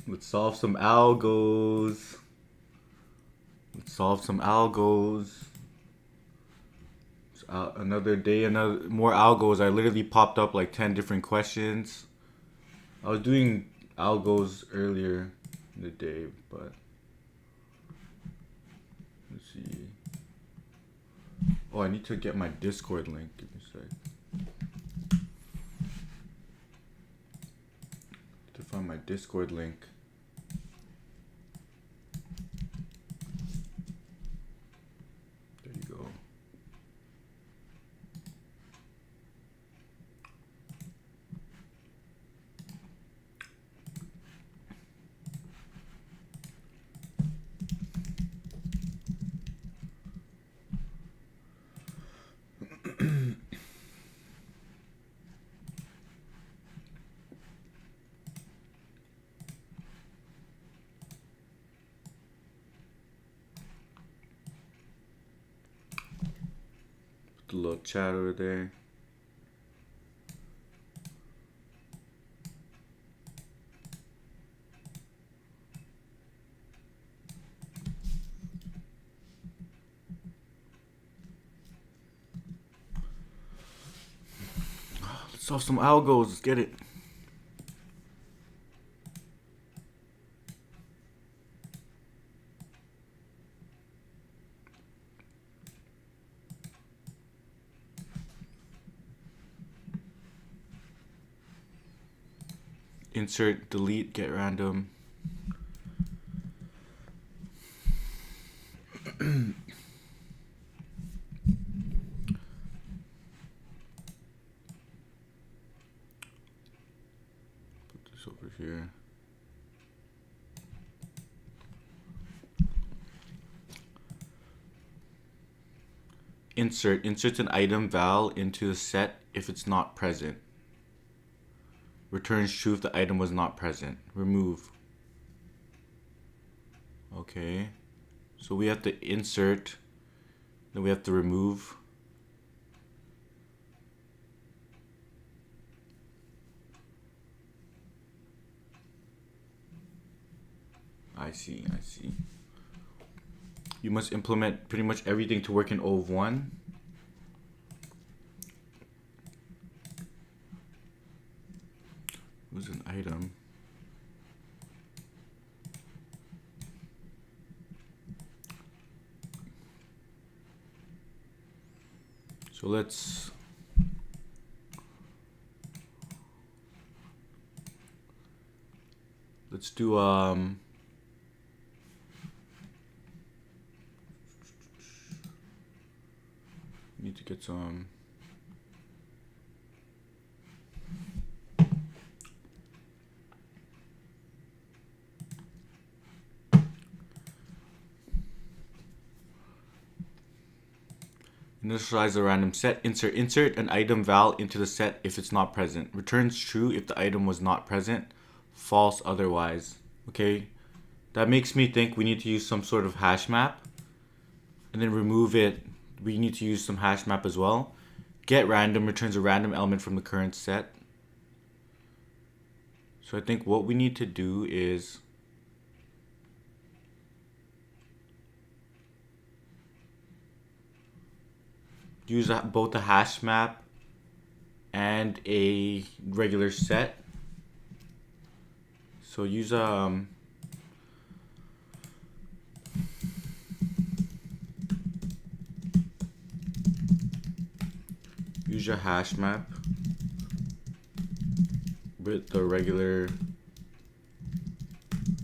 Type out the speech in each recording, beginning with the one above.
Let's solve some algos. Let's solve some algos. Another day, another more algos. I literally popped up like 10 different questions. I was doing algos earlier in the day, but let's see. Oh, I need to get my Discord link. Give me a sec. To find my Discord link. There you go. Put the little chat over there. Let's solve some algos. Let's get it. Insert, delete, get random. Put this over here. Insert. Inserts an item val into the set if it's not present. Returns true if the item was not present. Remove. Okay. So we have to insert. Then we have to remove. I see. You must implement pretty much everything to work in O of 1. It was an item. So let's do need to get some initialize a random set. Insert an item val into the set if it's not present. Returns true if the item was not present. False otherwise. Okay, that makes me think we need to use some sort of hash map, and then remove it. We need to use some hash map as well. Get random returns a random element from the current set. So I think what we need to do is use both a hash map and a regular set. So use use your hash map with the regular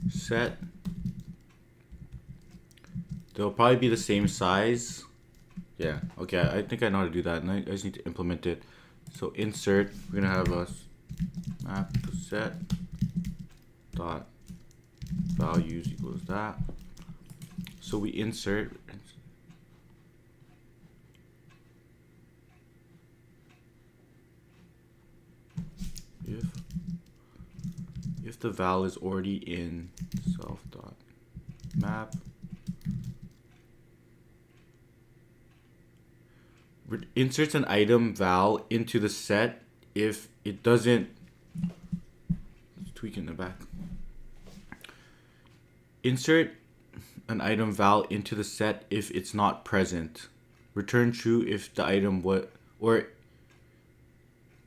set. They'll probably be the same size. Yeah, okay, I think I know how to do that, and I just need to implement it. So insert, we're gonna have a map to set dot values equals that. So we insert if the val is already in self dot map, inserts an item val into the set if it doesn't, let's tweak in the back. insert an item val into the set if it's not present. Return true if the item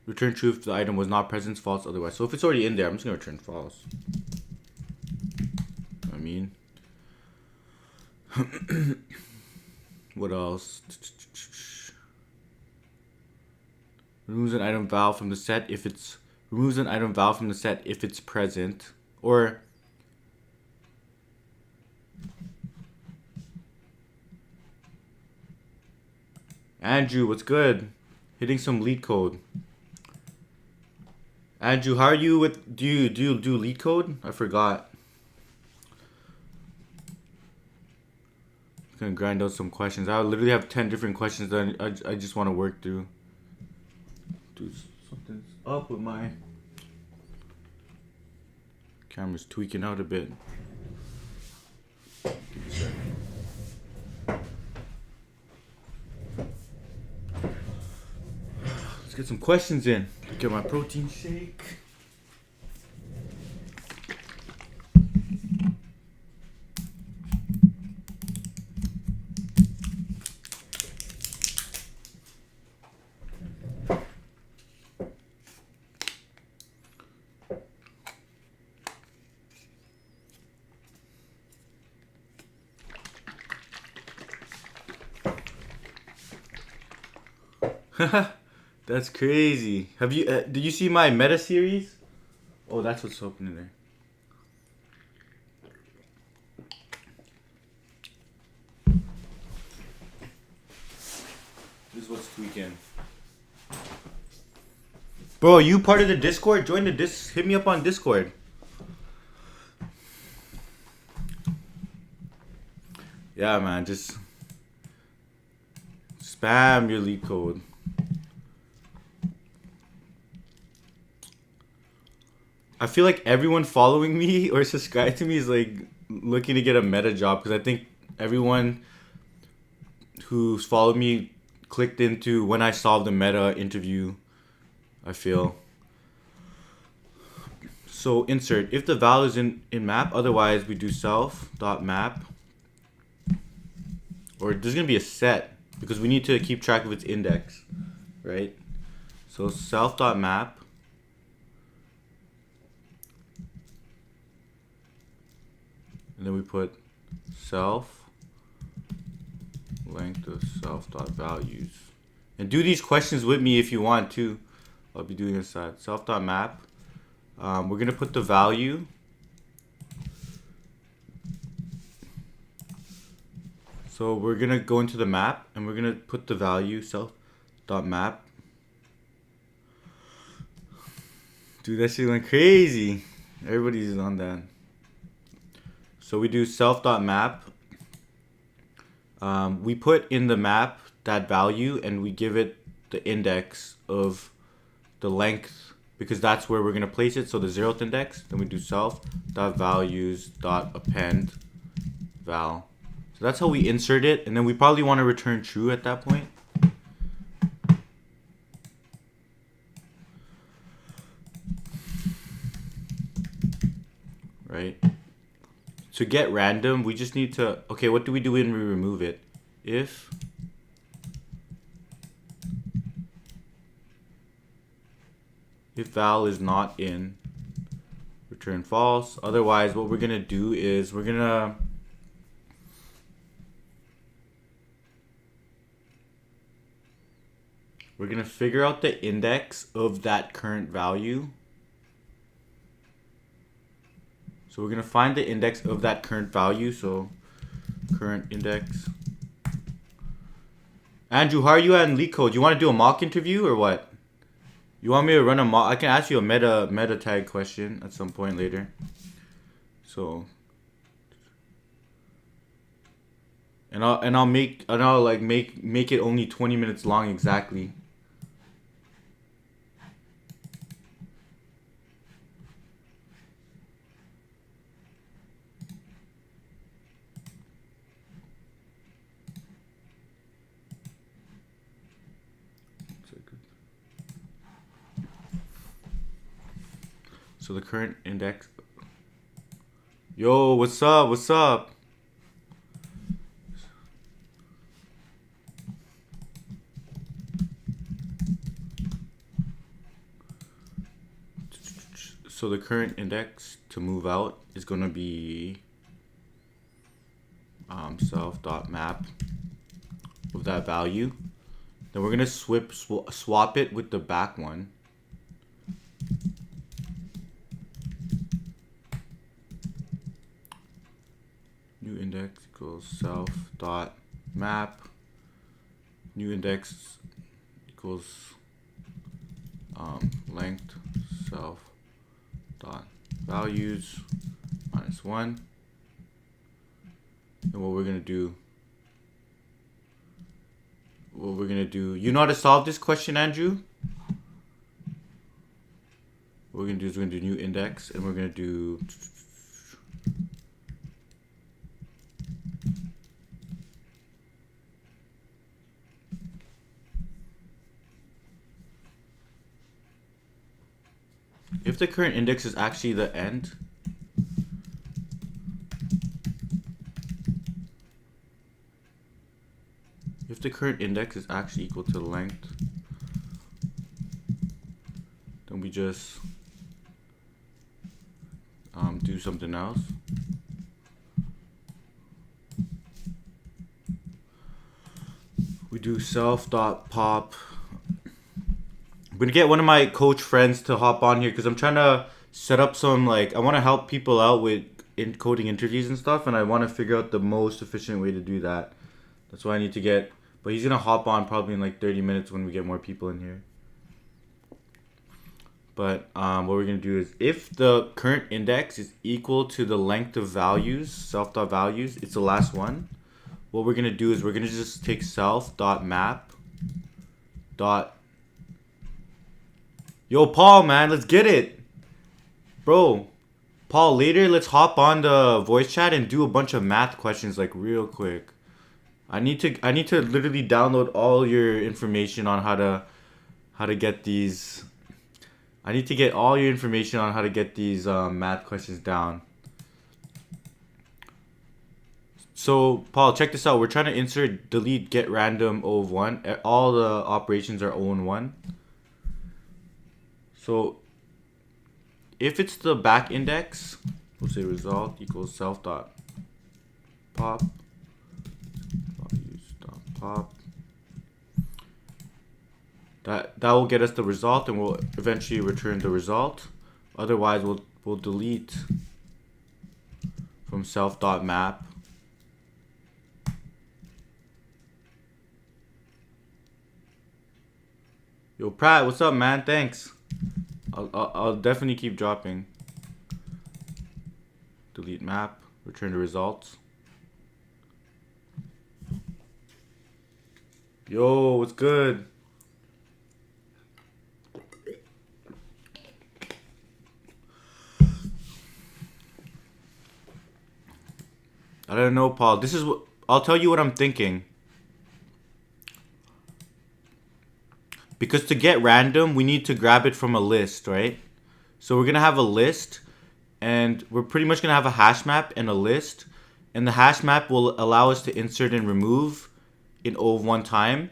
return true if the item was not present, false otherwise. So if it's already in there, I'm just gonna return false. I mean, what else? Removes an item val from the set if it's present, or Andrew, what's good? Hitting some lead code. Andrew, how are you with do you do lead code? I forgot. I'm gonna grind out some questions. I literally have 10 different questions that I just want to work through. Dude, something's up with my camera's tweaking out a bit. Give me a second. Let's get some questions in. Get my protein shake. That's crazy. Have you did you see my meta series? Oh, that's what's opening there. This is what's tweaking. Bro, you part of the Discord? Join the hit me up on Discord. Yeah, man, just spam your lead code. I feel like everyone following me or subscribed to me is like looking to get a meta job, because I think everyone who's followed me clicked into when I solved the meta interview, I feel. So insert if the val is in map, otherwise we do self.map, or there's gonna be a set because we need to keep track of its index, right? So self.map. And then we put self length of self.values. And do these questions with me if you want to. I'll be doing inside self.map. We're gonna put the value. So we're gonna go into the map and we're gonna put the value self.map. Dude, that shit went crazy. Everybody's on that. So we do self.map. We put in the map that value and we give it the index of the length, because that's where we're going to place it. So the 0th index. Then we do self.values.append val. So that's how we insert it. And then we probably want to return true at that point. Right? To get random, we just need to, okay, what do we do when we remove it? If val is not in, return false. Otherwise, what we're gonna do is we're gonna figure out the index of that current value. So we're going to find the index of that current value. So current index. Andrew, how are you at in lead code? You want to do a mock interview or what? You want me to run a mock? I can ask you a meta tag question at some point later. So I'll make it only 20 minutes long exactly. So the current index, Yo, what's up? What's up? So the current index to move out is going to be self.map of that value. Then we're going to swap it with the back one. New index equals self.map. New index equals length self dot values minus 1. And what we're gonna do, you know how to solve this question, Andrew? What we're gonna do is we're gonna do new index, and we're gonna do if the current index is actually the end, if the current index is actually equal to the length, then we just do something else. We do self.pop. I'm gonna get one of my coach friends to hop on here because I'm trying to set up some, like, I want to help people out with coding interviews and stuff, and I want to figure out the most efficient way to do that. That's why I need to get, but he's gonna hop on probably in like 30 minutes when we get more people in here. But what we're gonna do is, if the current index is equal to the length of values, self.values, it's the last one. What we're gonna do is we're gonna just take self.map dot. Yo, Paul, man, let's get it, bro. Paul, later let's hop on the voice chat and do a bunch of math questions, like, real quick. I need to literally download all your information on how to get these. I need to get all your information on how to get these math questions down. So, Paul, check this out. We're trying to insert, delete, get random O of 1. All the operations are O and 1. So, if it's the back index, we'll say result equals self dot pop values dot pop. That will get us the result, and we'll eventually return the result. Otherwise, we'll delete from self.map. Yo, Pratt, what's up, man? Thanks. I'll definitely keep dropping. Delete map, return the results. Yo, what's good? I don't know, Paul. This is what I'll tell you what I'm thinking. Because to get random, we need to grab it from a list, right? So we're gonna have a list, and we're pretty much gonna have a hash map and a list, and the hash map will allow us to insert and remove in O of 1 time.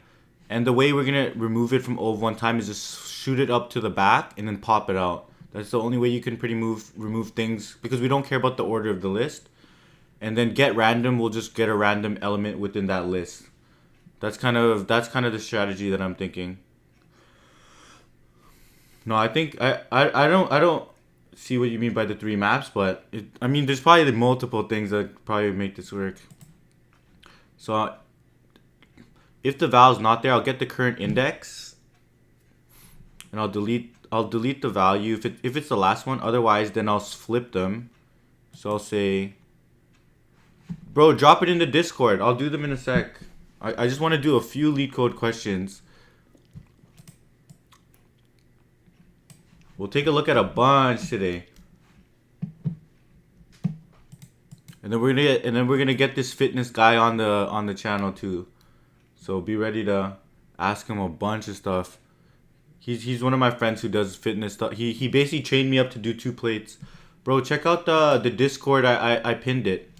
And the way we're gonna remove it from O of 1 time is just shoot it up to the back and then pop it out. That's the only way you can remove things, because we don't care about the order of the list. And then get random will just get a random element within that list. That's kind of the strategy that I'm thinking. No, I think I don't see what you mean by the 3 maps, but I mean, there's probably multiple things that probably make this work. So if the val's not there, I'll get the current index, and I'll delete the value if it's the last one. Otherwise, then I'll flip them. So I'll say, bro, drop it in the Discord. I'll do them in a sec. I just want to do a few lead code questions. We'll take a look at a bunch today. And then we're gonna get this fitness guy on the channel too. So be ready to ask him a bunch of stuff. He's one of my friends who does fitness stuff. He basically trained me up to do 2 plates, Bro, check out the Discord. I pinned it.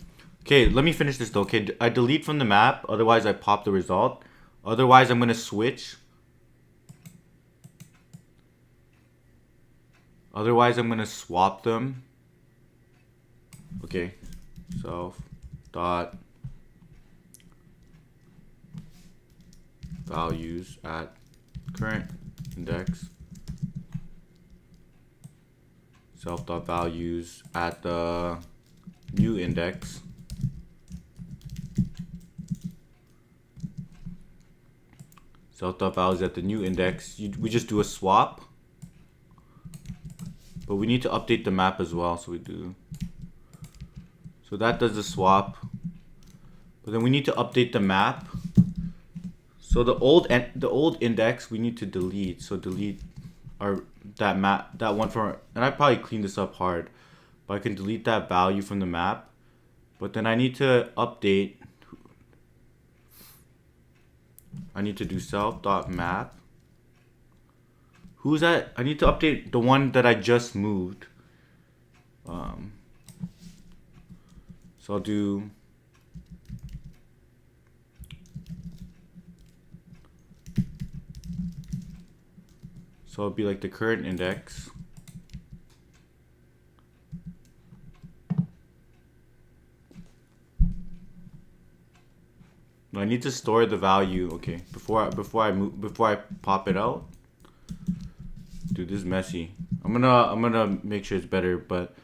Okay, let me finish this though. Okay, I delete from the map. Otherwise, I pop the result. Otherwise, I'm gonna switch. Otherwise, I'm gonna swap them. Okay, self dot values at current index. Self dot values at the new index. Self dot values at the new index. We just do a swap. But we need to update the map as well, so we do. So that does the swap. But then we need to update the map. So the old index we need to delete. So delete that one from, and I probably clean this up hard, but I can delete that value from the map. But then I need to update. I need to do self.map. Who's that? I need to update the one that I just moved. So I'll do so it'll be like the current index. No, I need to store the value. Okay, before I pop it out. Dude, this is messy. I'm gonna make sure it's better, but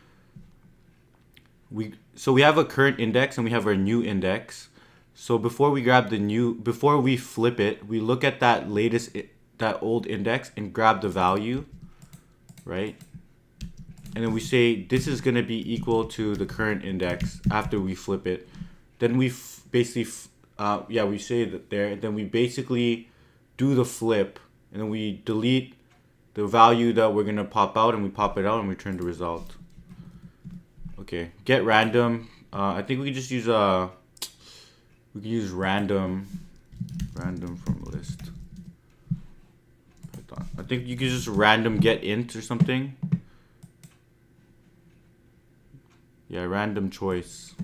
we have a current index and we have our new index. So before we flip it, we look at that old index and grab the value, right? And then we say this is gonna be equal to the current index after we flip it. Then we basically we say that there. Then we basically do the flip, and then we delete the value that we're gonna pop out, and we pop it out and return the result. Okay, get random. I think we can just use random from list. Python. I think you can just random get int or something. Yeah, random choice.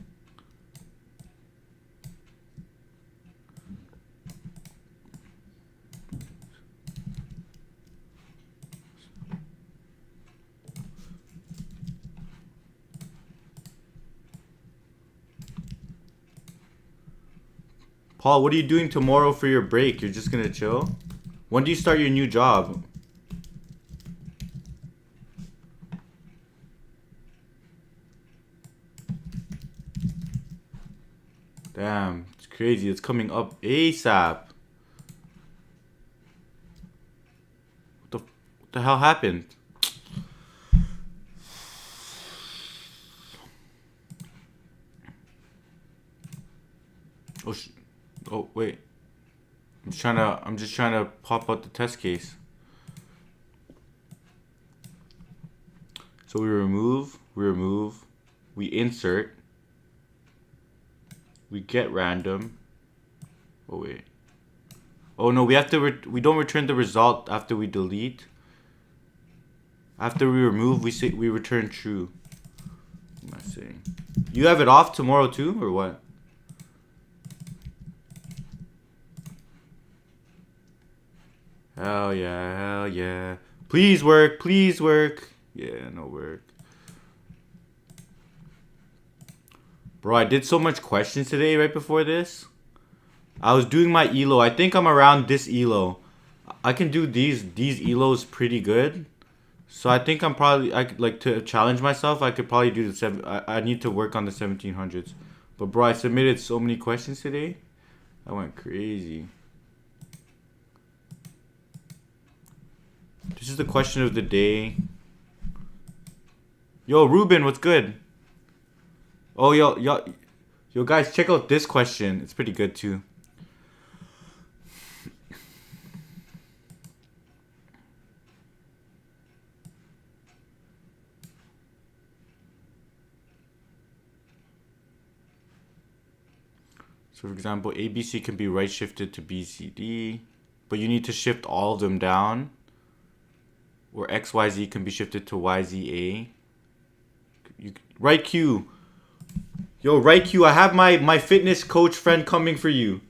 Paul, what are you doing tomorrow for your break? You're just gonna chill? When do you start your new job? Damn, it's crazy. It's coming up ASAP. What the hell happened? Oh wait. I'm just trying to pop out the test case. So we remove, we insert, we get random. Oh wait. Oh no, we have to we don't return the result after we delete. After we remove, we return true. What am I saying? You have it off tomorrow too, or what? Hell yeah, hell yeah. Please work, please work. Yeah, no work. Bro, I did so much questions today right before this. I was doing my ELO. I think I'm around this ELO. I can do these ELOs pretty good. So I think I'm probably, like to challenge myself, I could probably do I need to work on the 1700s. But bro, I submitted so many questions today. I went crazy. This is the question of the day. Yo, Ruben, what's good? Oh, yo, guys, check out this question. It's pretty good too. So, for example, ABC can be right shifted to BCD, but you need to shift all of them down. Or XYZ can be shifted to YZA. Right Q. Yo, right Q, I have my fitness coach friend coming for you.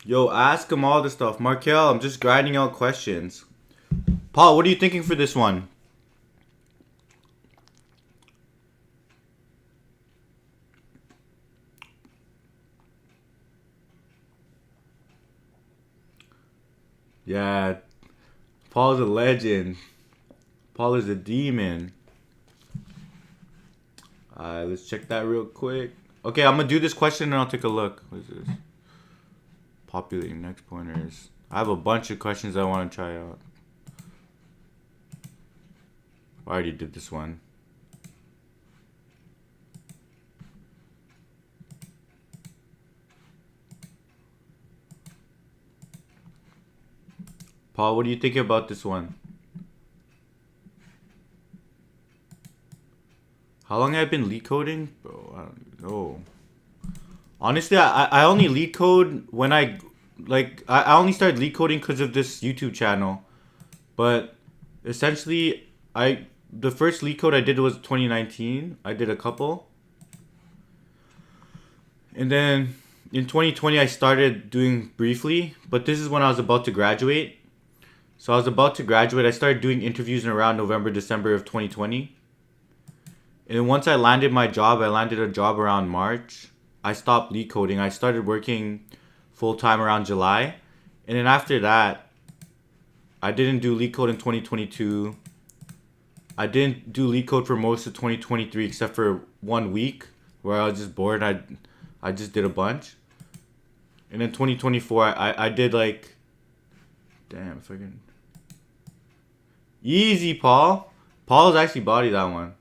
Yo, ask him all this stuff. Markel, I'm just grinding out questions. Paul, what are you thinking for this one? Yeah, Paul's a legend. Paul is a demon. Let's check that real quick. Okay, I'm gonna do this question and I'll take a look. What is this? Populating next pointers. I have a bunch of questions I want to try out. I already did this one. Paul, what do you think about this one? How long have I been lead coding? Bro, I don't even know. Honestly, I only lead code when I only started lead coding because of this YouTube channel. But essentially, the first lead code I did was 2019. I did a couple. And then in 2020 I started doing briefly, but this is when I was about to graduate. So I was about to graduate. I started doing interviews in around November, December of 2020. And then once I landed my job, I landed a job around March. I stopped lead coding. I started working full time around July. And then after that, I didn't do lead code in 2022. I didn't do lead code for most of 2023 except for 1 week where I was just bored. I just did a bunch. And then 2024, I did like... Damn, if I can... Easy, Paul. Paul's actually bodied that one.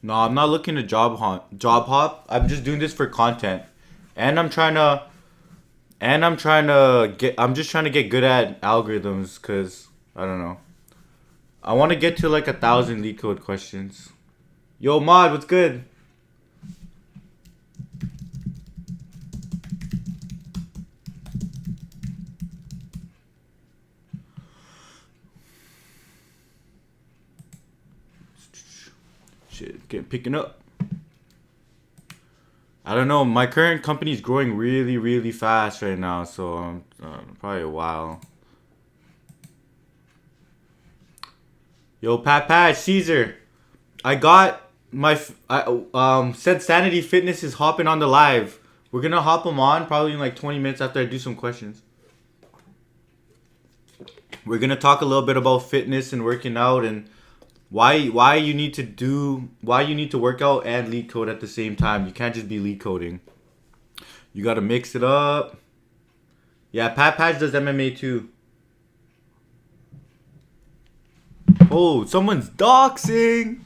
No, I'm not looking to job hop. I'm just doing this for content. And I'm trying to I'm just trying to get good at algorithms cuz I don't know. I want to get to like 1,000 lead code questions. Yo, Mod, what's good? Shit, picking up. I don't know. My current company is growing really, really fast right now, so probably a while. Yo, Pat, Caesar. I got my CedsanityFitness is hopping on the live. We're gonna hop them on probably in like 20 minutes after I do some questions. We're gonna talk a little bit about fitness and working out and why you need to work out and lead code at the same time. You can't just be lead coding. You gotta mix it up. Yeah, Pat Patch does MMA too. Oh, someone's doxing.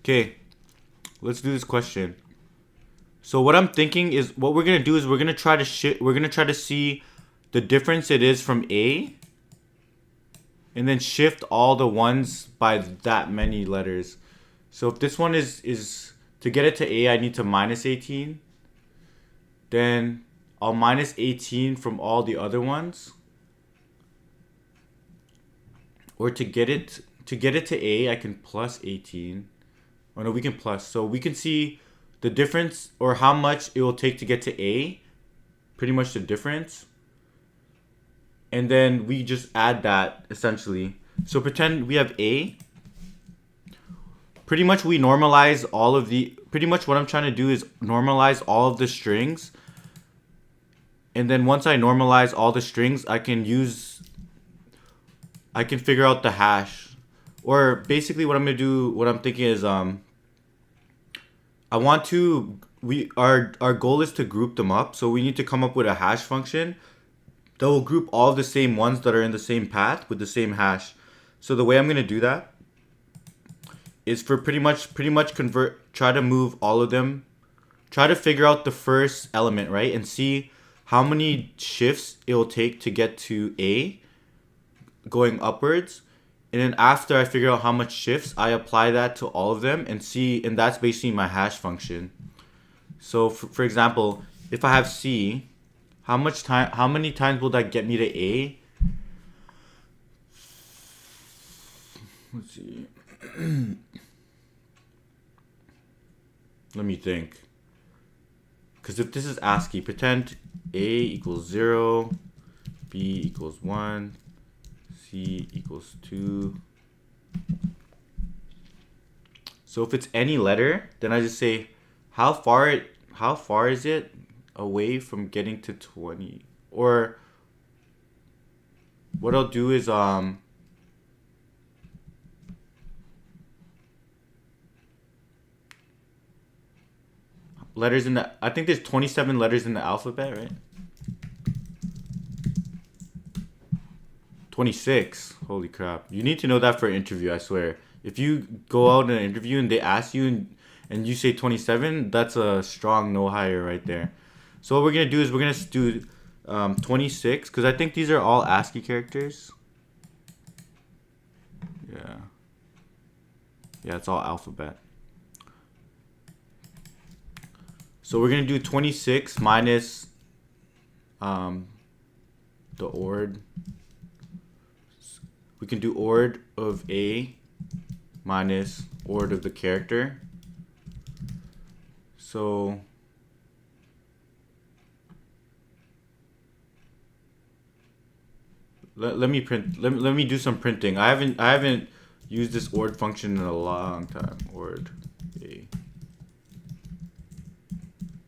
Okay, let's do this question. So what I'm thinking is what we're gonna do is we're gonna try to see the difference it is from A. And then shift all the ones by that many letters. So if this one is to get it to A, I need to minus 18. Then I'll minus 18 from all the other ones. Or to get it to A, I can plus 18. Oh no, we can plus. So we can see the difference or how much it will take to get to A. Pretty much the difference. And then we just add that essentially. So pretend we have A. Pretty much we normalize all of the... Pretty much what I'm trying to do is normalize all of the strings. And then once I normalize all the strings, I can figure out the hash. Or basically what I'm going to do, what I'm thinking is... Our goal is to group them up. So we need to come up with a hash function. that will group all of the same ones that are in the same path with the same hash. So the way I'm gonna do that is for pretty much try to move all of them. Try to figure out the first element, right? And see how many shifts it will take to get to A going upwards. And then after I figure out how much shifts, I apply that to all of them and see, and that's basically my hash function. So for example, if I have C, how many times will that get me to A? Let's see. Let me think. Because if this is ASCII, pretend A equals 0, B equals 1, C equals 2. So if it's any letter, then I just say how far is it away from getting to 20? Or what I'll do is letters in the, I think there's 27 letters in the alphabet, right? 26. Holy crap. You need to know that for an interview, I swear. If you go out in an interview and they ask you and you say 27, that's a strong no hire right there. So what we're going to do is we're going to do 26, because I think these are all ASCII characters. Yeah, it's all alphabet. So we're going to do 26 minus the ord. We can do ord of A minus ord of the character. So let me print. Let me do some printing. I haven't used this ord function in a long time. Ord A.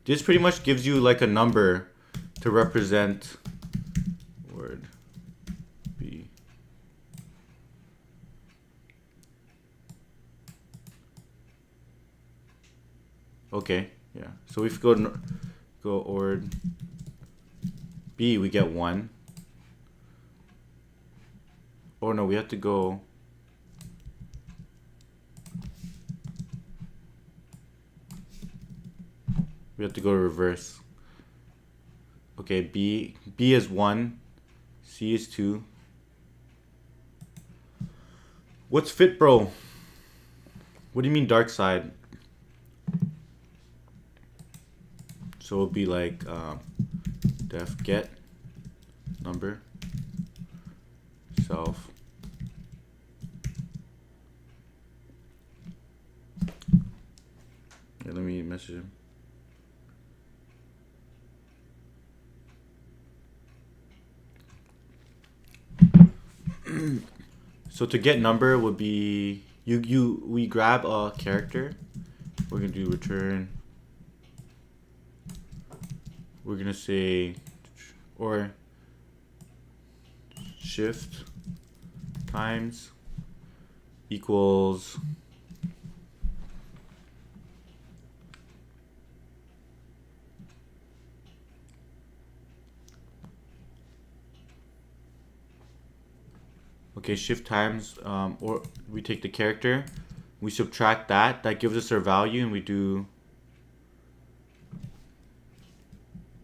This pretty much gives you like a number to represent ord B. Okay, yeah. So if we go ord B, we get 1. Oh no, we have to go. We have to go reverse. Okay, B is 1, C is 2. What's fit, bro? What do you mean dark side? So it'll be like def get number self. Yeah, let me message him. So to get number would be we grab a character. We're gonna do return. We're gonna say or shift times equals okay, shift times, or we take the character, we subtract that gives us our value, and we do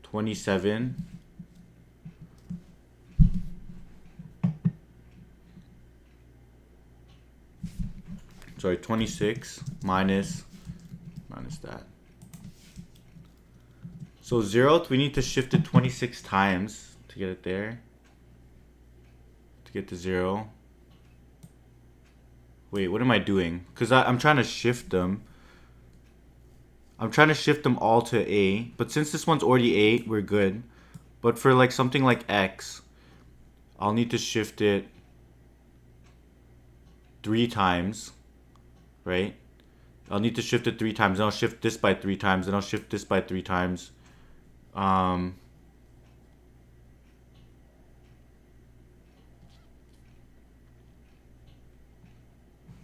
27 sorry 26 minus that. So 0th, we need to shift it 26 times to get it there. Get to 0. Wait, what am I doing? Because I'm trying to shift them. I'm trying to shift them all to A. But since this one's already A, we're good. But for like something like X, I'll need to shift it 3 times. Right? I'll need to shift it 3 times. Then I'll shift this by 3 times. Then I'll shift this by 3 times.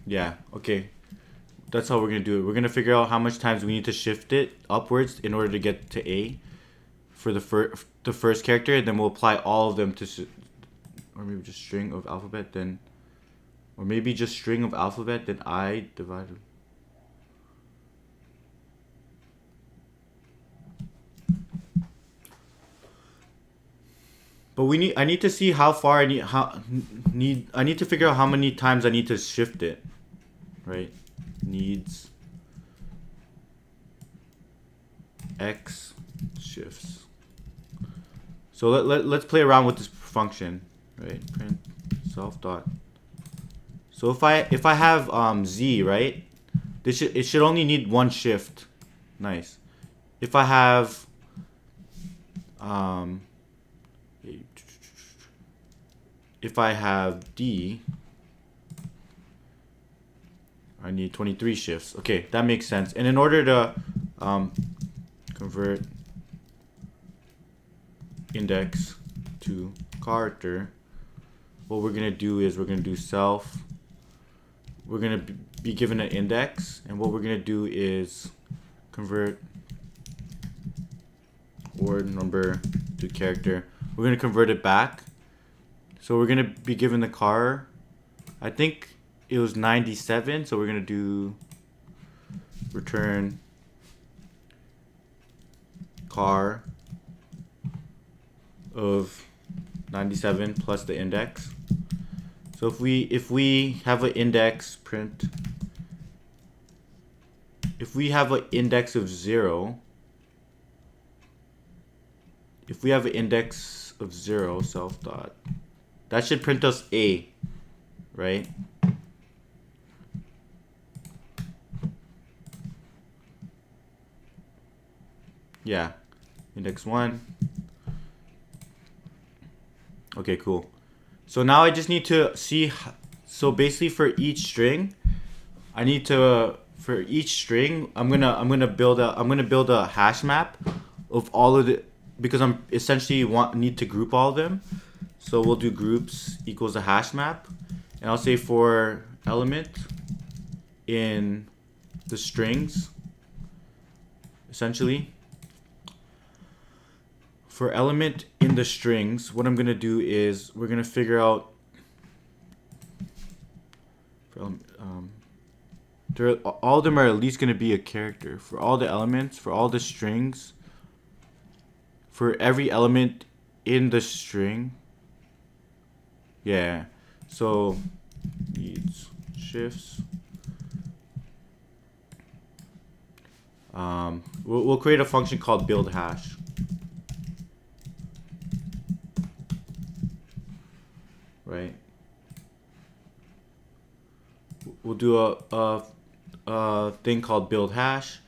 Yeah, okay. That's how we're going to do it. We're going to figure out how much times we need to shift it upwards in order to get to A for the the first character, and then we'll apply all of them to, or maybe just string of alphabet, then, or maybe just string of alphabet, then I divided. But I need to see how far I need to figure out how many times I need to shift it, right? Needs X shifts. So let's play around with this function, right? Print self dot. So if I have Z, right? It should only need one shift. Nice. If I have D, I need 23 shifts. Okay, that makes sense. And in order to convert index to character, what we're gonna do is we're gonna do self. We're gonna be given an index, and what we're gonna do is convert word number to character. We're gonna convert it back. So we're gonna be given the car. I think it was 97, so we're gonna do return car of 97 plus the index. So if we have an index print, if we have an index of 0, if we have an index of 0 self dot, that should print us A, right? Yeah, index 1. Okay, cool. So now I just need to see, so basically for each string, I need to, for each string, I'm gonna build a hash map of all of the, because I'm essentially need to group all of them. So we'll do groups equals a hash map, and I'll say for element in the strings, essentially. For element in the strings, what I'm gonna do is we're gonna figure out all of them are at least gonna be a character. For all the elements, for all the strings, for every element in the string. Yeah, so needs shifts. We'll create a function called build hash. Right. We'll do a thing called build hash,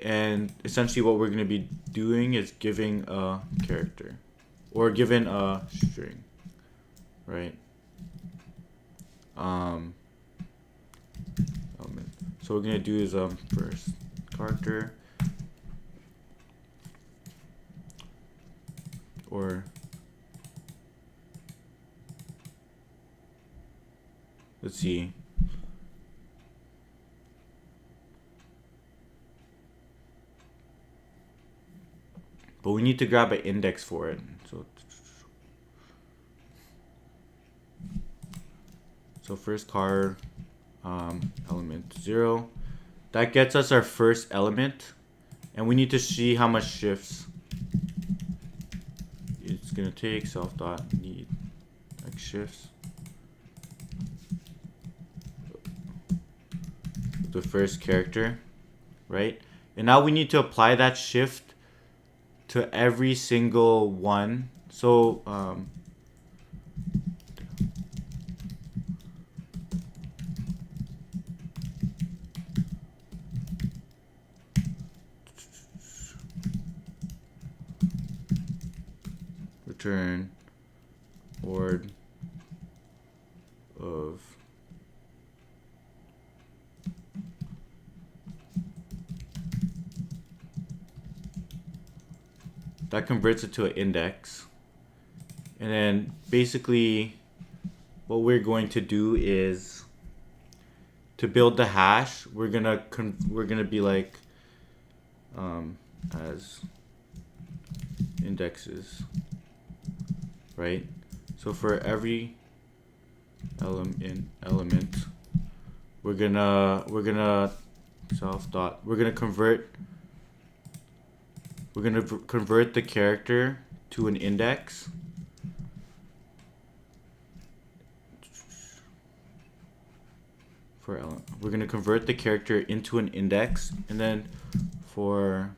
and essentially what we're going to be doing is giving a character or given a string, right? So what we're going to do is first character or let's see. But we need to grab an index for it. So first car element 0. That gets us our first element, and we need to see how much shifts it's gonna take. Self dot need X shifts. The first character, right? And now we need to apply that shift to every single one. So return word of that converts it to an index. And then basically what we're going to do is to build the hash, we're gonna be like as indexes, right? So for every element, we're gonna convert the character to an index. We're gonna convert the character into an index, and then for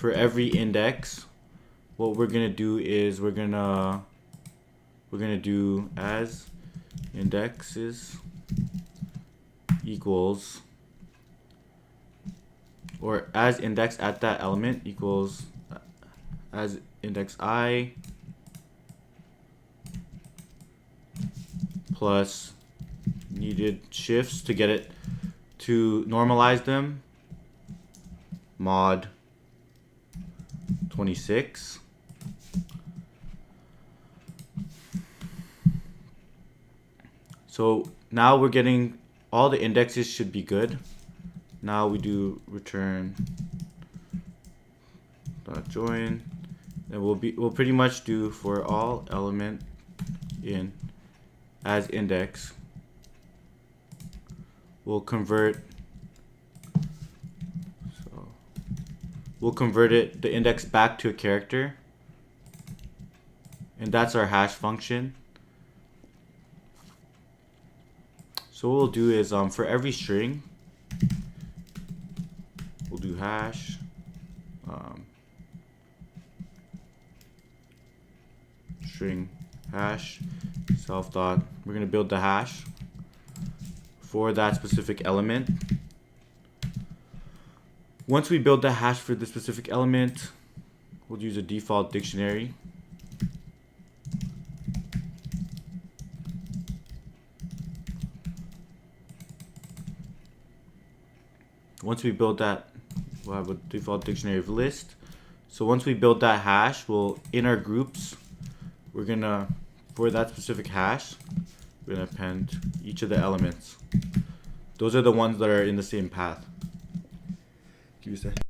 every index, what we're gonna do is we're gonna do as indexes equals, or as index at that element equals as index I plus needed shifts to get it to normalize them, mod 26. So now we're getting all the indexes should be good. Now we do return .join, and we'll pretty much do for all element in as index. We'll convert the index back to a character, and that's our hash function. So what we'll do is for every string, we'll do hash string hash self dot. We're gonna build the hash for that specific element. Once we build the hash for the specific element, we'll use a default dictionary. Once we build that, we'll have a default dictionary of list. So once we build that hash, we'll, in our groups, we're gonna, for that specific hash, we're gonna append each of the elements. Those are the ones that are in the same path. Give me a second.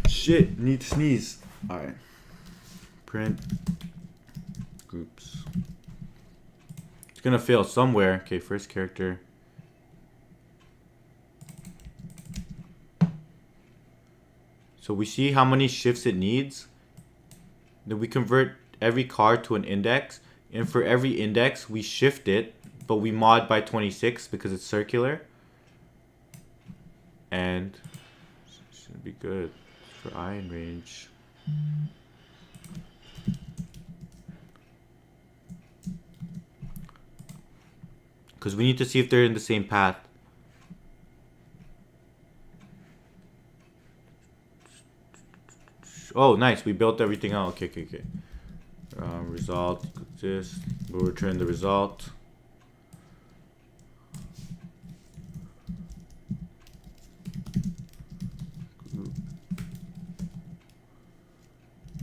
Shit, need to sneeze. Alright. Print groups. It's gonna fail somewhere. Okay, first character. So we see how many shifts it needs. Then we convert every card to an index. And for every index, we shift it, but we mod by 26 because it's circular. And should be good for I in range. Because we need to see if they're in the same path. Oh, nice. We built everything out. Okay. Result. This. We'll return the result. Group.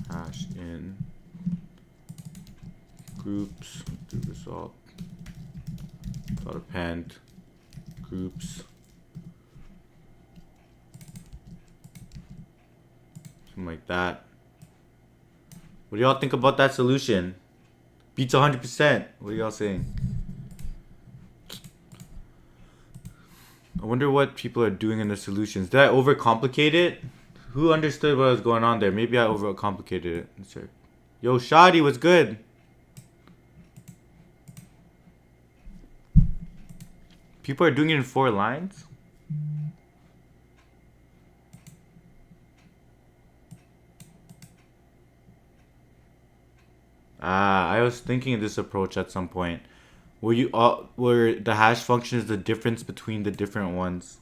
Hash in groups. Do result. Append groups. Something like that. What do y'all think about that solution? Beats 100%. What are y'all saying? I wonder what people are doing in the solutions. Did I overcomplicate it? Who understood what was going on there? Maybe I overcomplicated it. Yo, Shadi, what's good? People are doing it in 4 lines? I was thinking of this approach at some point. Where the hash function is the difference between the different ones.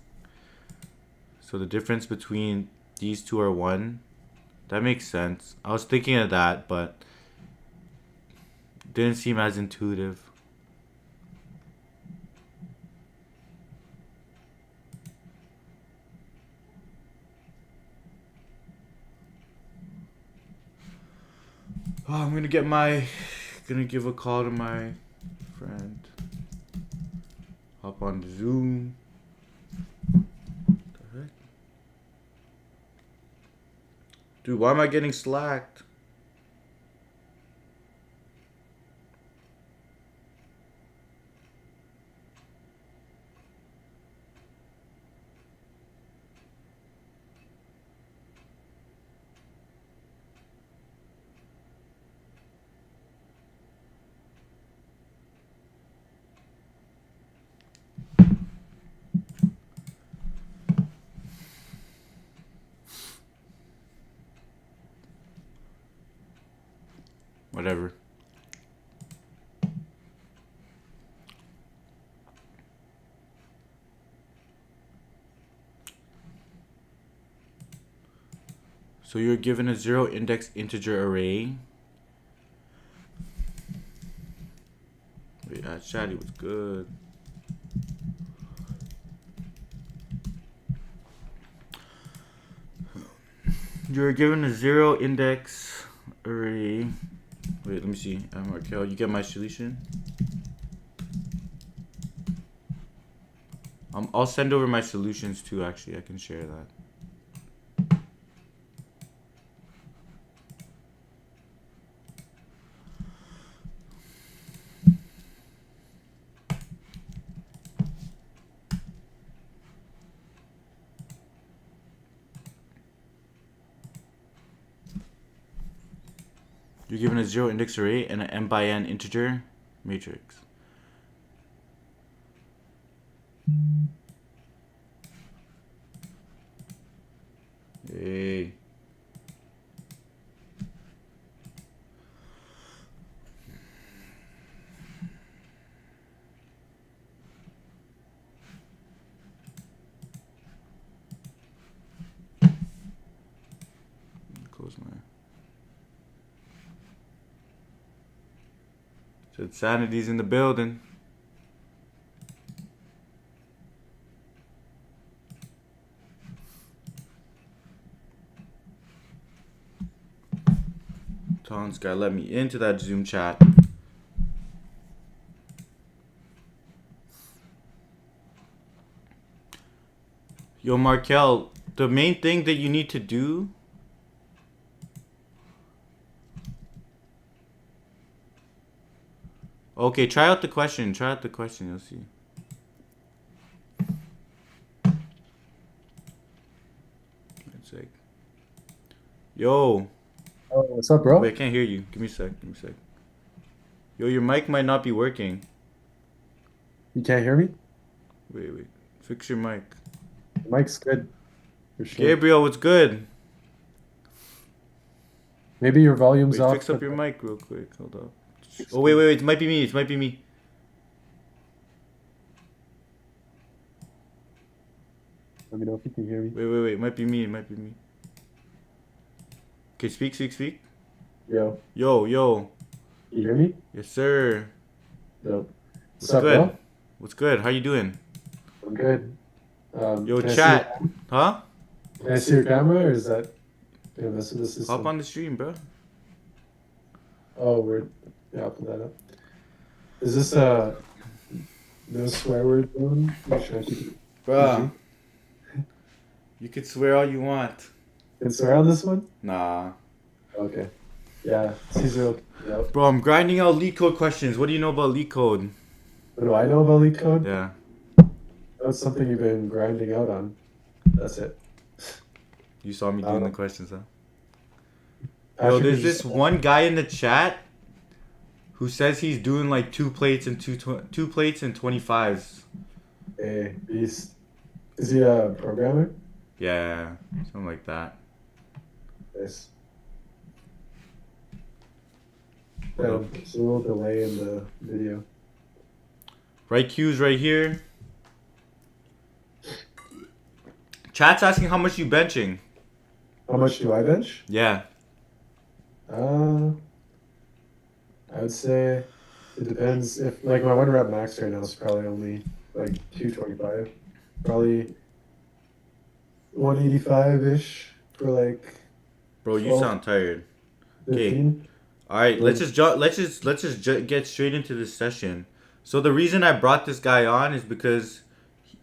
So the difference between these two are 1. That makes sense. I was thinking of that, but didn't seem as intuitive. Oh, I'm gonna give a call to my friend. on the Zoom. What the heck? Dude, why am I getting slacked? Whatever. So you're given a zero index integer array. Wait, Shadi was good. You're given a zero index array. Wait, let me see. Markel, you get my solution? I'll send over my solutions too, actually. I can share that. You're given a zero index array and an m by n integer matrix. Hey. Close my. Sanity's in the building. Tom's gotta let me into that Zoom chat. Yo, Markel, the main thing that you need to do. Okay, try out the question. Try out the question. You'll see. One sec. Yo. Oh, what's up, bro? Wait, I can't hear you. Give me a sec. Give me a sec. Yo, your mic might not be working. You can't hear me? Wait. Fix your mic. The mic's good. For sure. Gabriel, what's good? Maybe your volume's Wait, off. fix up your mic real quick. Hold up. Oh, wait. It might be me. It might be me. Let me know if you can hear me. Wait. It might be me. It might be me. Okay, speak. Yo. Yo. You hear me? Yes, sir. No. What's good? Bro? What's good? How you doing? I'm good. Yo, can I chat. Huh? Can I see your camera, or is that gonna mess with the system? Hop on the stream, bro. Oh, we're... Yeah, I'll put that up. Is this no swear word zone? Should I keep it Bruh. You could swear all you want. Can swear on this one? Nah. Okay. Yeah, Caesar. Yep. Bro, I'm grinding out leak code questions. What do you know about leak code? What do I know about leak code? Yeah. That's something you've been grinding out on. That's it. You saw me doing the questions, huh? Yo, Patrick there's was this just- one guy in the chat who says he's doing like two plates and 25s. Hey, beast. Is he a programmer? Yeah, something like that. Nice. Hold up. There's a little delay in the video. Right cues right here. Chat's asking how much you benching. How much do I bench? Yeah. I would say it depends. If like my 1 rep max right now is probably only like 225, probably 185-ish for like Bro, you 12, sound tired. 15. All right, let's just get straight into this session. So the reason I brought this guy on is because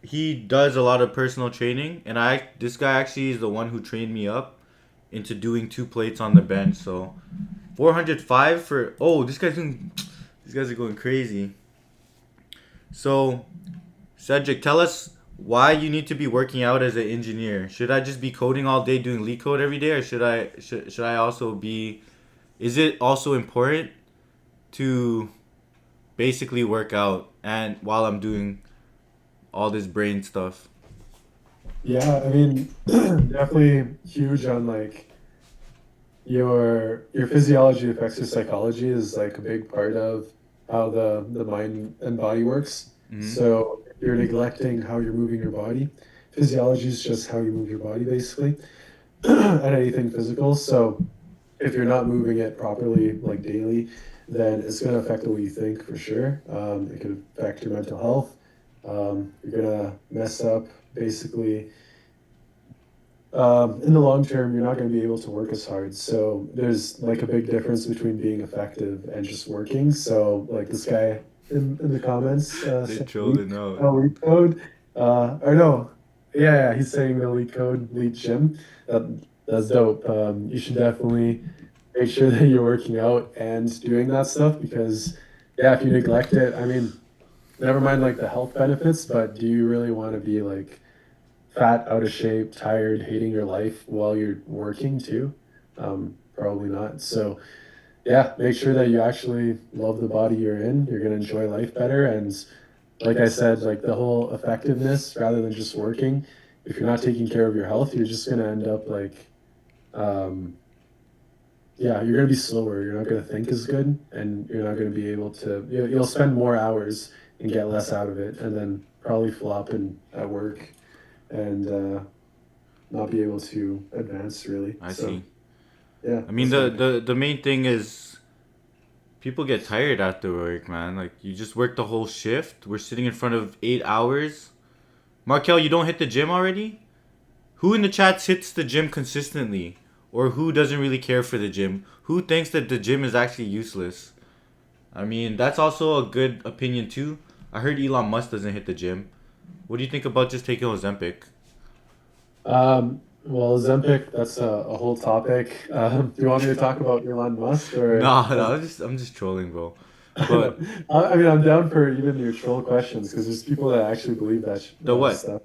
he does a lot of personal training, and this guy actually is the one who trained me up into doing 2 plates on the bench. So 405 for this guy's doing. These guys are going crazy. So Cedric, tell us why you need to be working out as an engineer. Should I just be coding all day, doing leak code every day, or should I also be? Is it also important to basically work out and while I'm doing all this brain stuff? Yeah, I mean, definitely huge on like your physiology affects your psychology is like a big part of how the mind and body works. Mm-hmm. So if you're neglecting how you're moving your body. Physiology is just how you move your body basically, and anything physical. So if you're not moving it properly, like daily, then it's going to affect the way you think for sure. It could affect your mental health. You're going to mess up basically. In the long term, you're not going to be able to work as hard. So there's like a big difference between being effective and just working. So like this guy in the comments They said trolling out. lead code, or no, yeah, he's saying the lead code, lead gym. That's dope. You should definitely make sure that you're working out and doing that stuff because yeah, if you neglect it, I mean, never mind like the health benefits, but do you really want to be like fat, out of shape, tired, hating your life while you're working too? Probably not. So yeah, make sure that you actually love the body you're in. You're gonna enjoy life better. And like I said, like the whole effectiveness rather than just working. If you're not taking care of your health, you're just gonna end up like, um, yeah, you're gonna be slower. You're not gonna think as good, and you're not gonna be able to. You'll spend more hours and get less out of it, and then probably flop in at work and not be able to advance really. I So see. yeah, I mean that's my the main thing is people get tired after work, man. Like you just work the whole shift. We're sitting in front of 8 hours. Markel, you don't hit the gym already? Who in the chats hits the gym consistently? Or who doesn't really care for the gym? Who thinks that the gym is actually useless? I mean, that's also a good opinion too. I heard Elon Musk doesn't hit the gym. What do you think about just taking Ozempic? well, Zempic, that's a whole topic. Do you want me to talk about Elon Musk or? Nah, no, I'm just trolling, bro. I know. But I mean, I'm down for even your troll questions because there's people that actually believe the what? stuff.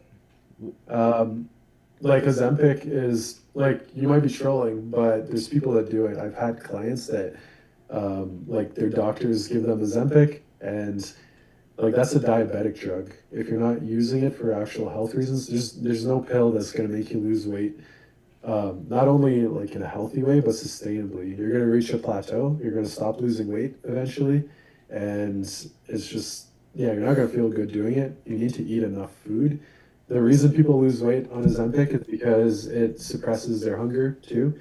Um, like Ozempic is like you might be trolling, but there's people that do it. I've had clients that like their doctors give them Ozempic, and like that's a diabetic drug. If you're not using it for actual health reasons, there's no pill that's gonna make you lose weight. Not only like in a healthy way, but sustainably. You're gonna reach a plateau. You're gonna stop losing weight eventually, and it's just yeah, you're not gonna feel good doing it. You need to eat enough food. The reason people lose weight on Ozempic is because it suppresses their hunger too,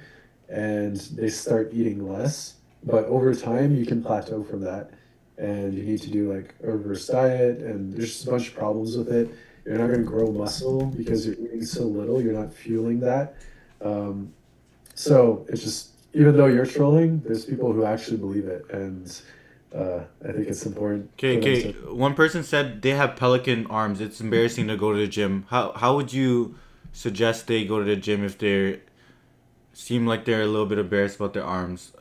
and they start eating less. But over time, you can plateau from that, and you need to do like a reverse diet, and there's just a bunch of problems with it. You're not going to grow muscle because you're eating so little. You're not fueling that. Um, so it's just even though you're trolling, there's people who actually believe it, and I think it's important Okay, for them okay. to. One person said they have pelican arms. It's embarrassing to go to the gym. How would you suggest they go to the gym if they seem like they're a little bit embarrassed about their arms?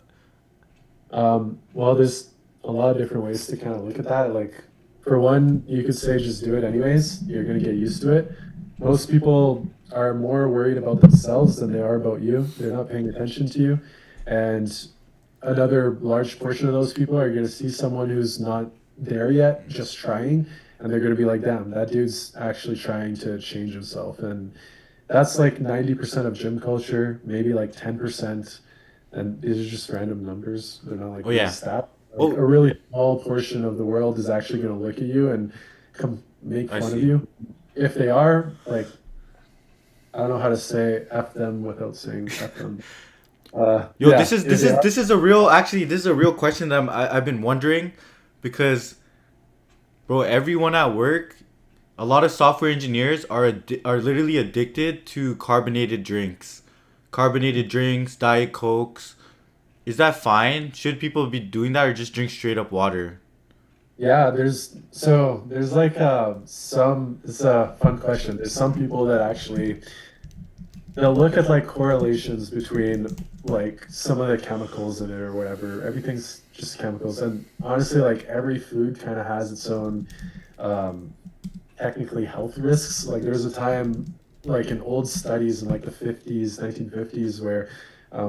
Well, there's a lot of different ways to kind of look at that. Like, for one, you could say just do it anyways. You're going to get used to it. Most people are more worried about themselves than they are about you. They're not paying attention to you. And another large portion of those people are going to see someone who's not there yet, just trying, and they're going to be like, damn, that dude's actually trying to change himself. And that's like 90% of gym culture, maybe like 10%. And these are just random numbers. They're not like Oh real yeah. stats. Like a Oh, really small portion of the world is actually going to look at you and come make I fun of see. you. If they are, like, I don't know how to say F them without saying F them. Yo, Yeah, if they are, this is a real actually this is a real question that I've been wondering because bro, everyone at work, a lot of software engineers are literally addicted to carbonated drinks, diet cokes. Is that fine? Should people be doing that or just drink straight up water? Yeah, there's like some it's a fun question. There's some people that actually they'll look at like correlations between like some of the chemicals in it or whatever. Everything's just chemicals. And honestly, like every food kind of has its own um technically health risks. Like there's a time like in old studies in like the 50s, 1950s where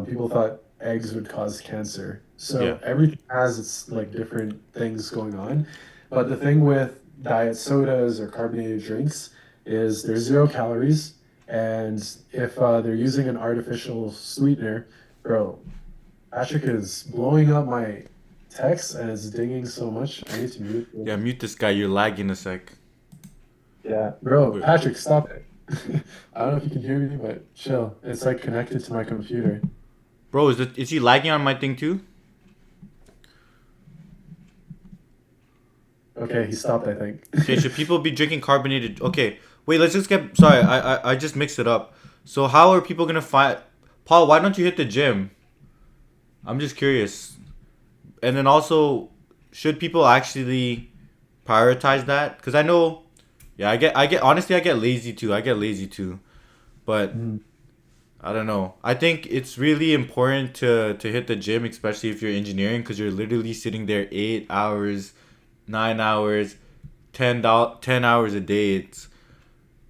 people thought eggs would cause cancer. Yeah. So everything has its like different things going on. But the thing with diet sodas or carbonated drinks is there's 0 calories. And if they're using an artificial sweetener, bro, Patrick is blowing up my text and it's dinging so much. I need to mute Yeah, it. mute this guy. You're lagging a sec. Yeah, bro, Wait. Patrick, stop it. I don't know if you can hear me, but chill. It's like connected to my computer. Bro, is he lagging on my thing too? Okay, he stopped, I think. Okay, should people be drinking carbonated? Okay, wait, let's just get. Sorry, I just mixed it up. So, how are people gonna find. Paul, why don't you hit the gym? I'm just curious. And then also, should people actually prioritize that? Because I know. Yeah, honestly, I get lazy too. I get lazy too. But Mm. I don't know. I think it's really important to hit the gym, especially if you're engineering, because you're literally sitting there 8 hours, 9 hours, 10 hours a day. It's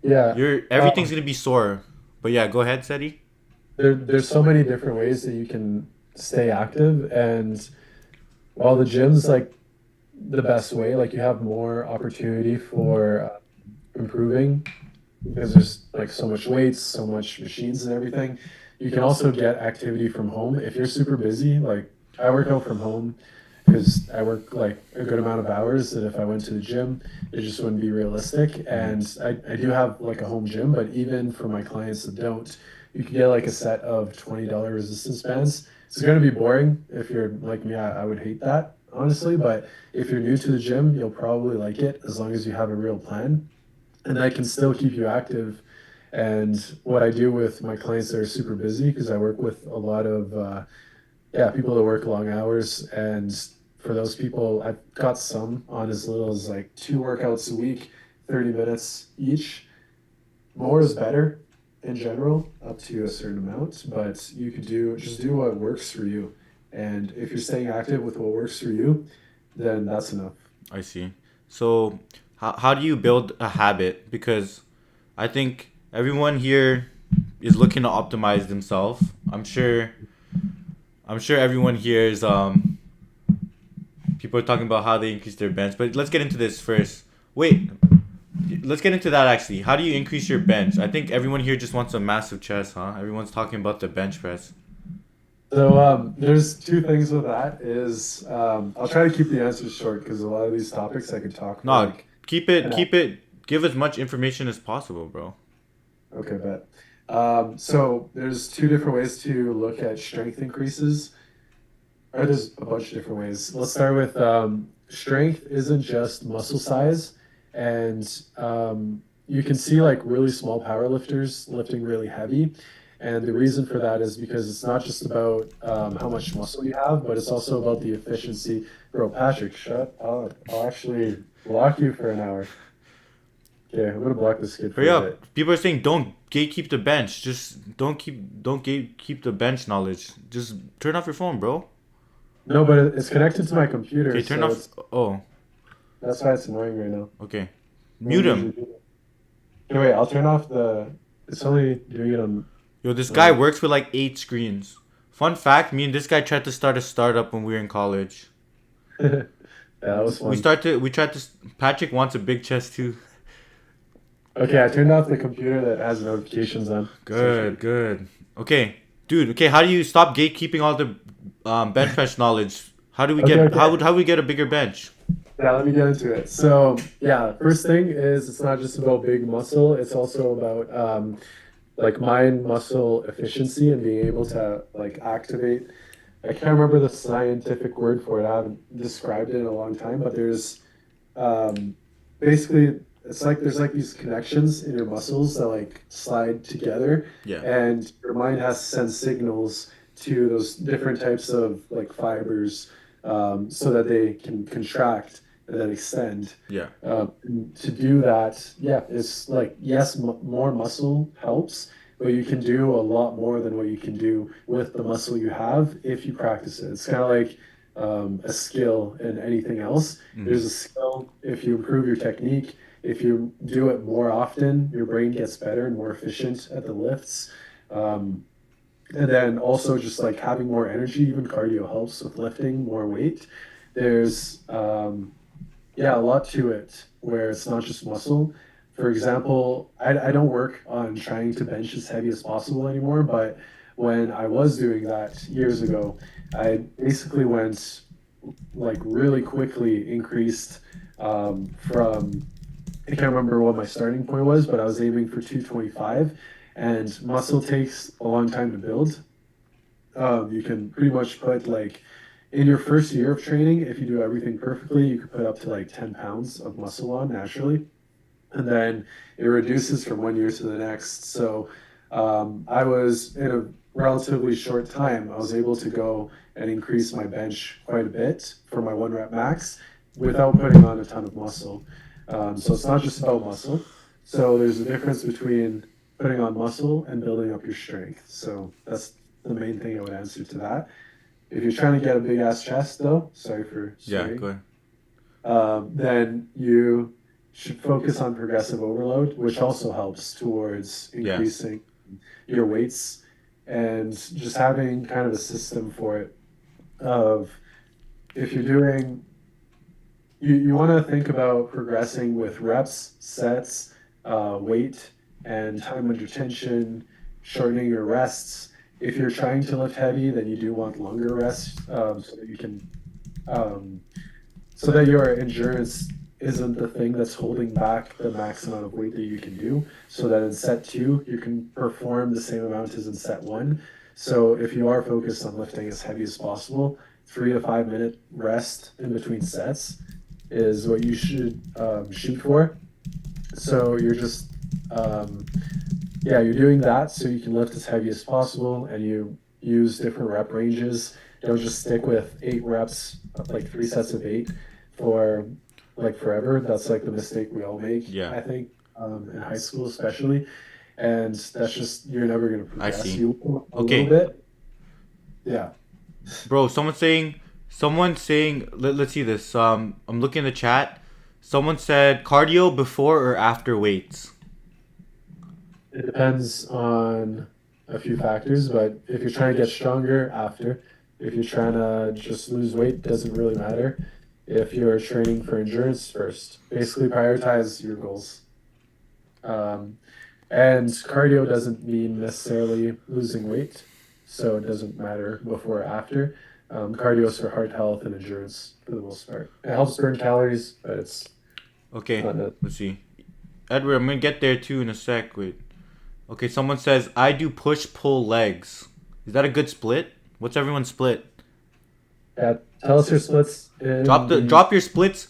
Yeah, you're everything's gonna be sore. But yeah, go ahead, Seti. there's so many different ways that you can stay active, and while the gym's like the best way, like you have more opportunity for improving because there's like so much weights, so much machines and everything. You can also get activity from home if you're super busy. Like I work out from home because I work like a good amount of hours that if I went to the gym, it just wouldn't be realistic. Hmm. And I do have like a home gym, but even for my clients that don't, you can get like a set of $20 resistance bands. It's going to be boring if you're like me. I would hate that honestly, but if you're new to the gym, you'll probably like it as long as you have a real plan and that can still keep you active. And what I do with my clients that are super busy, because I work with a lot of yeah people that work long hours, and for those people, I've got some on as little as like 2 workouts a week, 30 minutes each. More is better in general, up to a certain amount, but you could do what works for you. And if you're staying active with what works for you, then that's enough. I see. So, how do you build a habit? Because I think everyone here is looking to optimize themselves. I'm sure everyone here is people are talking about how they increase their bench, but let's get into this first. Wait, let's get into that actually. How do you increase your bench? I think everyone here just wants a massive chest, huh? Everyone's talking about the bench press. So there's two things with that. Is I'll try to keep the answers short because a lot of these topics I could talk for No, like an hour. keep it, give as much information as possible, bro. Okay, bet. So there's two different ways to look at strength increases. Or there's a bunch of different ways. Let's start with strength isn't just muscle size, and you can see like really small power lifters lifting really heavy. And the reason for that is because it's not just about how much muscle you have, but it's also about the efficiency. Bro, Patrick, shut up. I'll actually block you for an hour. Okay, I'm gonna block this kid Hurry for a up. bit. People are saying don't gatekeep the bench. Just don't gatekeep the bench knowledge. Just turn off your phone, bro. No, but it's connected to my computer, Okay, turn so off. it's Oh, that's why it's annoying right now. okay. I don't Mute him. usually do that. Okay, wait, I'll turn off the. It's only doing it on. Yo, this guy Uh, works with like 8 screens. Fun fact: me and this guy tried to start a startup when we were in college. yeah, that was fun. We tried to. Patrick wants a big chest too. Okay, I turned off the computer that has notifications on. So it Good, should good. Okay, dude. Okay, how do you stop gatekeeping all the bench press knowledge? How do we okay, get okay. how would we get a bigger bench? Yeah, let me get into it. So, yeah, first thing is it's not just about big muscle, it's also about like mind muscle efficiency and being able to like activate. I can't remember the scientific word for it. I haven't described it in a long time, but there's um, basically it's like there's like these connections in your muscles that like slide together, Yeah. and your mind has to send signals to those different types of like fibers so that they can contract and then extend. Yeah. And to do that, yeah, it's like, yes, more muscle helps, but you can do a lot more than what you can do with the muscle you have if you practice it. It's kind of like a skill in anything else. Mm-hmm. There's a skill if you improve your technique, if you do it more often, your brain gets better and more efficient at the lifts. Um, and then also just like having more energy, even cardio helps with lifting more weight. There's yeah, a lot to it where it's not just muscle. For example, I don't work on trying to bench as heavy as possible anymore, but when I was doing that years ago, I basically went like really quickly increased from I can't remember what my starting point was, but I was aiming for 225, and muscle takes a long time to build. You can pretty much put like in your first year of training, if you do everything perfectly, you could put up to like 10 pounds of muscle on naturally. And then it reduces from one year to the next. So I was in a relatively short time, I was able to go and increase my bench quite a bit for my one rep max without putting on a ton of muscle. So it's not just about muscle. So there's a difference between putting on muscle and building up your strength. So that's the main thing I would answer to that. If you're trying to get a big ass chest, though, sorry for Yeah. Go swearing, ahead. then you should focus on progressive overload, which also helps towards Yeah. increasing your weights and just having kind of a system for it. Of if you're doing, you want to think about progressing with reps, sets, weight, and time under tension, shortening your rests. If you're trying to lift heavy, then you do want longer rests so that you can um, so that your endurance isn't the thing that's holding back the max amount of weight that you can do, so that in set two you can perform the same amount as in set one. So if you are focused on lifting as heavy as possible, 3 to 5 minute rest in between sets is what you should shoot for. So you're just um, yeah, you're doing that so you can lift as heavy as possible, and you use different rep ranges. Don't just stick with 8 reps, like 3 sets of 8 for like forever. That's like the mistake we all make, Yeah. I think, in high school especially. And that's just, you're never going to I progress. see. You will a little Okay, bit. Yeah. bro. Someone's saying. Let's see this. I'm looking in the chat. Someone said cardio before or after weights. It depends on a few factors, but if you're trying to get stronger after, if you're trying to just lose weight, doesn't really matter. If you're training for endurance first, basically prioritize your goals. Um, and cardio doesn't mean necessarily losing weight, so it doesn't matter before or after. Cardio is for heart health and endurance for the most part. It helps burn calories, but it's Okay, not. let's see. Edward, I'm gonna get there too in a sec. Wait. Okay, someone says I do push pull legs. Is that a good split? What's everyone's split? Yeah, tell us your splits Drop in the the drop your splits.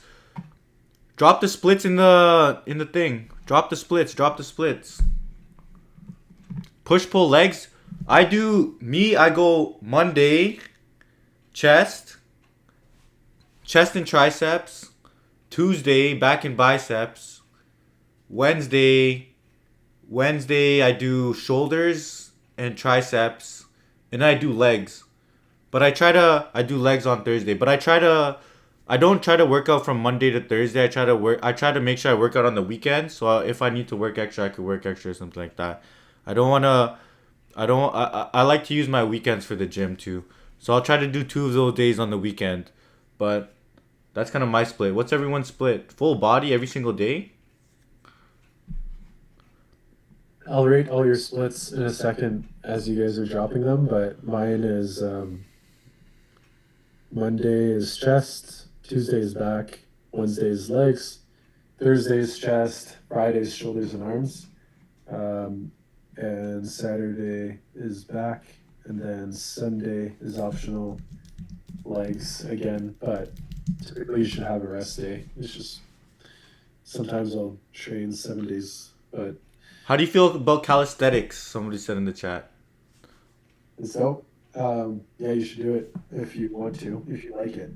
Drop the splits in the thing. Drop the splits. Drop the splits. Push pull legs. I go Monday chest, chest and triceps. Tuesday back and biceps. Wednesday I do shoulders and triceps, and I do legs. But I do legs on Thursday. But I don't try to work out from Monday to Thursday. I try to make sure I work out on the weekend. So if I need to work extra, I could work extra or something like that. I don't wanna. I don't. I like to use my weekends for the gym too. So I'll try to do 2 of those days on the weekend. But that's kind of my split. What's everyone's split? Full body every single day? I'll rate all your splits in a second as you guys are dropping them, but mine is Monday is chest, Tuesday is back, Wednesday is legs, Thursday is chest, Friday is shoulders and arms, um, and Saturday is back, and then Sunday is optional legs again, but typically you should have a rest day. It's just sometimes I'll train 7 days, but How do you feel about calisthenics? Somebody said in the chat. so, yeah, you should do it if you want to, if you like it.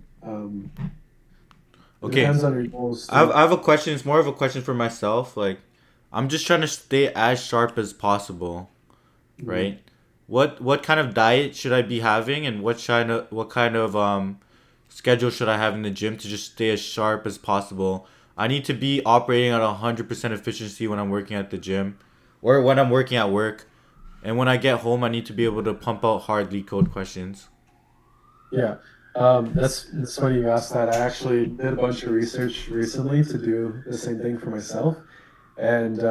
It Okay, depends on your goals I too. have a question. It's more of a question for myself. Like, I'm just trying to stay as sharp as possible, Mhm. right? What kind of diet should I be having, and what kind of schedule should I have in the gym to just stay as sharp as possible? I need to be operating at 100% efficiency when I'm working at the gym, or when I'm working at work, and when I get home, I need to be able to pump out hard lead code questions. Yeah. That's funny you asked that. I actually did a bunch of research recently to do the same thing for myself. And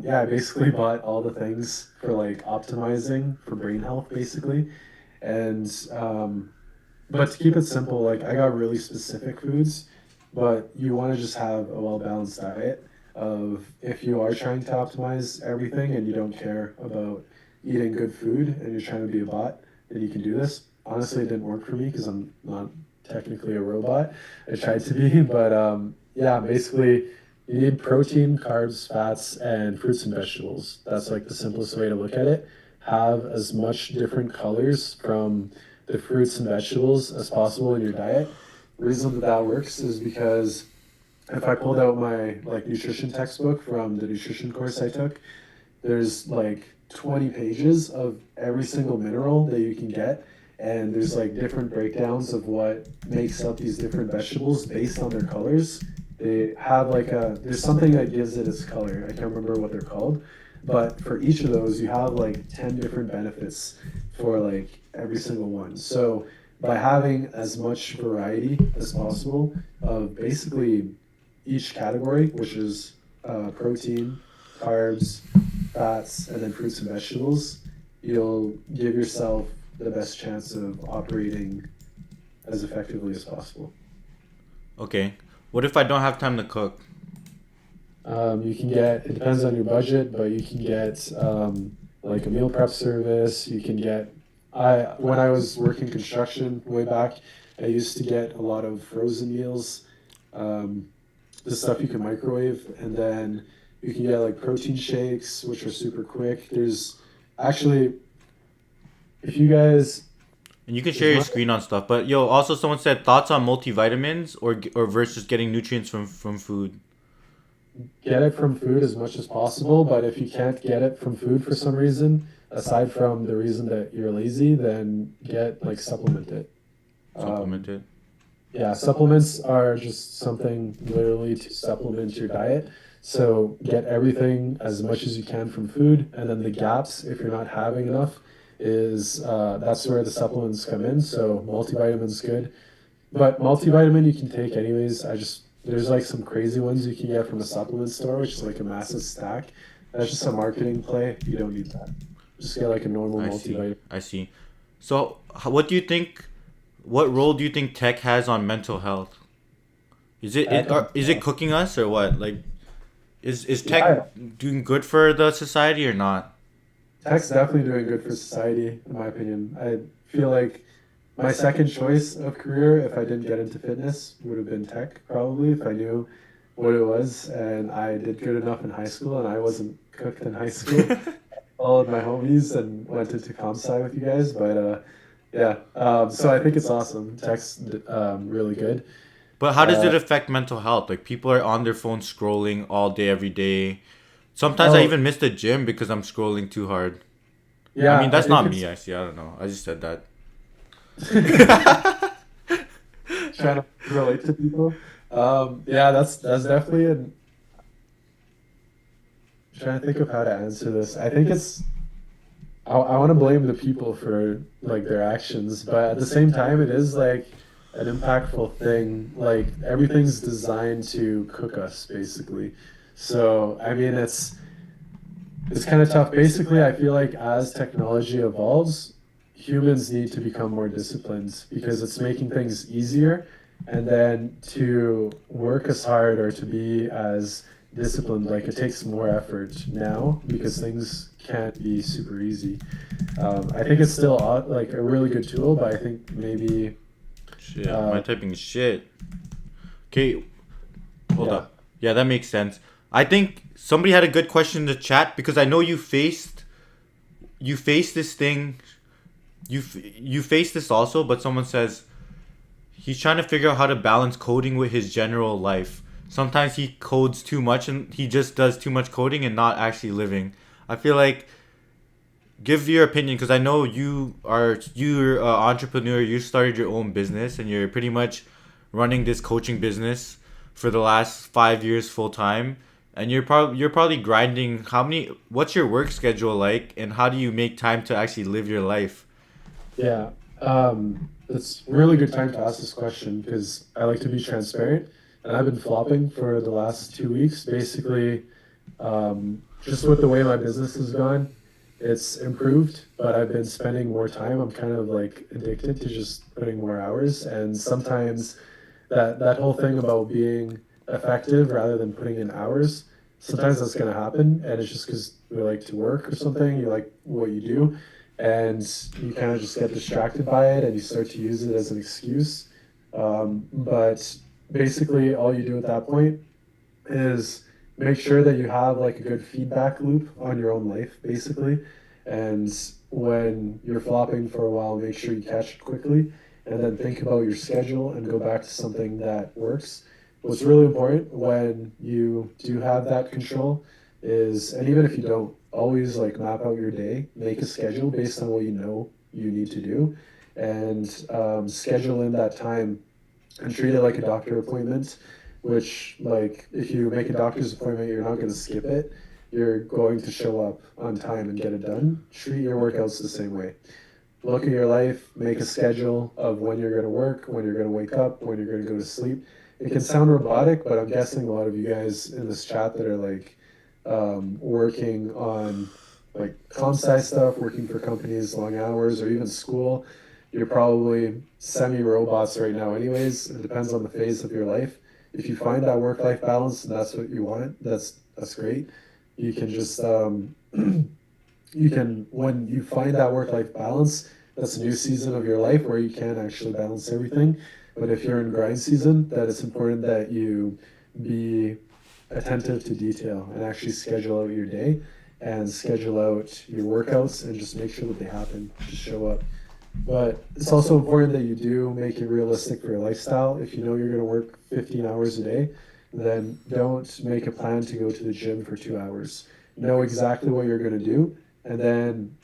yeah, I basically bought all the things for like optimizing for brain health, basically. And but to keep it simple, like I got really specific foods, but you want to just have a well-balanced diet of if you are trying to optimize everything and you don't care about eating good food and you're trying to be a bot, then you can do this. Honestly, it didn't work for me because I'm not technically a robot. I tried to be, but yeah, basically you need protein, carbs, fats, and fruits and vegetables. That's like the simplest way to look at it. Have as much different colors from the fruits and vegetables as possible in your diet. Reason that that works is because if I pulled out my like nutrition textbook from the nutrition course I took, there's like 20 pages of every single mineral that you can get. And there's like different breakdowns of what makes up these different vegetables based on their colors. They have like there's something that gives it its color. I can't remember what they're called. But for each of those, you have like 10 different benefits for like every single one. So by having as much variety as possible of basically each category, which is protein, carbs, fats, and then fruits and vegetables, you'll give yourself the best chance of operating as effectively as possible. Okay. What if I don't have time to cook? You can get, it depends on your budget, but you can get like a meal prep service. You can get, when I was working construction way back, I used to get a lot of frozen meals, um, the stuff you can microwave, and then you can get like protein shakes, which are super quick. There's actually, if you guys, And you can as share your much screen on stuff. But yo, also someone said thoughts on multivitamins or versus getting nutrients from food. get it from food as much as possible, but if you can't get it from food for some reason, aside from the reason that you're lazy, then get like supplement it. Um, Supplemented. yeah, supplements are just something literally to supplement your diet. So get everything as much as you can from food, and then the gaps, if you're not having enough, is that's where the supplements come in. So multivitamin's good. But multivitamin you can take anyways. There's like some crazy ones you can get from a supplement store, which is like a massive stack. That's just a marketing play. You don't need that. Just get like a normal I see. multivitamin. I see. So, what do you think? What role do you think tech has on mental health? Tech on Is it cooking us or what? Like, is tech yeah, doing good for the society or not? tech's definitely doing good for society, in my opinion. I feel like my second choice of career, if I didn't get into fitness, would have been tech, probably, if I knew what it was. And I did good enough in high school, and I wasn't cooked in high school. Followed my homies and went into comp sci with you guys. But yeah, so I think it's awesome. Tech's really good. But how does Uh, it affect mental health? Like people are on their phone scrolling all day, every day. Sometimes I oh, even miss the gym because I'm scrolling too hard. I mean, yeah, I that's think not me. it's I see. I don't know. I just said that. trying to relate to people. Yeah, that's definitely an. Trying to think of how to answer this. I think it's. I want to blame the people for like their actions, but at the same time, it is like an impactful thing. Like everything's designed to cook us, basically. So I mean, it's kind of tough. Basically, I feel like as technology evolves, humans need to become more disciplined because it's making things easier. And then to work as hard or to be as disciplined, like it takes more effort now because things can't be super easy. I think it's still like a really good tool, but I think maybe, Shit, my uh, typing is shit. Okay, hold yeah. up. Yeah, that makes sense. I think somebody had a good question in the chat because I know you faced this thing. You faced this also, but someone says he's trying to figure out how to balance coding with his general life. Sometimes he codes too much and he just does too much coding and not actually living. I feel like give your opinion because I know you're an entrepreneur. You started your own business and you're pretty much running this coaching business for the last 5 years full time. And you're probably grinding. How many? What's your work schedule like, and how do you make time to actually live your life? Yeah. It's a really good time to ask this question because I like to be transparent, and I've been flopping for the last 2 weeks. Basically, just with the way my business has gone, it's improved, but I've been spending more time. I'm kind of like addicted to just putting more hours, and sometimes that whole thing about being effective rather than putting in hours, sometimes that's going to happen, and it's just because we like to work or something. You like what you do, and you kind of just get distracted by it, and you start to use it as an excuse. But basically, all you do at that point is make sure that you have like a good feedback loop on your own life, basically. And when you're flopping for a while, make sure you catch it quickly and then think about your schedule and go back to something that works. What's really important when you do have that control is, and even if you don't, always like map out your day, make a schedule based on what you know you need to do, and schedule in that time and treat it like a doctor appointment, which like if you make a doctor's appointment, you're not going to skip it. You're going to show up on time and get it done. Treat your workouts the same way. Look at your life, make a schedule of when you're going to work, when you're going to wake up, when you're going to go to sleep. It can sound robotic, but I'm guessing a lot of you guys in this chat that are like working on like comp sci stuff, working for companies, long hours, or even school, you're probably semi robots right now, anyways. It depends on the phase of your life. If you find that work life balance and that's what you want, that's great. You can just you can when you find that work life balance, that's a new season of your life where you can actually balance everything. But if you're in grind season, that it's important that you be attentive to detail and actually schedule out your day and schedule out your workouts and just make sure that they happen. Just show up. But it's also important that you do make it realistic for your lifestyle. If you know you're going to work 15 hours a day, then don't make a plan to go to the gym for 2 hours. Know exactly what you're going to do, and then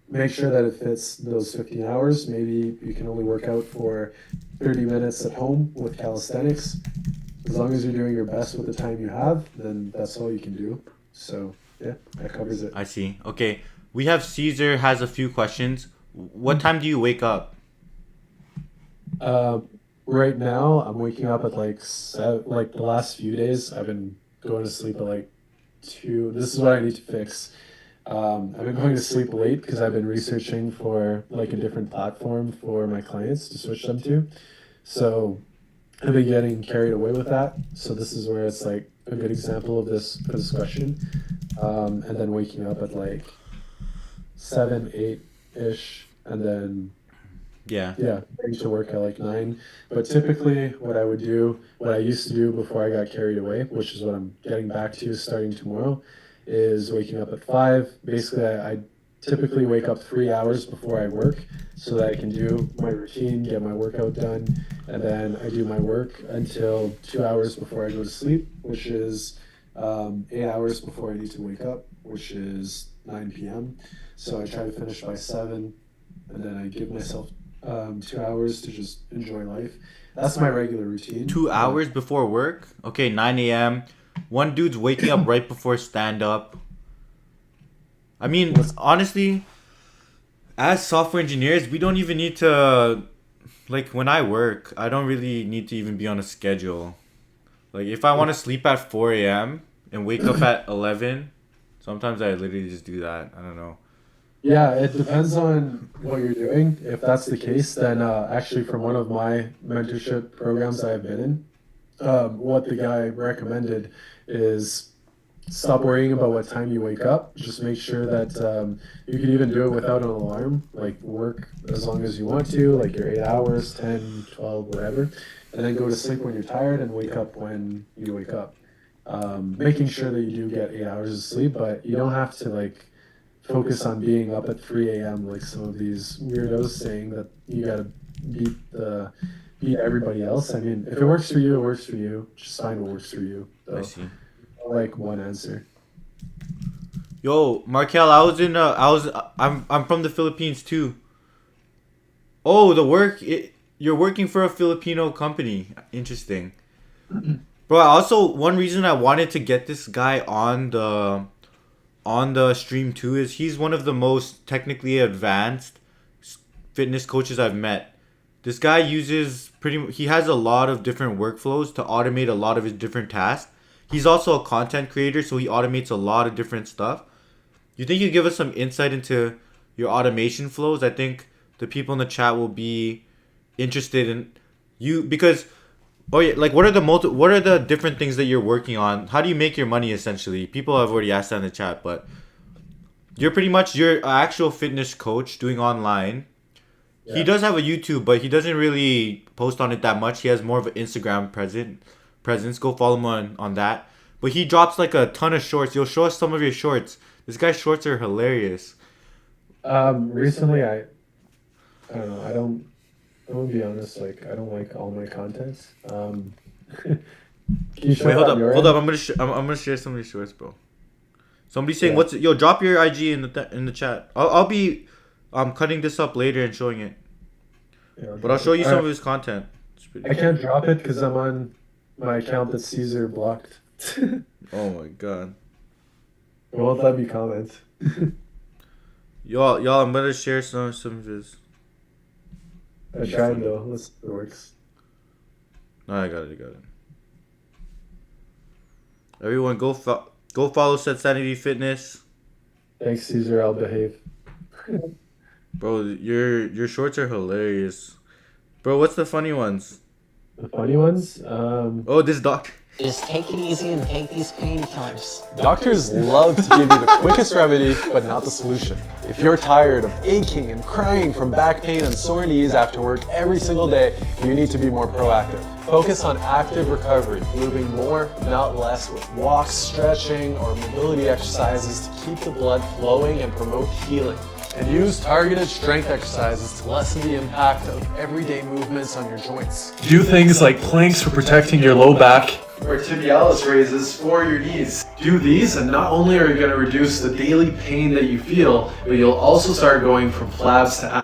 make sure that it fits those 15 hours. Maybe you can only work out for 30 minutes at home with calisthenics. As long as you're doing your best with the time you have, then that's all you can do. So, yeah, that covers it. I see. Okay, we have Caesar has a few questions. What time do you wake up? Um, right now, I'm waking up at like like the last few days, I've been going to sleep at like 2. This is what I need to fix. I've been going to sleep late because I've been researching for like a different platform for my clients to switch them to. So I've been getting carried away with that. So this is where it's like a good example of this for this question. And then waking up at like 7, 8-ish, and then Yeah. yeah, going to work at like 9. But typically, what I would do, what I used to do before I got carried away, which is what I'm getting back to starting tomorrow, is waking up at 5. Basically, I typically wake up 3 hours before I work so that I can do my routine, get my workout done, and then I do my work until 2 hours before I go to sleep, which is 8 hours before I need to wake up, which is 9 p.m. So I try to finish by 7, and then I give myself 2 hours to just enjoy life. That's my regular routine. Two But hours before work? Okay, 9 a.m. One dude's waking up right before stand up. I mean, what's honestly, as software engineers, we don't even need to. Like, when I work, I don't really need to even be on a schedule. Like, if I want to sleep at 4 a.m. and wake up at 11, sometimes I literally just do that. I don't know. Yeah, it depends on what you're doing. If that's the case, then actually, from one of my mentorship programs I've been in, what the guy recommended is stop worrying about what time you wake up. Just make sure that you can even do it without an alarm, like work as long as you want to, like your 8 hours, 10, 12, whatever, and then go to sleep when you're tired and wake up when you wake up. Making sure that you do get 8 hours of sleep, but you don't have to like focus on being up at 3 a.m. like some of these weirdos saying that you gotta beat the beat everybody else. I mean, if it works for you, it works for you. Just find what works for you. I So, see. I like one answer. Yo, Markel, I'm from the Philippines too. Oh, you're working for a Filipino company. Interesting. Bro, also one reason I wanted to get this guy on the stream too is he's one of the most technically advanced fitness coaches I've met. This guy he has a lot of different workflows to automate a lot of his different tasks. He's also a content creator, so he automates a lot of different stuff. You think you give us some insight into your automation flows? I think the people in the chat will be interested in you because oh yeah, like what are the different things that you're working on? How do you make your money essentially? People have already asked that in the chat, but you're an actual fitness coach doing online. He Yeah. does have a YouTube, but he doesn't really post on it that much. He has more of an Instagram presence. Go follow him on that. But he drops like a ton of shorts. You'll show us some of your shorts. This guy's shorts are hilarious. Recently, I don't know. I'm gonna be honest. Like, I don't like all my content. Can you show Wait, it hold on up, your hold up. end? I'm gonna share some of your shorts, bro. Somebody saying Yeah. what's yo? Drop your IG in the chat. I'll be cutting this up later and showing it. Yeah, I'll But I'll drop show it. you some of his content. It's pretty I cool. can't drop it because I'm on my account that Caesar blocked. It Oh my god. won't let me comment. Y'all, I'm gonna share some of his. I Be tried funny. though. Let's see if it works. No, I got it. I got it. Everyone, go follow Sanity Fitness, Thanks, Caesar. I'll behave. bro. Your shorts are hilarious, bro. What's the funny ones? The funny ones. Oh, this doctor. Just take it easy and take these painkillers. Doctors love to give you the quickest remedy, but not the solution. If you're tired of aching and crying from back pain and sore knees after work every single day, you need to be more proactive. Focus on active recovery, moving more, not less, with walks, stretching, or mobility exercises to keep the blood flowing and promote healing. And use targeted strength exercises to lessen the impact of everyday movements on your joints. Do things like planks for protecting your low back, or tibialis raises for your knees. Do these, and not only are you going to reduce the daily pain that you feel, but you'll also start going from flabs to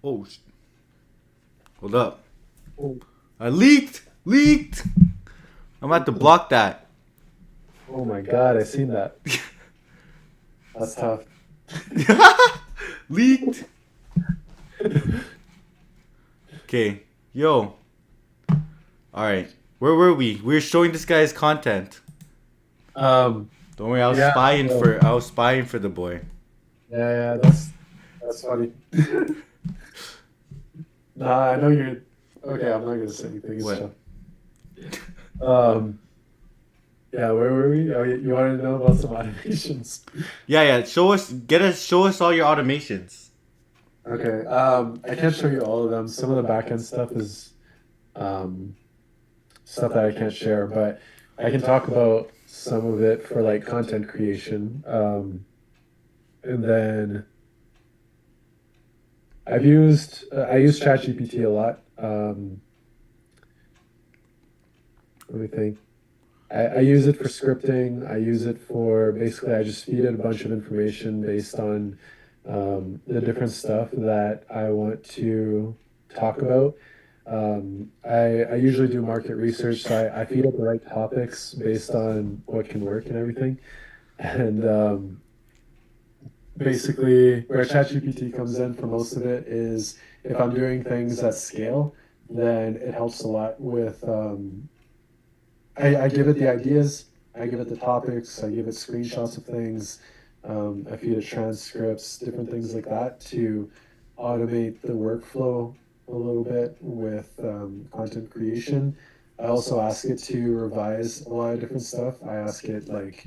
Oh, hold up. Oh, I leaked. I'm gonna have to block that. oh my God! I seen that. That's tough. Leaked. Okay, yo. All right, where were we? We were showing this guy's content. Um. Don't worry, Yeah, so- I was spying for the boy. Yeah. That's funny. Nah, I know you're. Okay, I'm not gonna say anything. It's What? tough. Yeah, where were we? Oh, you wanted to know about some automations? Yeah. Show us all your automations. Okay. I can't show you all of them. Some of the backend stuff is um, stuff that I can't share, but I can talk about some of it for like content creation. And then I use ChatGPT a lot. Let me think. I use it for scripting. I use it for basically I just feed it a bunch of information based on the different stuff that I want to talk about. I usually do market research, so I feed it the right topics based on what can work and everything. And basically, where ChatGPT comes in for most of it is if I'm doing things at scale, then it helps a lot with. I give it the ideas, I give it the topics, I give it screenshots of things, I feed it transcripts, different things like that to automate the workflow a little bit with content creation. I also ask it to revise a lot of different stuff. I ask it like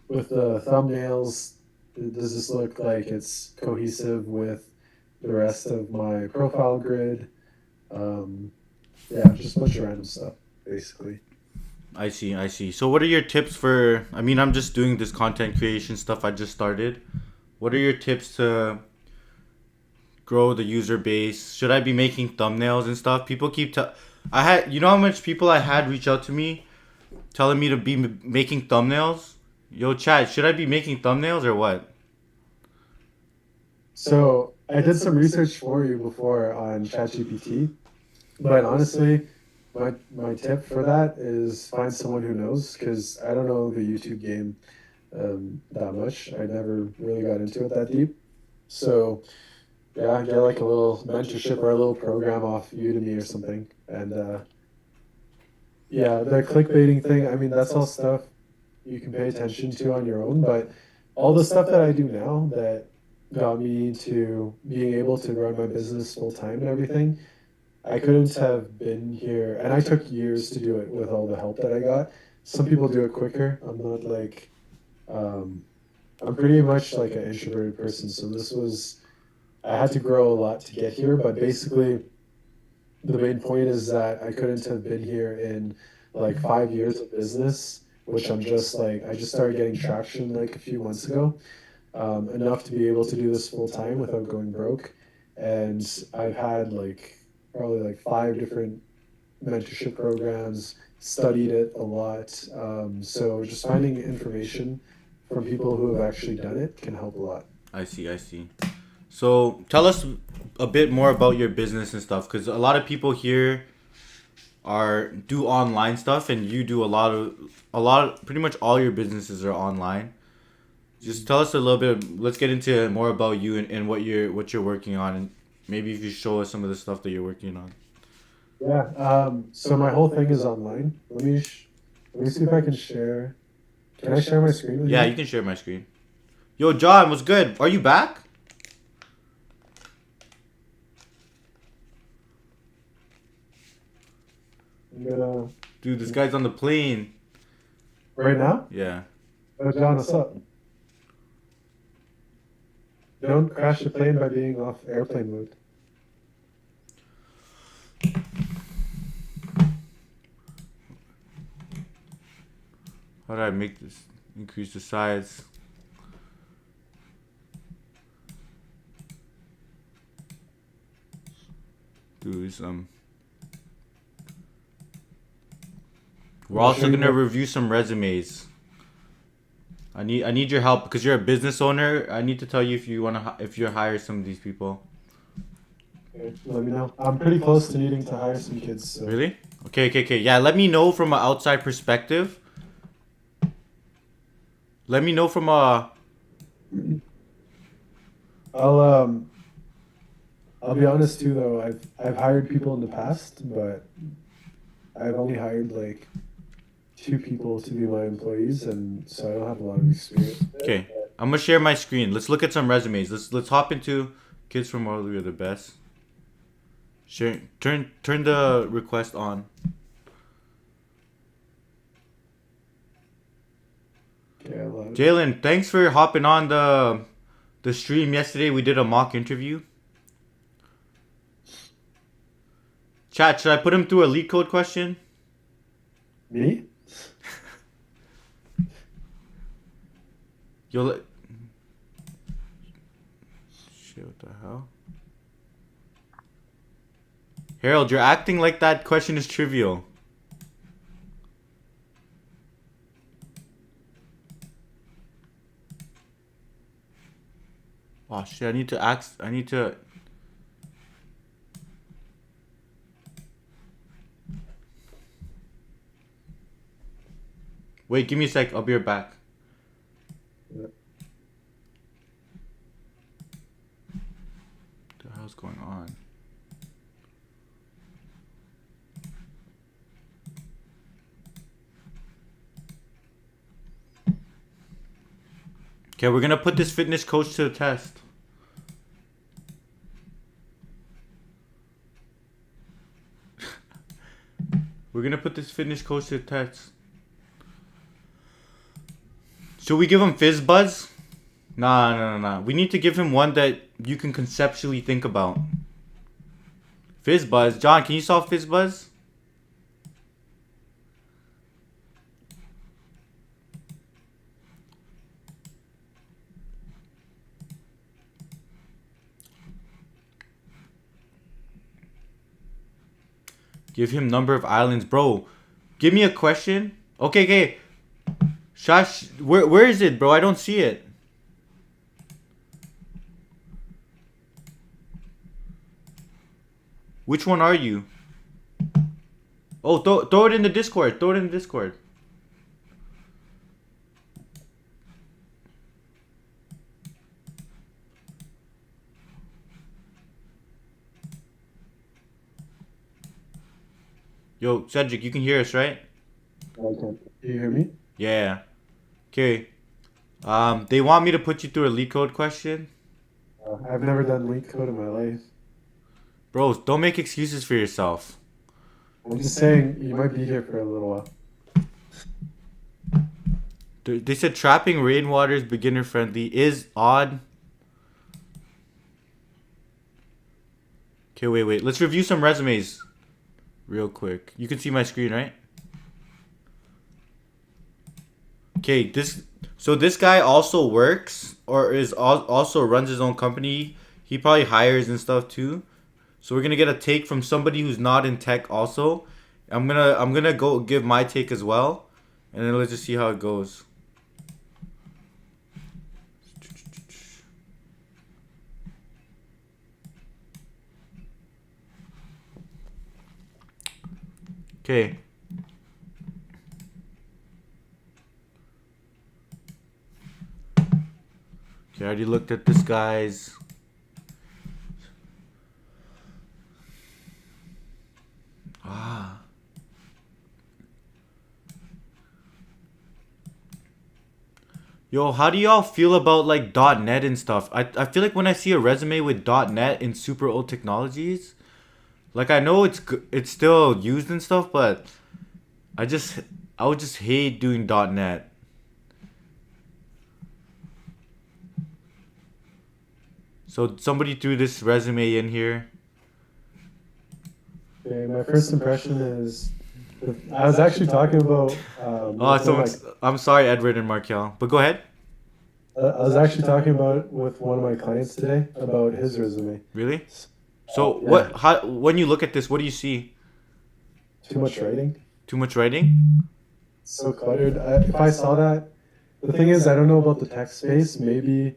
with the thumbnails, does this look like it's cohesive with the rest of my profile grid? Yeah, just a bunch of random stuff, basically. I see. So what are your tips for? I mean, I'm just doing this content creation stuff. I just started. What are your tips to grow the user base? Should I be making thumbnails and stuff? People keep I had, you know how much people I had reach out to me telling me to be making thumbnails? Yo, Chad, should I be making thumbnails or what? So I did some research for you before on ChatGPT, but honestly, my tip for that is find someone who knows, because I don't know the YouTube game that much. I never really got into it that deep. So yeah, get like a little mentorship or a little program off Udemy or something. And yeah, the clickbaiting thing, I mean, that's all stuff you can pay attention to on your own, but all the stuff that I do now that got me to being able to run my business full time and everything, I couldn't have been here. And I took years to do it with all the help that I got. Some people do it quicker. I'm not like, um, I'm pretty much like an introverted person. So I had to grow a lot to get here, but basically, the main point is that I couldn't have been here in like 5 years of business, which I just started getting traction like a few months ago, enough to be able to do this full time without going broke. And I've had like probably like five different mentorship programs, studied it a lot. So just finding information from people who have actually done it can help a lot. I see, I see. So tell us a bit more about your business and stuff, because a lot of people here do online stuff, and you do pretty much all your businesses are online. Just tell us a little bit. Let's get into more about you and what you're working on, and maybe if you show us some of the stuff that you're working on. Yeah. So my whole thing is online. Let me see if I can share. Can I share my screen with Yeah, you? you can share my screen. Yo, John, what's good? Are you back? I'm gonna Dude, this guy's on the plane. right now. Yeah. Oh, John, what's up? Don't crash the plane by being off airplane mode. How do I make this? Increase the size. Dude, we're also gonna review some resumes. I need your help because you're a business owner. I need to tell you if you hire some of these people. Okay, let me know. I'm pretty close to needing to hire some kids. So. Really? Okay. Yeah, let me know from an outside perspective. Let me know from a. I'll I'll be honest too though. I've hired people in the past, but I've only hired like two people to be my employees, and so I don't have a lot of experience with it. Okay, I'm gonna share my screen. Let's look at some resumes. Let's hop into kids from Waterloo are the best. Share. Turn the request on. Okay, Jalen, thanks for hopping on the stream yesterday. We did a mock interview. Chat, should I put him through a lead code question? Me? Shit, what the hell? Harold, you're acting like that question is trivial. Oh shit, I need to. Wait, give me a sec. I'll be right back. Yeah. What the hell's going on? Okay, we're gonna put this fitness coach to the test. We're gonna put this fitness coach to the test. Should we give him Fizz Buzz? Nah. We need to give him one that you can conceptually think about. Fizz Buzz. John, can you solve Fizz Buzz? Give him number of islands, bro. Give me a question. Okay, okay. Shash, where is it, bro? I don't see it. Which one are you? Oh, throw it in the Discord. Throw it in the Discord. Yo, Cedric, you can hear us, right? Okay. Do you hear me? Yeah. Okay. They want me to put you through a leak code question. I've never done leak code in my life. Bro, don't make excuses for yourself. I'm just saying you might be here for a little while. They said trapping rainwater is beginner friendly. Is odd. Okay, wait. Let's review some resumes real quick. You can see my screen, right? Okay, this guy also works or also runs his own company. He probably hires and stuff too. So we're gonna get a take from somebody who's not in tech also. I'm gonna go give my take as well, and then let's just see how it goes. Okay. Okay, I already looked at this guy's. Yo, how do y'all feel about like .NET and stuff? I feel like when I see a resume with .NET in super old technologies, like I know it's still used and stuff, but I would just hate doing .NET. So somebody threw this resume in here. Okay, my first impression is I was actually talking about. I'm sorry, Edward and Markel, but go ahead. I was actually talking about with one of my clients today about his resume. Really? So Yeah. when you look at this, what do you see? Too much writing. Too much writing? So cluttered. If I saw that, the thing is, I don't know about the tech space. Maybe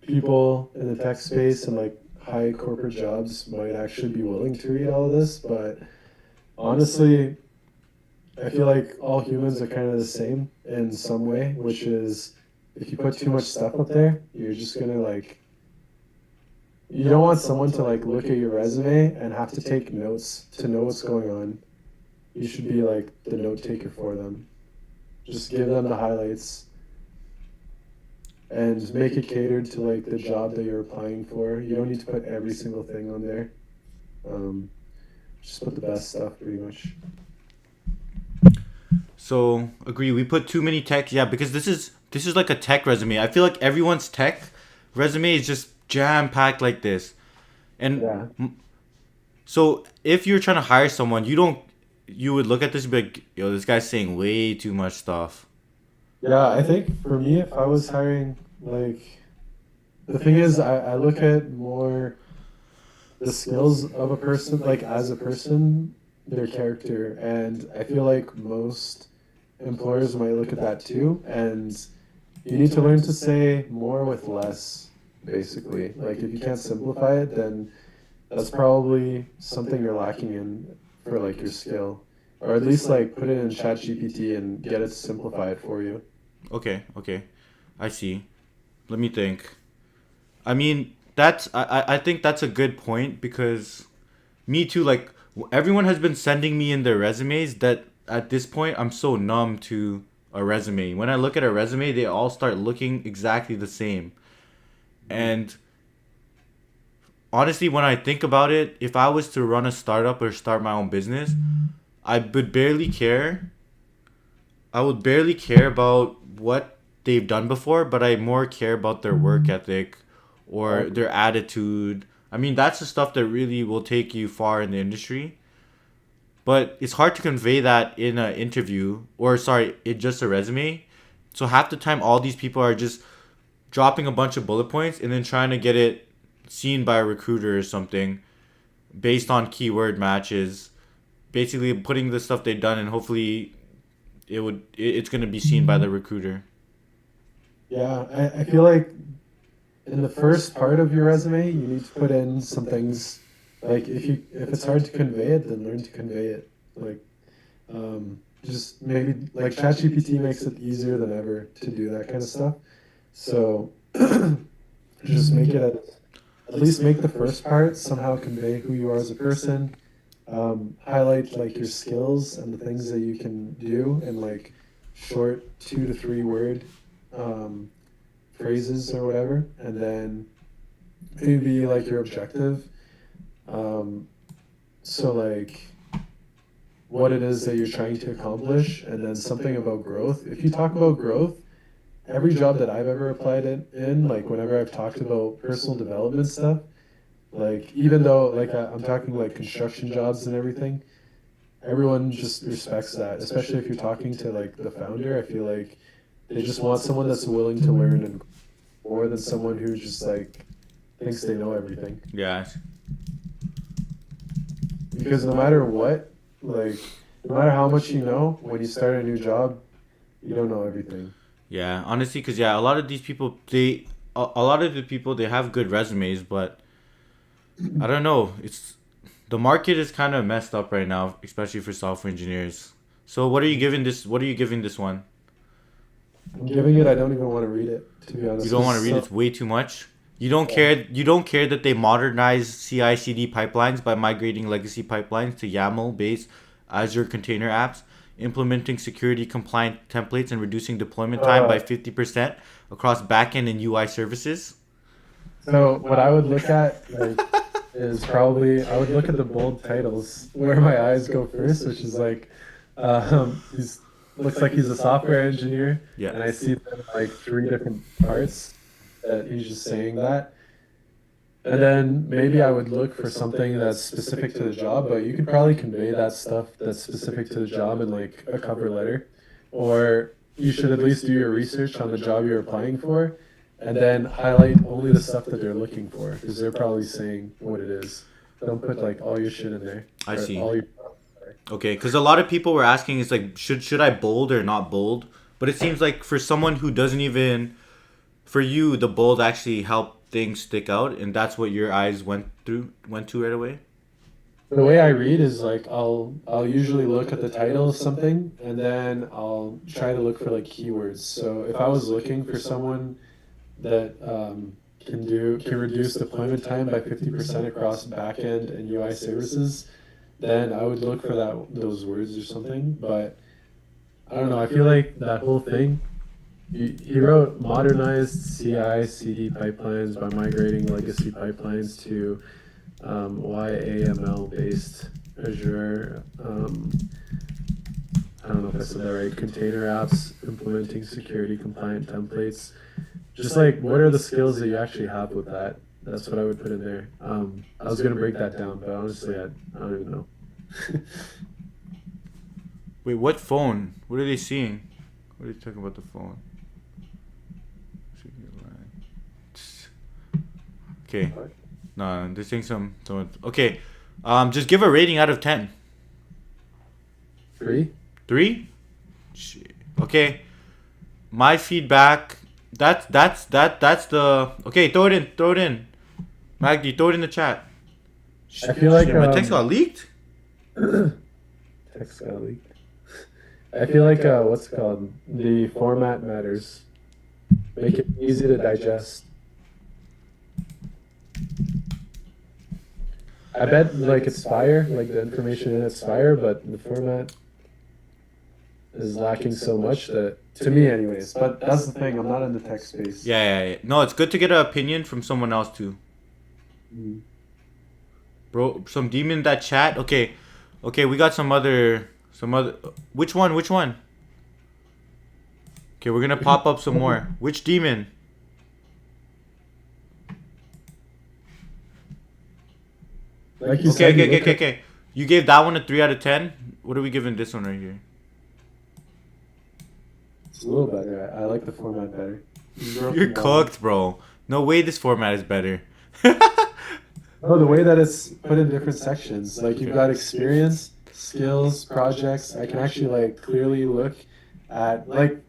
people in the tech space and like high corporate jobs might actually be willing to read all of this, but honestly, I feel like all humans are kind of the same in some way, which is if you put too much stuff up there, you're just gonna like, you don't want someone to like look at your resume and have to take notes to know what's going on. You should be like the note taker for them. Just give them the highlights and make it catered to like the job that you're applying for. You don't need to put every single thing on there. Just put the best stuff pretty much. So agree. We put too many tech. Yeah, because this is like a tech resume. I feel like everyone's tech resume is just jam packed like this. And Yeah. so if you're trying to hire someone, you would look at this and be like, yo, this guy's saying way too much stuff. Yeah, I think for me, if I was hiring, like, the thing is, I look at more the skills of a person, like, as a person, their character. And I feel like most employers might look at that too. And you need to learn to say more with less, basically. Like, if you can't simplify it, then that's probably something you're lacking in for, like, your skill. Or at least, like, put it in ChatGPT and get it to simplify it for you. Okay. I see. Let me think. I mean, I think that's a good point because me too, like everyone has been sending me in their resumes that at this point I'm so numb to a resume. When I look at a resume, they all start looking exactly the same. And honestly, when I think about it, if I was to run a startup or start my own business, I would barely care. I would barely care about what they've done before, but I more care about their work ethic or their attitude. I mean, that's the stuff that really will take you far in the industry. But it's hard to convey that in an interview or, sorry, in just a resume. So half the time, all these people are just dropping a bunch of bullet points and then trying to get it seen by a recruiter or something. based on keyword matches, basically putting the stuff they've done, and hopefully it's gonna be seen by the recruiter. Yeah, I feel like in the first part of your resume, you need to put in some things. Like if it's hard to convey it, then learn to convey it. Like just maybe like ChatGPT makes it easier than ever to do that kind of stuff. So just make it at least make the first part somehow convey who you are as a person. Highlight like your skills and the things that you can do in like short 2 to 3 word phrases or whatever, and then maybe like your objective. So like what it is that you're trying to accomplish, and then something about growth. If you talk about growth, every job that I've ever applied in like whenever I've talked about personal development stuff, like even though like I'm talking like construction jobs and everything, everyone just respects that, especially if you're talking to like the founder. I feel like they just want someone that's willing to learn and more than someone who just like thinks they know everything. Yeah. Because no matter what, like no matter how much you know, when you start a new job, you don't know everything. Yeah, honestly, because a lot of these people, a lot of the people, they have good resumes, but I don't know. The market is kind of messed up right now, especially for software engineers. So what are you giving this? What are you giving this one? I'm giving it. I don't even want to read it, to be honest. You don't want to read it. It's way too much. You don't care. You don't care that they modernize CI/CD pipelines by migrating legacy pipelines to YAML-based Azure container apps, implementing security compliant templates, and reducing deployment time by 50% across backend and UI services. So what I would look at like is probably I would look at the bold titles where my eyes go first, which is like he's looks like he's a software engineer, Yeah. and I see them like 3 different parts that he's just saying that. And then maybe I would look for something that's specific to the job, but you could probably convey that stuff that's specific to the job in like a cover letter. Or you should at least do your research on the job you're applying for, and then highlight only the stuff that they're looking for, because they're probably saying what it is. Don't put like all your shit in there. I or see. all your- Okay, because a lot of people were asking, is like, should I bold or not bold? But it seems like for someone who doesn't even, for you, the bold actually helped things stick out, and that's what your eyes went to right away. The way I read is like I'll usually look at the title of something, and then I'll try to look for like keywords. So if I was looking for someone that can reduce deployment time by 50% across backend and UI services, then I would look for those words or something. But I don't know. I feel like that whole thing. He wrote modernized CI/CD pipelines by migrating legacy pipelines to YAML based Azure. I don't know if I said that right. Container apps, implementing security compliant templates. Just like, what are the skills that you actually have with that? That's what I would put in there. I was gonna break that down, but honestly, I don't even know. Wait, what phone? What are they seeing? What are they talking about the phone? Okay. No, they're saying some. Okay. Just give a rating out of 10. 3? 3? Shit. Okay. My feedback. That's the. Okay, throw it in. Magdi, throw it in the chat. I feel like Shit, my text got leaked. Text got leaked. I feel like what's it called? The format matters. Make it easy to digest. I bet like it's fire, like the information in it's fire, but the format is lacking so much that, to me anyways. But that's the thing, I'm not in the tech space. Yeah. No, it's good to get an opinion from someone else too. Bro, some demon in that chat. Okay, we got some other. Which one? Okay, we're gonna pop up some more. Which demon? Like you said, Okay. You gave that one a 3 out of 10. What are we giving this one right here? It's a little better. I like the format better. You're cooked, bro. No way this format is better. Oh, the way that it's put in different sections, like you've got experience, skills, projects. I can actually like clearly look at like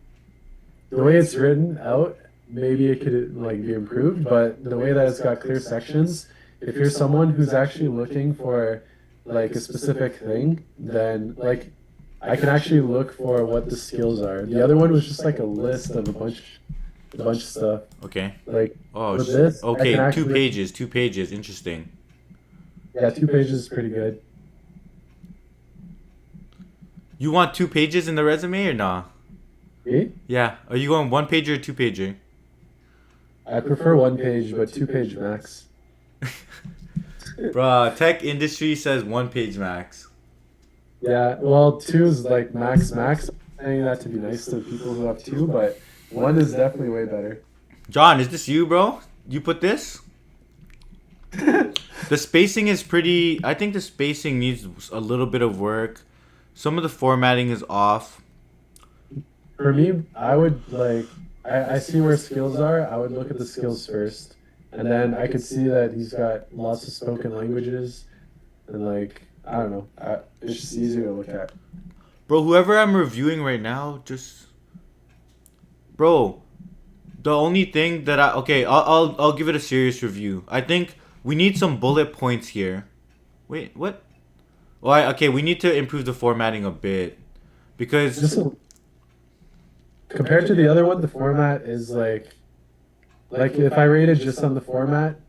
the way it's written out. Maybe it could like be improved, but the way that it's got clear sections, if you're someone who's actually looking for like a specific thing, then like I can actually look for what the skills are. The other one was just like a list of a bunch of stuff. Okay. Like Oh, with this, I can okay. Two actually, pages. 2 pages. Interesting. yeah, 2 pages is pretty good. You want 2 pages in the resume or nah? Me? Yeah. Are you going 1 pager or 2 pager? I prefer 1 page, but 2 page max. Bruh, tech industry says 1 page max. Yeah, well, two is like max max. I'm saying that to be nice to people who have two, but one is definitely way better. John, is this you, bro? You put this? The spacing is pretty. I think the spacing needs a little bit of work. Some of the formatting is off. For me, I would like, I see where skills are. I would look at the skills first. And then I could see that he's got lots of spoken languages. And like, I don't know. It's just easier to look at. Bro, whoever I'm reviewing right now, just. Bro, the only thing that I'll give it a serious review. I think we need some bullet points here. Wait, what? Okay, we need to improve the formatting a bit. Because. Just compared to the other one, the format is like if I rated just on the format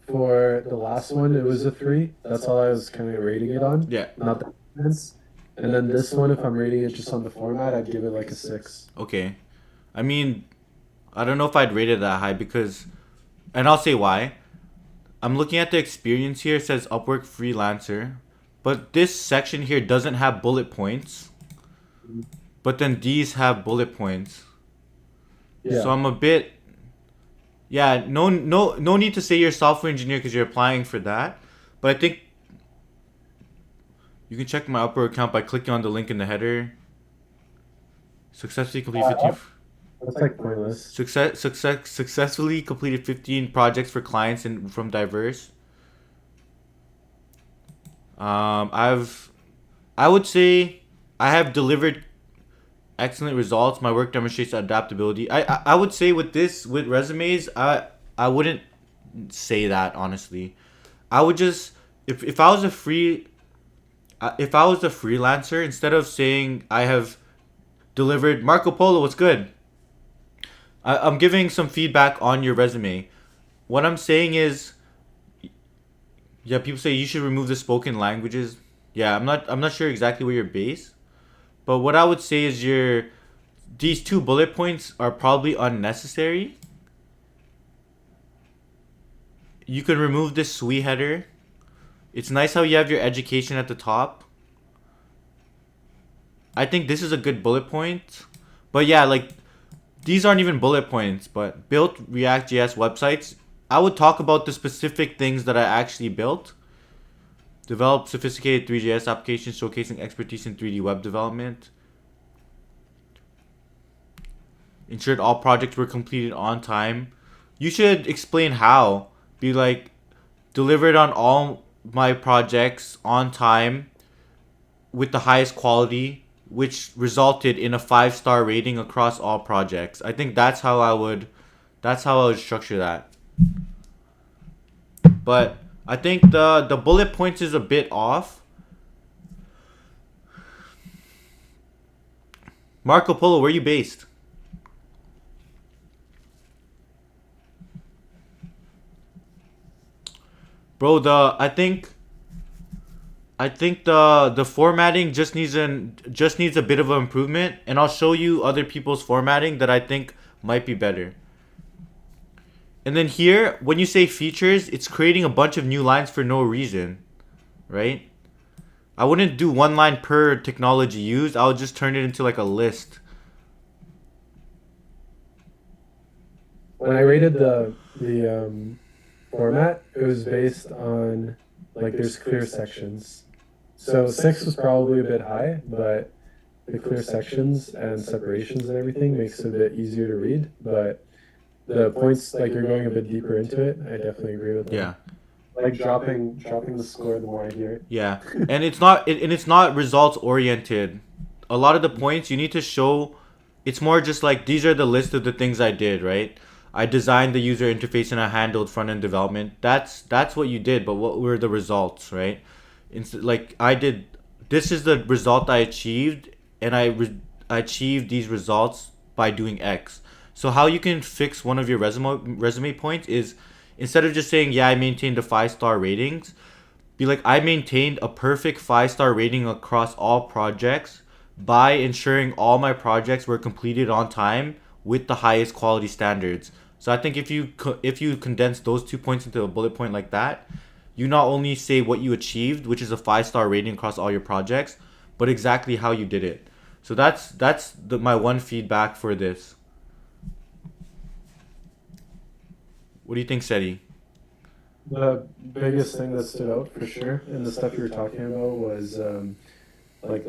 for the last one, it was a 3. That's all I was kind of rating it on. Yeah. Not the comments. And then this one, if I'm rating it just on the format, I'd give it like a 6. Okay. I mean, I don't know if I'd rate it that high because. And I'll say why. I'm looking at the experience here. It says Upwork freelancer. But this section here doesn't have bullet points. But then these have bullet points. Yeah. So I'm a bit. Yeah, no need to say you're a software engineer because you're applying for that. But I think you can check my Upwork account by clicking on the link in the header. Successfully completed 15. That's like pointless. Successfully completed 15 projects for clients and from diverse. I would say I have delivered excellent results. My work demonstrates adaptability. I would say with resumes, I wouldn't say that honestly. I would just if I was a freelancer, instead of saying I have delivered Marco Polo, what's good? I'm giving some feedback on your resume. What I'm saying is, yeah, people say you should remove the spoken languages. Yeah, I'm not sure exactly where you're based. But what I would say is these 2 bullet points are probably unnecessary. You can remove this SWE header. It's nice how you have your education at the top. I think this is a good bullet point. But yeah, like these aren't even bullet points, but built React.js websites. I would talk about the specific things that I actually built. Develop sophisticated 3JS applications showcasing expertise in 3D web development. Ensured all projects were completed on time. You should explain how. Be like, delivered on all my projects on time with the highest quality, which resulted in a 5-star rating across all projects. I think that's how I would structure that. But I think the bullet points is a bit off. Marco Polo, where are you based? Bro, I think the formatting just needs a bit of an improvement, and I'll show you other people's formatting that I think might be better. And then here, when you say features, it's creating a bunch of new lines for no reason, right? I wouldn't do 1 line per technology used. I would just turn it into like a list. When I rated the format, it was based on like there's clear sections. So 6 was probably a bit high, but the clear sections and separations and everything makes it a bit easier to read. But the points, like you're going a bit deeper into it, I definitely agree with that. Yeah. Like dropping the score the more I hear it. Yeah, and it's not results oriented. A lot of the points you need to show, it's more just like these are the list of the things I did, right? I designed the user interface and I handled front end development. That's what you did, but what were the results, right? Like I did, this is the result I achieved, and I achieved these results by doing X. So how you can fix one of your resume points is instead of just saying yeah I maintained a 5-star ratings, be like I maintained a perfect 5-star rating across all projects by ensuring all my projects were completed on time with the highest quality standards. So I think if you condense those 2 points into a bullet point like that, you not only say what you achieved, which is a 5-star rating across all your projects, but exactly how you did it. So that's my one feedback for this. What do you think, Seti? The biggest thing that stood out for sure, and the stuff you were talking about was like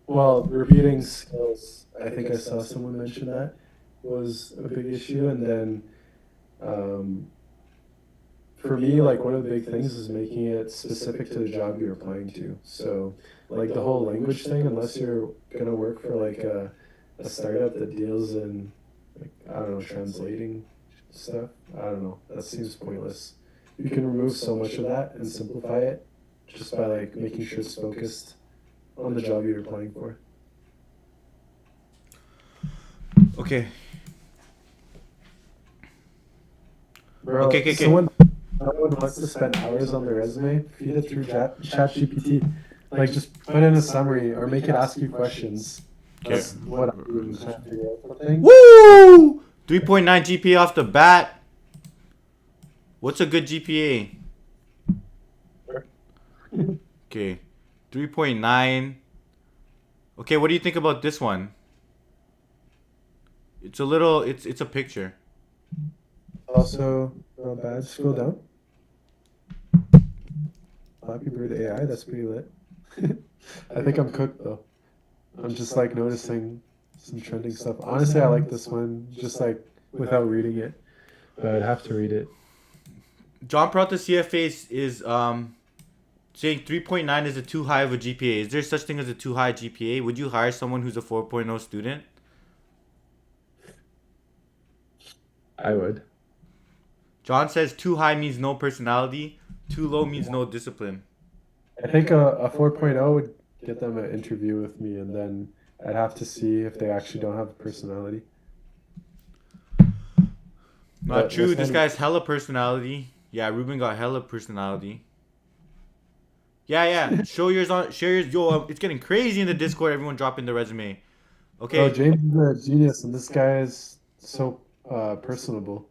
repeating skills. I think I saw someone mention that was a big issue, and then um, for me, like one of the big things is making it specific to the job you're applying to. So, like the whole language thing, unless you're gonna work for like a startup that deals in like I don't know translating stuff. I don't know. That seems pointless. You can remove so much of that and simplify it just by like making sure it's focused on the job you're applying for. Okay. Bro, Okay. someone wants to spend hours on their resume, feed it through ChatGPT. Like just put in a summary or make it ask you questions. That's what I'm doing. Trying to figure out something. Woo! 3.9 GPA off the bat. What's a good GPA? Okay. 3.9. Okay, what do you think about this one? It's a picture. Also, not bad. Scroll down. Flappy Bird AI, that's pretty lit. I think I'm cooked though. I'm just like noticing some trending stuff. Honestly, I like this one just like without reading it, but I'd have to read it. John Peralta CFA is saying 3.9 is a too high of a GPA. Is there such thing as a too high GPA? Would you hire someone who's a 4.0 student? I would. John says too high means no personality, too low means no discipline. I think a 4.0 would get them an interview with me, and then I'd have to see if they actually don't have a personality. Not But true. with This him- guy's hella personality. Yeah, Ruben got hella personality. Yeah. Share yours. Yo, it's getting crazy in the Discord. Everyone dropping the resume. Okay. Oh, James is a genius, and this guy is so personable.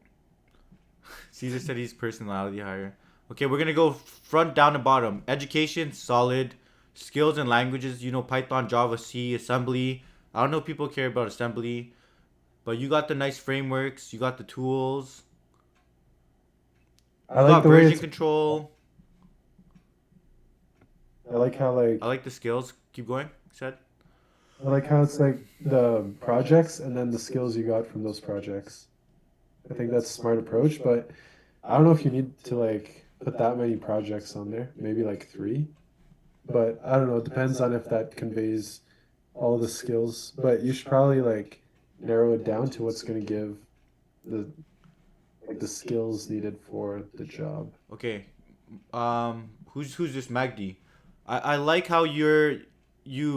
Caesar said he's personality higher. Okay, we're gonna go front down to bottom. Education, solid. Skills and languages, Python, Java, C, assembly. I don't know if people care about assembly, but you got the nice frameworks. You got the tools. I You like got the way version it's. control. I like how like I like the skills. Keep going. Said. I like how it's like the projects and then the skills you got from those projects. I think that's a smart approach, but I don't know if you need to like put that many projects on there. Maybe like three, but I don't know. It depends on if that conveys all the skills. But you should probably like narrow it down to what's going to give the like the skills needed for the job. Okay. Who's this Magdi? I like how you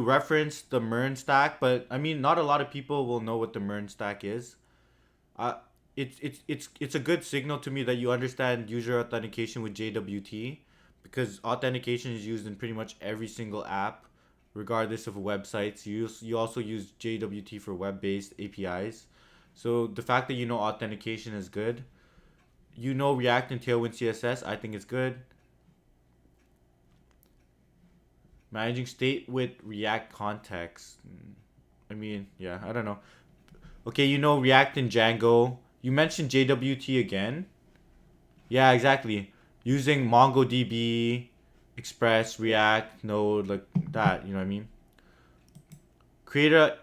reference the MERN stack, but I mean not a lot of people will know what the MERN stack is. Uh it's a good signal to me that you understand user authentication with JWT, because authentication is used in pretty much every single app, regardless of websites. You also use JWT for web-based APIs. So the fact that you know authentication is good. You know React and Tailwind CSS, I think it's good. Managing state with React context. I mean, yeah, I don't know. Okay, you know React and Django. You mentioned JWT again. Yeah, exactly. Using MongoDB, Express, React, Node, like that, you know what I mean? Create a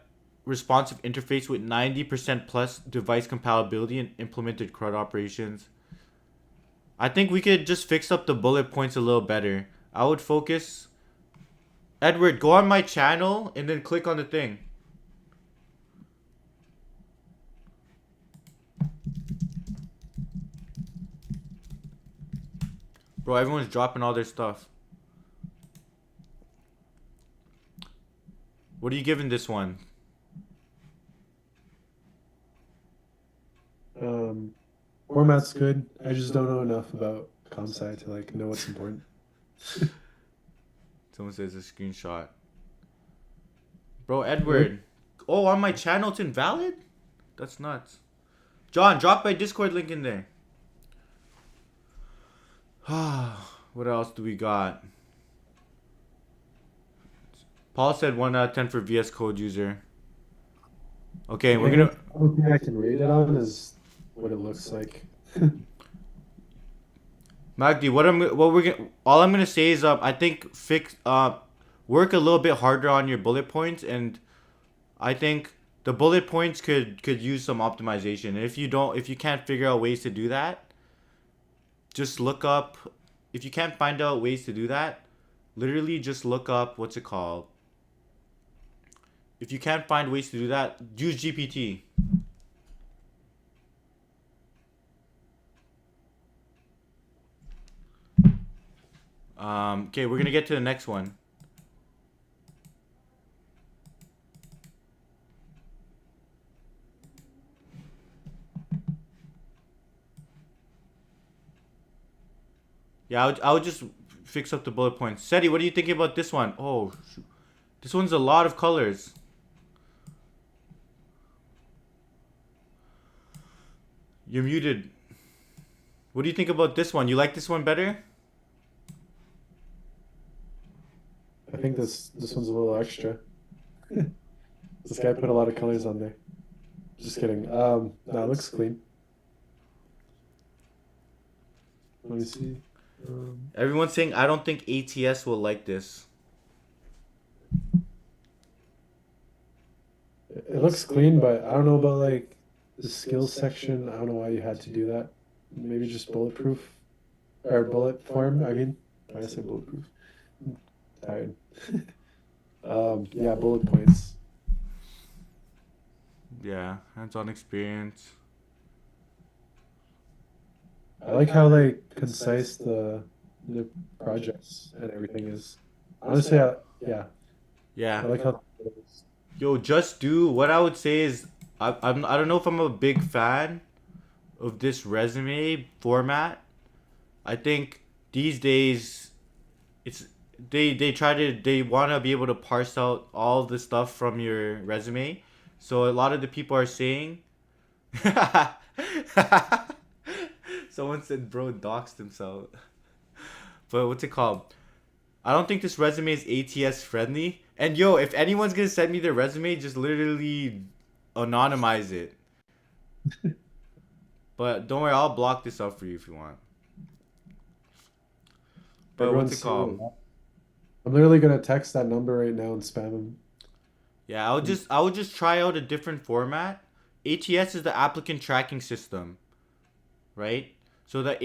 responsive interface with 90% plus device compatibility and implemented CRUD operations. I think we could just fix up the bullet points a little better. I would focus. Edward, go on my channel and then click on the thing. Bro, everyone's dropping all their stuff. What are you giving this one? Format's good. I just don't know enough about comp sci to like know what's important. Someone says a screenshot. Bro, Edward. Oh, on my channel it's invalid? That's nuts. John, drop my Discord link in there. What else do we got? Paul said 1 out of 10 for VS Code user. Okay, we're gonna. The only thing I can rate it on is what it looks like. Magdi, all I'm gonna say is I think work a little bit harder on your bullet points, and I think the bullet points could use some optimization. And if you can't figure out ways to do that, just look up. If you can't find out ways to do that, literally just look up what's it called. If you can't find ways to do that, use GPT. Okay, we're gonna get to the next one. Yeah, I would just fix up the bullet points. Seti, what are you thinking about this one? Oh, shoot. This one's a lot of colors. You're muted. What do you think about this one? You like this one better? I think this one's a little extra. This guy put a lot of colors on there. Just kidding. No, it looks clean. Let me see. Everyone's saying I don't think ATS will like this. It looks clean, but I don't know about like the skills section. I don't know why you had to do that. Maybe just bulletproof or bullet form. I mean, why did I say bulletproof? I'm tired. Yeah, bullet points. Yeah, hands-on experience. I like how like concise the projects and everything is. Honestly, yeah, Yeah. I like how. Yo, just do what I would say is I don't know if I'm a big fan of this resume format. I think these days it's they want to be able to parse out all the stuff from your resume. So a lot of the people are saying someone said bro doxed himself. But what's it called? I don't think this resume is ATS friendly. And yo, if anyone's gonna send me their resume, just literally anonymize it. But don't worry, I'll block this up for you if you want. But what's it called? I'm literally gonna text that number right now and spam him. Yeah, I would just try out a different format. ATS is the applicant tracking system, right? So the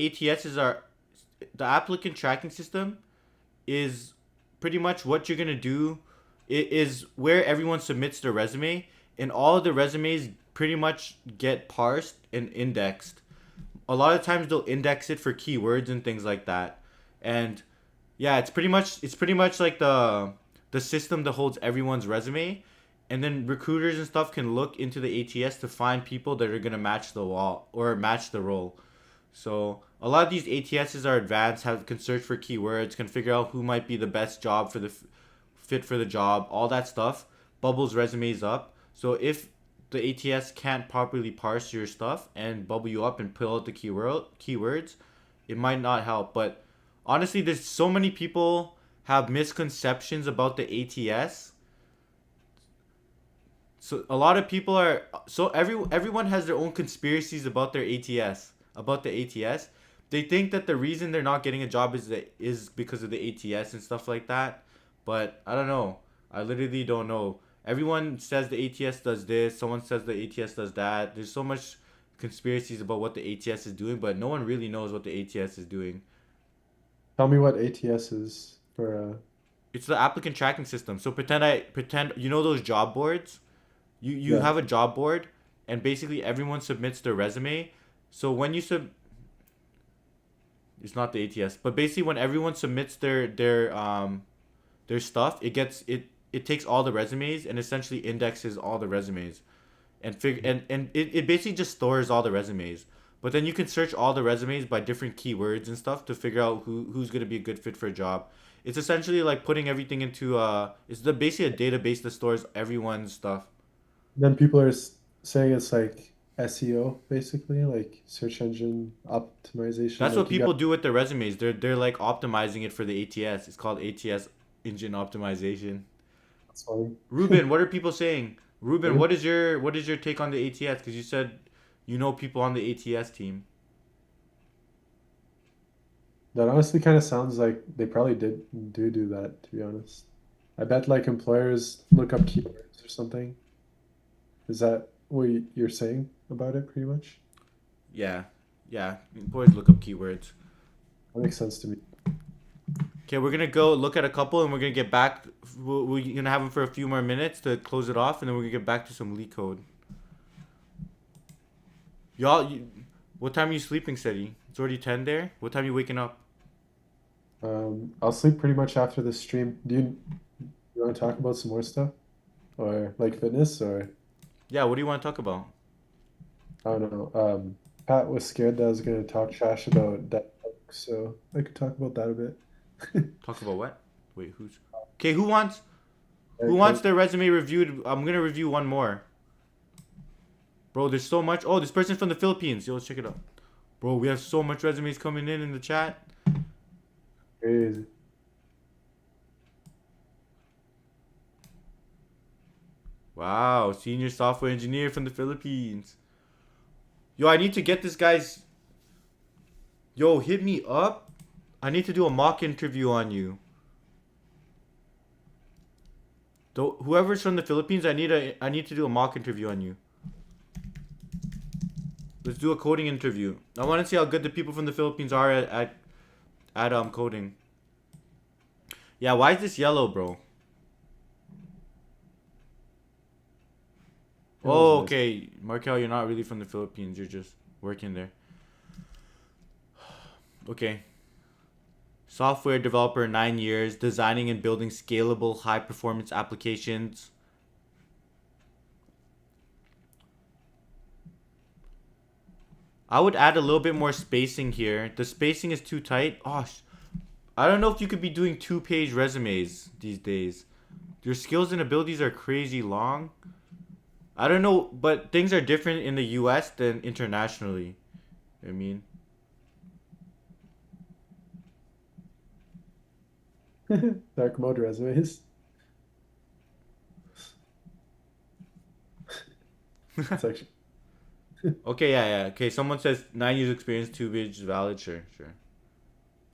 the applicant tracking system is pretty much what you're gonna do. It is where everyone submits their resume, and all of the resumes pretty much get parsed and indexed. A lot of times they'll index it for keywords and things like that. And yeah, it's pretty much like the system that holds everyone's resume, and then recruiters and stuff can look into the ATS to find people that are gonna match the wall or match the role. So a lot of these ATSs are advanced, can search for keywords, can figure out who might be the best job for the fit for the job, all that stuff. Bubbles resumes up. So if the ATS can't properly parse your stuff and bubble you up and pull out the keywords, it might not help. But honestly, there's so many people have misconceptions about the ATS. So a lot of people are everyone has their own conspiracies about their ATS, about the ATS. They think that the reason they're not getting a job is because of the ATS and stuff like that. But I don't know. I literally don't know. Everyone says the ATS does this. Someone says the ATS does that. There's so much conspiracies about what the ATS is doing, but no one really knows what the ATS is doing. Tell me what ATS is for. It's the applicant tracking system. So pretend you know those job boards? You Yeah. have a job board and basically everyone submits their resume. So when you it's not the ATS, but basically when everyone submits their stuff, it takes all the resumes and essentially indexes all the resumes and it basically just stores all the resumes. But then you can search all the resumes by different keywords and stuff to figure out who's gonna be a good fit for a job. It's essentially like putting everything into it's basically a database that stores everyone's stuff. Then people are saying it's like SEO, basically, like search engine optimization. That's Like what you got people do with their resumes. They're like optimizing it for the ATS. It's called ATS engine optimization. that's funny. Ruben, what are people saying? Ruben, Really? what is your take on the ATS? Because you said you know people on the ATS team. That honestly kind of sounds like they probably do that, to be honest. I bet like employers look up keywords or something. Is that what you're saying about it, pretty much? Yeah, yeah. Employees look up keywords. That makes sense to me. Okay, we're gonna go look at a couple, and we're gonna get back. We're gonna have them for a few more minutes to close it off, and then we're gonna get back to some leak code. Y'all, what time are you sleeping, Seti? It's already 10 there. What time are you waking up? I'll sleep pretty much after the stream. You want to talk about some more stuff? Or like fitness or Yeah, what do you want to talk about? I don't know. Pat was scared that I was gonna talk trash about that, so I could talk about that a bit. Talk about what? Wait, who's? Okay, who Okay. wants their resume reviewed? I'm gonna review one more. Bro, there's so much. Oh, this person's from the Philippines. Yo, let's check it out. Bro, we have so much resumes coming in the chat. Crazy. Wow, senior software engineer from the Philippines. Yo, I need to get this guy's. Yo, hit me up. I need to do a mock interview on you. Whoever's from the Philippines, I need to do a mock interview on you. Let's do a coding interview. I want to see how good the people from the Philippines are at coding. Yeah, why is this yellow, bro? That was Oh, nice. okay. Markel, you're not really from the Philippines. You're just working there. Okay. Software developer, 9 years, designing and building scalable, high performance applications. I would add a little bit more spacing here. The spacing is too tight. Oh, I don't know if you could be doing 2-page resumes these days. Your skills and abilities are crazy long. I don't know, but things are different in the US than internationally. I mean, Dark mode resumes. It's actually okay, yeah. Okay, someone says 9 years experience, 2 pages valid. Sure, sure.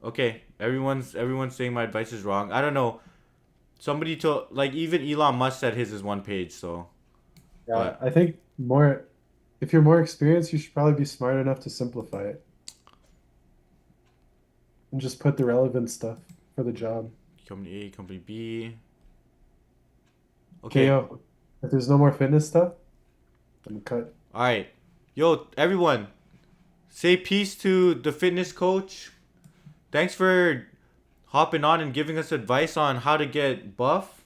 Okay, everyone's saying my advice is wrong. I don't know. Somebody told like even Elon Musk said his is 1 page. So, yeah. but I think more if you're more experienced, you should probably be smart enough to simplify it and just put the relevant stuff for the job. company A, company B. Okay, Okay, yo, if there's no more fitness stuff, I'm cut. all right. Yo, everyone, say peace to the fitness coach. Thanks for hopping on and giving us advice on how to get buff.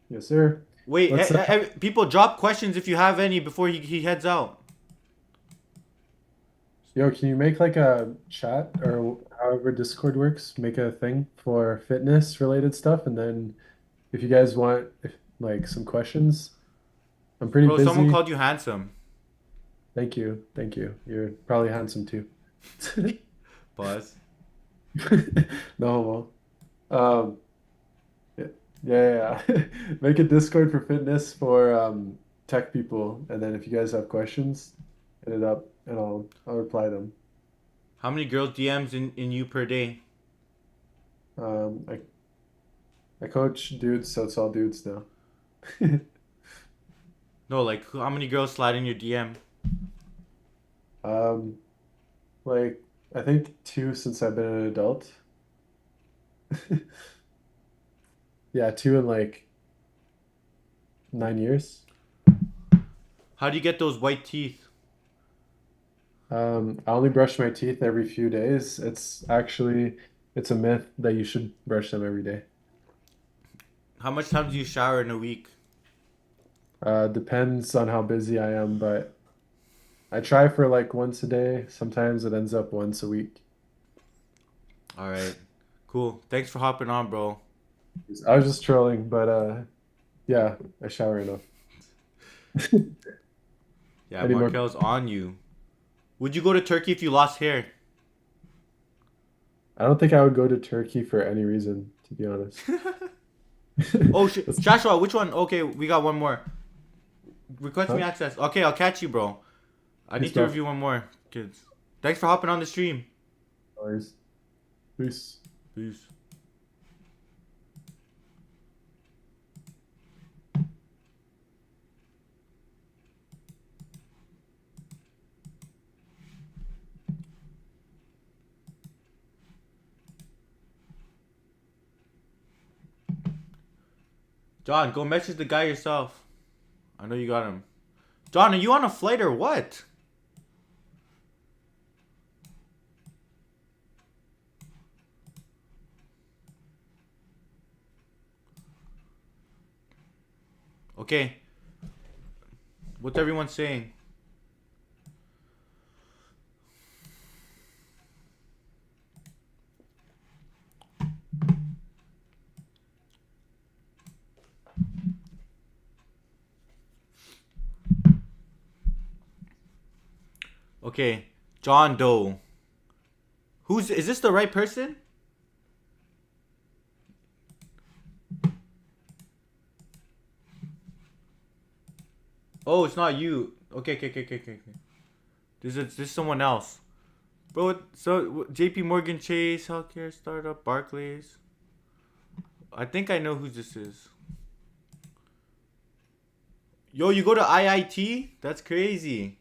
Yes, sir. Wait, Let's people drop questions if you have any before he heads out. Yo, can you make like a chat or however Discord works, make a thing for fitness related stuff, and then if you guys want like some questions, I'm pretty Bro, someone busy. called you handsome. Thank you. Thank you. You're probably handsome too. Buzz. No homo. Um, yeah, yeah. Make a Discord for fitness for tech people, and then if you guys have questions, hit it up and I'll reply them. How many girls DMs in you per day? Um, I I coach dudes, so it's all dudes now. No, like how many girls slide in your DM? Um, like I think two since I've been an adult. Yeah, two in like 9 years. How do you get those white teeth? I only brush my teeth every few days. It's a myth that you should brush them every day. How much time do you shower in a week? Depends on how busy I am, but I try for like once a day. Sometimes it ends up once a week. All right. Cool. Thanks for hopping on, bro. I was just trolling, but yeah, I shower enough. Yeah, Any more? Markel's on you. Would you go to Turkey if you lost hair? I don't think I would go to Turkey for any reason, to be honest. Oh shit, That's- Joshua, which one? Okay, we got one more. Request me Huh? access. Okay, I'll catch you, bro. I Good need to stuff. review one more, kids. Thanks for hopping on the stream. No worries. Peace. Peace. John, go message the guy yourself. I know you got him. John, are you on a flight or what? Okay. What's everyone saying? Okay. John Doe. Is this the right person? Oh, it's not you. Okay. This is someone else. Bro, so JP Morgan Chase, healthcare startup, Barclays. I think I know who this is. Yo, you go to IIT? That's crazy.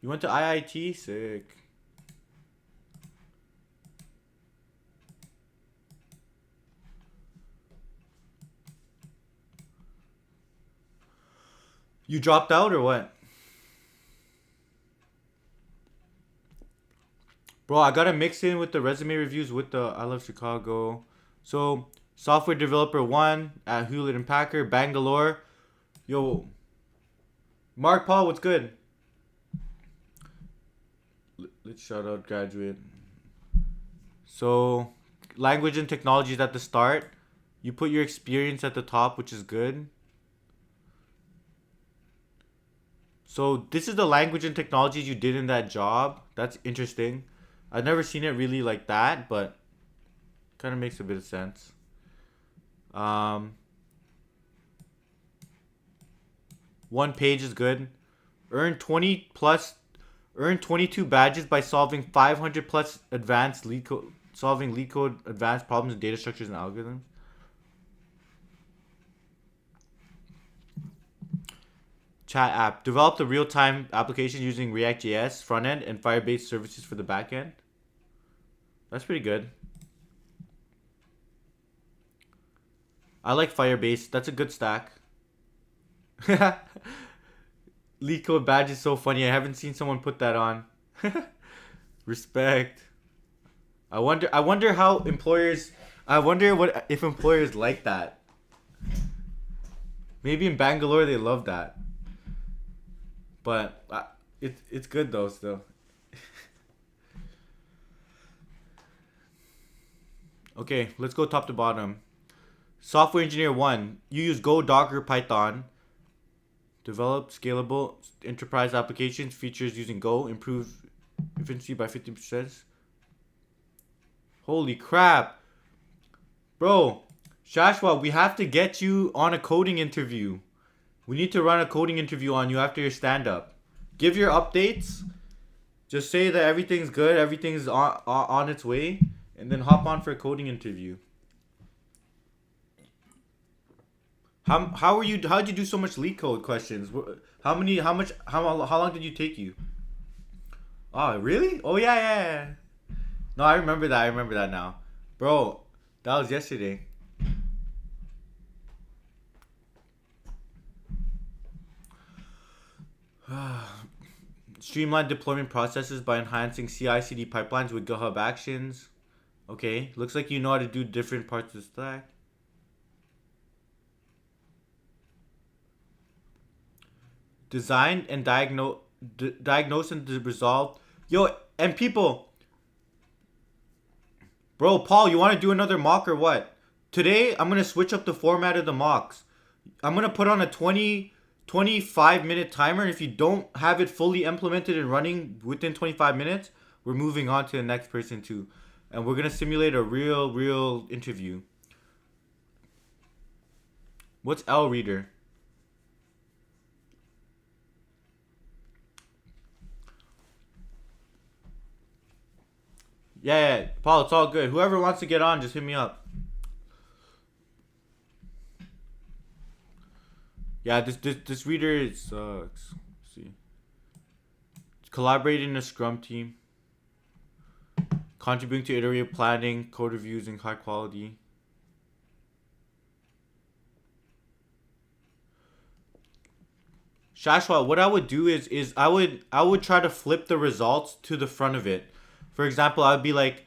You went to IIT? Sick. You dropped out or what? Bro, I gotta mix in with the resume reviews with the I Love Chicago. So, software developer 1 at Hewlett and Packard, Bangalore. Yo, Mark Paul, what's good? Let's shout out graduate. So, language and technologies at the start. You put your experience at the top, which is good. So, this is the language and technologies you did in that job. That's interesting. I've never seen it really like that, but kind of makes a bit of sense. One page is good. Earn 22 badges by solving 500 plus advanced solving lead code advanced problems in data structures and algorithms. Chat app. Develop the real-time application using React.js front end and Firebase services for the back end. That's pretty good. I like Firebase. That's a good stack. Lead code badge is so funny. I haven't seen someone put that on. Respect. I wonder how employers. I wonder what if employers like that. Maybe in Bangalore they love that. But it's good though still. Okay, let's go top to bottom. Software engineer 1. You use Go, Docker, Python. Develop scalable enterprise applications, features using Go, improve efficiency by 50%. Holy crap. Bro, Shashwa, we have to get you on a coding interview. We need to run a coding interview on you after your stand-up. Give your updates. Just say that everything's good, everything's on its way, and then hop on for a coding interview. How'd you do so much leak code questions? How long did you take you? Oh, really? Oh, yeah. No, I remember that now. Bro, that was yesterday. Streamline deployment processes by enhancing CI/CD pipelines with GitHub Actions. Okay, looks like you know how to do different parts of the stack. Design and diagnose and resolve. Yo, and people. Bro, Paul, you want to do another mock or what? Today, I'm going to switch up the format of the mocks. I'm going to put on a 25-minute timer. And if you don't have it fully implemented and running within 25 minutes, we're moving on to the next person too. And we're going to simulate a real interview. What's L reader? Yeah, Paul, it's all good. Whoever wants to get on, just hit me up. Yeah, this reader sucks. Let's see. Collaborating in a Scrum team. Contributing to iterative planning, code reviews, and high quality. Shashwa, what I would do is I would try to flip the results to the front of it. For example, I'd be like,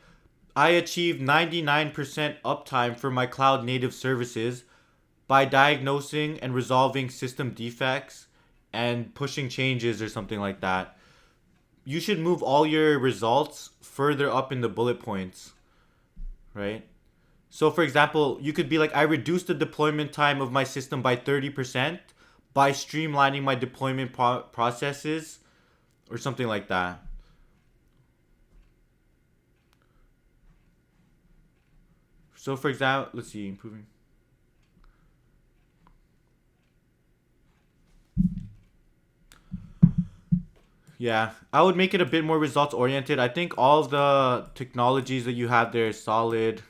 I achieved 99% uptime for my cloud native services by diagnosing and resolving system defects and pushing changes or something like that. You should move all your results further up in the bullet points, right? So for example, you could be like, I reduced the deployment time of my system by 30% by streamlining my deployment processes or something like that. So for example, let's see, improving. Yeah, I would make it a bit more results oriented. I think all of the technologies that you have there is solid.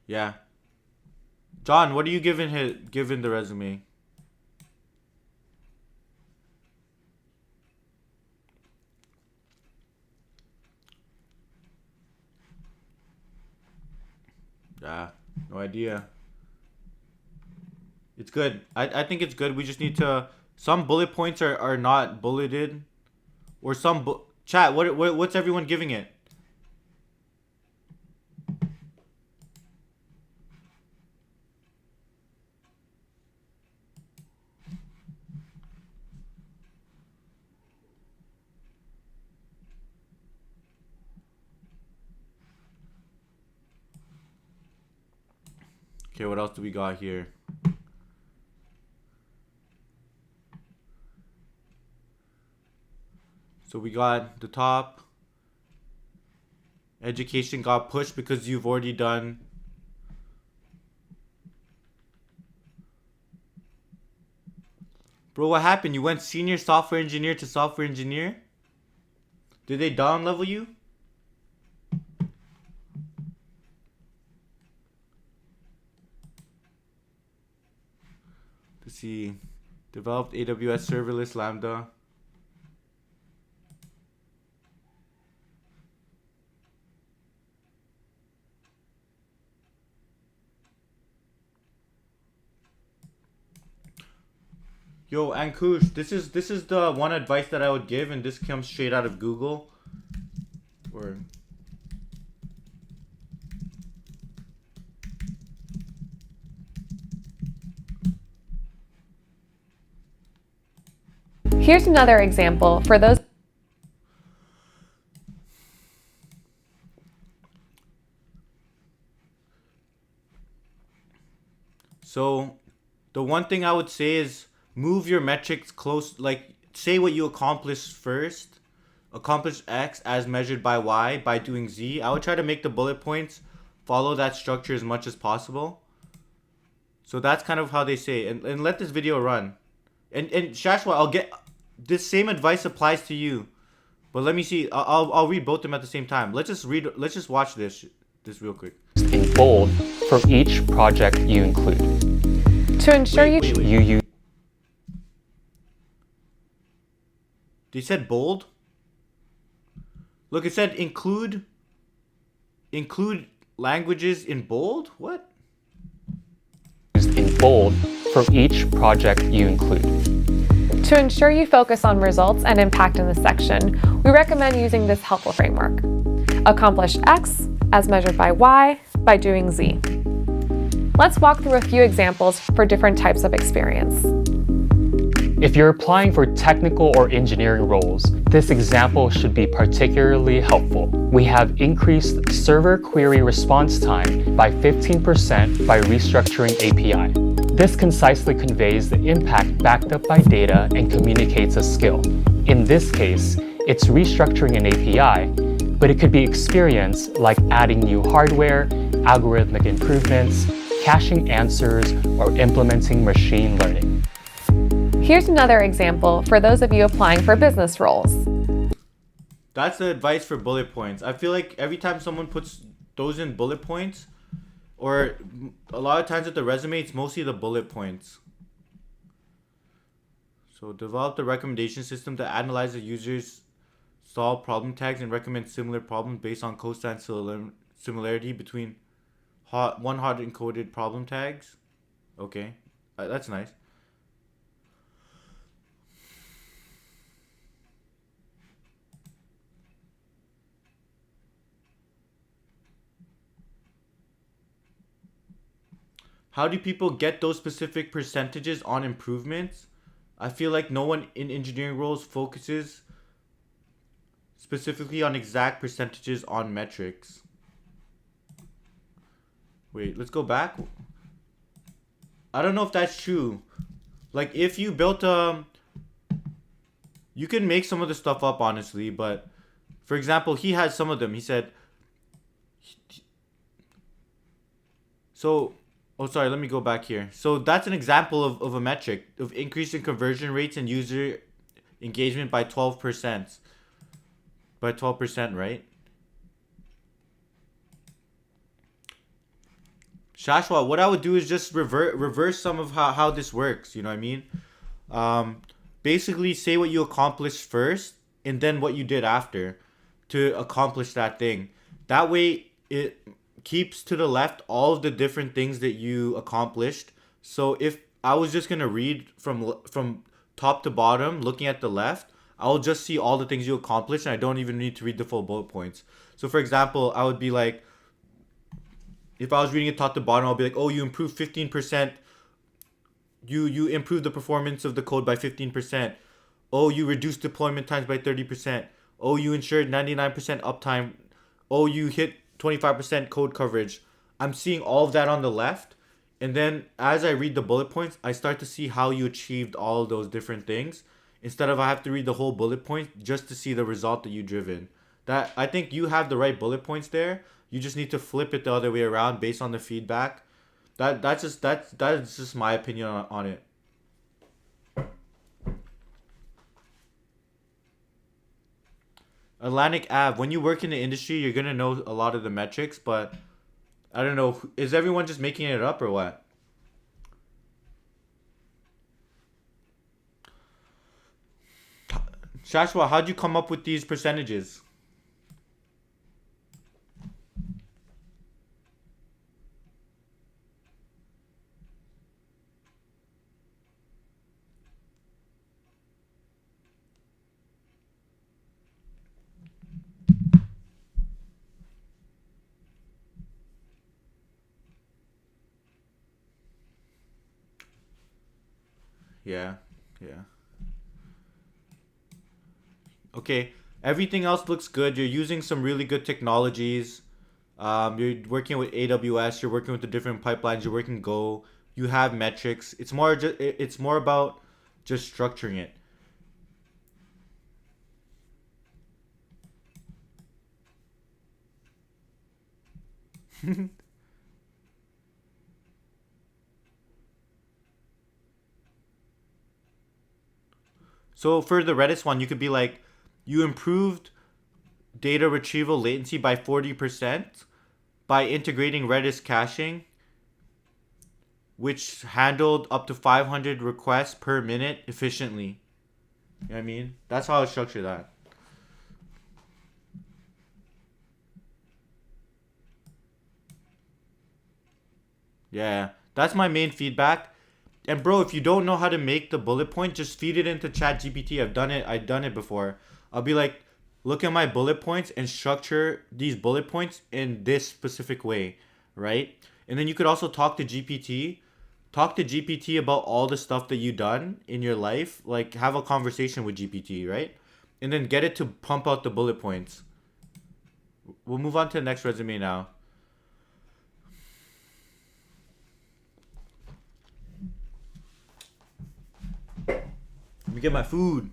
Yeah. John, what are you giving the resume? Yeah, no idea. It's good. I think it's good. We just need to... Some bullet points are not bulleted. Or some... Chat, what's everyone giving it? Okay, what else do we got here? So we got the top. Education got pushed because you've already done. Bro, what happened? You went senior software engineer to software engineer? Did they down level you? Let's see. Developed AWS serverless Lambda. Yo, Ankush, this is the one advice that I would give, and this comes straight out of Google. Or Here's another example for those. So, the one thing I would say is move your metrics close, like say what you accomplished first. Accomplish X as measured by Y by doing Z. I would try to make the bullet points follow that structure as much as possible. So that's kind of how they say, and let this video run. And Shashwa, I'll get this same advice applies to you. But let me see. I'll read both of them at the same time. Let's just watch this real quick. In bold for each project you include. To ensure Wait. You use They said bold. Look, it said include languages in bold. What? In bold for each project you include. To ensure you focus on results and impact in this section, we recommend using this helpful framework. Accomplish X as measured by Y by doing Z. Let's walk through a few examples for different types of experience. If you're applying for technical or engineering roles, this example should be particularly helpful. We have increased server query response time by 15% by restructuring API. This concisely conveys the impact backed up by data and communicates a skill. In this case, it's restructuring an API, but it could be experience like adding new hardware, algorithmic improvements, caching answers, or implementing machine learning. Here's another example for those of you applying for business roles. That's the advice for bullet points. I feel like every time someone puts those in bullet points, or a lot of times with the resume, it's mostly the bullet points. So develop the recommendation system to analyze the user's solve problem tags and recommend similar problems based on cosine similarity between hot encoded problem tags. Okay, that's nice. How do people get those specific percentages on improvements? I feel like no one in engineering roles focuses specifically on exact percentages on metrics. Wait, let's go back. I don't know if that's true. Like if you built you can make some of the stuff up honestly, but for example, he had some of them. He said, so, oh, sorry, let me go back here. So that's an example of a metric of increasing conversion rates and user engagement by 12%. By 12%, right? Shashwa, what I would do is just reverse some of how this works. You know what I mean? Basically, say what you accomplished first and then what you did after to accomplish that thing. That way, it keeps to the left all of the different things that you accomplished. So if I was just gonna read from top to bottom, looking at the left, I'll just see all the things you accomplished, and I don't even need to read the full bullet points. So for example, I would be like, if I was reading it top to bottom, I'll be like, oh, you improved 15%. You improved the performance of the code by 15%. Oh, you reduced deployment times by 30%. Oh, you ensured 99% uptime. Oh, you hit 25% code coverage. I'm seeing all of that on the left. And then as I read the bullet points, I start to see how you achieved all of those different things. Instead of I have to read the whole bullet point just to see the result that you driven. That I think you have the right bullet points there. You just need to flip it the other way around based on the feedback. That's just my opinion on it. Atlantic Ave, when you work in the industry, you're gonna know a lot of the metrics, but I don't know, is everyone just making it up or what? Shashwa, how'd you come up with these percentages? Yeah. Okay, everything else looks good. You're using some really good technologies. You're working with AWS. You're working with the different pipelines. You're working Go. You have metrics. It's more about just structuring it. So for the Redis one, you could be like, you improved data retrieval latency by 40% by integrating Redis caching, which handled up to 500 requests per minute efficiently. You know what I mean? That's how I structure that. Yeah, that's my main feedback. And bro, if you don't know how to make the bullet point, just feed it into ChatGPT. I've done it before. I'll be like, look at my bullet points and structure these bullet points in this specific way, right? And then you could also talk to GPT. Talk to GPT about all the stuff that you've done in your life. Like, have a conversation with GPT, right? And then get it to pump out the bullet points. We'll move on to the next resume now. Let me get my food.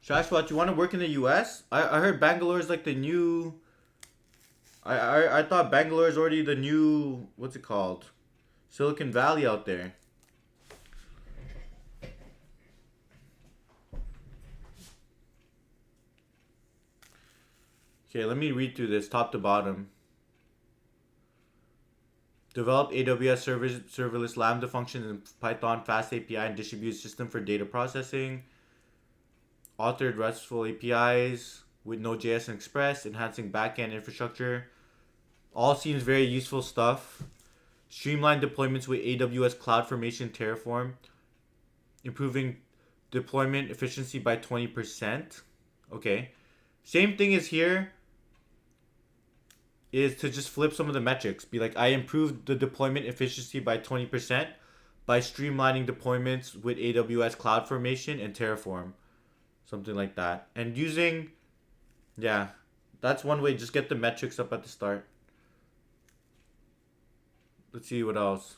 Shashwat, you want to work in the US? I heard Bangalore is like the new... I thought Bangalore is already the new... What's it called? Silicon Valley out there. Okay, let me read through this top to bottom. Develop AWS serverless Lambda functions in Python, Fast API, and distributed system for data processing. Authored RESTful APIs with Node.js and Express, enhancing backend infrastructure. All seems very useful stuff. Streamline deployments with AWS CloudFormation Terraform. Improving deployment efficiency by 20%. Okay. Same thing as here. Is to just flip some of the metrics. Be like, I improved the deployment efficiency by 20% by streamlining deployments with AWS CloudFormation and Terraform. Something like that. And using, yeah, that's one way. Just get the metrics up at the start. Let's see what else.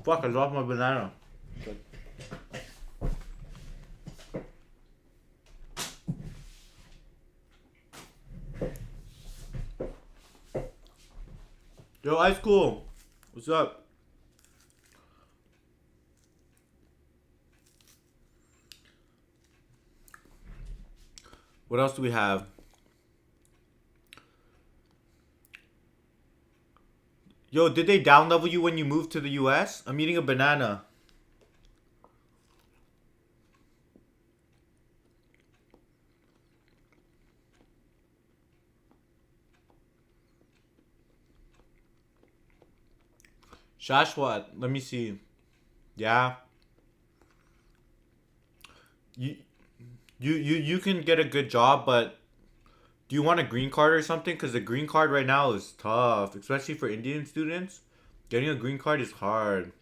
Fuck, I lost my banana. Yo, Ice Cool. What's up? What else do we have? Yo, did they down level you when you moved to the US? I'm eating a banana. Shashwat, let me see. Yeah. You can get a good job, but do you want a green card or something? Because the green card right now is tough, especially for Indian students. Getting a green card is hard.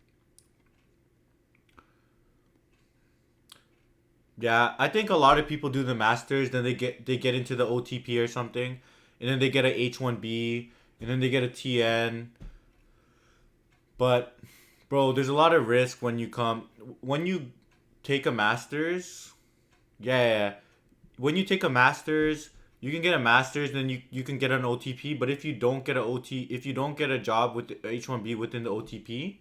Yeah, I think a lot of people do the masters, then they get into the OTP or something, and then they get a H1B, and then they get a TN. But, bro, there's a lot of risk when you take a master's. Yeah. When you take a master's, you can get a master's, then you can get an OTP. But if you don't get if you don't get a job with the H1B within the OTP,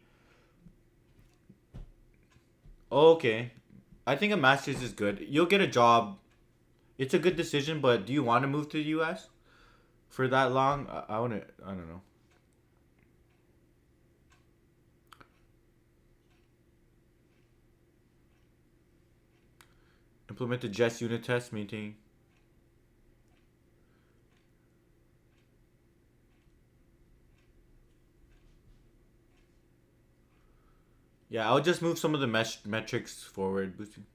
okay, I think a master's is good. You'll get a job. It's a good decision, but do you want to move to the US for that long? I don't know. Implement the Jest unit test, maintain. Yeah, I'll just move some of the metrics forward. Boosting.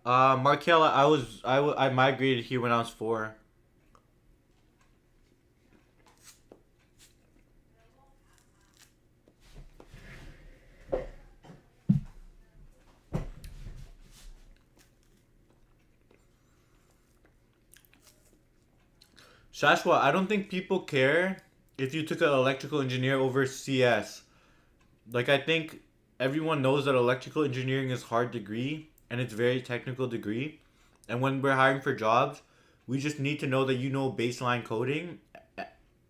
Markel, I migrated here when I was 4. Shashwa, I don't think people care if you took an electrical engineer over CS. Like, I think everyone knows that electrical engineering is hard degree and it's very technical degree. And when we're hiring for jobs, We just need to know that you know baseline coding,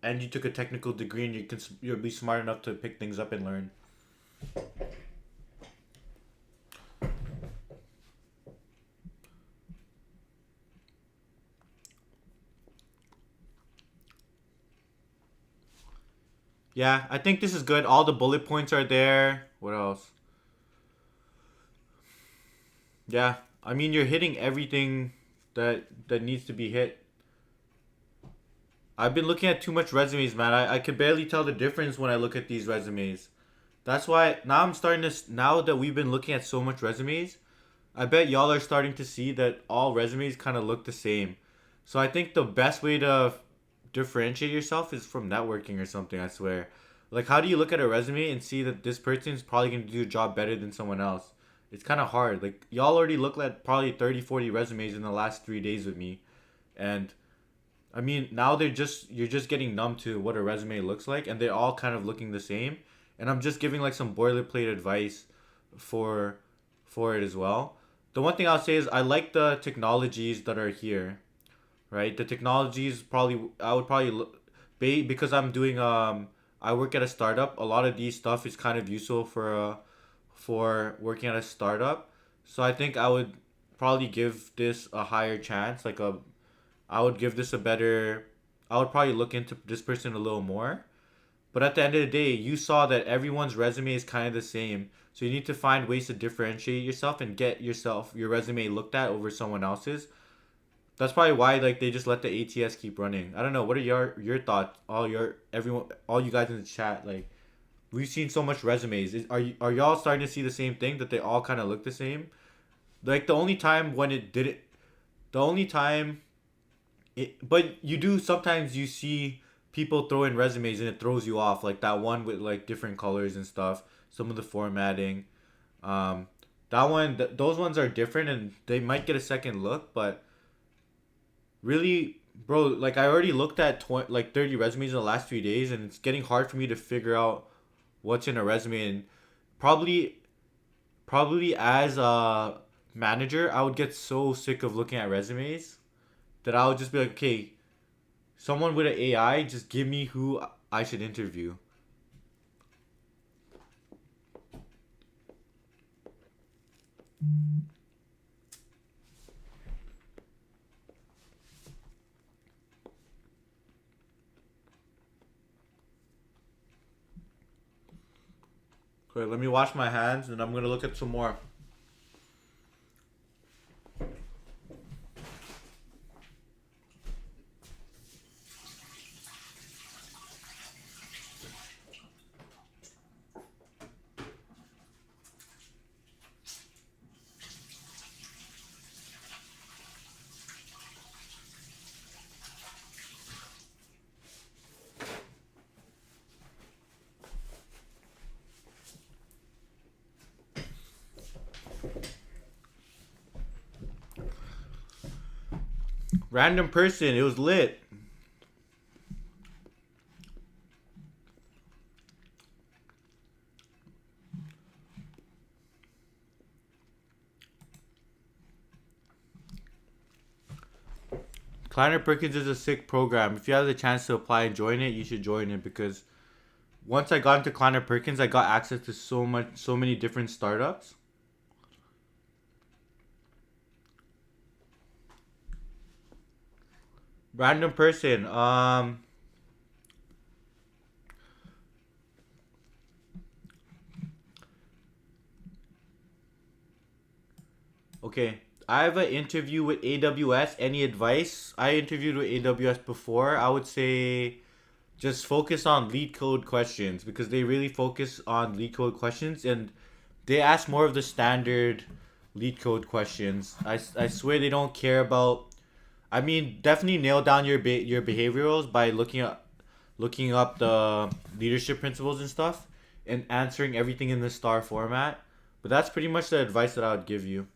and you took a technical degree, and you'll be smart enough to pick things up and learn. Yeah, I think this is good. All the bullet points are there. What else? Yeah, I mean, you're hitting everything that needs to be hit. I've been looking at too much resumes, man. I could barely tell the difference when I look at these resumes. That's why now I'm starting to, now that we've been looking at so much resumes, I bet y'all are starting to see that all resumes kind of look the same. So I think the best way to differentiate yourself is from networking or something, I swear. Like, how do you look at a resume and see that this person's probably going to do a job better than someone else? It's kind of hard. Like, y'all already looked at probably 30, 40 resumes in the last 3 days with me. And I mean, now you're just getting numb to what a resume looks like, and they're all kind of looking the same. And I'm just giving like some boilerplate advice for it as well. The one thing I'll say is I like the technologies that are here, right? The technologies probably I would probably because I'm doing I work at a startup. A lot of these stuff is kind of useful for working at a startup. So I think I would probably give this a higher chance, I would give this a better. I would probably look into this person a little more. But at the end of the day, you saw that everyone's resume is kind of the same. So you need to find ways to differentiate yourself and get your resume looked at over someone else's. That's probably why like they just let the ATS keep running. I don't know. What are your thoughts? All you guys in the chat, like we've seen so much resumes. Are y'all starting to see the same thing, that they all kind of look the same? Like the only time when it didn't, the only time but you do sometimes you see people throw in resumes and it throws you off, like that one with like different colors and stuff, some of the formatting. That one those ones are different and they might get a second look, but really, bro, like I already looked at 30 resumes in the last 3 days, and it's getting hard for me to figure out what's in a resume. And probably as a manager, I would get so sick of looking at resumes that I would just be like, okay, someone with an AI, just give me who I should interview. Okay, let me wash my hands and I'm gonna look at some more. Random person, it was lit. Kleiner Perkins is a sick program. If you have the chance to apply and join it, you should join it, because once I got into Kleiner Perkins, I got access to so many different startups. Random person. Okay. I have an interview with AWS. Any advice? I interviewed with AWS before. I would say just focus on lead code questions, because they really focus on lead code questions, and they ask more of the standard lead code questions. I swear they don't care about. I mean, definitely nail down your behaviorals by looking up the leadership principles and stuff, and answering everything in the star format. But that's pretty much the advice that I would give you.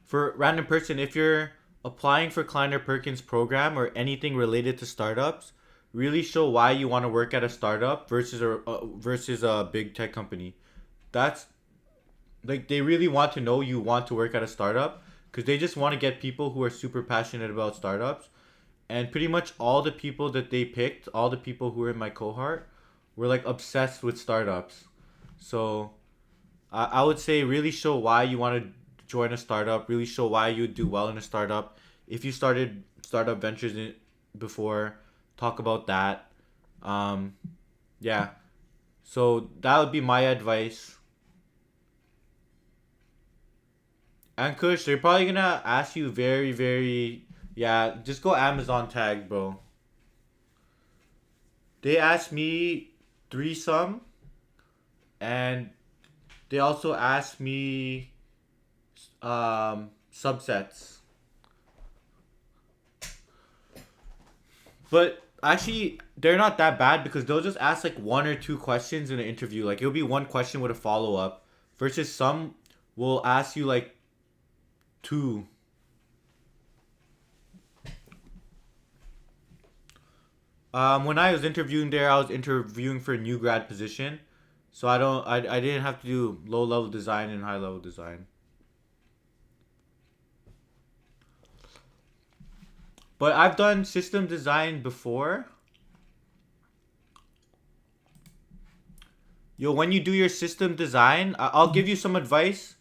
For random person, if you're applying for Kleiner Perkins program or anything related to startups, really show why you want to work at a startup versus a big tech company. That's like, they really want to know you want to work at a startup, because they just want to get people who are super passionate about startups. And pretty much all the people that they picked, all the people who were in my cohort, were like obsessed with startups. So I would say really show why you want to join a startup, really show why you do well in a startup. If you started startup ventures before, talk about that. Yeah. So that would be my advice. And Kush, they're probably gonna ask you very, very, yeah, just go Amazon tag, bro. They asked me threesome, and they also asked me subsets. But actually, they're not that bad because they'll just ask like one or two questions in an interview. Like it'll be one question with a follow up, versus some will ask you like two. When I was interviewing there, I was interviewing for a new grad position, so I didn't have to do low level design and high level design. But I've done system design before. Yo, when you do your system design, I'll give you some advice.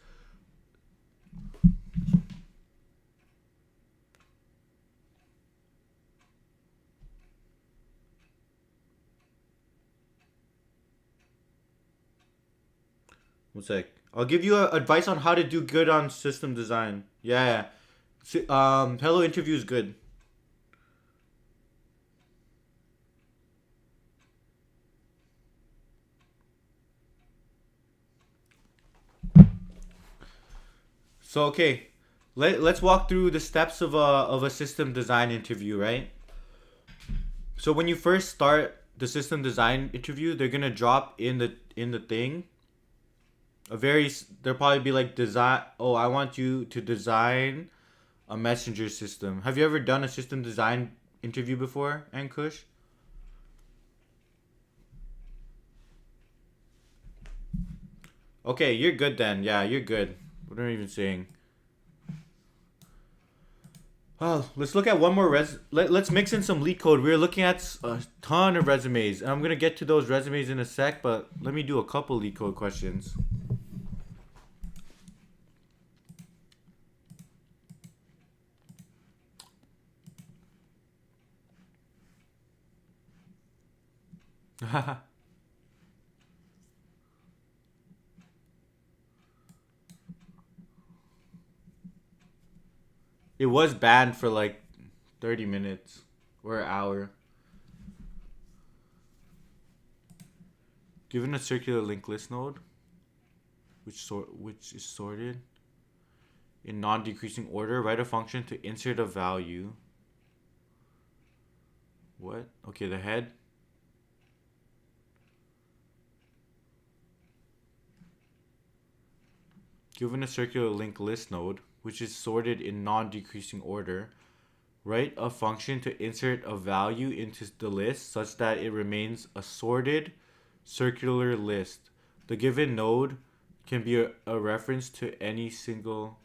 One sec. I'll give you advice on how to do good on system design. Yeah. Hello interview is good. So okay, let's walk through the steps of a system design interview, right? So when you first start the system design interview, they're gonna drop in the thing there'll probably be like design. Oh, I want you to design a messenger system. Have you ever done a system design interview before, Ankush? Okay, you're good then. Yeah, you're good. What am I even saying? Oh, let's look at one more let's mix in some leak code. We're looking at a ton of resumes, and I'm gonna get to those resumes in a sec. But let me do a couple leak code questions. It was banned for like 30 minutes or an hour. Given a circular linked list node, which is sorted in non-decreasing order, write a function to insert a value. What? Okay, the head. Given a circular linked list node, which is sorted in non-decreasing order, write a function to insert a value into the list such that it remains a sorted circular list. The given node can be a reference to any single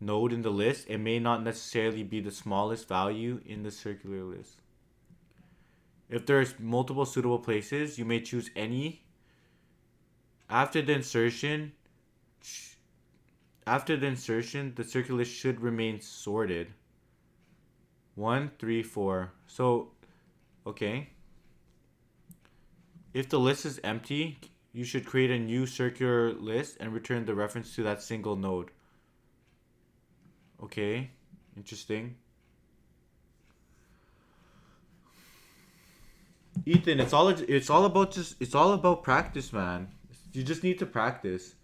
node in the list. It may not necessarily be the smallest value in the circular list. If there's multiple suitable places, you may choose any. After the insertion, the circular list should remain sorted. 1, 3, 4. So, okay. If the list is empty, you should create a new circular list and return the reference to that single node. Okay, interesting. Ethan, it's all about practice, man. You just need to practice.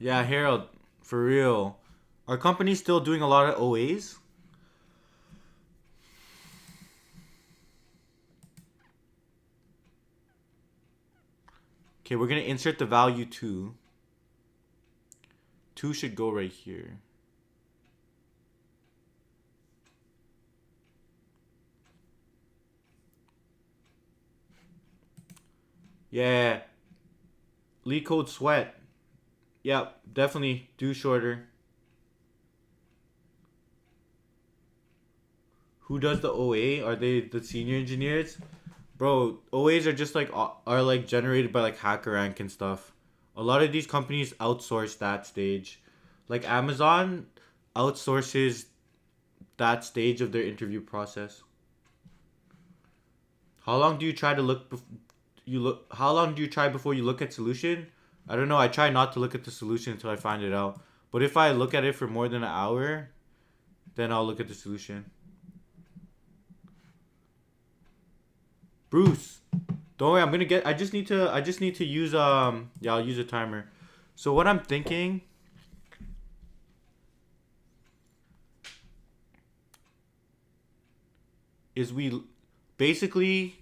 Yeah, Harold, for real. Are companies still doing a lot of OAs? Okay, we're going to insert the value 2. 2 should go right here. Yeah. Lead code sweat. Yep, definitely do shorter. Who does the OA? Are they the senior engineers? Bro, OAs are just like are like generated by like HackerRank and stuff. A lot of these companies outsource that stage. Like Amazon outsources that stage of their interview process. How long do you try to look how long do you try before you look at solution? I don't know. I try not to look at the solution until I find it out. But if I look at it for more than an hour, then I'll look at the solution. Bruce, don't worry. I just need to use yeah, I'll use a timer. So what I'm thinking is basically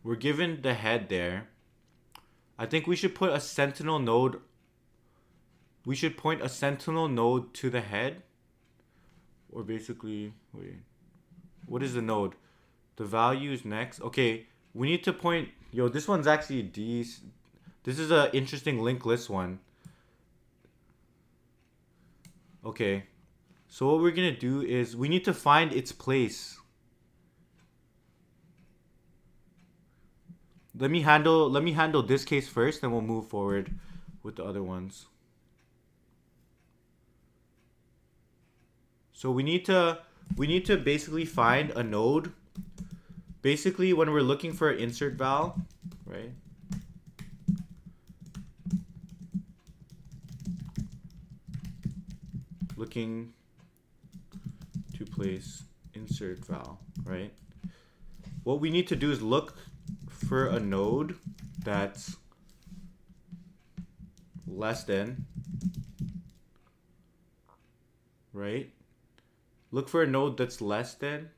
we're given the head there. I think we should put a sentinel node. We should point a sentinel node to the head. Or basically, wait. What is the node? The value is next. Okay, we need to point. Yo, this one's actually This is a interesting linked list one. Okay, so what we're gonna do is we need to find its place. Let me handle this case first, then we'll move forward with the other ones. So we need to basically find a node. Basically, when we're looking for an insert val, right? Looking to place insert val, right? What we need to do is look for a node that's less than, right? Look for a node that's less than.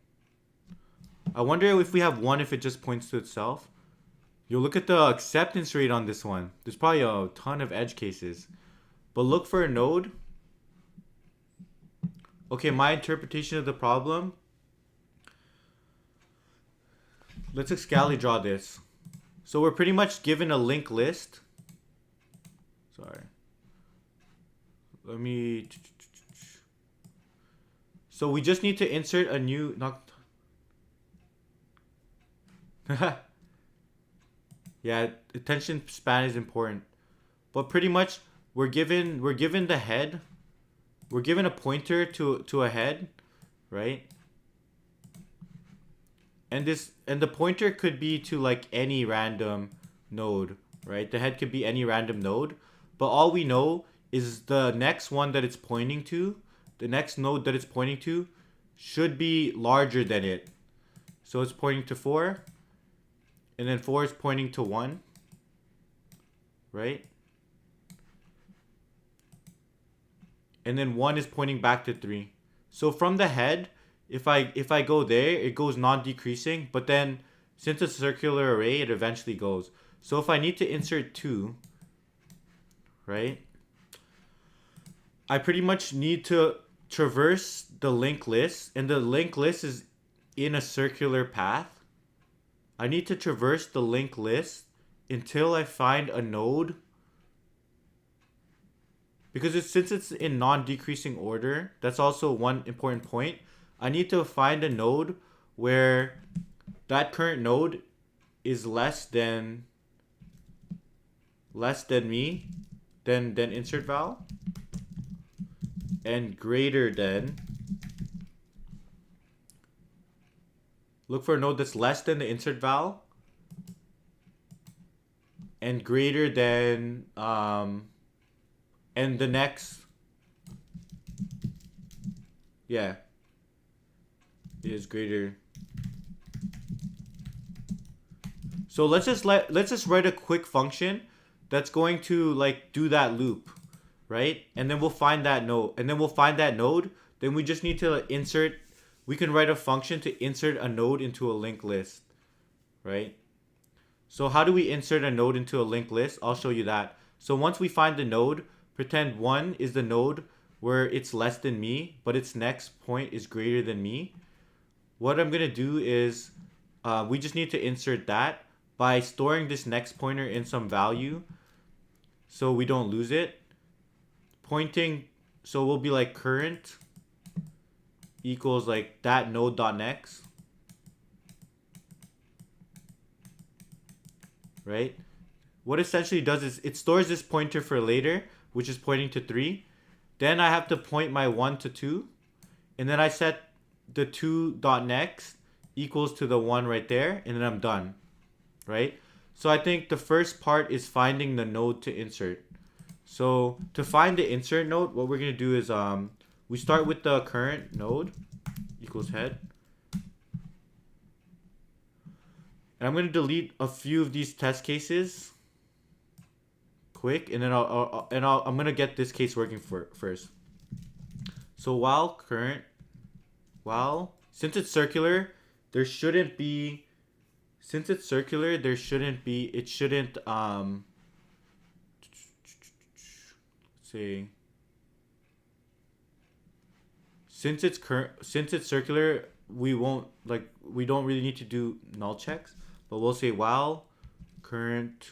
I wonder if we have one, if it just points to itself. You'll look at the acceptance rate on this one. There's probably a ton of edge cases. But look for a node. Okay, my interpretation of the problem. Let's Excali draw this. So we're pretty much given a linked list. Sorry. Let me... So we just need to insert a new... Yeah, attention span is important. But pretty much we're given the head. We're given a pointer to a head, right? And the pointer could be to like any random node, right? The head could be any random node, but all we know is the next one that it's pointing to, the next node that it's pointing to should be larger than it. So it's pointing to 4, and then 4 is pointing to 1, right? And then 1 is pointing back to 3. So from the head, if I go there, it goes non-decreasing, but then since it's a circular array, it eventually goes. So if I need to insert 2, right? I pretty much need to traverse the linked list, and the linked list is in a circular path. I need to traverse the linked list until I find a node. Because since it's in non-decreasing order, that's also one important point. I need to find a node where that current node is less than me, then insert val, and greater than. Look for a node that's less than the insert val, and greater than and the next, yeah, is greater. So let's just write a quick function that's going to like do that loop, right? And then we'll find that node. Then we just need to insert. We can write a function to insert a node into a linked list, right? So how do we insert a node into a linked list? I'll show you that. So once we find the node, pretend 1 is the node where it's less than me, but its next point is greater than me. What I'm going to do is we just need to insert that by storing this next pointer in some value so we don't lose it. Pointing, so we'll be like current equals like that node.next, right? What essentially does is it stores this pointer for later, which is pointing to 3. Then I have to point my 1 to 2, and then I set the 2.next equals to the 1 right there, and then I'm done, right? So I think the first part is finding the node to insert. So to find the insert node, what we're gonna do is we start with the current node equals head, and I'm gonna delete a few of these test cases quick, and then I'm gonna get this case working first. So while since it's circular, there shouldn't be. Since it's circular, there shouldn't be. It shouldn't say. Since it's circular, we don't really need to do null checks, but we'll say while current.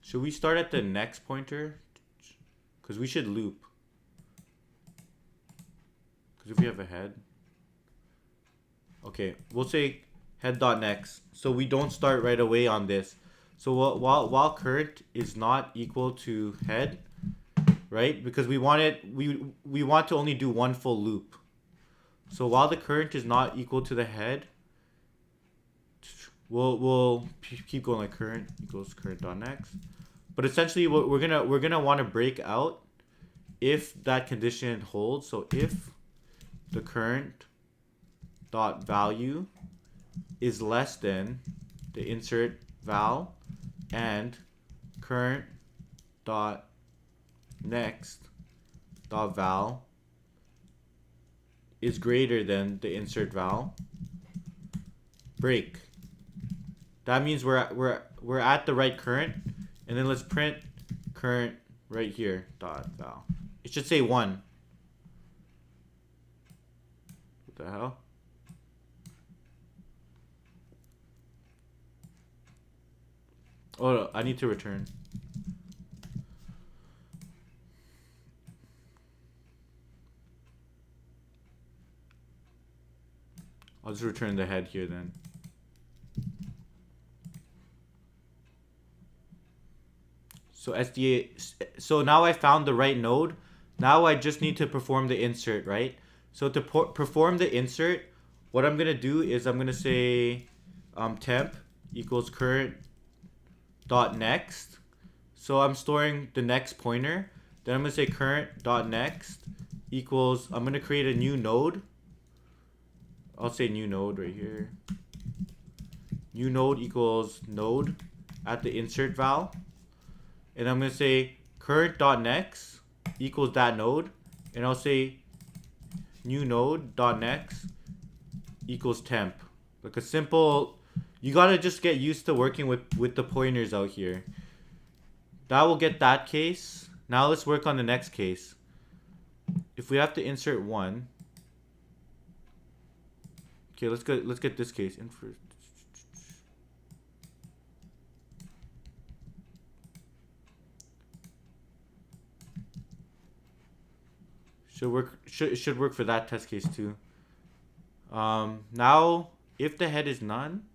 Should we start at the next pointer? Because we should loop. Because if we have a head. Okay, we'll say head.next. So we don't start right away on this. So while current is not equal to head, right? Because we want to only do one full loop. So while the current is not equal to the head, we'll keep going like current equals current.next. But essentially, what we're gonna want to break out if that condition holds. So if the current dot value is less than the insert val and current dot next dot val is greater than the insert val, break. That means we're at the right current. And then let's print current right here, dot val. It should say 1. What the hell? Oh, no, I need to return. I'll just return the head here then. So SDA, so now I found the right node. Now I just need to perform the insert, right? So to perform the insert, what I'm gonna do is I'm gonna say temp equals current dot next. So I'm storing the next pointer. Then I'm gonna say current dot next equals, I'm gonna create a new node. I'll say new node right here. New node equals node at the insert val. And I'm going to say current.next equals that node. And I'll say new node.next equals temp. Like a simple, you got to just get used to working with the pointers out here. That will get that case. Now let's work on the next case. If we have to insert 1. Okay, let's get this case in first. Should work for that test case too. Now if the head is none,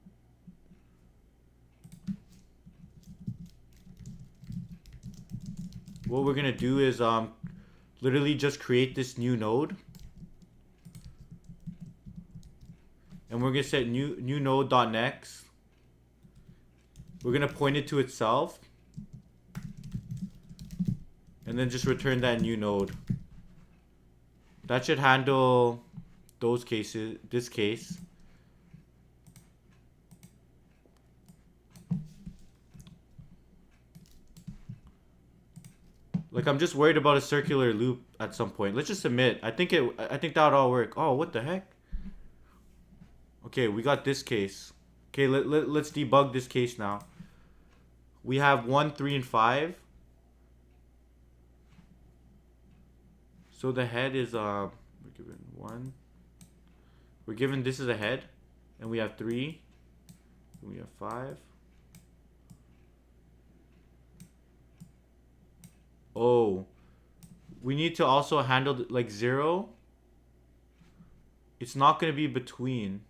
what we're gonna do is literally just create this new node, and we're gonna set new node.next. We're gonna point it to itself, and then just return that new node. That should handle those cases, this case. Like I'm just worried about a circular loop at some point. Let's just submit. I think that would all work. Oh, what the heck? Okay, we got this case. Okay, let's debug this case now. We have 1, 3, and 5. So the head is we're given 1, We're given this is a head, and we have 3, and we have 5. Oh, we need to also handle like 0. It's not going to be between.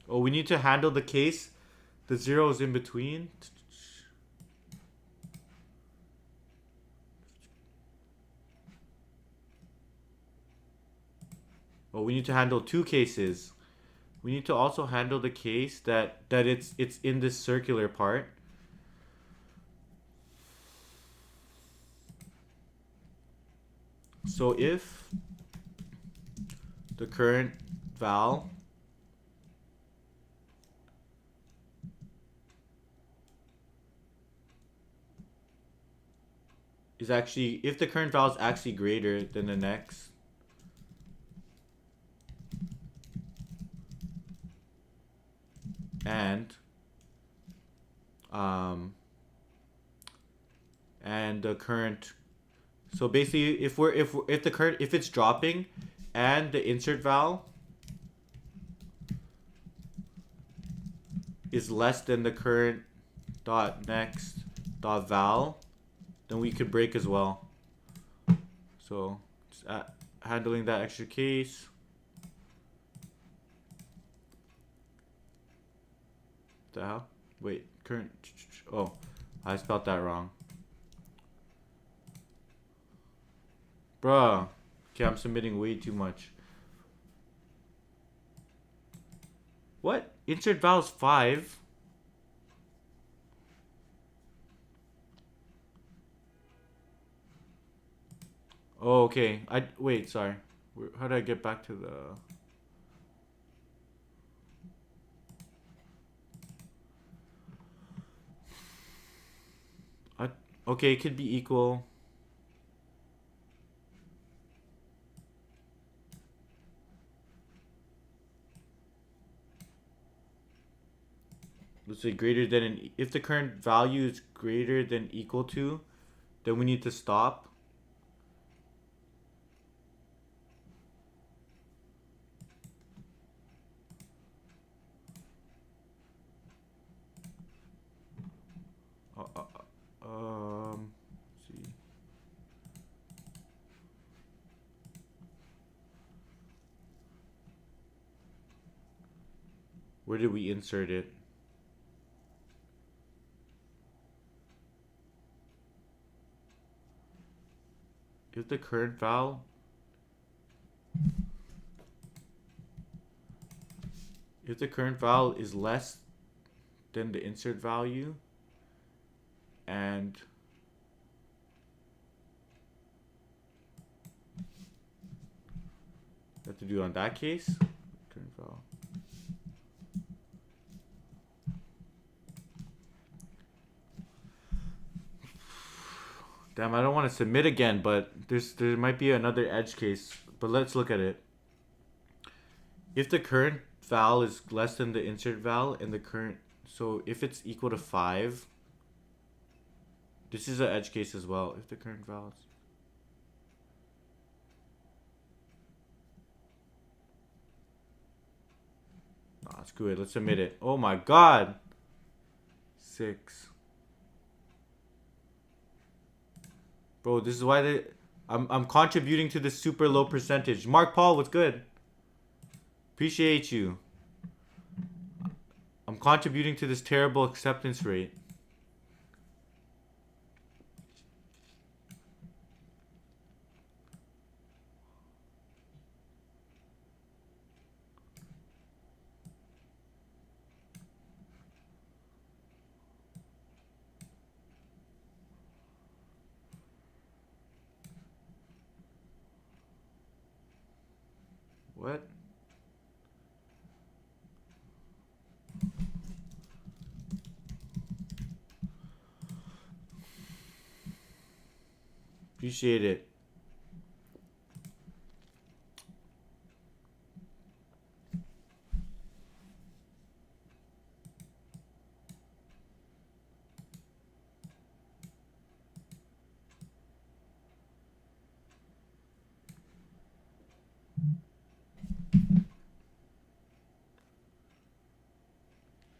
Oh, we need to handle the case. The 0 is in between. Oh, we need to handle 2 cases. We need to also handle the case that it's in this circular part. So if the current val is actually, if the current val is actually greater than the next, and the current, so basically if the current, if it's dropping and the insert val is less than the current dot next dot val, then we could break as well. So just handling that extra case. The hell? Wait, current. Oh, I spelled that wrong. Bruh. Okay, I'm submitting way too much. What? Insert val is 5. Oh, okay. Wait, sorry. How did I get back to the... Okay, it could be equal. Let's say greater than if the current value is greater than equal to, then we need to stop. Let's see. Where did we insert it? If the current val is less than the insert value, and what to do on that case? Current val. Damn, I don't want to submit again, but there might be another edge case. But let's look at it. If the current val is less than the insert val and the current, so if it's equal to 5, this is an edge case as well. If the current val is, nah, screw it. Let's submit it. Oh my god. 6. Bro, this is why I'm contributing to this super low percentage. Mark Paul, what's good? Appreciate you. I'm contributing to this terrible acceptance rate. What? Appreciate it.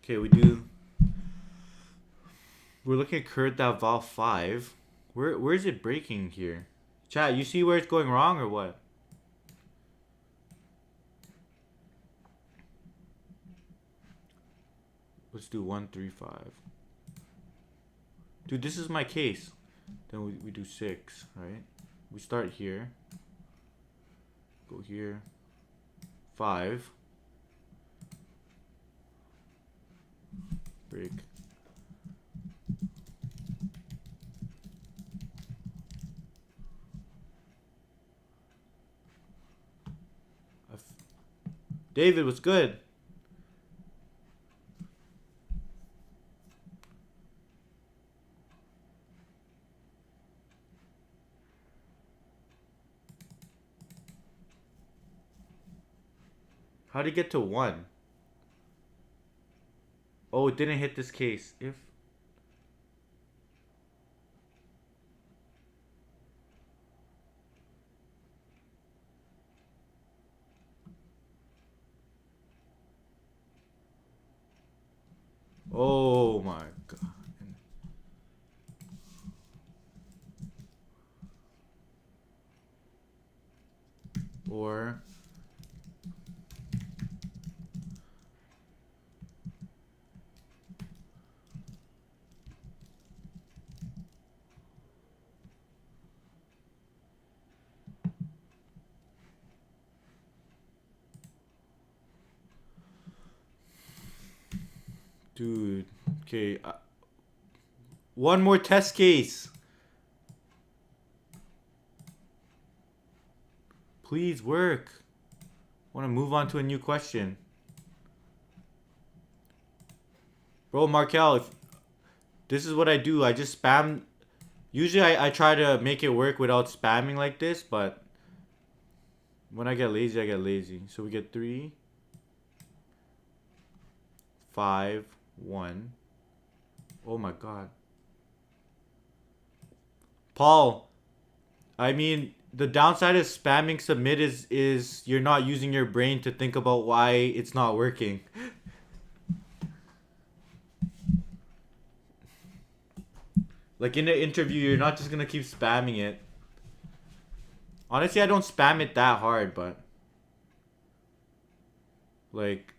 Okay, we're looking at current that val 5. Where is it breaking here? Chat, you see where it's going wrong or what? Let's do 135. Dude, this is my case. Then we do 6, right? We start here. Go here. 5. Break. David, what's good? How'd it get to 1? Oh, it didn't hit this case. If oh my god. Or dude, okay. One more test case. Please work. I want to move on to a new question. Bro, Markel, if this is what I do. I just spam. Usually I try to make it work without spamming like this, but when I get lazy, I get lazy. So we get 3, 5, 1. Oh my god. Paul, I mean, the downside of spamming submit is you're not using your brain to think about why it's not working. Like in the interview, you're not just gonna keep spamming it. Honestly, I don't spam it that hard, but like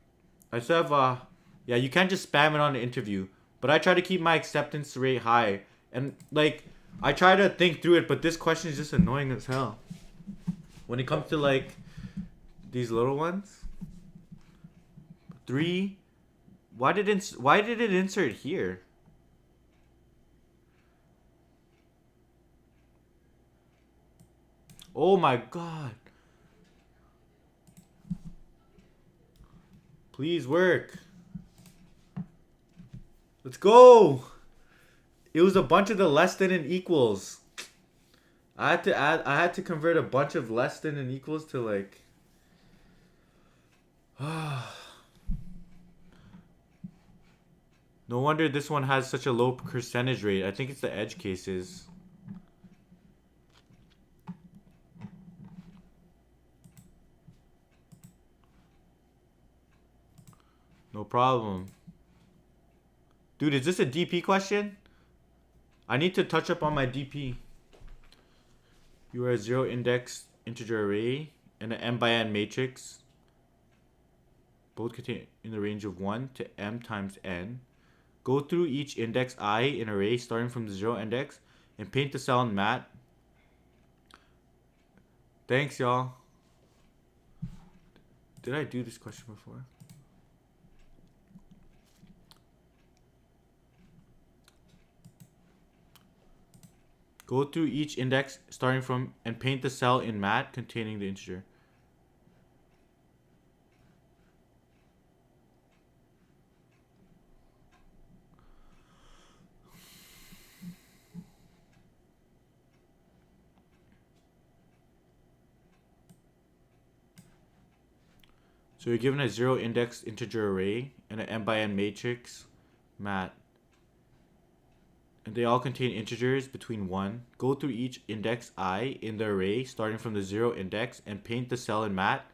I still have yeah, you can't just spam it on the interview. But I try to keep my acceptance rate high. And like I try to think through it, but this question is just annoying as hell. When it comes to like these little ones. 3. Why did it insert here? Oh my god. Please work. Let's go. It was a bunch of the less than and equals. I had to convert a bunch of less than and equals to like no wonder this one has such a low percentage rate. I think it's the edge cases. No problem. Dude, is this a DP question? I need to touch up on my DP. You are a 0 index integer array and an m by n matrix. Both contain in the range of 1 to m times n. Go through each index I in an array starting from the 0 index and paint the cell in mat. Thanks, y'all. Did I do this question before? Go through each index starting from and paint the cell in mat containing the integer. So you're given a 0 index integer array and an m by n matrix mat. And they all contain integers between 1. Go through each index I in the array starting from the 0 index and paint the cell in mat.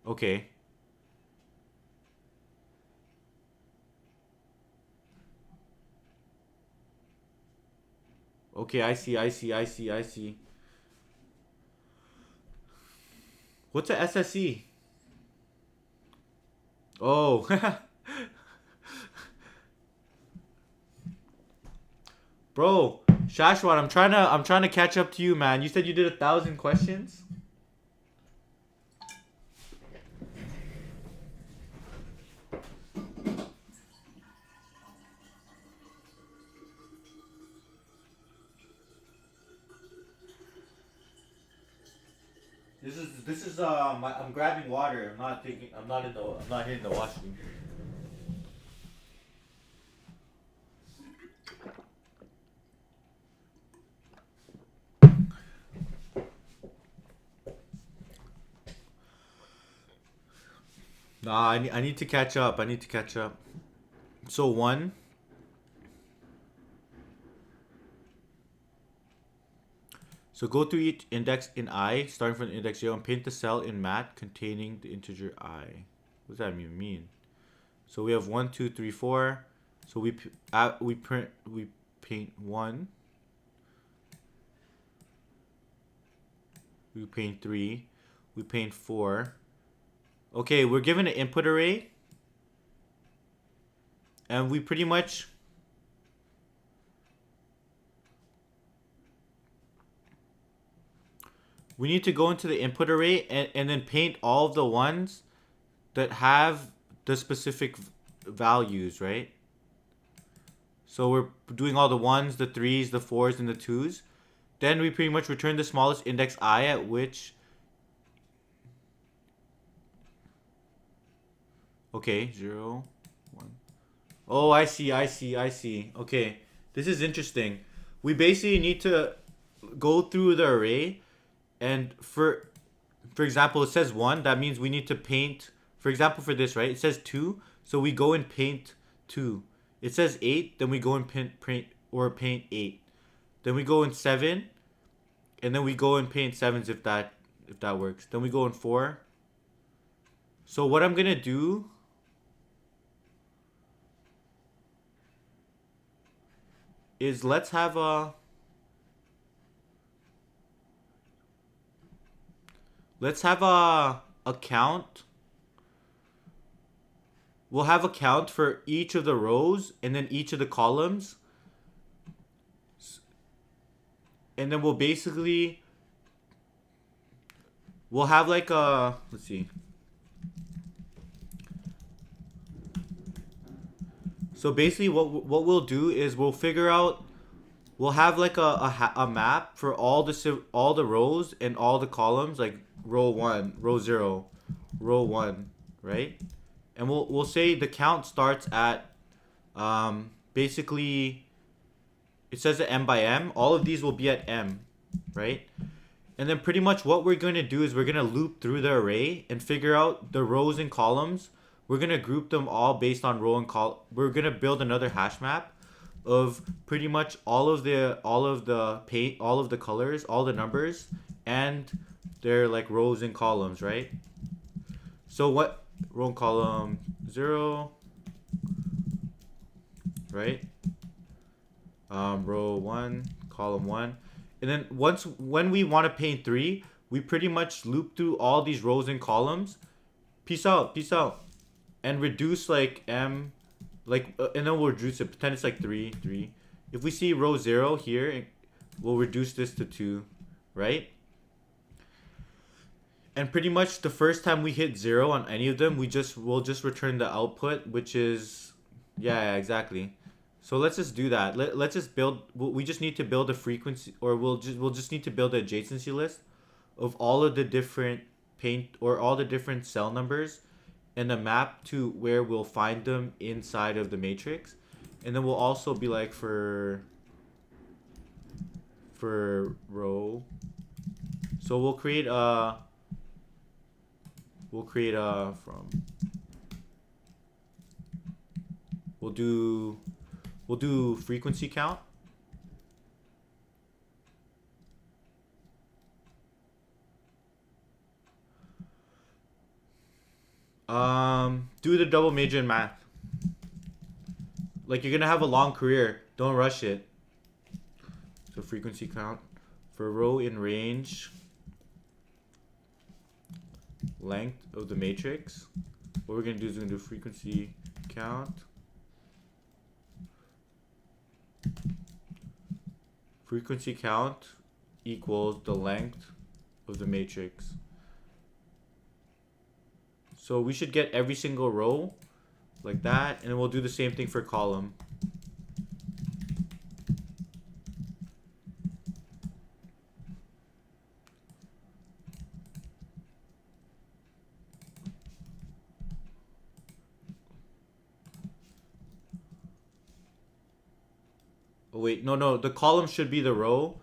Okay. Okay, I see. What's a SSE? Oh. Bro, Shashwat, I'm trying to catch up to you, man. You said you did 1,000 questions? This is I'm grabbing water. I'm not hitting the washroom. Nah, I need to catch up. So 1. So go through each index in I, starting from the index 0, and paint the cell in mat containing the integer I. What does that even mean? So we have 1, 2, 3, 4. So we paint 1. We paint 3. We paint 4. Okay, we're given an input array. And we pretty much... We need to go into the input array and then paint all of the ones that have the specific values, right? So we're doing all the 1s, the 3s, the 4s, and the 2s. Then we pretty much return the smallest index I at which... Okay, 0, 1. Oh, I see. Okay, this is interesting. We basically need to go through the array, and for example, it says 1. That means we need to paint, for example, for this, right? It says 2, so we go and paint 2. It says 8, then we go and paint 8. Then we go in 7, and then we go and paint 7s if that works. Then we go in 4. So what I'm gonna do is let's have a count. We'll have a count for each of the rows and then each of the columns. And then we'll have like a, let's see. So basically what we'll do is we'll have like a map for all the rows and all the columns, like row 1, row 0, row 1, right? And we'll say the count starts at basically it says at m by m. All of these will be at m, right? And then pretty much what we're going to do is we're going to loop through the array and figure out the rows and columns. We're going to group them all based on row and column. We're going to build another hash map of pretty much all of the paint, all of the colors, all the numbers, and their like rows and columns, right? So what row and column 0, right? Row 1, column 1. And then when we want to paint 3, we pretty much loop through all these rows and columns. Peace out. And reduce like m, like and then we'll reduce it. Pretend it's like 3. If we see row 0 here, we'll reduce this to 2, right? And pretty much the first time we hit 0 on any of them, we'll just return the output, which is yeah, exactly. So let's just do that. Let's just build. We just need to build a frequency, or we'll just need to build an adjacency list of all of the different paint or all the different cell numbers, and a map to where we'll find them inside of the matrix. And then we'll also be like for row. So we'll create a from. We'll do frequency count. Do the double major in math. Like, you're gonna have a long career. Don't rush it. So frequency count for row in range, length of the matrix. What we're gonna do is we're gonna do frequency count. Frequency count equals the length of the matrix. So we should get every single row like that, and we'll do the same thing for column. Oh wait, no, the column should be the row,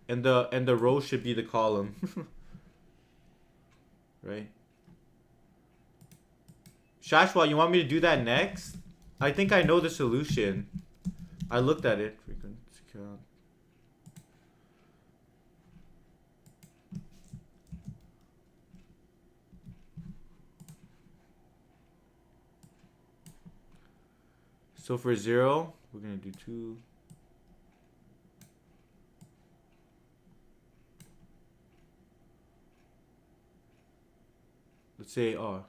and the row should be the column. Right? Shashwa, you want me to do that next? I think I know the solution. I looked at it. Frequency count. So for 0, we're gonna do 2. Let's say I'm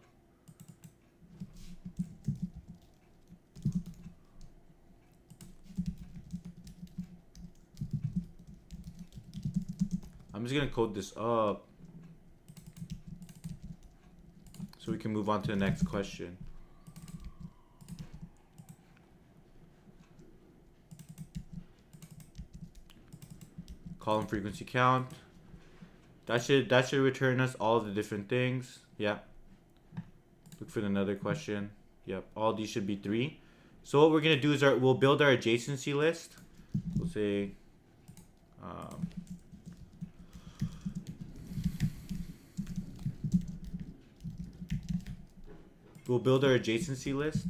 just gonna code this up so we can move on to the next question. Column frequency count. That should return us all the different things. Yeah. Look for another question. Yep. All these should be 3. So what we're gonna do is we'll build our adjacency list. We'll say we'll build our adjacency list.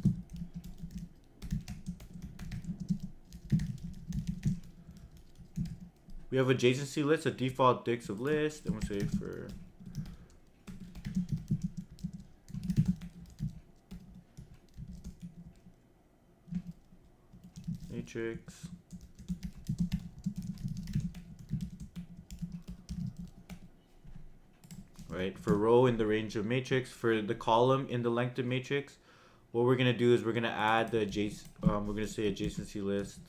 We have adjacency list, a default index of list, and we'll say for matrix. Right, for row in the range of matrix, for the column in the length of matrix, what we're gonna do is we're gonna add the we're gonna say adjacency list,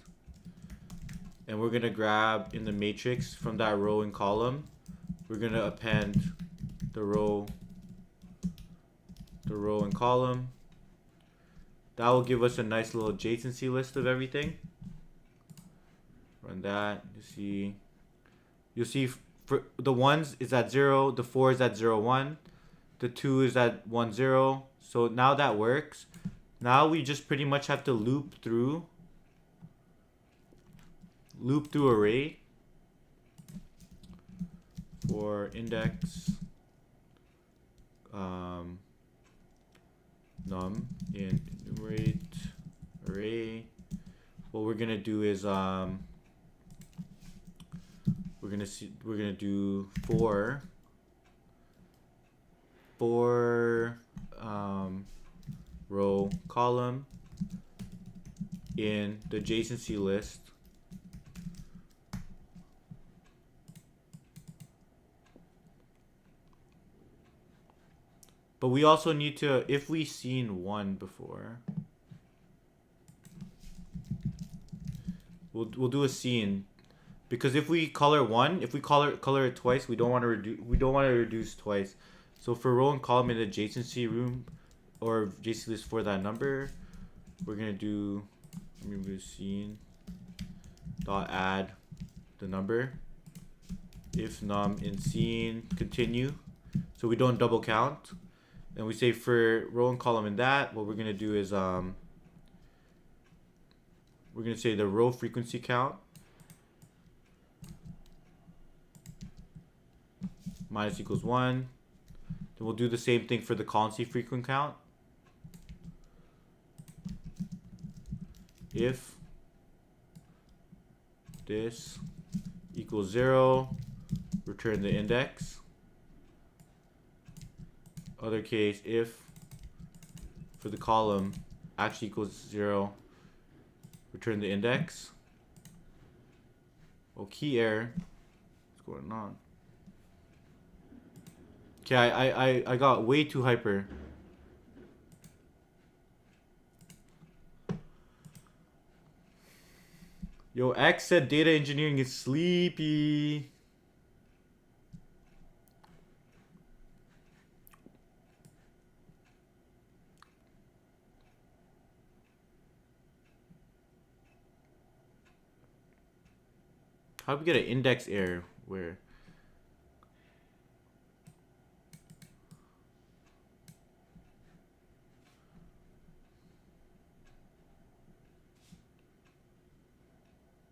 and we're gonna grab in the matrix from that row and column, we're gonna append the row and column. That will give us a nice little adjacency list of everything. Run that. You'll see for the 1s is at 0, the 4 is at 0, 1, the 2 is at 1, 0. So now that works. Now we just pretty much have to loop through array for index num in enumerate array. What we're gonna do is we're gonna do for row column in the adjacency list. But we also need to, if we've seen 1 before, we'll do a scene, because if we color 1, if we color it twice, we don't want to reduce twice. So for row and column in the adjacency room or adjacency list for that number, we're gonna do, let me move scene dot add the number. If num in scene continue, so we don't double count. And we say for row and column in that, what we're gonna do is we're gonna say the row frequency count minus equals 1. Then we'll do the same thing for the column C frequent count. If this equals 0, return the index. Other case, if for the column actually equals 0, return the index. Oh, key error. What's going on? Okay, I got way too hyper. Yo, X said data engineering is sleepy. How do we get an index error where?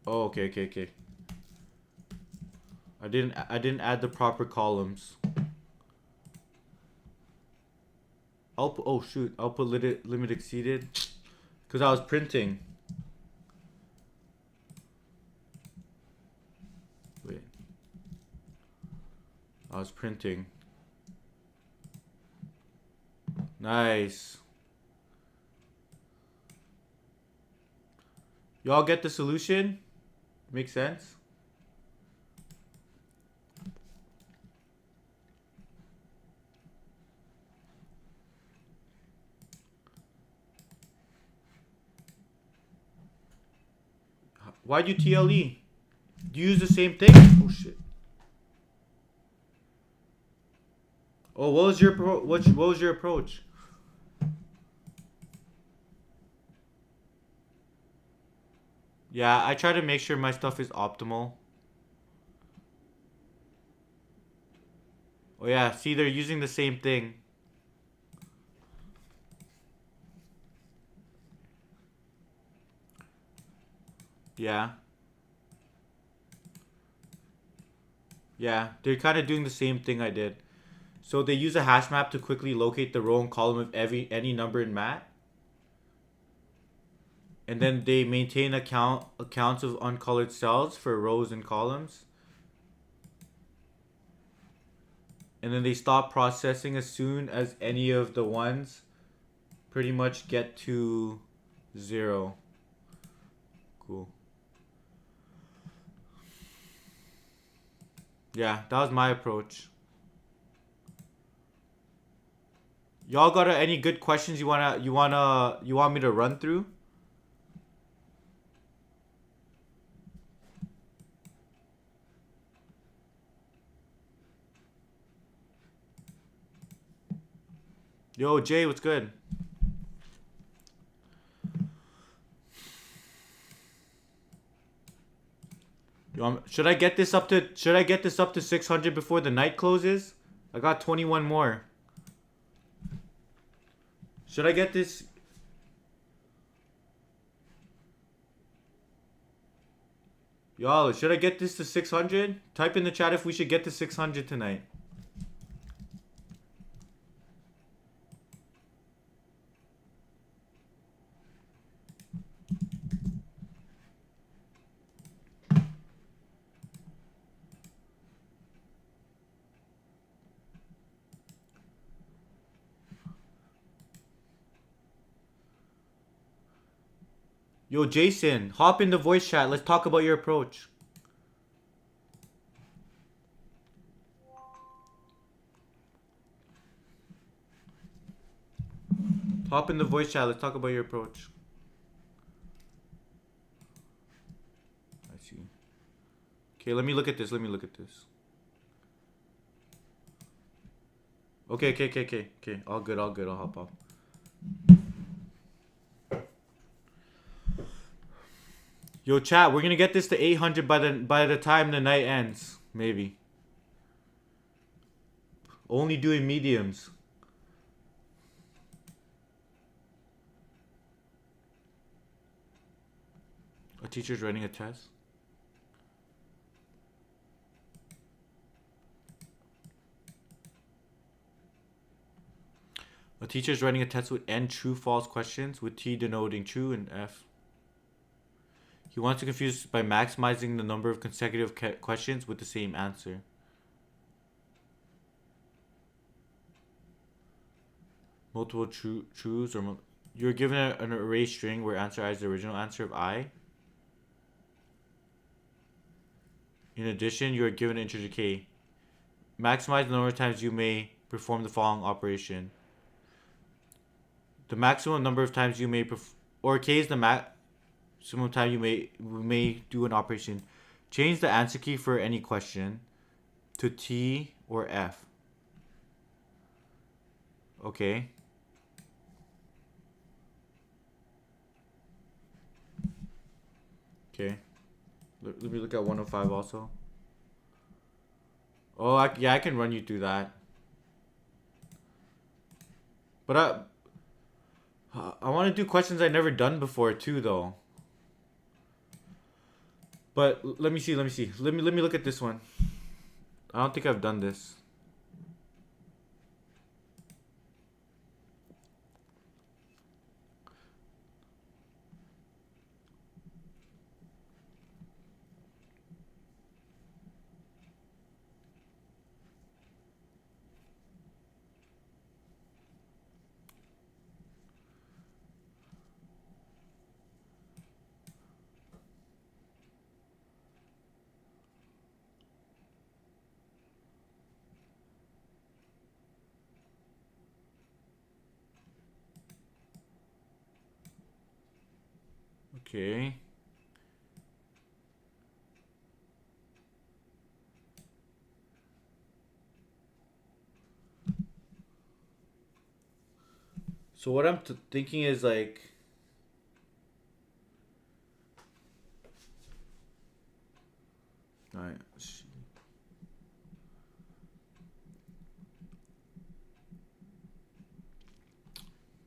Oh, okay. I didn't add the proper columns. Oh shoot, output limit exceeded because I was printing. Wait. I was printing. Nice. Y'all get the solution? Makes sense? Why'd you TLE? Do you use the same thing? Oh shit. Oh, what was your what was your approach? Yeah, I try to make sure my stuff is optimal. Oh yeah, see, they're using the same thing. Yeah. Yeah, they're kind of doing the same thing I did. So they use a hash map to quickly locate the row and column of any number in mat. And then they maintain accounts of uncolored cells for rows and columns. And then they stop processing as soon as any of the ones pretty much get to 0. Cool. Yeah, that was my approach. Y'all got any good questions you want me to run through? Yo, Jay, what's good? Should I get this up to 600 before the night closes? I got 21 more. Should I get this? Y'all, should I get this to 600? Type in the chat if we should get to 600 tonight. Yo, Jason, hop in the voice chat. Let's talk about your approach. Hop in the voice chat. Let's talk about your approach. I see. Okay, let me look at this. Okay. All good. I'll hop off. Yo, chat, we're gonna get this to 800 by the time the night ends, maybe. Only doing mediums. A teacher's writing a test. A teacher's writing a test with N true-false questions, with T denoting true and F. He wants to confuse by maximizing the number of consecutive questions with the same answer. Multiple truths or you're given an array string where answer I is the original answer of I. In addition, you are given an integer k. Maximize the number of times you may perform the following operation. The maximum number of times you may or k is the maximum time you may do an operation. Change the answer key for any question to T or F. Okay. Okay. Let me look at 105 also. Oh, yeah, I can run you through that. But I want to do questions I've never done before too, though. But let me see. Let me look at this one. I don't think I've done this. Okay. So what I'm thinking is like, alright.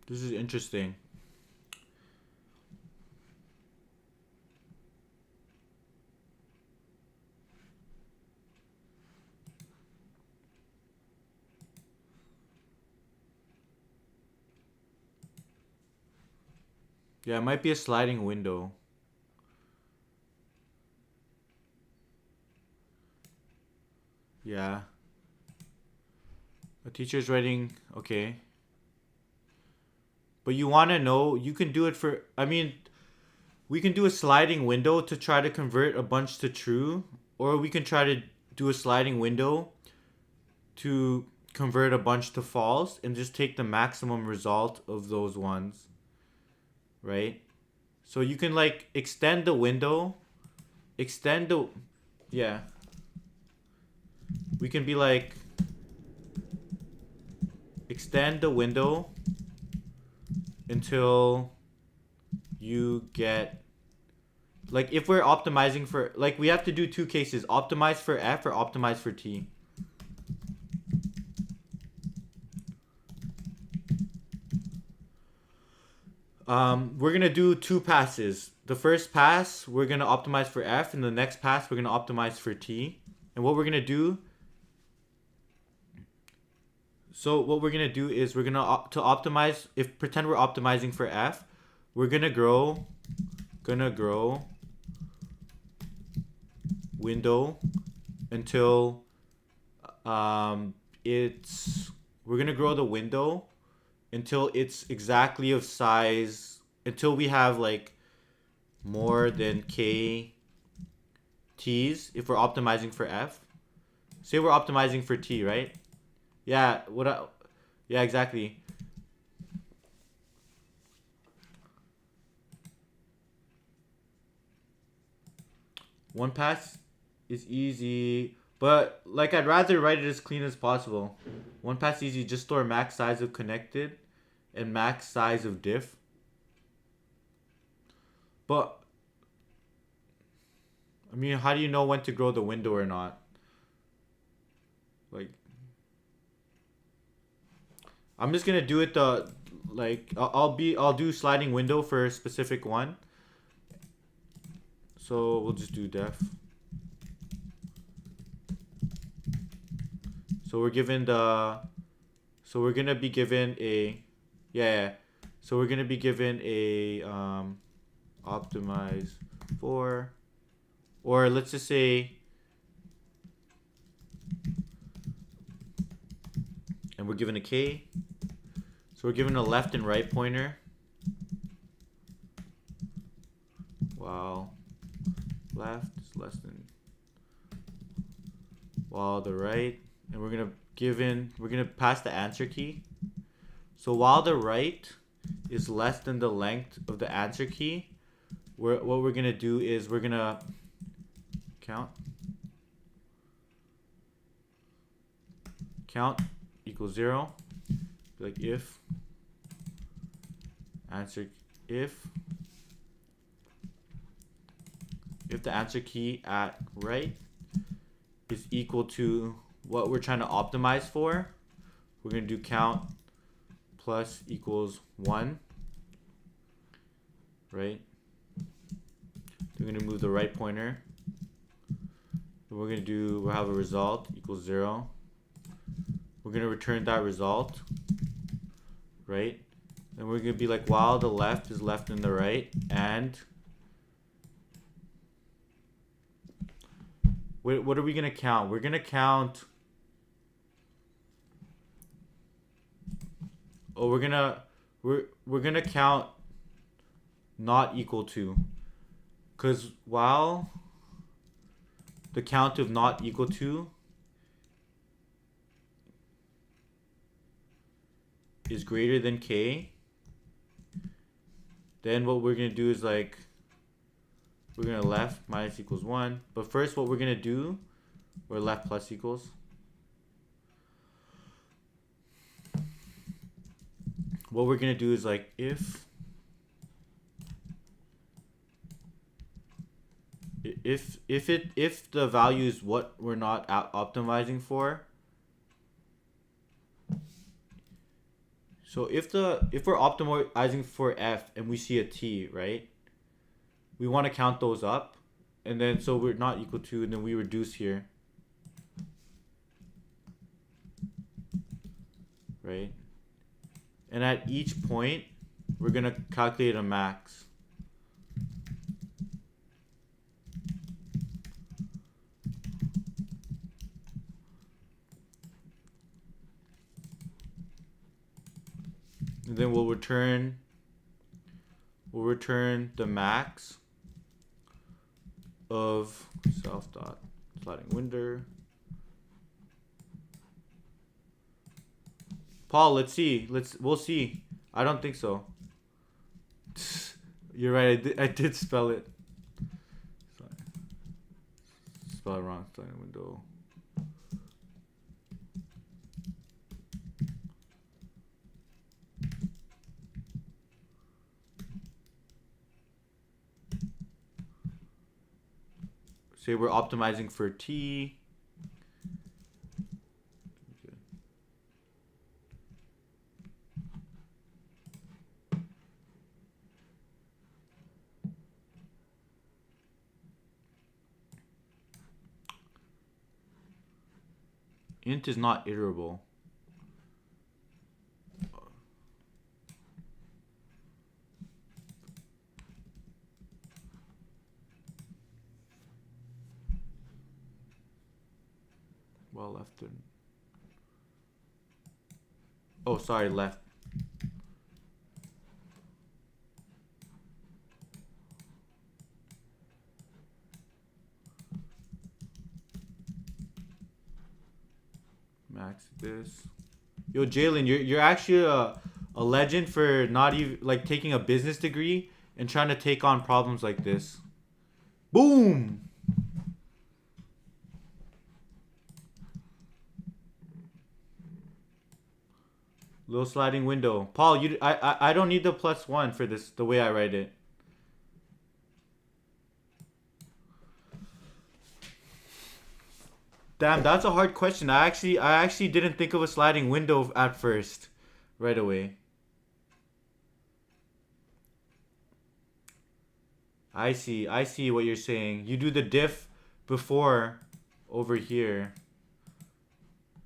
This is interesting. Yeah, it might be a sliding window. Yeah. A teacher's writing, okay. But you want to know, you can do it for, I mean, we can do a sliding window to try to convert a bunch to true, or we can try to do a sliding window to convert a bunch to false and just take the maximum result of those ones, right? So you can like extend the window, yeah. We can be like, extend the window until you get, like if we're optimizing for, like we have to do two cases, optimize for F or optimize for T. We're gonna do two passes. The first pass, we're gonna optimize for F, and the next pass, we're gonna optimize for T. And what we're gonna do, is we're gonna to optimize, if pretend we're optimizing for F, we're gonna grow window until we're gonna grow the window until it's exactly of size, until we have like more than k t's if we're optimizing for F. Say we're optimizing for T, right? Yeah, yeah, exactly. One pass is easy, but like I'd rather write it as clean as possible. One pass easy, just store max size of connected and max size of diff. But I mean, how do you know when to grow the window or not? Like, I'm just gonna do it I'll do sliding window for a specific one. So we'll just do def. So we're given so we're gonna be given a, yeah. So we're gonna be given a optimize for, or let's just say, and we're given a k. So we're given a left and right pointer. Wow. Left is less than while the right, and we're gonna pass the answer key. So while the right is less than the length of the answer key, what we're gonna do is we're gonna count equals 0. Like if the answer key at right is equal to what we're trying to optimize for, we're going to do count plus equals 1, right? We're going to move the right pointer. Then we'll have a result equals 0. We're going to return that result, right? And we're going to be like, while the left is left than the right, and what are we going to count? We're going to count, we're going to count not equal to, because while the count of not equal to is greater than k, then what we're going to do is like, we're going to left minus equals 1. But first what we're going to do, we're left plus equals. What we're going to do is like, if the value is what we're not optimizing for, so if we're optimizing for f and we see a t, right, we want to count those up, and then so we're not equal to, and then we reduce here, right? And at each point we're gonna calculate a max. And then we'll return the max of self dot sliding window. Paul, let's see. We'll see. I don't think so. You're right. I did spell it. Sorry. Spell it wrong. Sliding window. Say we're optimizing for T. Okay. Int is not iterable. Well, left and oh, sorry, left. Max this. Yo, Jalen, you're actually a legend for not even like taking a business degree and trying to take on problems like this. Boom. Little sliding window. Paul, I don't need the +1 for this, the way I write it. Damn, that's a hard question. I actually didn't think of a sliding window at first, right away. I see what you're saying. You do the diff before over here.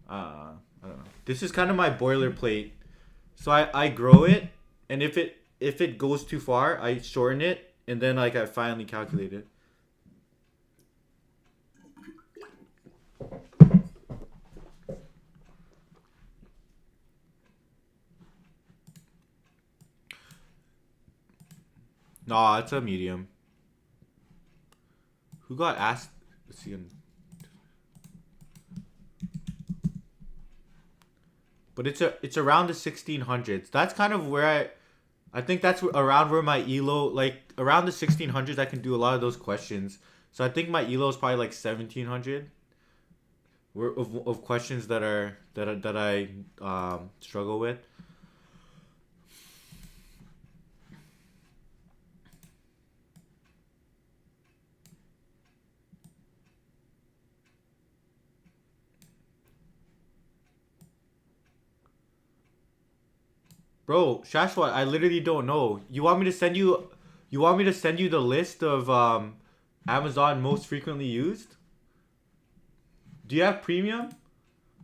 I don't know. This is kind of my boilerplate. So I grow it, and if it goes too far, I shorten it, and then like I finally calculate it. Nah, it's a medium. Who got asked? Let's see. but it's around the 1600s. That's kind of where I think that's around where my elo, like around the 1600s, I can do a lot of those questions. So I think my elo is probably like 1700. Of questions that I struggle with. Bro, Shashwat, I literally don't know. You want me to send you? You want me to send you the list of Amazon most frequently used? Do you have premium?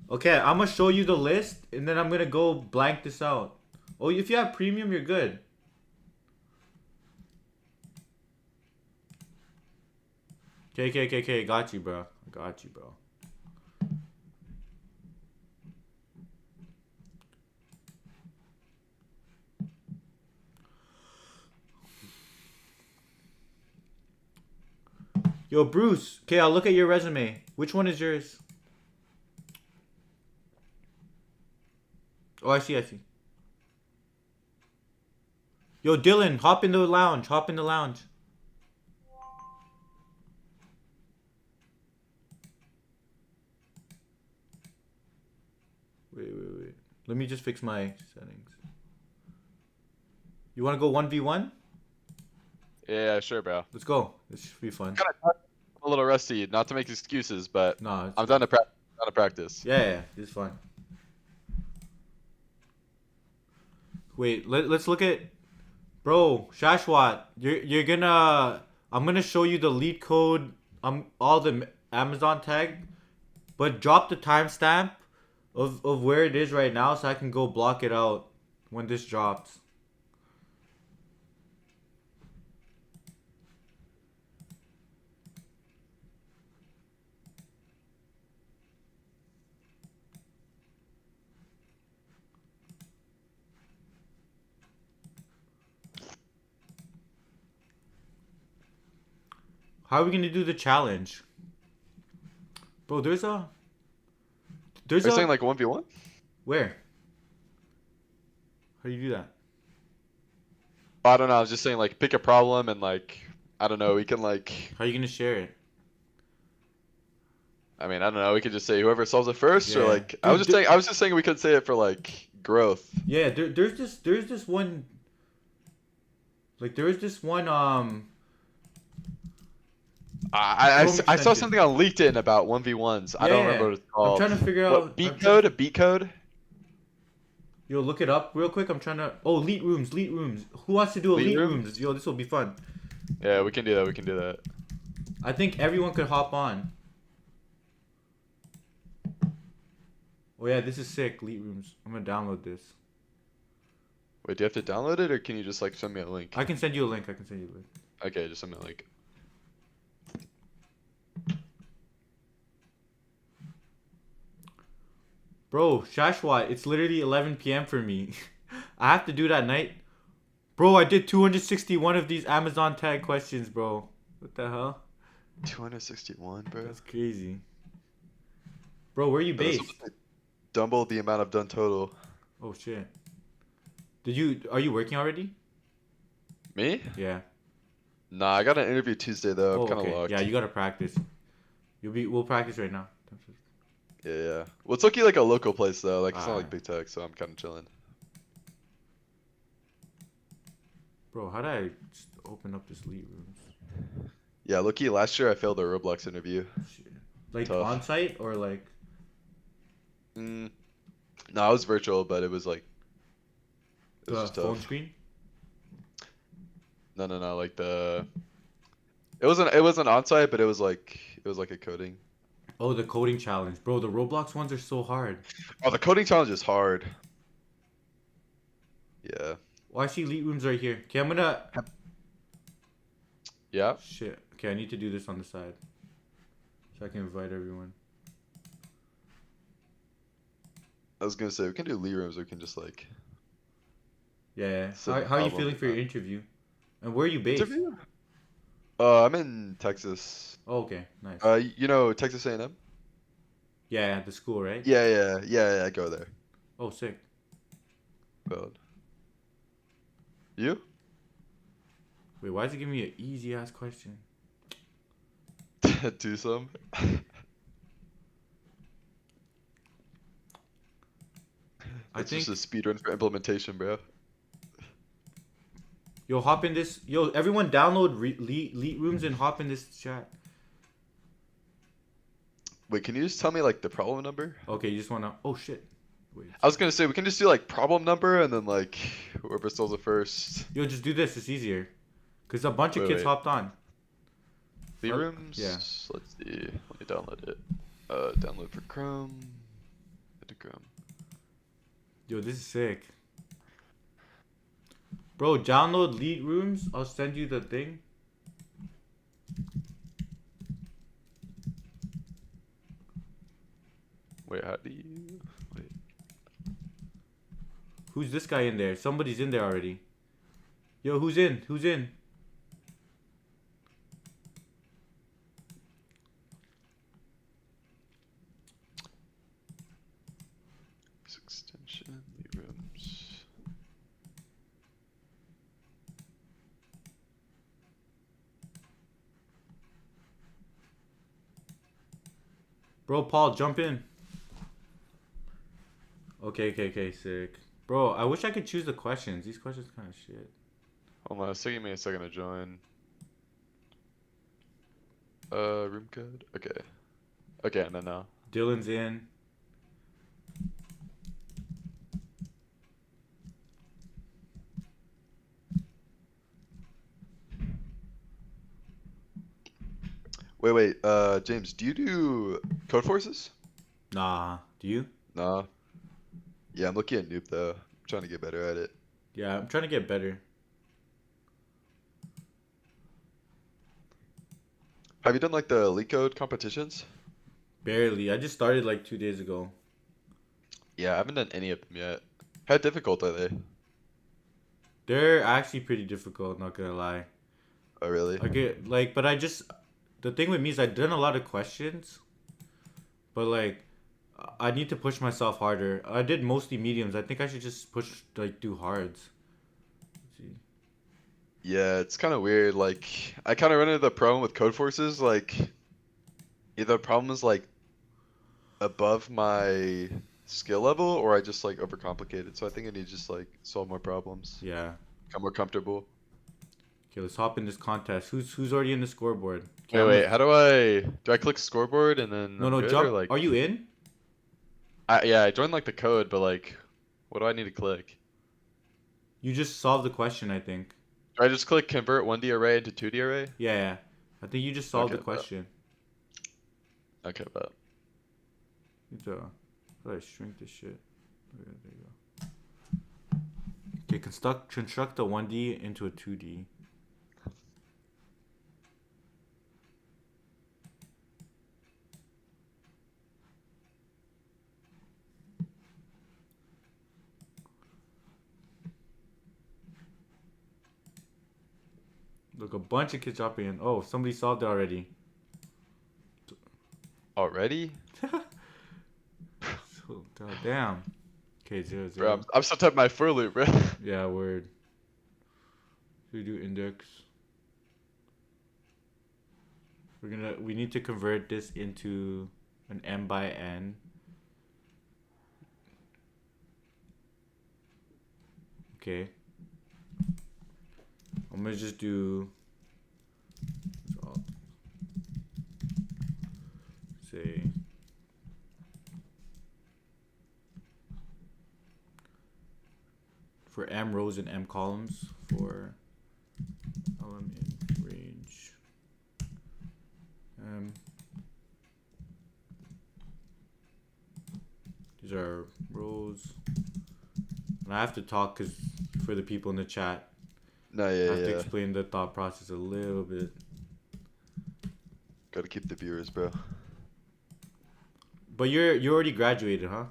Okay, I'm gonna show you the list, and then I'm gonna go blank this out. Oh, if you have premium, you're good. Okay. Got you, bro. Got you, bro. Yo, Bruce. Okay, I'll look at your resume. Which one is yours? Oh, I see. Yo, Dylan, hop in the lounge. Hop in the lounge. Wait. Let me just fix my settings. You want to go 1v1? Yeah, sure, bro. Let's go. This should be fun. I'm a little rusty, not to make excuses, but No, I'm done to practice. Yeah, it's fun. Wait, let's look at, bro, Shashwat. You're gonna, I'm gonna show you the lead code. All the Amazon tag, but drop the timestamp of where it is right now so I can go block it out when this drops. How are we gonna do the challenge? Bro, there's Are you saying like 1v1? Where? How do you do that? I don't know. I was just saying like pick a problem and like I don't know. We can like How are you gonna share it? I mean I don't know. We could just say whoever solves it first or Yeah. like I was just saying we could say it for like growth. Yeah, there's this one. Like there was this one I Let me saw send something on LinkedIn about 1v1s. I don't remember what it's called. I'm trying to figure What, out beat code? Beat code? Yo, look it up real quick. I'm trying to. Oh, elite rooms. Who wants to do elite rooms? Yo, this will be fun. Yeah, we can do that. I think everyone could hop on. Oh yeah, this is sick. Elite rooms. I'm gonna download this. Wait, do you have to download it or can you just like send me a link? I can send you a link. Okay, just send me a link. Bro, Shashwat, it's literally 11 p.m. for me. I have to do that night. Bro, I did 261 of these Amazon tag questions, bro. What the hell? 261, bro. That's crazy. Bro, where are you based? Double the amount I've done total. Oh shit. Are you working already? Me? Yeah. Nah, I got an interview Tuesday though. I'm kind of locked. Yeah, you gotta practice. We'll practice right now. Yeah. Well, it's lucky like a local place though. Like it's not like big tech, so I'm kind of chilling. Bro, how did I just open up this elite rooms? Yeah, lucky last year I failed a Roblox interview. Shit. Like Tough. on site or like? No, it was virtual, but it was like it was The just phone tough. screen? No, like it wasn't on site, but it was like a coding. Oh, the coding challenge. Bro, the Roblox ones are so hard. Oh, the coding challenge is hard. Yeah. Oh, I see elite rooms right here. Okay, I'm gonna... Yeah. Shit. Okay, I need to do this on the side. So I can invite everyone. I was gonna say we can do Lee rooms or we can just like Yeah. Set How are you problem. feeling for your interview? And where are you based? interview. I'm in Texas. Oh, okay. Nice. You know Texas A&M? Yeah, the school, right? Yeah. I go there. Oh, sick. Valid. You? Wait, why is it giving me an easy ass question? Do some. I It's think. just a speedrun for implementation, bro. Yo, hop in this. Yo, everyone download Leet Rooms and hop in this chat. Wait, can you just tell me like the problem number? Okay, you just wanna. Oh shit. Wait. I was gonna say we can just do like problem number and then like whoever solves it first. Yo, just do this. It's easier. Cause a bunch of kids Wait. hopped on. The rooms. Yeah. Let's see. Let me download it. Download for Chrome. Into Chrome. Yo, this is sick. Bro, download Lead Rooms. I'll send you the thing. Wait, how do you? Wait. Who's this guy in there? Somebody's in there already. Yo, who's in? Who's in? Extension. Lead rooms. Bro, Paul, jump in. Okay, sick. Bro, I wish I could choose the questions. These questions kind of shit. Hold on, it's taking me a second to join. Room code? Okay. Okay, and then now. Dylan's in. Wait, James, do you do code forces? Nah, do you? Nah. Yeah, I'm looking at Noob though. I'm trying to get better at it. Yeah, I'm trying to get better. Have you done like the leak code competitions? Barely. I just started like 2 days ago. Yeah, I haven't done any of them yet. How difficult are they? They're actually pretty difficult, not gonna lie. Oh, really? I get like, but I just the thing with me is I've done a lot of questions, but like I need to push myself harder. I did mostly mediums. I think I should just push like do hards. Let's see. Yeah, it's kind of weird. Like, I kind of run into the problem with code forces. Like, either the problem is like above my skill level, or I just like overcomplicate it. So I think I need to just like solve more problems, Yeah. become more comfortable. Okay, let's hop in this contest. Who's already in the scoreboard? Okay, Wait, how do I click scoreboard and then No, I'm no, good, jump. or, like, Are you in? yeah, I joined like the code, but like, what do I need to click? You just solved the question, I think. Do I just click convert 1D array into 2D array? Yeah. I think you just solved Okay, the question. Okay, but Need to, how do I shrink this shit? Okay, there you go. Okay, construct a 1D into a 2D. Look, a bunch of kids dropping in. Oh, somebody solved it already. already? So, damn. Okay, 0, 0. Bro, I'm still typing my for loop, bro. Yeah, word. We do index. We need to convert this into an m by n. Okay. I'm gonna just do say for m rows and m columns for element range these are rows, and I have to talk because for the people in the chat. No, I have yeah. to explain the thought process a little bit. Gotta keep the viewers, bro. But you already graduated, huh?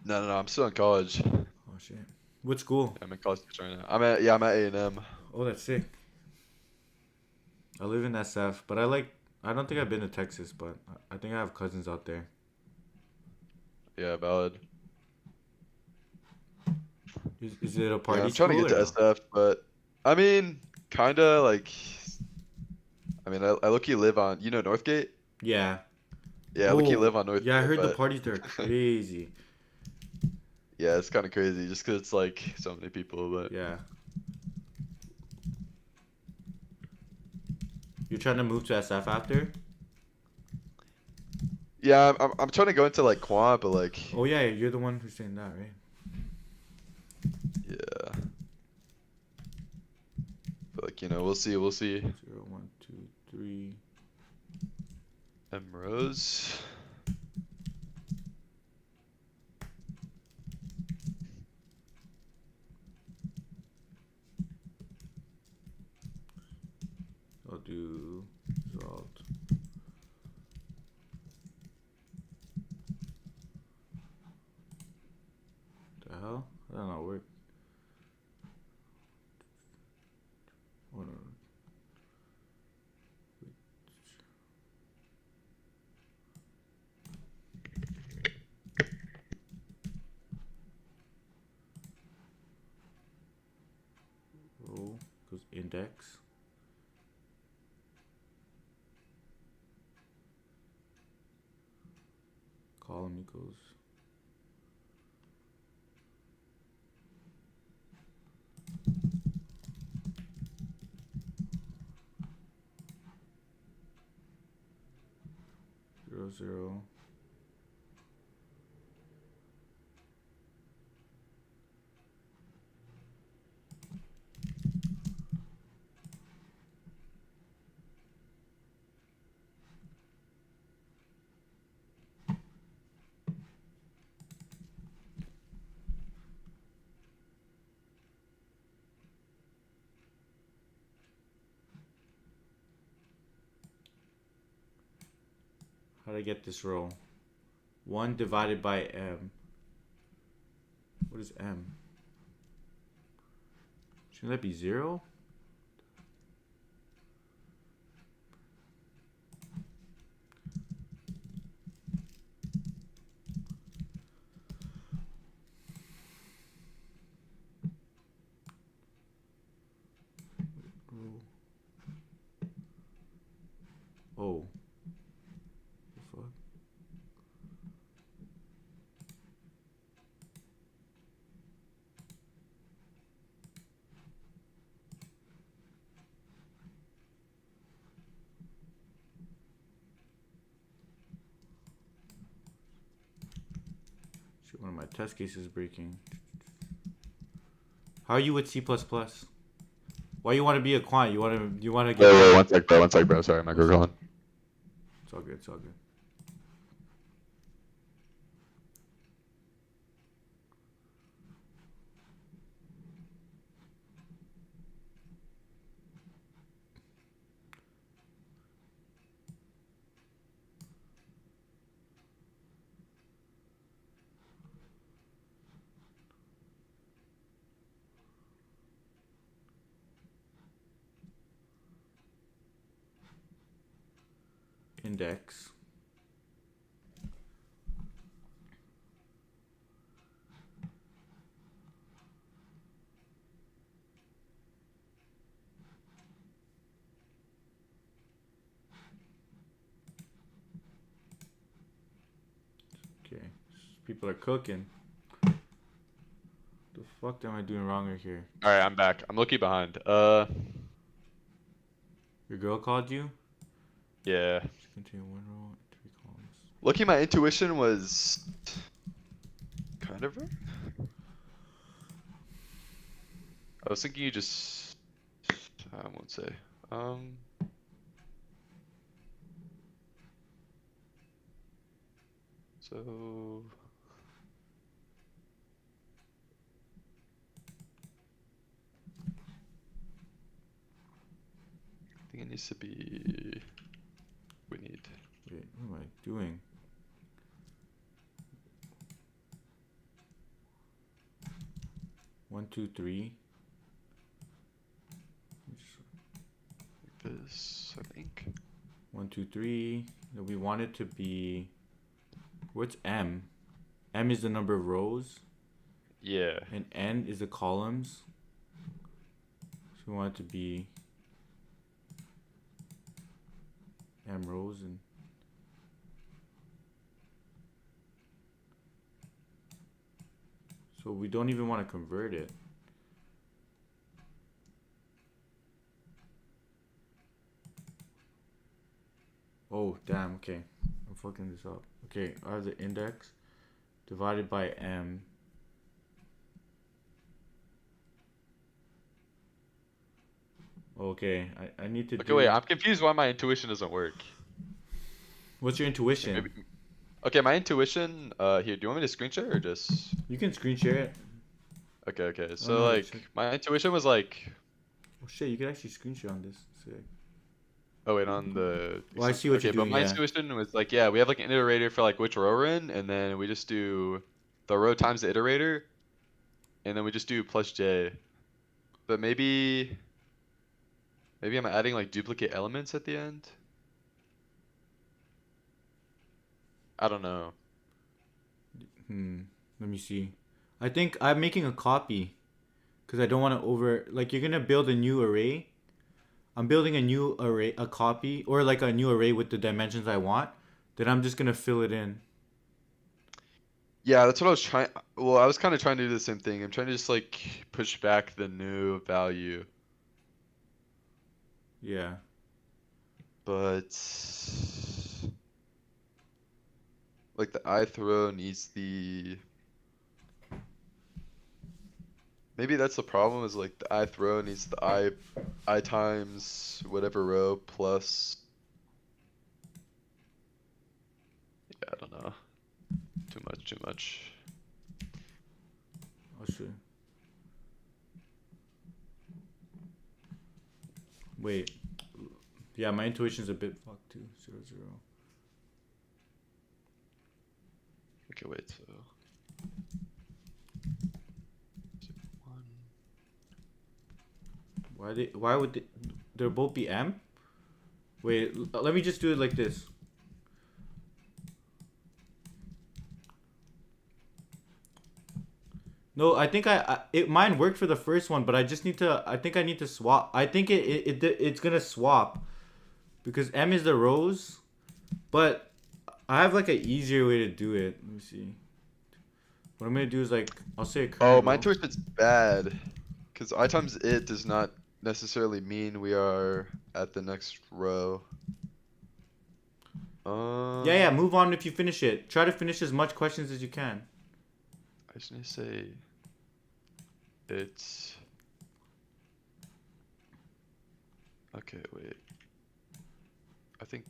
No, I'm still in college. Oh shit. What school? I'm in college right now. I'm at A&M. Oh, that's sick. I live in SF, but I don't think I've been to Texas, but I think I have cousins out there. Yeah, valid. Is it a party Yeah, I'm trying to school get or to no? SF, but I mean, kinda like. I mean, I low-key live on, you know, Northgate? Yeah. Yeah, I low-key Oh, live on yeah, I Northgate, heard the but parties there are crazy. yeah, it's kind of crazy just 'cause it's like so many people. But Yeah. You're trying to move to SF after? yeah, I'm trying to go into like quant, but like, Oh yeah, you're the one who's saying that, right? yeah, but like, you know, we'll see. 0, 1, 2, 3. M Rose. I'll do result. The hell? I don't know. Where? Hold on. Row goes index. Column equals. Zero, zero. How do I get this row? 1 divided by m. What is m? Shouldn't that be 0? Oh. The fuck? Shit, one of my test cases is breaking. How are you with C++? Why you want to be a quant? You want to get Wait, one sec, bro. Sorry, micro calling. It's all good, it's all good. Index. Okay, people are cooking. The fuck am I doing wrong right here? All right, I'm back. I'm looking behind. Your girl called you? Yeah. Just continue 1 row, 3 columns. Lucky my intuition was kind of right. I was thinking you just. I won't say. So. I think it needs to be. We need. Wait, what am I doing? One, two, three. Like this, I think. 1, 2, 3. No, we want it to be. What's M? M is the number of rows. Yeah. And n is the columns. So we want it to be m rows and so we don't even want to convert it. Oh, damn, okay. I'm fucking this up. Okay, I have the index divided by m. Okay, I need to Okay, do... wait, I'm confused why my intuition doesn't work. What's your intuition? Maybe... Okay, my intuition, here, do you want me to screen share or just... You can screen share it. Okay, Oh, so no, like, check. my intuition was like... Oh shit, you can actually screen share on this. Sick. Oh wait, on the... Well, I see what you're doing, but my yeah. intuition was like, yeah, we have like an iterator for like which row we're in, and then we just do the row times the iterator, and then we just do plus j. But maybe I'm adding like duplicate elements at the end? I don't know. Let me see. I think I'm making a copy because I don't want to like you're gonna build a new array. I'm building a new array, a copy, or like a new array with the dimensions I want. Then I'm just gonna fill it in. Yeah, that's what I was trying. Well, I was kind of trying to do the same thing. I'm trying to just like push back the new value. Yeah. But like the ith row needs the... Maybe that's the problem, is like the ith row needs the I times whatever row plus... Yeah, I don't know. Too much. I'll show you. Wait. Yeah, my intuition's a bit fucked too. 0, 0. Okay, wait, so... 1. Why would they both be m? Wait, let me just do it like this. No, I think mine worked for the first one, but I just need to, I think I need to swap. I think it's gonna swap because m is the rows, but I have like an easier way to do it. Let me see. What I'm gonna do is like, I'll say a current Oh, row. my intuition's bad. Because I times it does not necessarily mean we are at the next row. Yeah, move on if you finish it. Try to finish as much questions as you can. I just need to say it's... Okay, wait. I think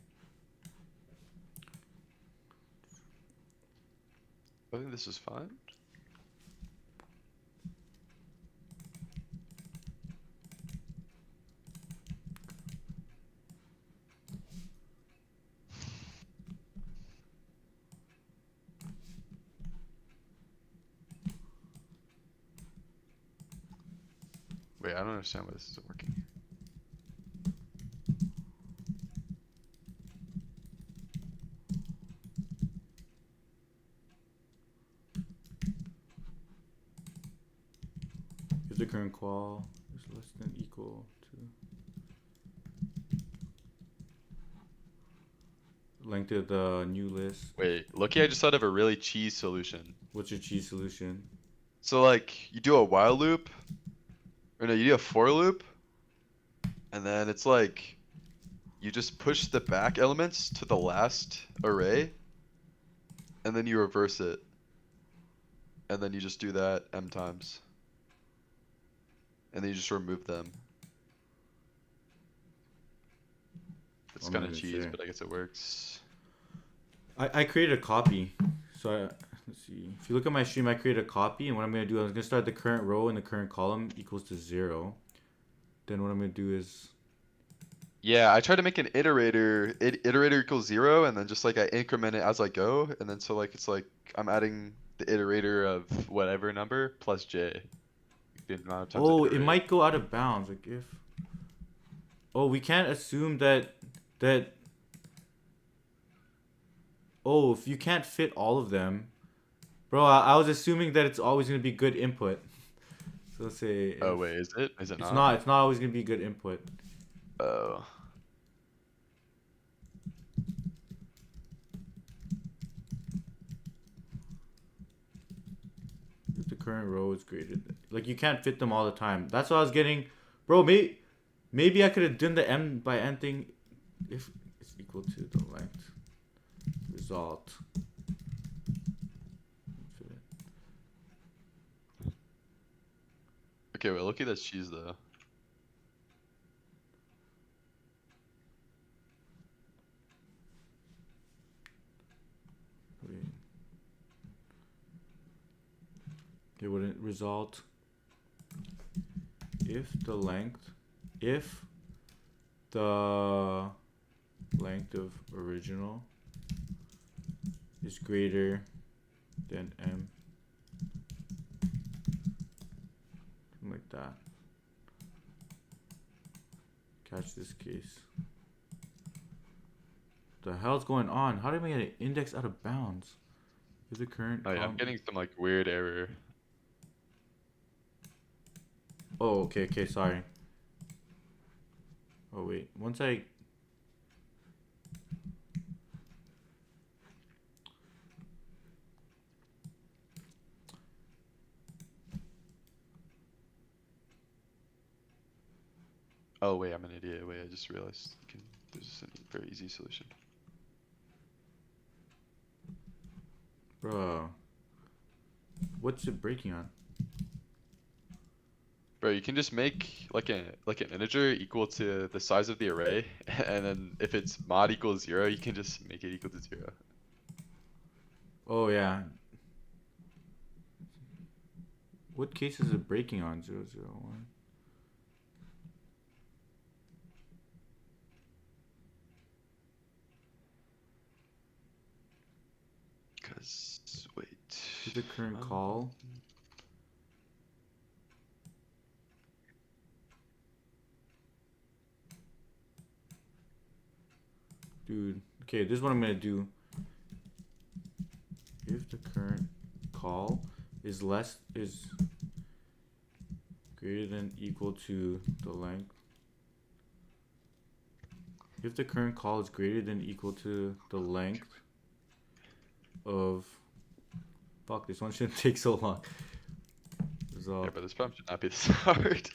this is fine. Wait, I don't understand why this isn't working. If the current qual is less than equal to length of the new list. Wait, Loki, I just thought of a really cheese solution. What's your cheese solution? So like, you do a while loop, or no, you do a for loop, and then it's like, you just push the back elements to the last array, and then you reverse it. And then you just do that m times. And then you just remove them. It's kind of cheese, but I guess it works. I created a copy. So let's see. If you look at my stream, I created a copy, and what I'm gonna do is I'm gonna start the current row and the current column equals to 0. Then what I'm gonna do is, Yeah, I tried to make an iterator. Iterator equals 0, and then just like I increment it as I go, and then so like it's like I'm adding the iterator of whatever number plus j. The amount of times I oh, it iterate. might go out of bounds. Like if, oh, we can't assume that. Oh, if you can't fit all of them, Bro, I was assuming that it's always gonna be good input. So let's say. Oh if- wait, is it? Is it It's not? not. It's not always gonna be good input. Oh. If the current row is greater than, like you can't fit them all the time. That's what I was getting, bro. Maybe I could have done the m by n thing if it's equal to the length result. Okay, wait, look at that cheese though. Wait. Okay, would it result if the length of original is greater than m, something like that. Catch this case. The hell's going on? How did I get an index out of bounds? Is the current? Oh yeah, I'm getting some like weird error. Oh, okay, sorry. Oh wait, once I. Oh wait, I'm an idiot. Wait, I just realized there's a very easy solution. Bro, what's it breaking on? Bro, you can just make like an integer equal to the size of the array, and then if it's mod equals 0, you can just make it equal to 0. Oh yeah. What case is it breaking on? 001. Cause wait. Is the current call? Dude, okay, this is what I'm gonna do. If the current call is greater than equal to the length. If the current call is greater than equal to the length of, fuck, this one shouldn't take so long. Yeah, but this problem should not be this hard.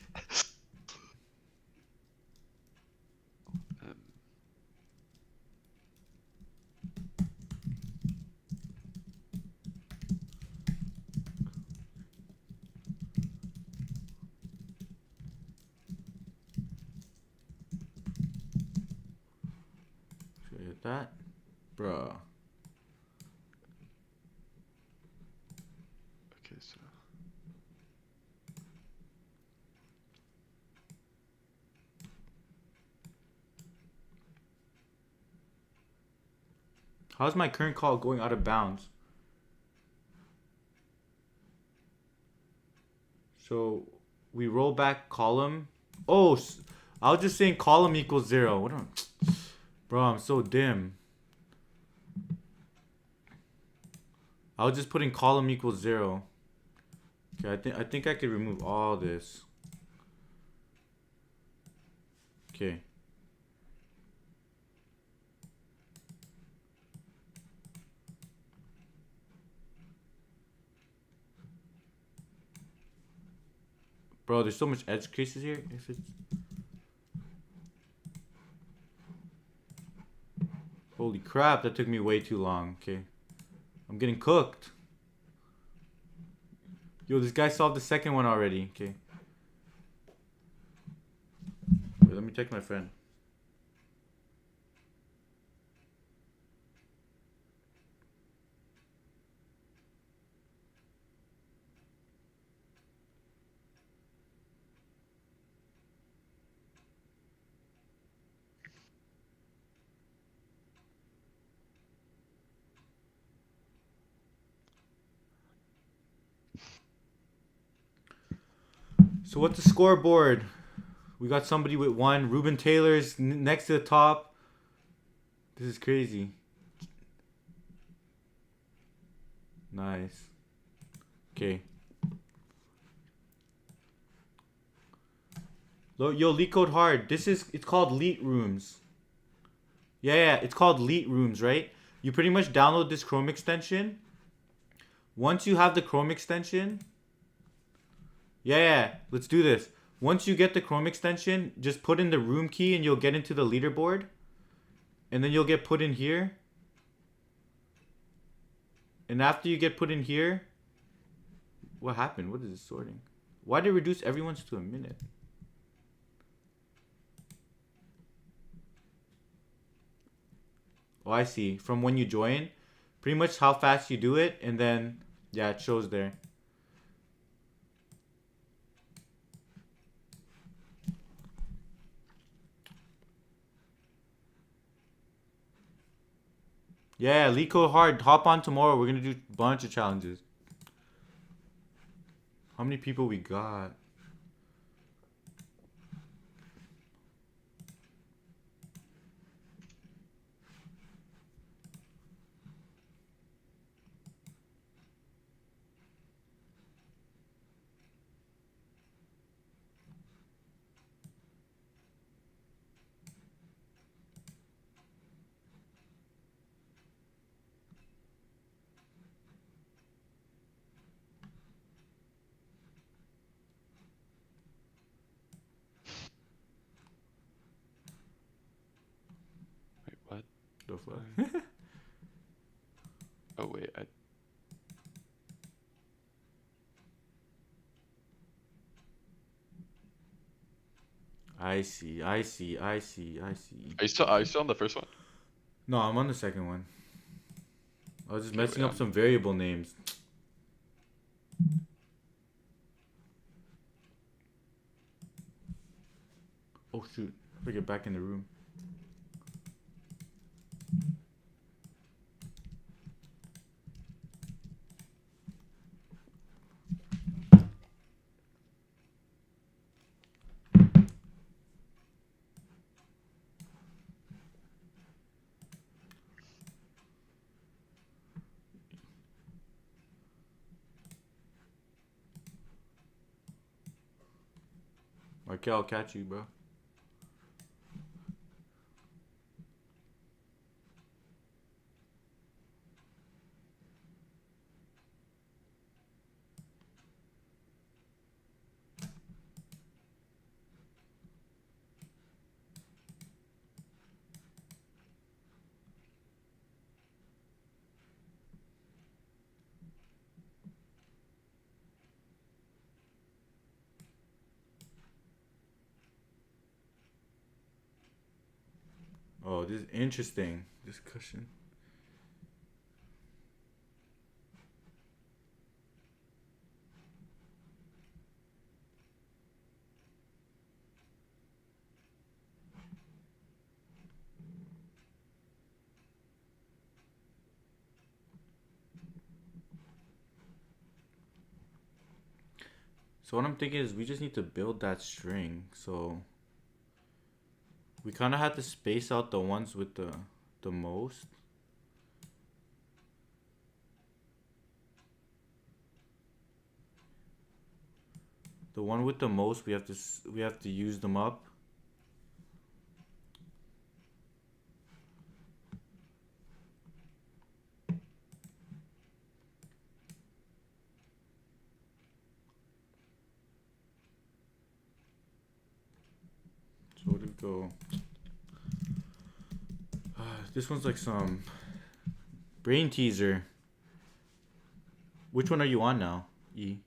Should I hit that? Bruh. Okay, so How's my current call going out of bounds? So we roll back column. Oh, I was just saying column equals 0. What am, bro, I'm so dim. I was just putting column equals 0. Okay, I think I could remove all this. Okay. Bro, there's so much edge cases here. If it's holy crap, that took me way too long. Okay. I'm getting cooked. Yo, this guy solved the second one already. Okay. Wait, let me text my friend. So what's the scoreboard? We got somebody with 1. Ruben Taylor's next to the top. This is crazy. Nice. Okay. Yo, Leet Code Hard. It's called Leet Rooms. Yeah, it's called Leet Rooms, right? You pretty much download this Chrome extension. Once you have the Chrome extension, let's do this. Once you get the Chrome extension, just put in the room key and you'll get into the leaderboard. And then you'll get put in here. And after you get put in here, what happened? What is this sorting? Why did it reduce everyone's to a minute? Oh, I see. From when you join, pretty much how fast you do it, and then, yeah, it shows there. Yeah, Lico Hard, hop on tomorrow. We're gonna do a bunch of challenges. How many people we got? Wait, what? The fuck? Oh wait, I see. Are you still on the first one? No, I'm on the second one. I was just Okay, messing wait, up some variable names. Oh shoot. I gotta get back in the room. Okay, I'll catch you, bro. Oh, this is interesting. Discussion. So what I'm thinking is we just need to build that string. So we kind of have to space out the ones with the most. The one with the most, we have to use them up. So where did it go? This one's like some brain teaser. Which one are you on now? E.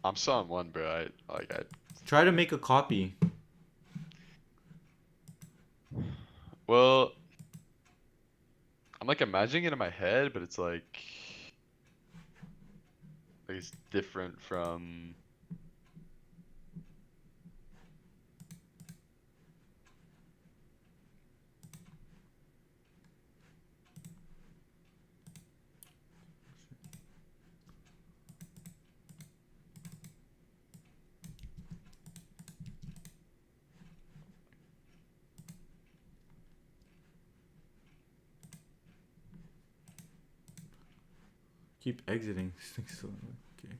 I'm still on one, bro. I Try to make a copy. well, I'm like imagining it in my head, but it's like it's different from. Keep exiting. So, okay.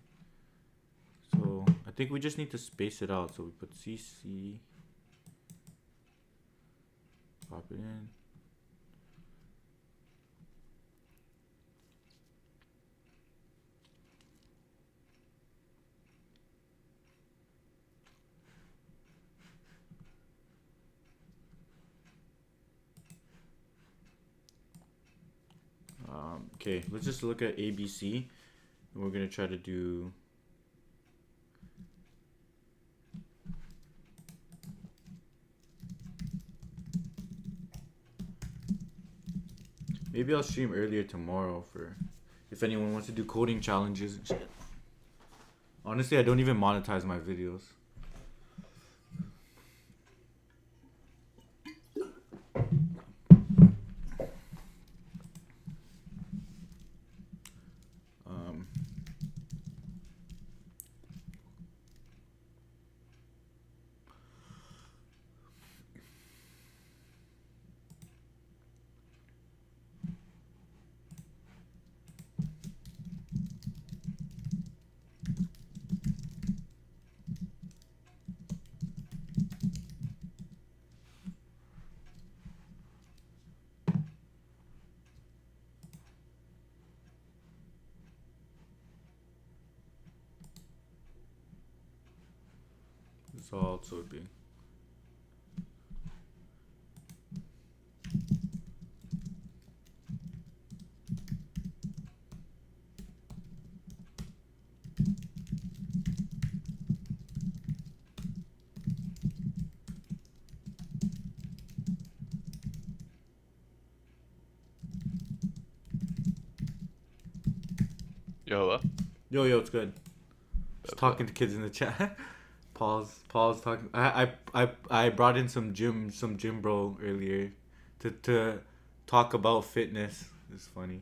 So I think we just need to space it out. So we put CC. Pop it in. Okay, let's just look at ABC. And we're gonna try to do maybe I'll stream earlier tomorrow for if anyone wants to do coding challenges and shit. Honestly, I don't even monetize my videos. Result would be Yo, hello? yo, it's good. Just talking to kids in the chat. Paul's talking. I brought in some gym bro earlier to talk about fitness. It's funny.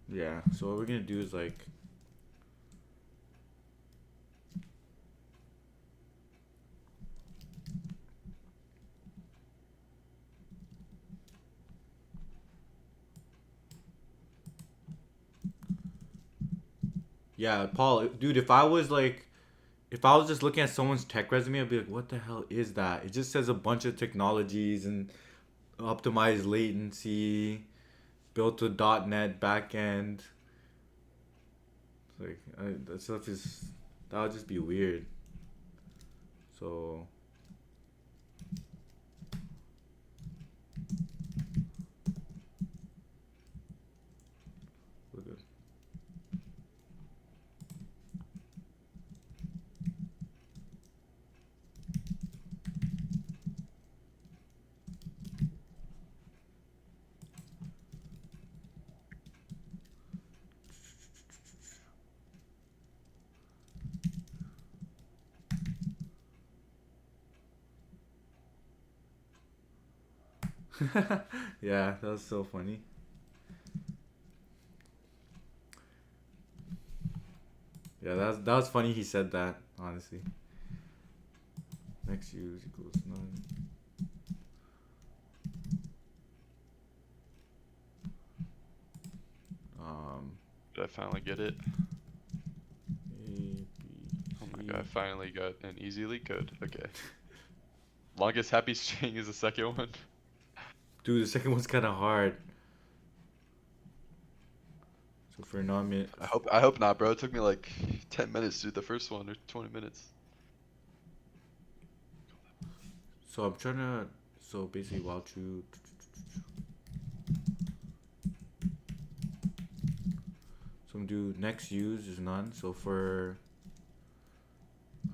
Yeah, so what we're gonna do is like yeah, Paul, dude, if I was just looking at someone's tech resume, I'd be like, what the hell is that? It just says a bunch of technologies and optimized latency, built with .NET backend. It's like that stuff is that would just be weird. So look at yeah, that was so funny. Yeah, that was funny. He said that honestly. Next use equals none. Did I finally get it? A, B, Oh my C. god, I finally got an easy leak code. Okay. Longest happy string is the second one. Dude, the second one's kind of hard. So for non-minute, I hope not, bro. It took me like 10 minutes to do the first one, or 20 minutes. so I'm trying to. So basically, while true. So I'm gonna do next use is none. So for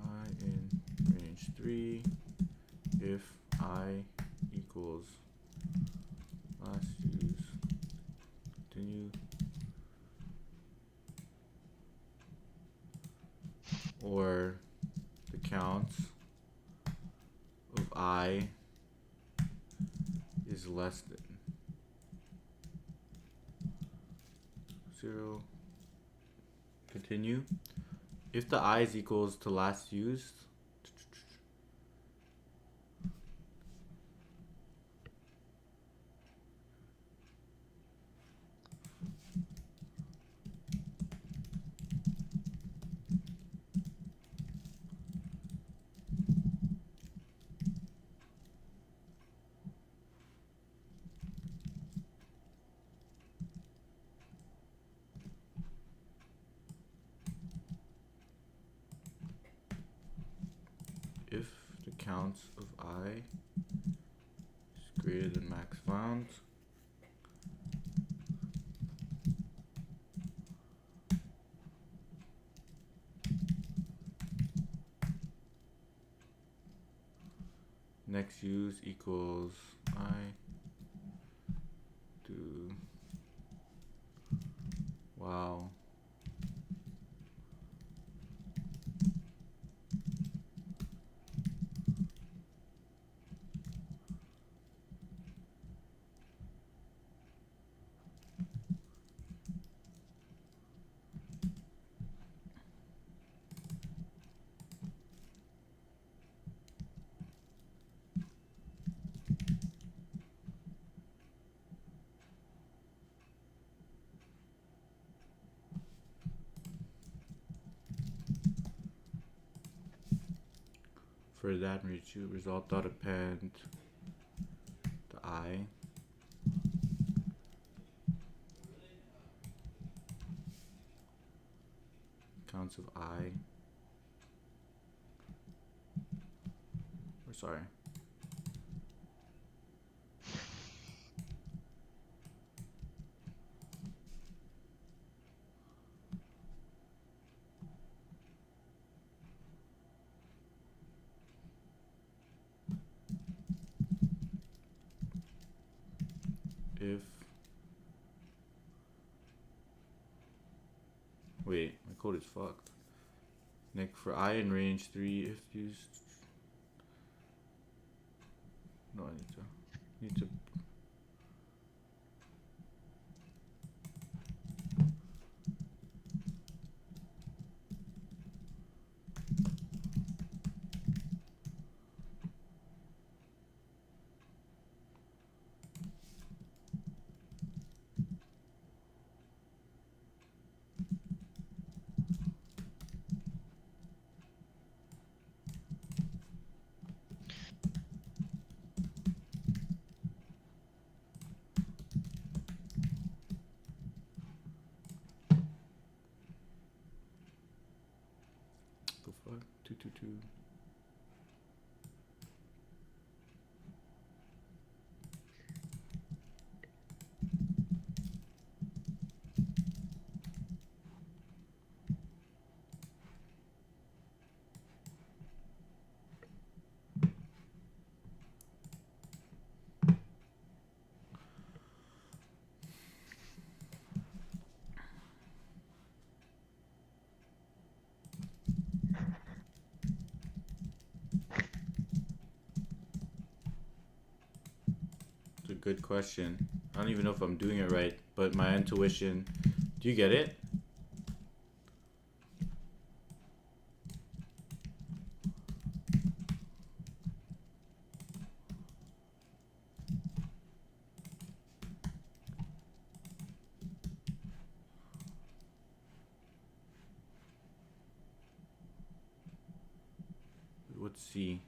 I in range 3, if I equals last use, continue, or the counts of I is less than 0, continue. If the I is equals to last used, if the counts of I is greater than max found, next use equals I do. Wow. For that result.append the I counts of I, or sorry, if, wait, my code is fucked. Next, for I in range 3, if used, no, I need to the fuck 222. It's a good question. I don't even know if I'm doing it right, but my intuition. Do you get it? Let's see.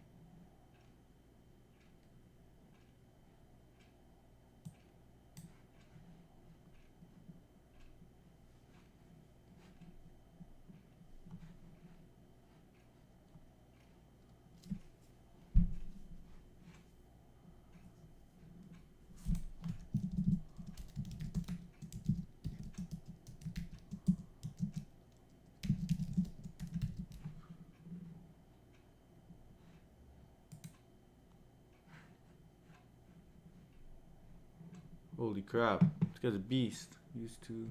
Holy crap. This guy's a beast. Used to.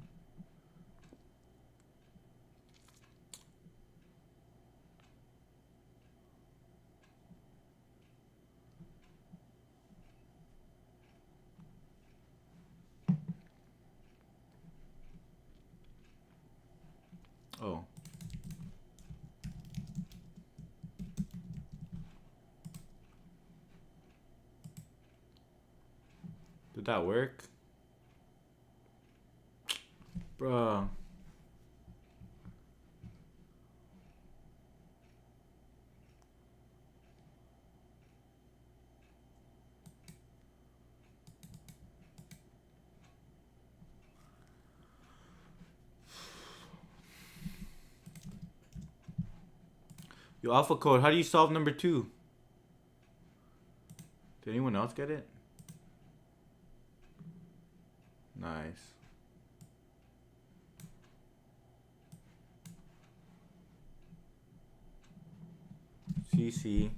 Oh. Did that work? Bruh. Yo, Alpha Code, how do you solve number 2? Did anyone else get it? Nice. CC.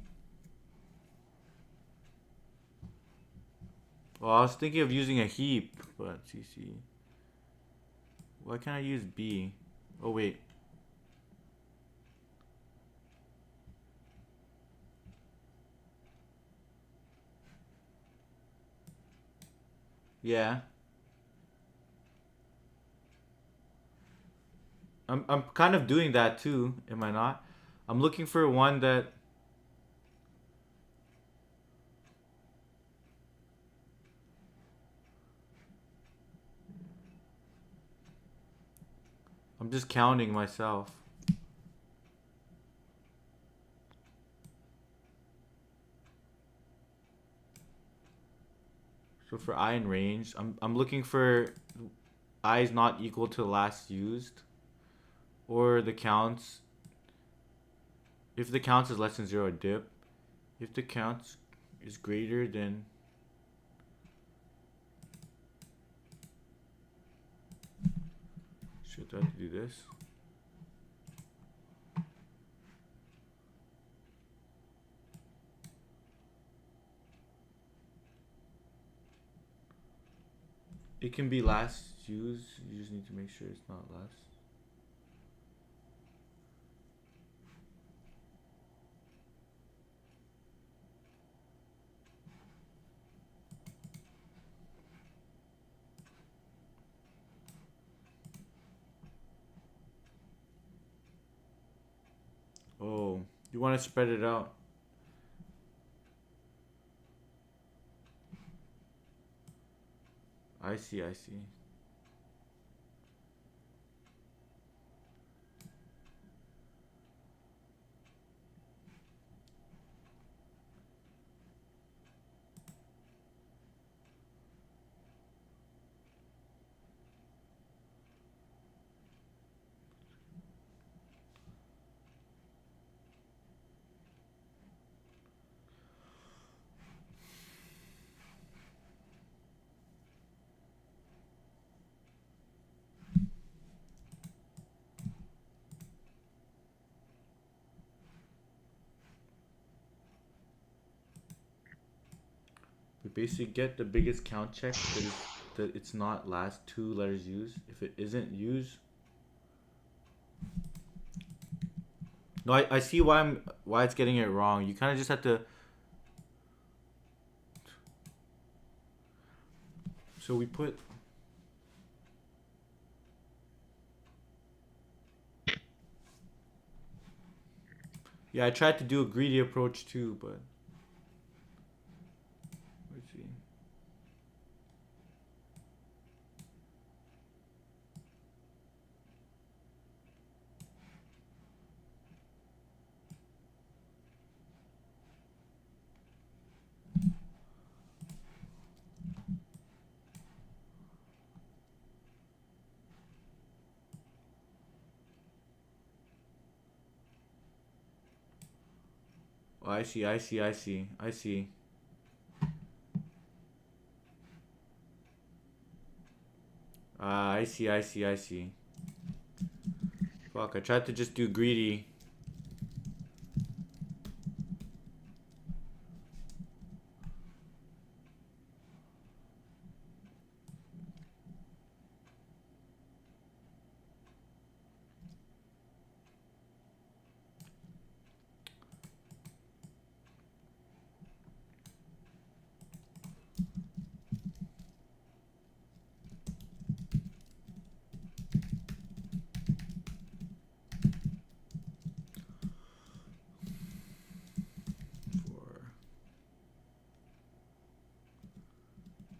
Well, I was thinking of using a heap, but CC. Why can't I use B? Oh, wait. Yeah. I'm kind of doing that too, am I not? I'm looking for one that I'm just counting myself. So for I in range, I'm looking for I is not equal to last used, or the counts. If the counts is less than 0, dip. If the counts is greater than should I have to do this? It can be last used. You just need to make sure it's not last. Oh, you want to spread it out. I see, I see. We basically get the biggest count check that it's not last 2 letters used. If it isn't used, no, I see why it's getting it wrong. You kind of just have to. So we put. Yeah, I tried to do a greedy approach too, but. Let's see. Oh, I see, I see, I see, I see. I see, I see, I see. Fuck, I tried to just do greedy.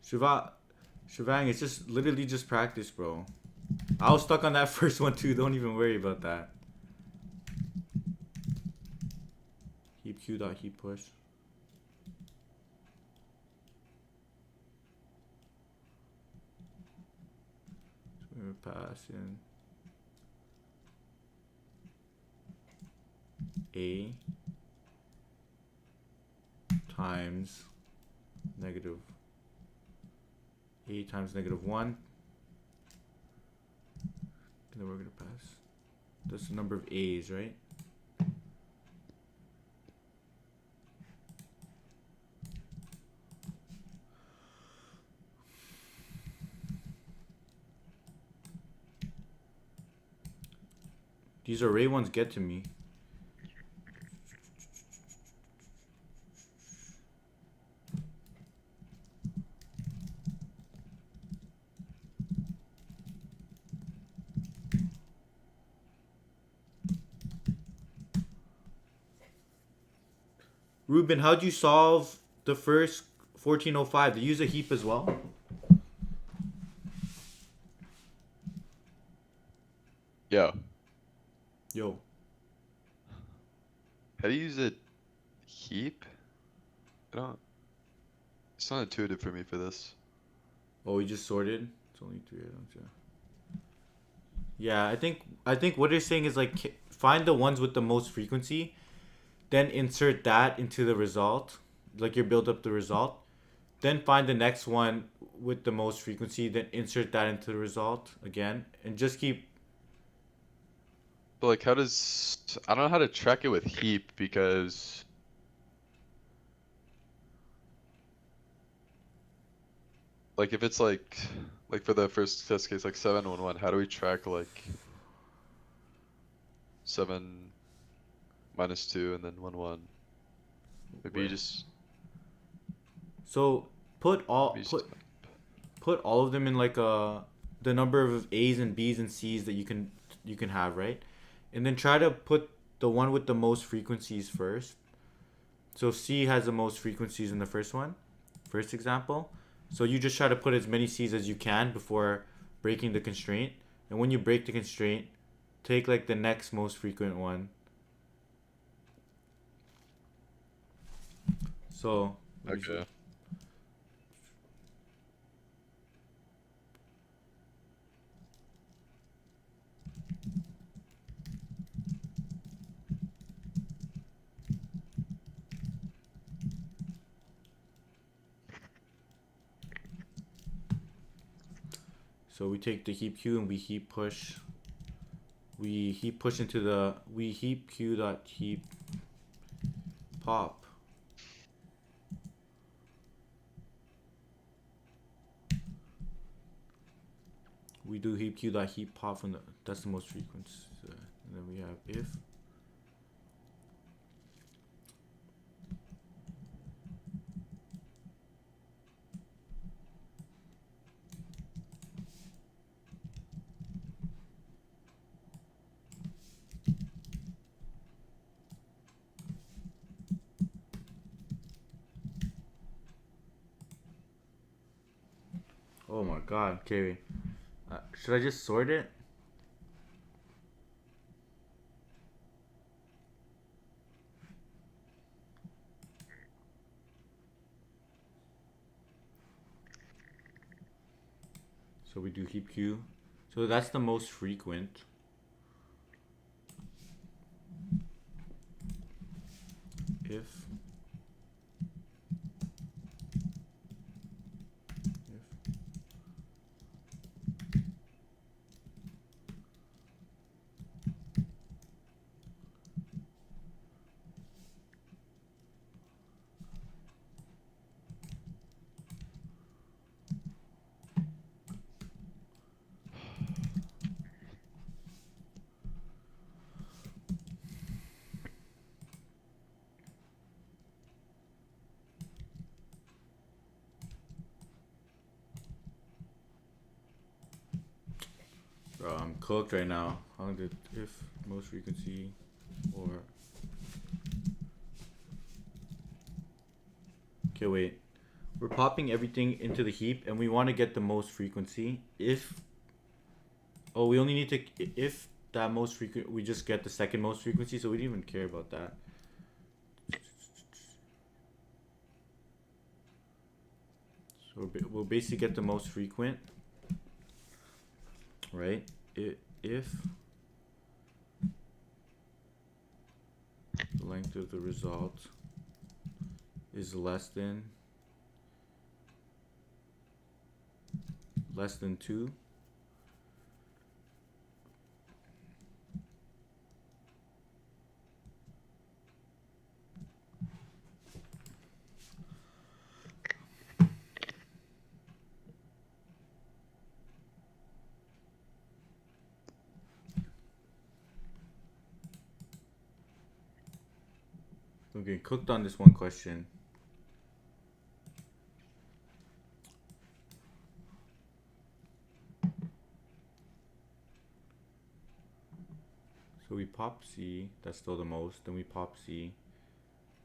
Shivang, it's just literally just practice, bro. I was stuck on that first one too. Don't even worry about that. Heap Q dot heap push. So we're passing A times negative A times -1. And then we're gonna pass. That's the number of A's, right? These array ones get to me. Ruben, how'd you solve the first 1405? Did you use a heap as well? Yo. Yo. How do you use a heap? I don't. It's not intuitive for me for this. Oh, we just sorted? It's only 3 items, yeah. Yeah, I think what they're saying is like find the ones with the most frequency, then insert that into the result, like you build up the result. Then find the next one with the most frequency, then insert that into the result again, and just keep. But like, how does I don't know how to track it with heap because like if it's like for the first test case like 711, how do we track like 7 minus 2 and then 1 1? Maybe you just So put all maybe you just put all of them in like the number of A's and B's and C's that you can have, right? And then try to put the one with the most frequencies first. So C has the most frequencies in the first one, first example. So you just try to put as many C's as you can before breaking the constraint. And when you break the constraint, take like the next most frequent one. So okay. So we take the heap Q and we heap push. We heap push into the heap Q dot heap pop. We do heap Q dot heap pop from that's the most frequent. And then we have if. Oh my god, okay. Should I just sort it? So we do heap Q. So that's the most frequent. If Bro, I'm cooked right now. How long did if most frequency or okay wait. we're popping everything into the heap and we want to get the most frequency. If we only need to, if that most frequent, we just get the second most frequency, so we don't even care about that. So we'll basically get the most frequent, right? If the length of the result is less than 2, I'm getting cooked on this one question. So we pop C, that's still the most, then we pop C.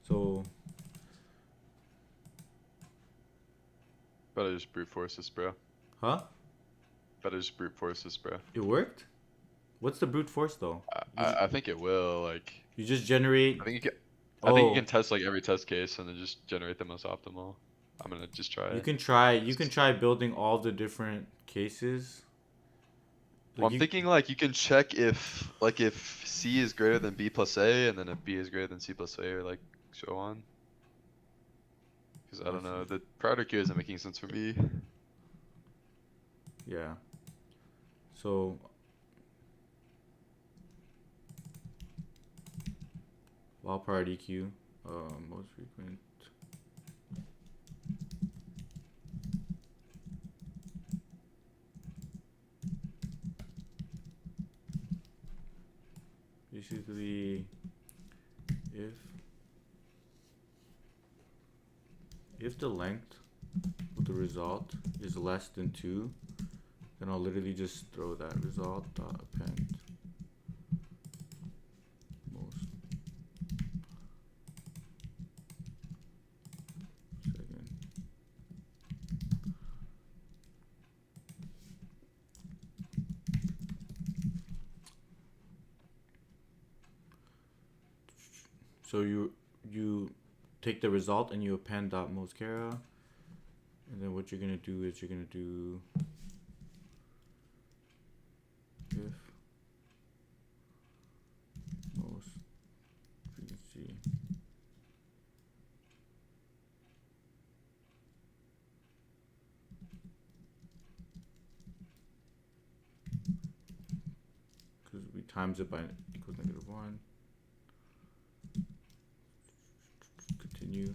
So Better just brute force this, bro. huh? Better just brute force this, bro. It worked? What's the brute force though? I think it will, like, You just generate. I think you can test like every test case and then just generate the most optimal. I'm gonna just try You it. can try building all the different cases. Well, I'm you- thinking like you can check if C is greater than B plus A and then if B is greater than C plus A, or like so on. Because I don't know, the priority queue isn't making sense for me. Yeah. So while priority queue, most frequent. Basically, if the length of the result is less than 2, then I'll literally just throw that result dot append most second. So you take the result and you append dot moscara, and then what you're gonna do is you're gonna do if most frequency because we times it by equals -1. Continue.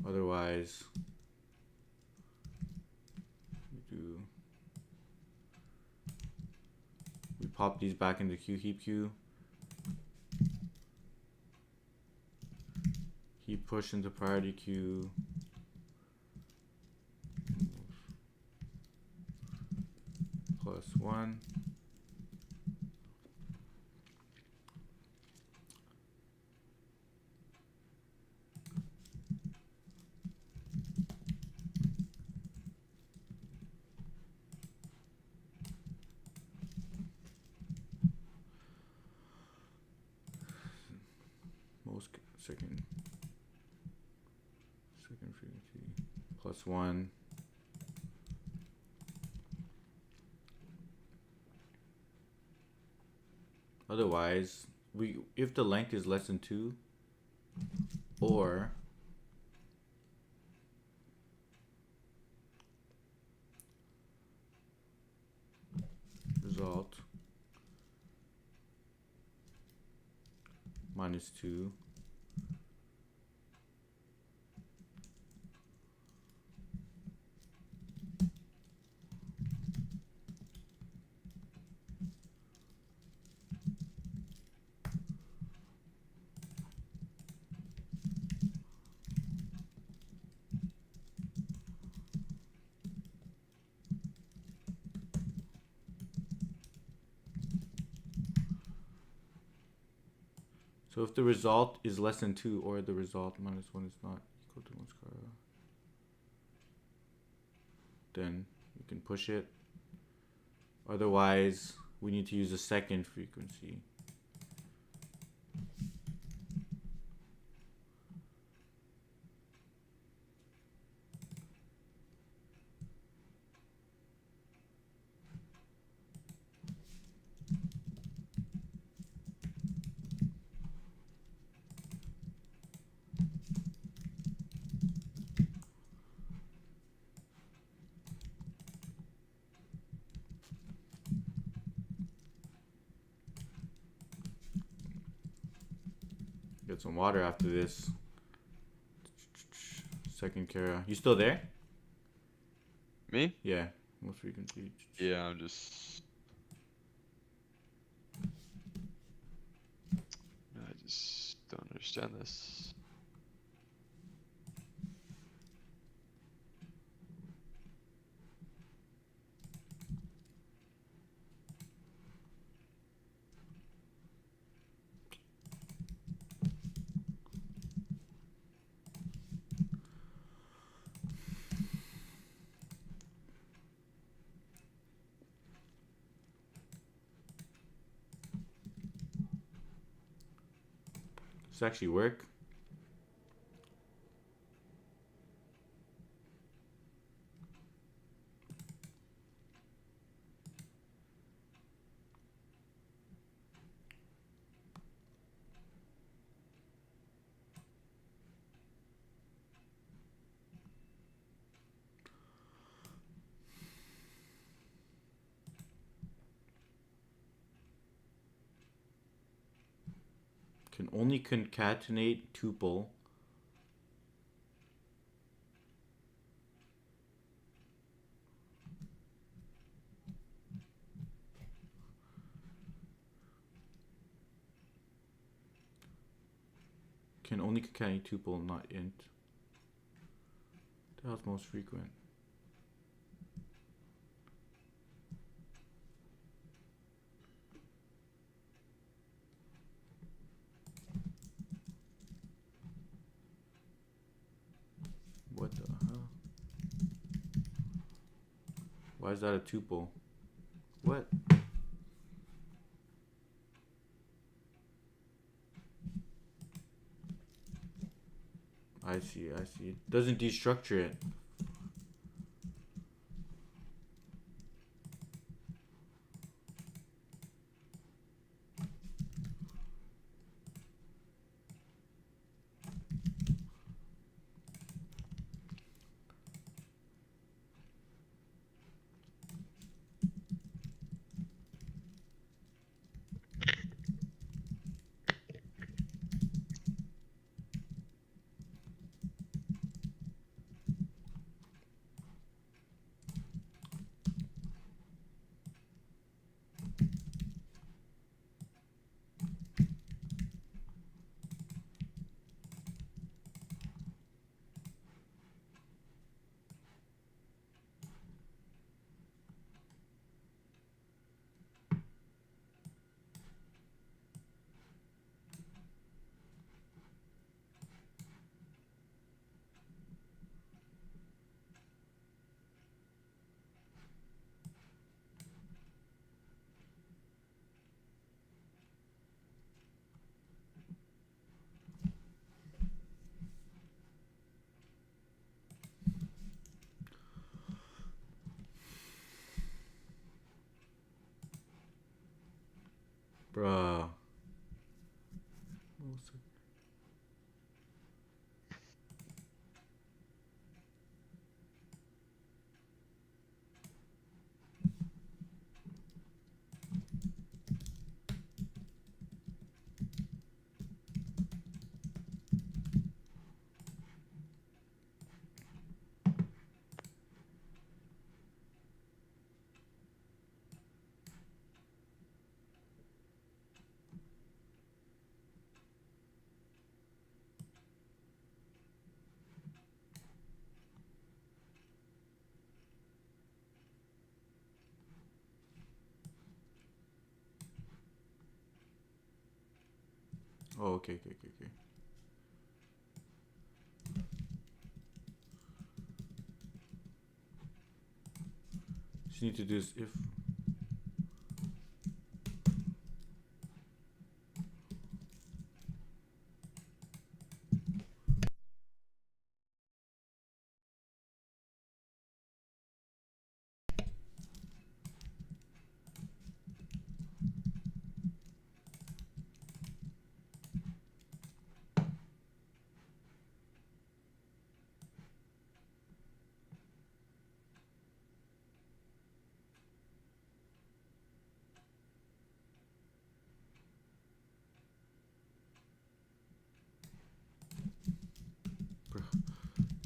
Otherwise, we pop these back into queue, heap queue. Heap push into priority queue. +1. Most second frequency +1. Otherwise, if the length is less than 2, or result -2, so if the result is less than 2 or the result -1 is not Go to mascara. Then you can push it. Otherwise, we need to use the second frequency. Get some water after this. Second Kara. You still there? Me? Yeah. Most frequency. Yeah, I'm just. I just don't understand this. Does this actually work? Can only concatenate tuple. Can only concatenate tuple, not int. The hell's most frequent? What the hell? Why is that a tuple? What? I see, I see. It doesn't destructure it. Bruh. Oh, okay. Just need to do this if.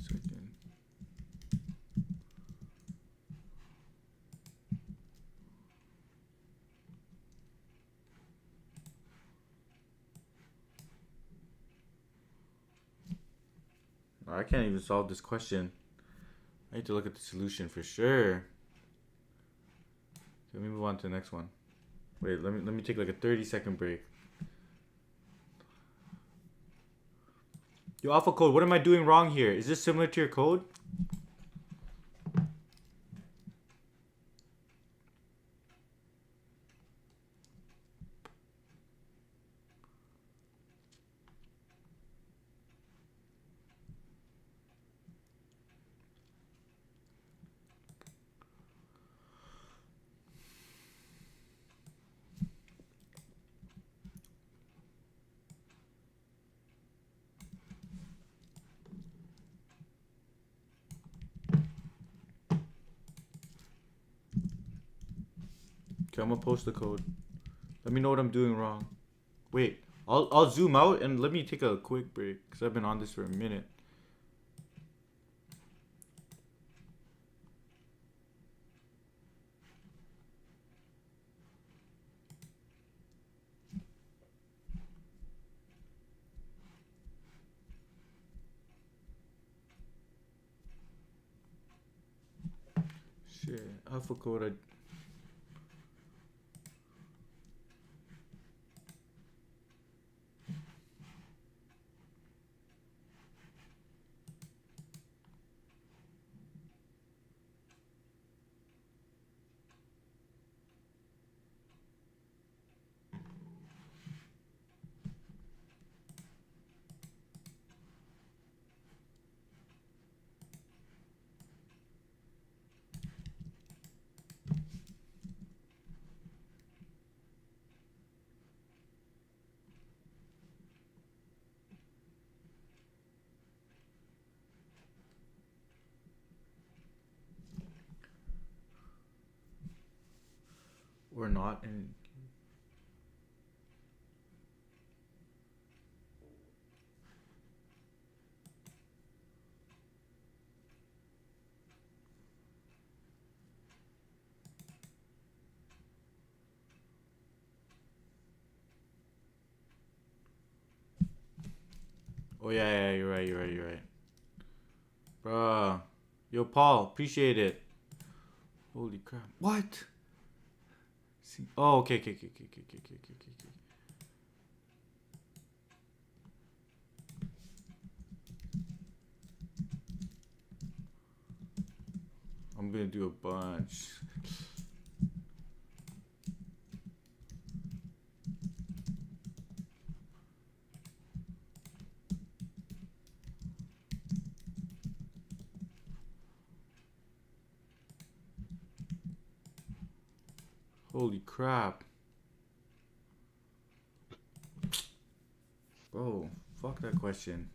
Second. I can't even solve this question. I need to look at the solution for sure. Let me move on to the next one. Wait, let me take like a 30-second break. Yo, Alpha Code, what am I doing wrong here? Is this similar to your code? Okay, I'm gonna post the code. Let me know what I'm doing wrong. Wait, I'll zoom out and let me take a quick break because I've been on this for a minute. Shit, Alpha Code. Or not, and oh yeah, you're right. Bruh. Yo, Paul, appreciate it. Holy crap. What? See? Oh, okay. I'm gonna do a bunch. Holy crap. Bro, fuck that question.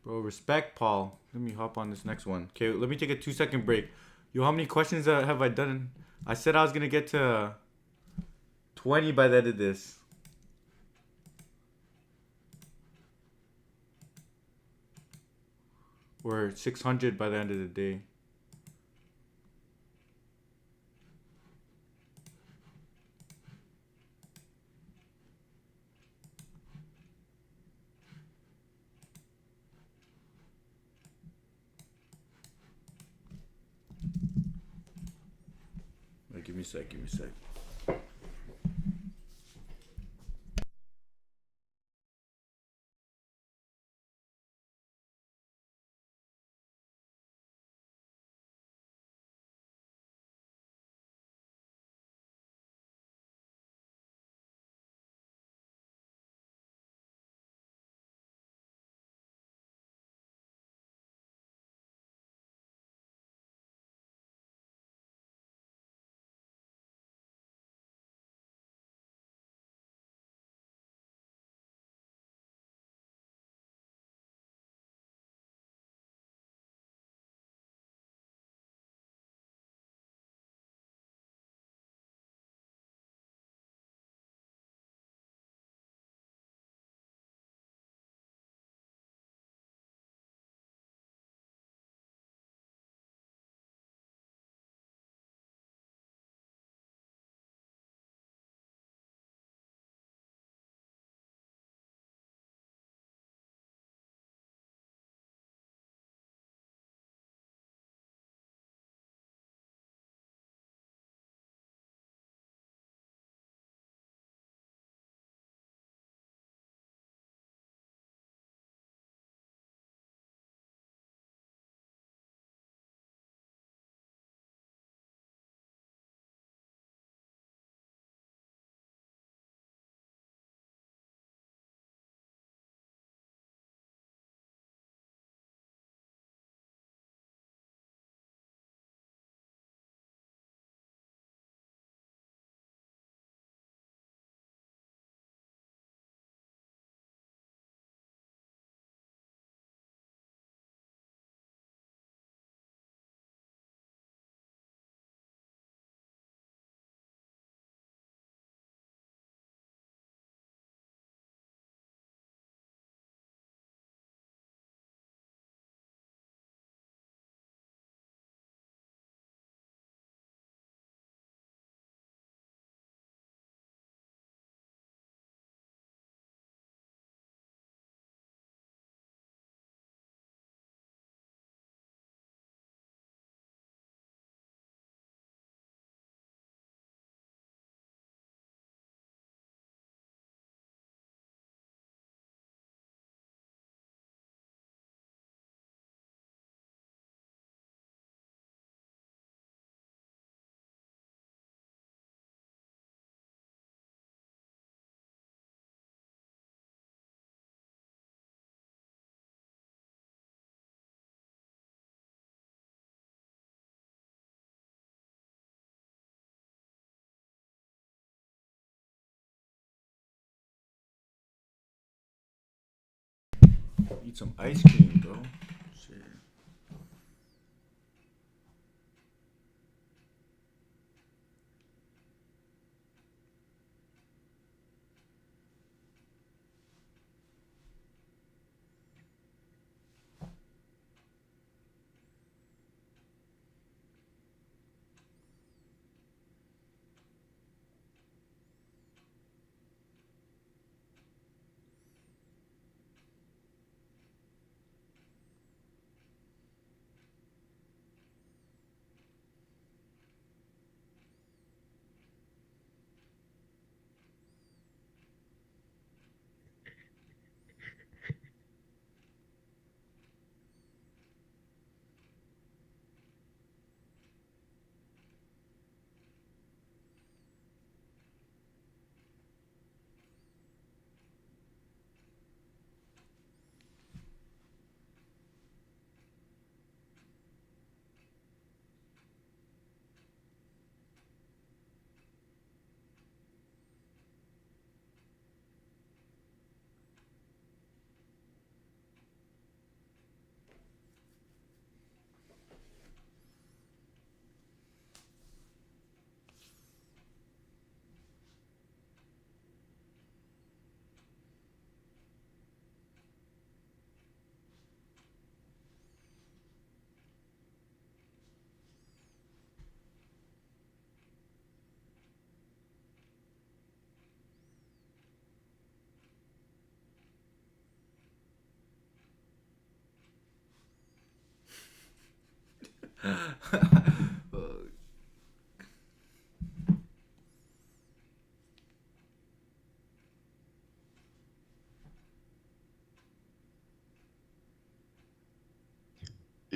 Bro, respect, Paul. Let me hop on this next one. Okay, let me take a 2-second break. Yo, how many questions have I done? I said I was gonna get to 20 by the end of this. Or 600 by the end of the day. me a sec. Give me a sec. Eat some ice cream, bro. Shit.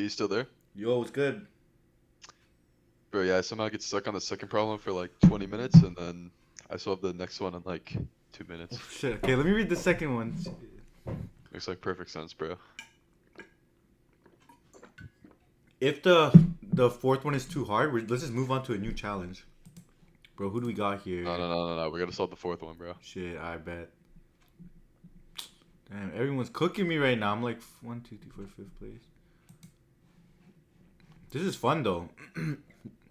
you still there? Yo, it's good. Bro, yeah, I somehow get stuck on the second problem for like 20 minutes, and then I still have the next one in like 2 minutes. Oh, shit. Okay, let me read the second one. Makes like perfect sense, bro. If the fourth one is too hard, let's just move on to a new challenge. Bro, who do we got here? No. We gotta solve the fourth one, bro. Shit, I bet. Damn, everyone's cooking me right now. I'm like 1, 2, 3, 4, 5th place. This is fun though.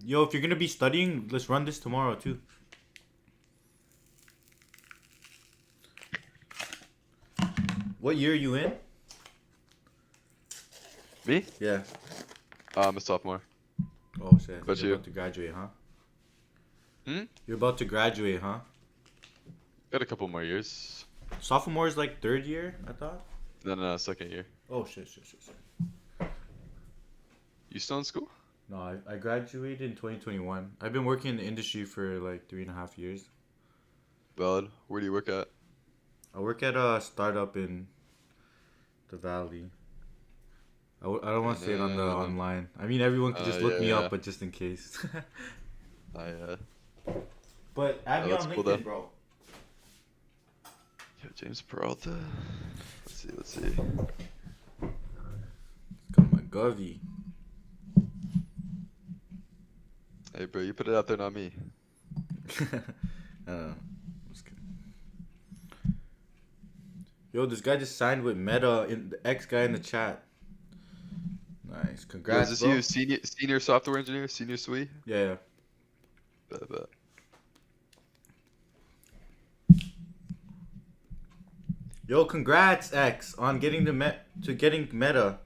Yo, if you're gonna be studying, let's run this tomorrow too. What year are you in? Me? Yeah. I'm a sophomore. Oh shit. But You're you? about to graduate, huh? Hmm? You're about to graduate, huh? Got a couple more years. Sophomore is like 3rd year, I thought. Then second year. Oh shit. You still in school? No, I graduated in 2021. I've been working in the industry for like 3.5 years. Valid. Where do you work at? I work at a startup in the Valley. I don't want to say it on the online. I mean, everyone could just look me up, but just in case. But add me that's on cool, LinkedIn, though. bro. Yo, James Peralta. Let's see. Got my Govy. Hey, bro, you put it out there, not me. Just kidding. Yo, this guy just signed with Meta. The X guy in the chat. Nice, Yo, congrats, is this bro. you, senior software engineer, senior SWE? Yeah. Bet. Yo, congrats, X, on getting getting Meta.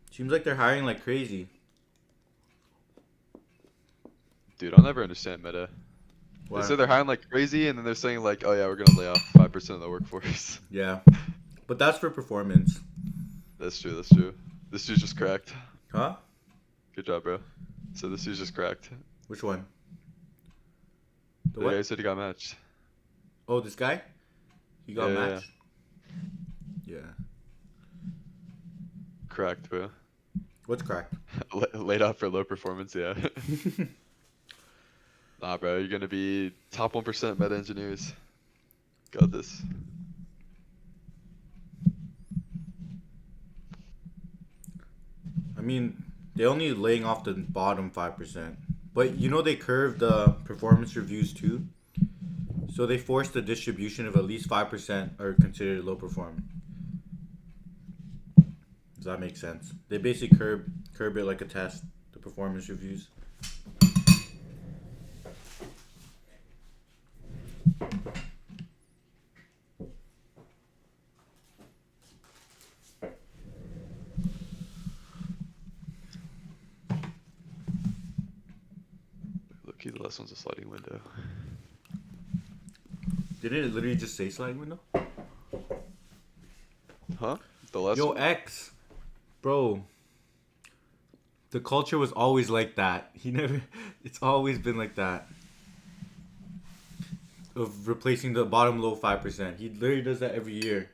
Seems like they're hiring like crazy. Dude, I'll never understand Meta. Why? They say they're hiring like crazy, and then they're saying like, oh yeah, we're gonna lay off 5% of the workforce. Yeah, but that's for performance. That's true. This dude's just cracked. Huh? Good job, bro. So this dude's just cracked. Which one? The guy said he got matched. Oh, this guy? He got Yeah. matched? Yeah. Cracked, bro. What's cracked? Laid off for low performance, yeah. Nah, bro, you're gonna be top 1% meta engineers. Got this. I mean, they only laying off the bottom 5%. But you know they curved the performance reviews too? So they forced the distribution of at least 5% are considered low performing. Does that make sense? They basically curb it like a test, the performance reviews. Look, the last one's a sliding window. Didn't it literally just say sliding window? Huh? The last Yo, one? X, bro. The culture was always like that. It's always been like that. Of replacing the bottom low 5%. He literally does that every year.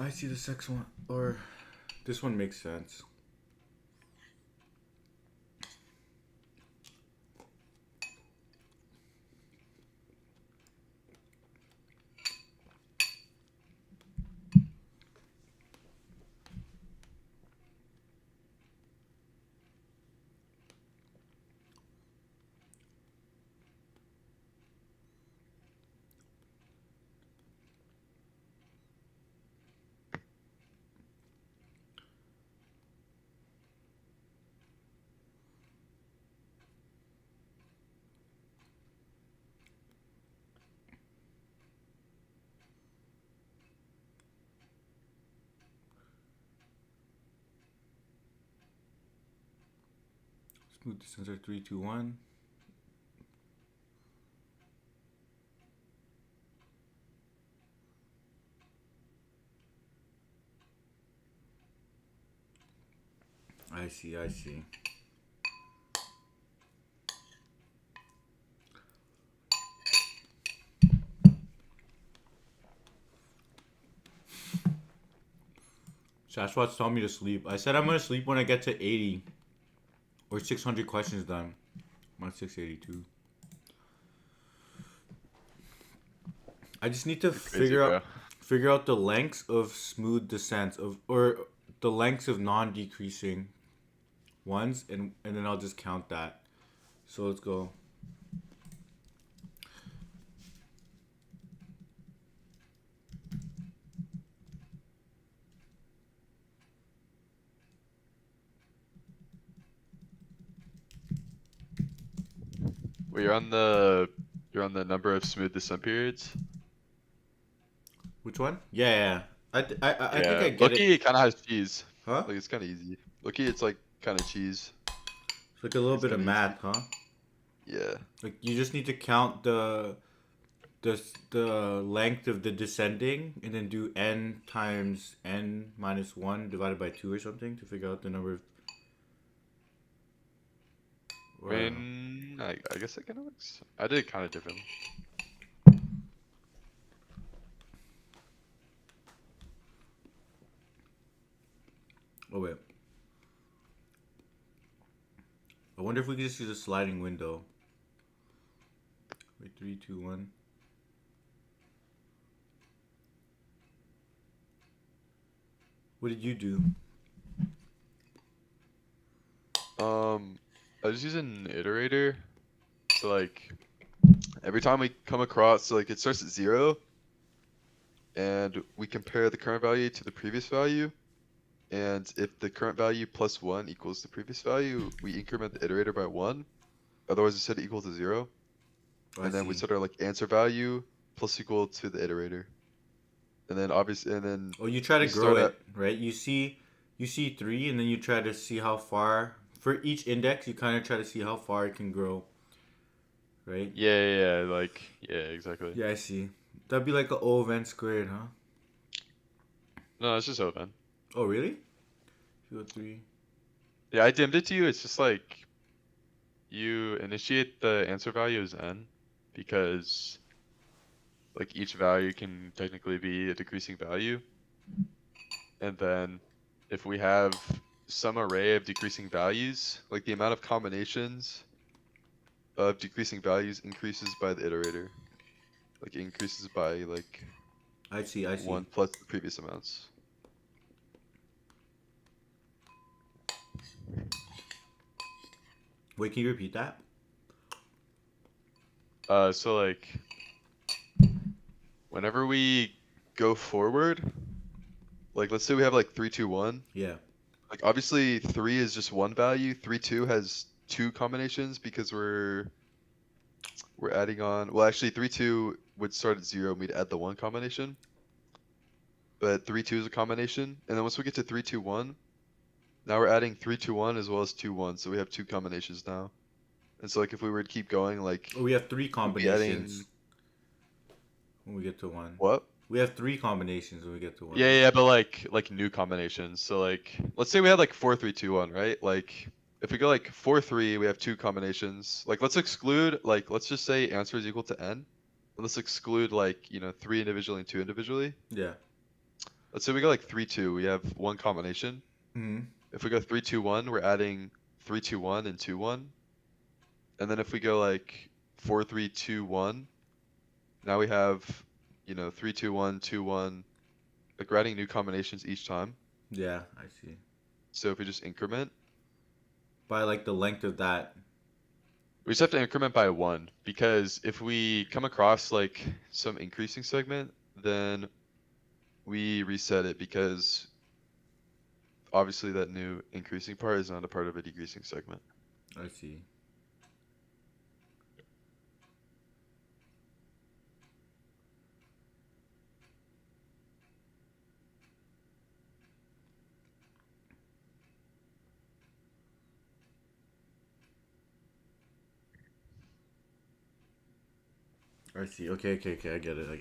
I see the sex one, or this one makes sense. Smooth descents are 3, 2, 1. I see, I see. Shashwat's telling me to sleep. I said I'm gonna sleep when I get to 80 or 600 questions done. I'm on 682. I just need to Crazy, bro. figure out the lengths of smooth descents or the lengths of non-decreasing ones, and then I'll just count that. So let's go. Well, you're on the number of smooth descent periods. Which one? Yeah. I think Yeah, I get Loki it. kind of has cheese. Huh? Like it's kind of easy. Loki, it's like kind of cheese. It's like a little It's bit of kinda easy. math, huh? Yeah. Like you just need to count the length of the descending, and then do n times n minus 1 divided by 2 or something to figure out the number of. I mean, I guess it kind of works. I did it kind of differently. Oh wait. I wonder if we could just use a sliding window. Wait, 3, 2, 1. What did you do? I just use an iterator. So like every time we come across, so like it starts at 0, and we compare the current value to the previous value. And if the current value plus 1 equals the previous value, we increment the iterator by 1. Otherwise, we set it equal to 0. Oh, And then we set our like answer value plus equal to the iterator. And then obviously, and then Oh, you try to we grow start it, right? You see 3, and then you try to see how far for each index. You kind of try to see how far it can grow, right? Yeah, like yeah, exactly. Yeah, I see. That'd be like a O of n squared, huh? No, it's just open. Oh, really? 203. Yeah, I dimmed it to you. It's just like you initiate the answer value as n because like each value can technically be a decreasing value. And then if we have some array of decreasing values, like the amount of combinations of decreasing values increases by the iterator. Like it increases by like I see. 1 plus the previous amounts. Wait, can you repeat that? So like whenever we go forward, like let's say we have like 3, 2, 1. Yeah. Like obviously 3 is just one value. 3, 2 has 2 combinations because we're adding on. Well, actually 3, 2 would start at 0 and we'd add the 1 combination. But 3, 2 is a combination. And then once we get to 3, 2, 1, now we're adding 3, 2, 1 as well as 2, 1. So we have 2 combinations now. And so like if we were to keep going, like Oh, we have 3 we'd be combinations adding when we get to 1. what? We have 3 combinations when we get to 1. Yeah, but like new combinations. So like let's say we had like 4, 3, 2, 1, right? Like if we go like 4, 3, we have 2 combinations. Like let's exclude, like let's just say answer is equal to n. Let's exclude like, 3 individually and 2 individually. Yeah. Let's say we go like 3, 2, we have 1 combination. Mm-hmm. If we go 3, 2, 1, we're adding 3, 2, 1 and 2, 1. And then if we go like 4, 3, 2, 1, now we have 3, 2, 1, 2, 1. Like we're adding new combinations each time. Yeah, I see. So if we just increment, By like the length of that. we just have to increment by 1, because if we come across like some increasing segment, then we reset it, because obviously that new increasing part is not a part of a decreasing segment. I see. I see. Okay. I get it.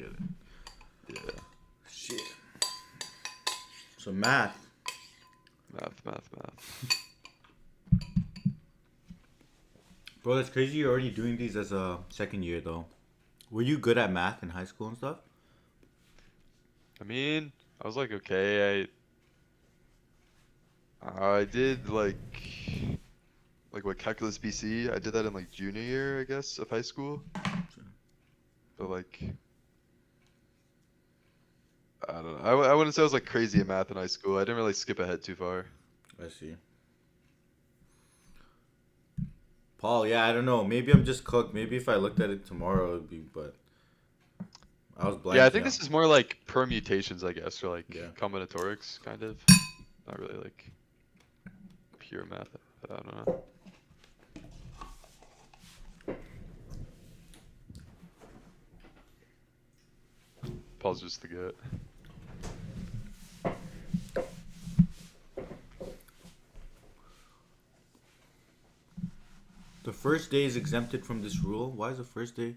Yeah. Shit. So math. Math. Bro, that's crazy. You're already doing these as a second year, though. Were you good at math in high school and stuff? I mean, I was like, okay, I did like what, calculus BC. I did that in like junior year, I guess, of high school. But like, I don't know. I wouldn't say I was like crazy at math in high school. I didn't really skip ahead too far. I see. Paul, yeah, I don't know. Maybe I'm just cooked. Maybe if I looked at it tomorrow, it'd be. But I was blank. Yeah, I think this is more like permutations, I guess, or like Yeah. combinatorics, kind of. Not really like pure math. I don't know. Paul's just the goat. The first day is exempted from this rule. Why is the first day?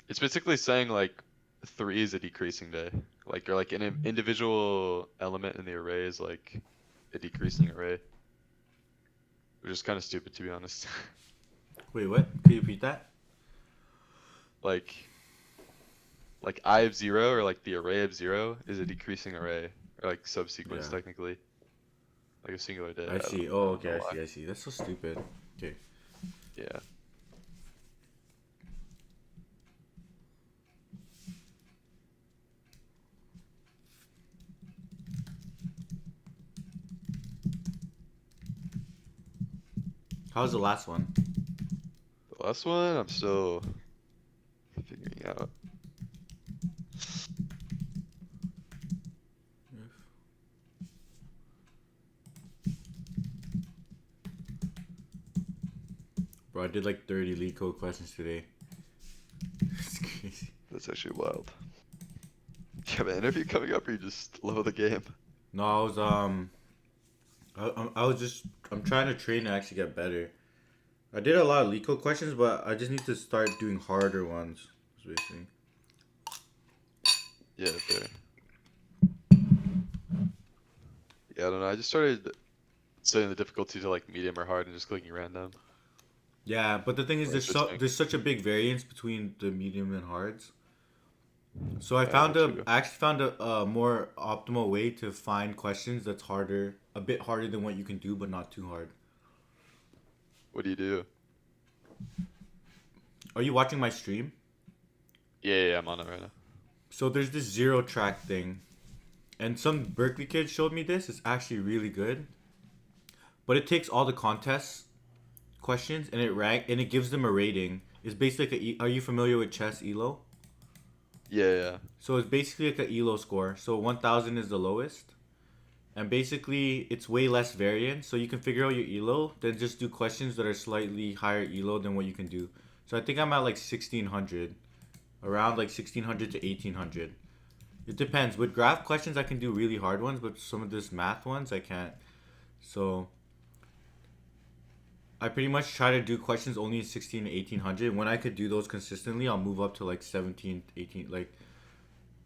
It's basically saying like 3 is a decreasing day. Like, or like an individual element in the array is like a decreasing array. Which is kind of stupid, to be honest. Wait, what? Can you repeat that? like I of 0, or like the array of 0 is a decreasing array, or like subsequence Yeah. technically. Like a singular day. I see. don't Oh, okay. know why. I see. That's so stupid. Okay. Yeah. How's the last one? The last one, I'm still figuring out. Bro, I did like 30 lead code questions today. It's crazy. That's actually wild. Do you have an interview coming up, or you just love the game? No, I was just, I'm trying to train to actually get better. I did a lot of lead code questions, but I just need to start doing harder ones, basically. Yeah, fair. Yeah, I don't know. I just started setting the difficulty to like medium or hard and just clicking random. Yeah, but the thing is, Interesting. there's such a big variance between the medium and hards. So I true. actually found a more optimal way to find questions that's harder, a bit harder than what you can do, but not too hard. What do you do? Are you watching my stream? Yeah, I'm on it right now. So there's this zero track thing, and some Berkeley kids showed me this. It's actually really good, but it takes all the contests questions and it gives them a rating. It's basically are you familiar with chess elo? Yeah. So it's basically like a elo score. So 1000 is the lowest, and basically it's way less variance. So you can figure out your elo, then just do questions that are slightly higher elo than what you can do. So I think I'm at like 1600, around like 1600 to 1800. It depends. With graph questions, I can do really hard ones, but some of this math ones I can't. So I pretty much try to do questions only in 16 to 1800. When I could do those consistently, I'll move up to like 17, 18, like,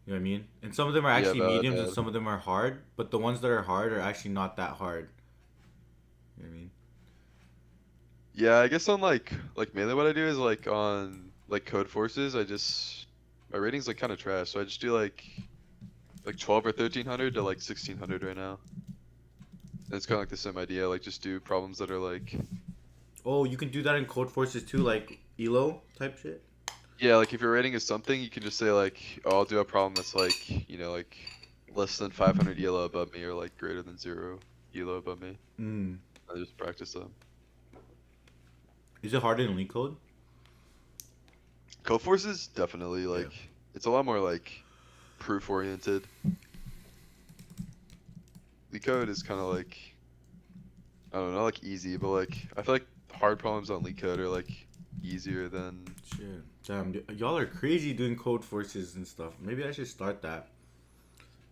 you know what I mean? And some of them are actually mediums and some of them are hard, but the ones that are hard are actually not that hard. You know what I mean? Yeah, I guess on like mainly what I do is like on like code forces, my rating's like kind of trash, so I just do like 12 or 1300 to like 1600 right now. And it's kind of like the same idea, like just do problems that are like. Oh, you can do that in code forces too, like elo type shit. Yeah, like if your rating is something, you can just say like, oh, I'll do a problem that's like, you know, like less than 500 ELO above me, or like greater than 0 ELO above me. I just practice them. Is it harder than lead code? Code forces, definitely. Like, it's a lot more like proof oriented. Lead code is kind of like, I don't know, like easy, but like I feel like hard problems on lead code are like easier than. Shit. Damn, y'all are crazy doing code forces and stuff. Maybe I should start that.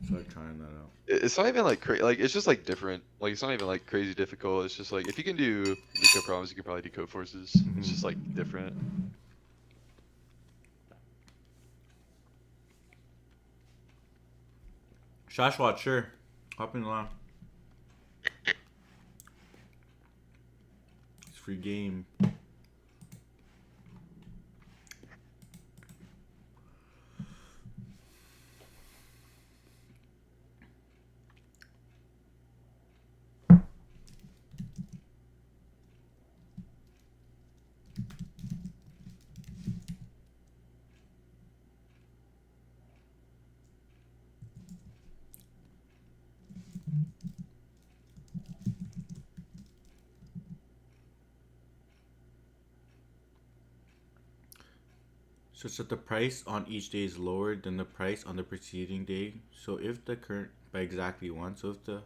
Start trying that out. It's not even like crazy. Like, it's just like different. Like, it's not even like crazy difficult. It's just like if you can do lead code problems, you can probably do code forces. It's just like different. Shashwat, sure. Hop in the line. It's free game. Such that the price on each day is lower than the price on the preceding day. So if the current by exactly one. So if the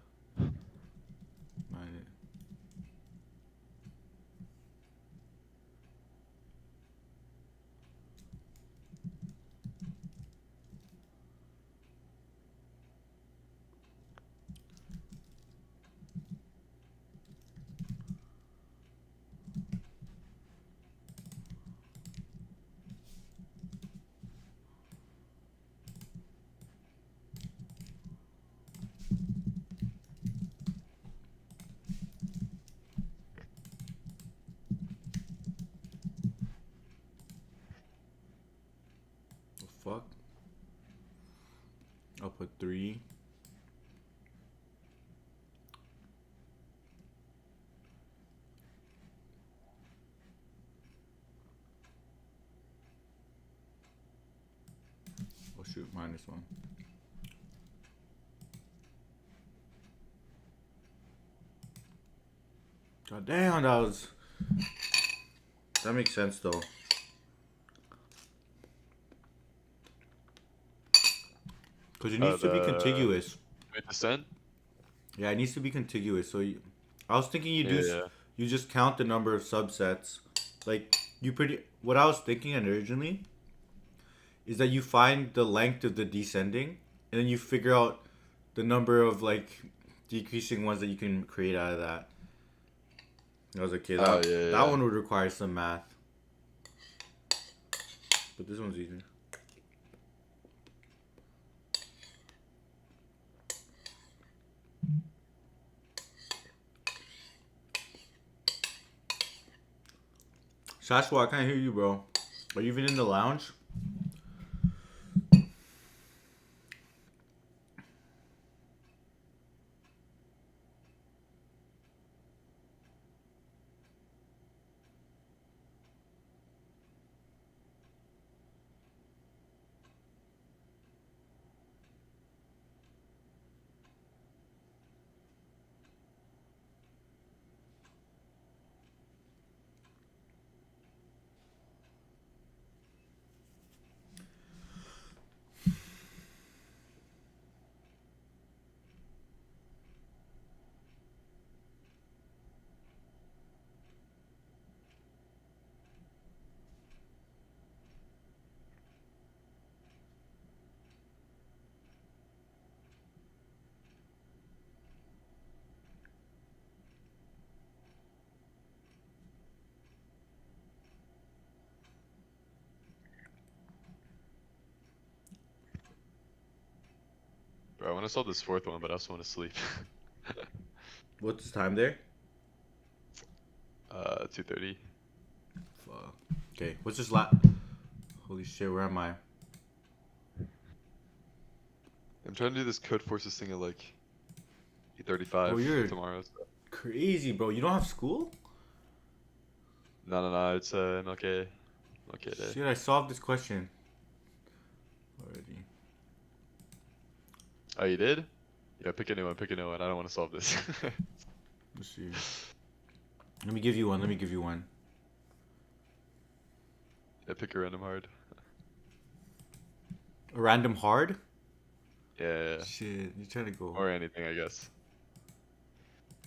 fuck, I'll put 3. Oh shoot, -1. God damn, that makes sense though. Because it needs to be contiguous. 20%? Yeah, it needs to be contiguous. So I was thinking you just count the number of subsets. Like what I was thinking originally is that you find the length of the descending and then you figure out the number of like decreasing ones that you can create out of that. I was like, okay, that one would require some math. But this one's easy. Shashwa, I can't hear you, bro. Are you even in the lounge? Bro, I want to solve this fourth one, but I also want to sleep. What's the time there? 2:30. Fuck. Okay, what's this Holy shit, where am I? I'm trying to do this code forces thing at like 8:35 Oh, you're tomorrow. So. crazy, bro. You don't have school? No, it's an okay day. Shit, I solved this question already. Oh, you did? Yeah, pick a new one. I don't want to solve this. Let's see. Let me give you one. Yeah, pick a random hard. A random hard? Yeah. Shit, you trying to go. Or anything, I guess.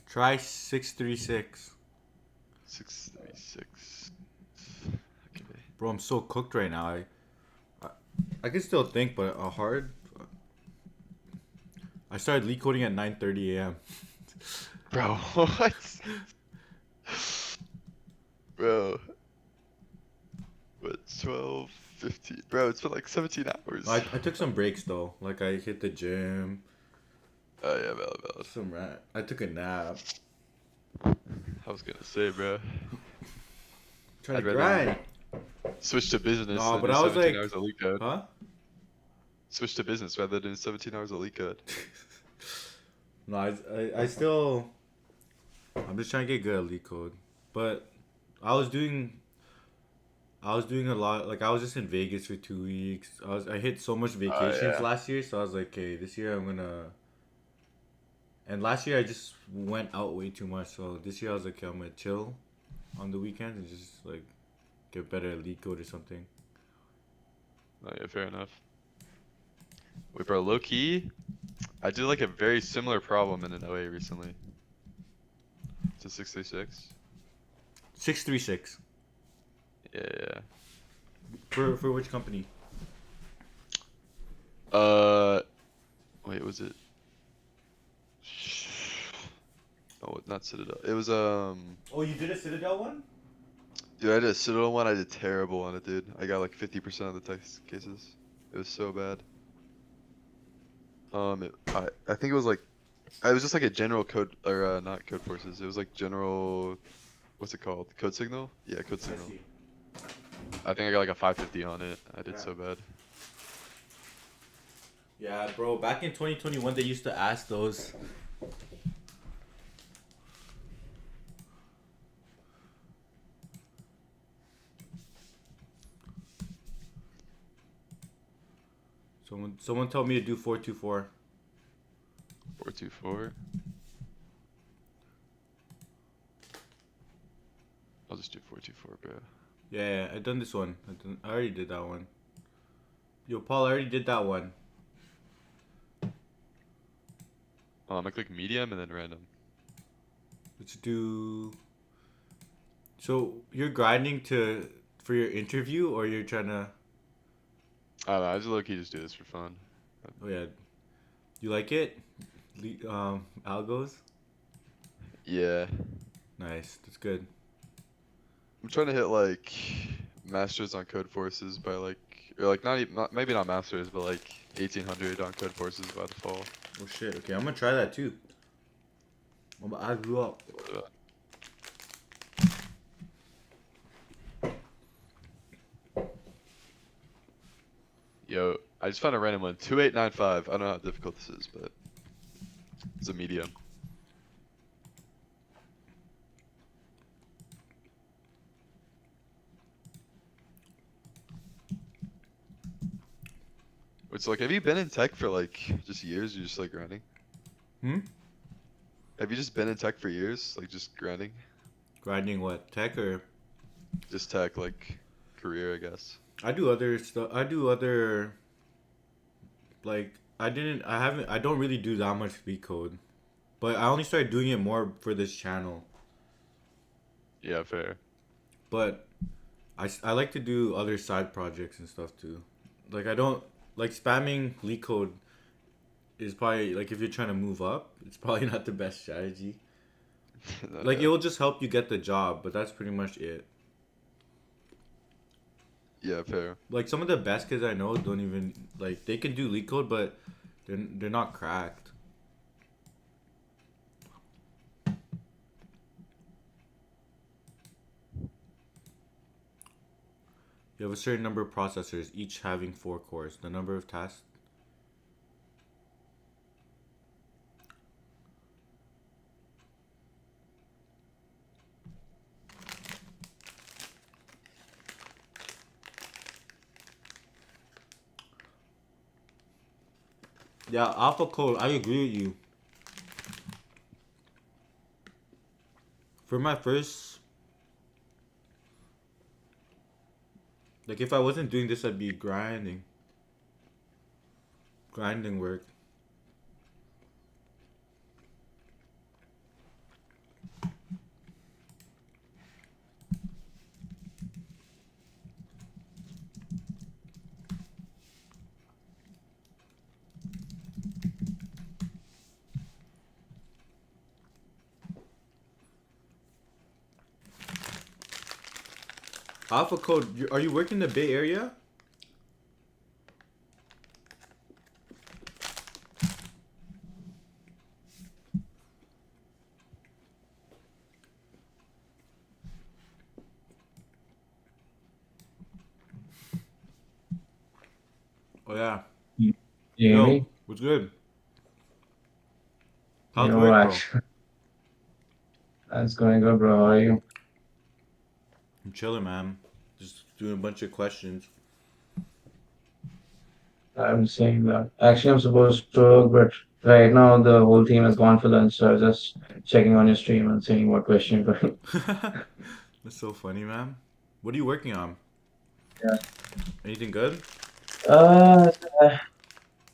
Try 636. 636. Okay. Bro, I'm so cooked right now. I can still think, but a hard. I started leak coding at 9:30 a.m. Bro, what? Bro. What, 12, 15? Bro, it's been like 17 hours. I took some breaks though. Like I hit the gym, Oh yeah, valid. Some rat. I took a nap. I was gonna say, bro. Trying I'd to rather grind. switch to business No, than but do I was 17 like, hours of leak code. huh? Switch to business rather than 17 hours of leak code. No, I still. I'm just trying to get good at lead code, but I was doing. I was doing a lot. Like I was just in Vegas for 2 weeks. I hit so much vacations yeah. last year, so I was like, okay, this year I'm gonna. And last year I just went out way too much, so this year I was like, okay, I'm gonna chill on the weekends and just like get better at lead code or something. Oh yeah, fair enough. Wait, bro, low key, I did like a very similar problem in an OA recently. To 636. 636. Yeah. For which company? Wait, was it? Oh, not Citadel. It was Oh, you did a Citadel one? Dude, I did a Citadel one. I did terrible on it, dude. I got like 50% of the test cases. It was so bad. I think it was like, it was just like a general code, or not code forces. It was like general, what's it called? Code signal? Yeah, code signal. I think I got like a 550 on it. I did so bad. Yeah, bro. Back in 2021, they used to ask those. Someone told me to do 424. 424. I'll just do 424, bro. Yeah, I done this one. I already did that one. Yo, Paul, I already did that one. I'm gonna click medium and then random. Let's do. So you're grinding for your interview, or you're trying to? I don't know. I just low-key just do this for fun. Oh yeah, you like it? Algos. Yeah. Nice, that's good. I'm trying to hit like masters on code forces by like, or like maybe not masters, but like 1800 on code forces by the fall. Oh shit. Okay, I'm gonna try that too. I'm gonna add you up. Yo, I just found a random one. 2895. I don't know how difficult this is, but it's a medium. It's like, have you been in tech for like just years? You're just like grinding? Have you just been in tech for years? Like just grinding? Grinding what? Tech or? Just tech, like career, I guess. I do other stuff. I do other. Like I don't really do that much speed code, but I only started doing it more for this channel. Yeah, fair. But I like to do other side projects and stuff too. Like I don't like spamming leak code is probably like if you're trying to move up, it's probably not the best strategy. Like it will just help you get the job, but that's pretty much it. Yeah, fair. Like some of the best kids I know don't even like they can do leak code, but they're not cracked. You have a certain number of processors, each having 4 cores. The number of tasks. Yeah, alpha code, I agree with you. For my first... Like, if I wasn't doing this, I'd be grinding. Grinding work. Alpha code, are you working in the Bay Area? Oh yeah. You you hear Yo, me? what's good? How's Yo, work, bro? actually, that's going good, bro. How are you? I'm chilling, man. Just doing a bunch of questions. I'm saying that. Actually, I'm supposed to work, but right now the whole team has gone for lunch, so I was just checking on your stream and seeing what question you're going. That's so funny, man. What are you working on? Yeah. Anything good? Uh,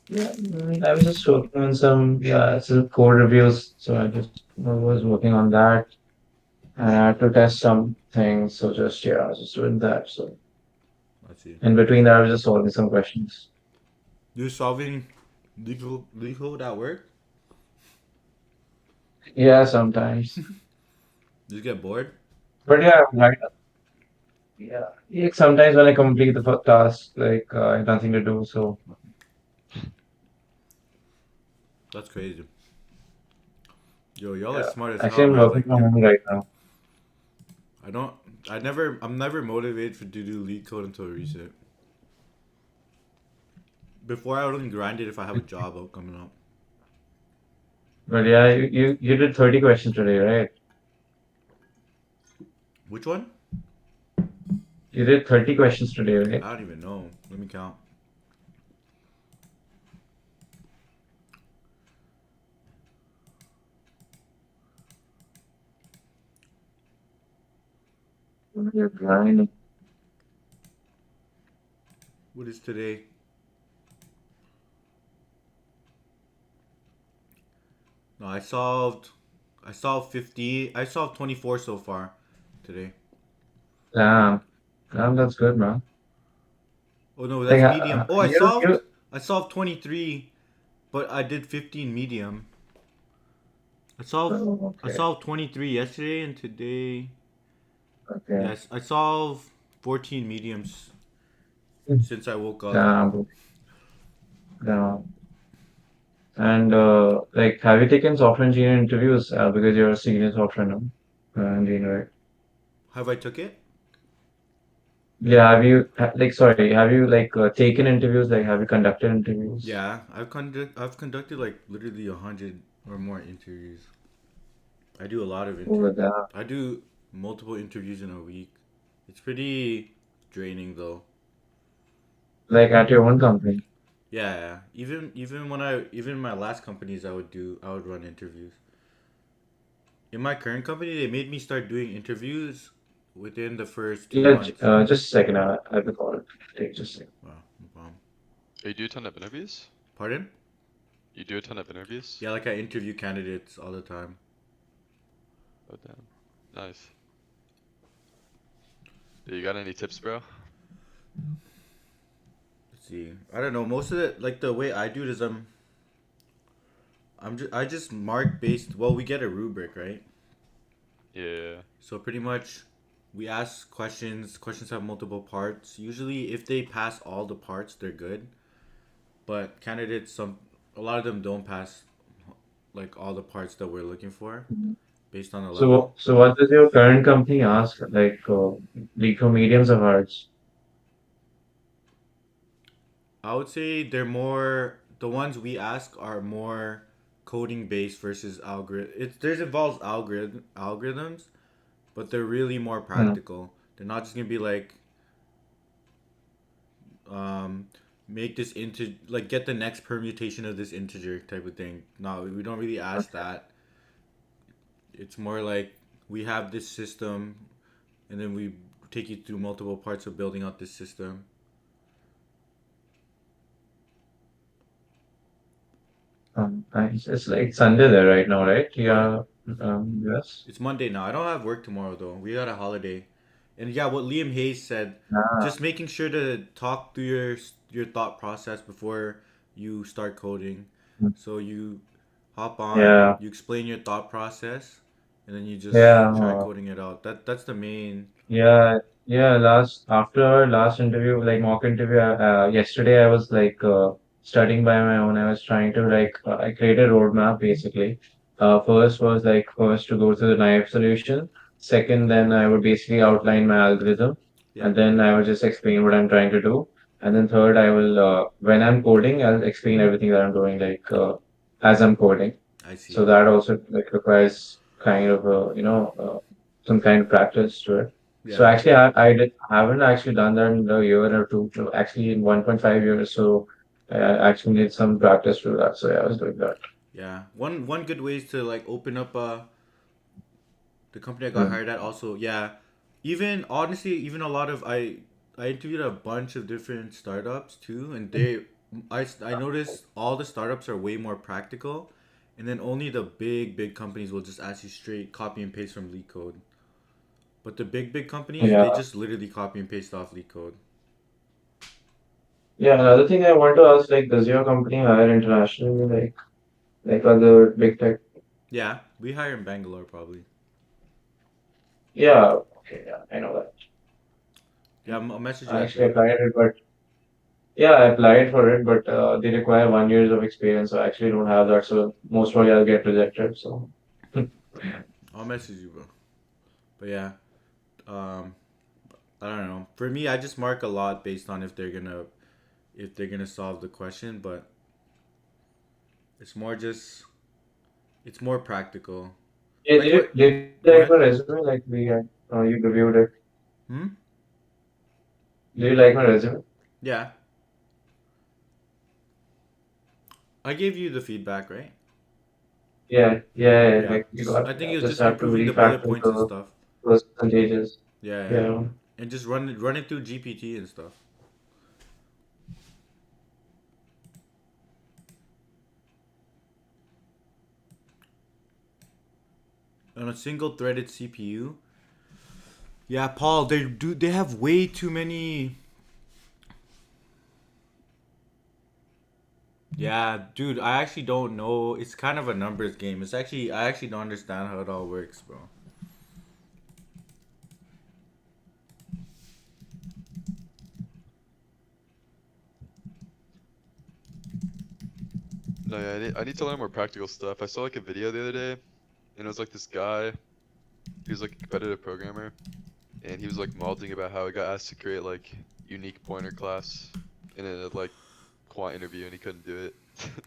yeah, I was just working on some code reviews, so I just was working on that. And I had to test some things, so just yeah, I was just doing that. So Let's see. in between that, I was just solving some questions. You solving legal at work? Yeah, sometimes. Just get bored? But yeah, right. Yeah, like sometimes when I complete the task, like I have nothing to do, so That's crazy. Yo, y'all are yeah. smart as Actually, hell, I'm man. working Like, from home right now. I don't. I'm never motivated to do lead code until recent. Before I would only grind it if I have a job out coming up. But yeah, you did 30 questions today, right? Which one? You did 30 questions today, right? I don't even know. Let me count. You're grinding. What is today? No, I solved 50. I solved 24 so far today. Damn, damn, that's good, man. Oh no, Like that's medium. Oh, you, I solved 23, but I did 15 medium. I solved oh, I okay, solved 23 yesterday and today. okay. Yes, I solved 14 mediums since I woke up. Damn, damn. And like, have you taken software engineering interviews? Because you're a senior software engineer, right? Have I took it? Yeah, like sorry, have you like taken interviews? Like, have you conducted interviews? Yeah, I've conducted like literally 100 or more interviews. I do a lot of Over that, I do multiple interviews in a week. It's pretty draining though. like at your own company. Yeah, yeah. Even in my last companies I would run interviews. In my current company, they made me start doing interviews within the first two Yeah, months. just a second. I'll be calling. Take just a second. Wow, no problem. Oh, you do a ton of interviews? Pardon? You do a ton of interviews? Yeah, like I interview candidates all the time. Oh, damn. Nice. Do you got any tips, bro? Let's see. I don't know. Most of it, like the way I do it is I just mark based. Well, we get a rubric, right? Yeah. So pretty much, we ask questions. Questions have multiple parts. Usually, if they pass all the parts, they're good. But candidates, a lot of them don't pass like all the parts that we're looking for based on the level. So what does your current company ask? Like, lead for mediums or hards? I would say they're more the ones we ask are more coding based versus algorithm. There's involves algorithms, but they're really more Hmm. practical. They're not just gonna be like um, make this into like get the next permutation of this integer type of thing. No, we don't really ask that. It's more like we have this system, and then we take you through multiple parts of building out this system. Nice. It's like Sunday there right now, right? Pardon? Yeah. Yes. It's Monday now. I don't have work tomorrow though. We got a holiday. And yeah, what Liam Hayes said, Ah, just making sure to talk through your thought process before you start coding. So you hop on, yeah. you explain your thought process, and then you just try Yeah. coding it out. That's the main. Yeah, yeah. After our last interview, like mock interview, yesterday I was like studying by my own. I was trying to I created a roadmap basically. First to go through the knife solution. Second, then I would basically outline my algorithm, Yeah. and then I would just explain what I'm trying to do. And then third, I will when I'm coding, I'll explain everything that I'm doing like as I'm coding. I So see. that also like requires kind of some kind of practice to it. So Yeah. actually, haven't actually done that in a year or two. So actually, in 1.5 years, so I actually need some practice to do that. So yeah, I was doing that. Yeah. One good way is to like open up the company I got Hmm. hired at also. Yeah. Even honestly, even a lot of I interviewed a bunch of different startups too, and I noticed all the startups are way more practical, and then only the big companies will just ask you straight copy and paste from leak code. But the big companies, Yeah, they just literally copy and paste off leak code. yeah. Another thing I want to ask, like, does your company hire internationally, like other big tech? Yeah, we hire in Bangalore probably. Yeah, okay, yeah, I know that. Yeah, I'll message you I after. actually applied it, but yeah, I applied for it, but they require 1 years of experience. So I actually don't have that. So most probably I'll get rejected. So I'll message you, bro. But yeah, um, I don't know. For me, I just mark a lot based on if they're gonna solve the question, but it's more just it's more practical. yeah, Like what? did you Go like my ahead. resume? Like we had, you reviewed it. Hmm. Do you like my resume? Yeah, I gave you the feedback, right? Yeah, yeah, yeah, Yeah. like you Just got. I think Yeah, it was just just have to improving the bullet refactor points and the stuff. percentages. Yeah, yeah. Yeah. And just run it through GPT and stuff. On a single threaded CPU. Yeah, Paul, they have way too many. Yeah, dude, I actually don't know. It's kind of a numbers game. I actually don't understand how it all works, bro. No, yeah, I need to learn more practical stuff. I saw like a video the other day, and it was like this guy. He was like a competitive programmer, and he was like malding about how he got asked to create like unique pointer class in a like quant interview, and he couldn't do it.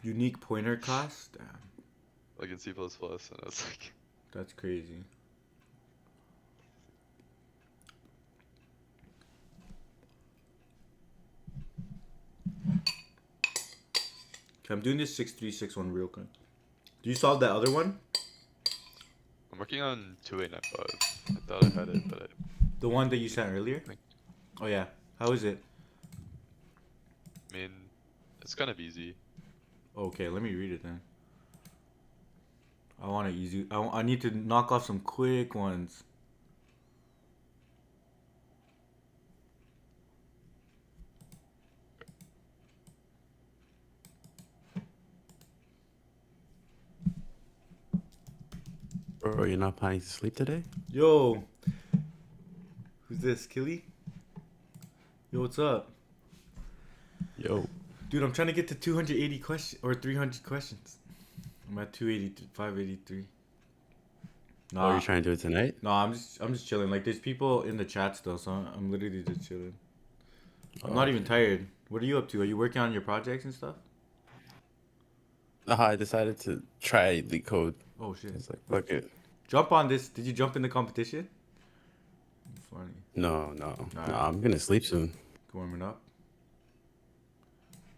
Unique pointer class? Damn, Like in C++, and I was like, that's crazy. Okay, I'm doing this 6361 real quick. Do you solve that other one? I'm working on 2895. I thought I had it, but The one that you sent earlier? I Oh yeah. How is it? mean, it's kind of easy. Okay, let me read it then. I want to easy. I need to knock off some quick ones. Bro, you're not planning to sleep today? Yo, who's this? Killy? Yo, what's up? Yo. Dude, I'm trying to get to 280 questions or 300 questions. I'm at 280, 583. Oh, you're Nah, trying to do it tonight? no, I'm just chilling. Like there's people in the chat still, so I'm literally just chilling. I'm Oh, not even okay. tired. What are you up to? Are you working on your projects and stuff? I decided to try the code. Oh shit. It's like, fuck it. Jump on this. Did you jump in the competition? Funny. No, Alright, I'm gonna sleep soon. warming up.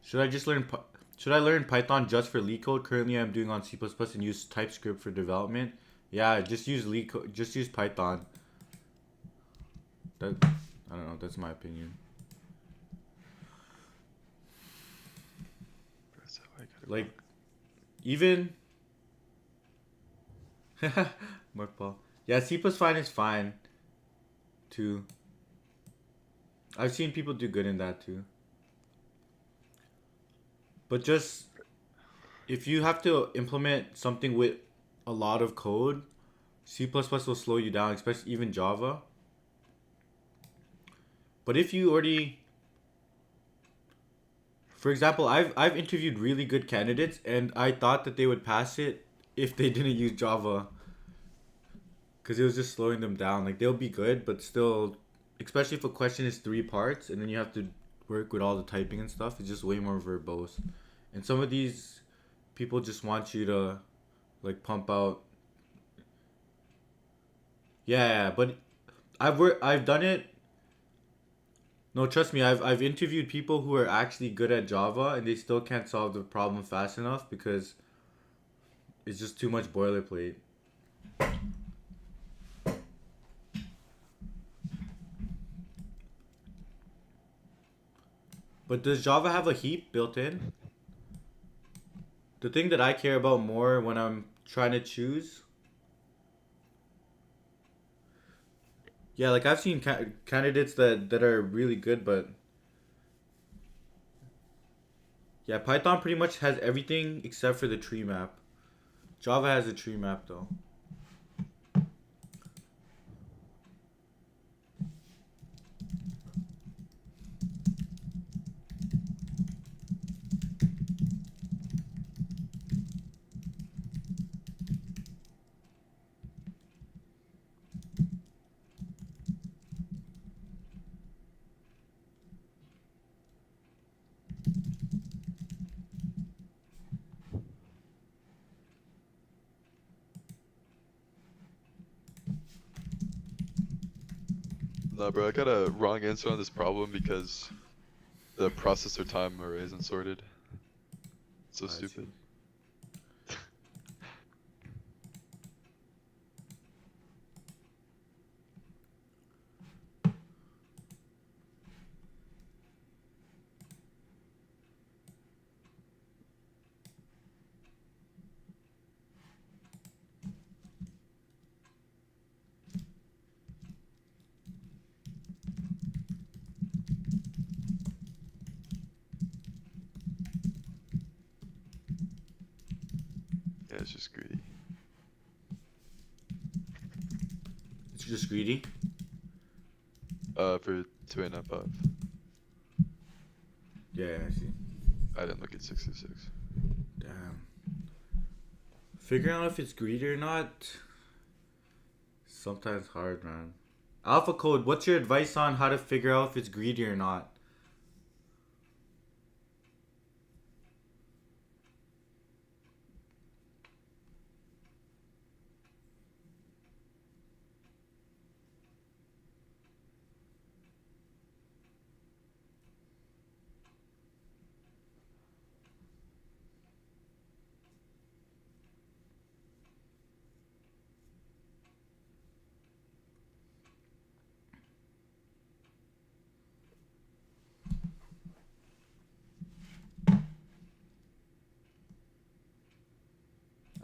Should I just learn? Should I learn Python just for leak code? Currently, I'm doing on C++ and use TypeScript for development. Yeah, just use leak code. Just use Python. That I don't know. That's my opinion. Like, even Mark Paul. Yeah, C plus fine is fine too. I've seen people do good in that too. But just if you have to implement something with a lot of code, C plus plus will slow you down, especially even Java. But if you already, for example, I've interviewed really good candidates and I thought that they would pass it if they didn't use Java. Because it was just slowing them down. Like they'll be good, but still, especially if a question is three parts and then you have to work with all the typing and stuff. It's just way more verbose. And some of these people just want you to like pump out. Yeah, but I've done it. No, trust me, I've interviewed people who are actually good at Java and they still can't solve the problem fast enough because it's just too much boilerplate. But does Java have a heap built in? The thing that I care about more when I'm trying to choose. Yeah, like I've seen candidates that are really good, but yeah, Python pretty much has everything except for the tree map. Java has a tree map though. Nah, bro, I got a wrong answer on this problem because the processor time array isn't sorted. So stupid. Yeah, it's just greedy. It's just greedy. For 2 and above. Yeah, I see. I didn't look at 66. Damn. Figuring out if it's greedy or not, sometimes hard, man. Alpha Code, what's your advice on how to figure out if it's greedy or not?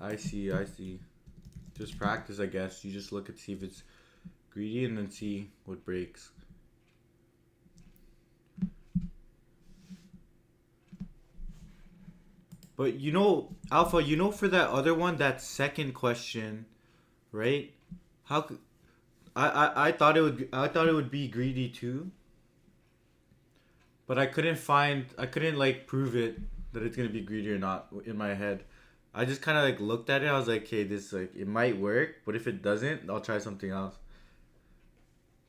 I see, I see. Just practice, I guess. You just look and see if it's greedy and then see what breaks. But you know, Alpha, you know for that other one, that second question, right? How could I thought it would be greedy too. But I couldn't like prove it that it's gonna be greedy or not in my head. I just kind of like looked at it. I was like, okay, this like it might work, but if it doesn't, I'll try something else.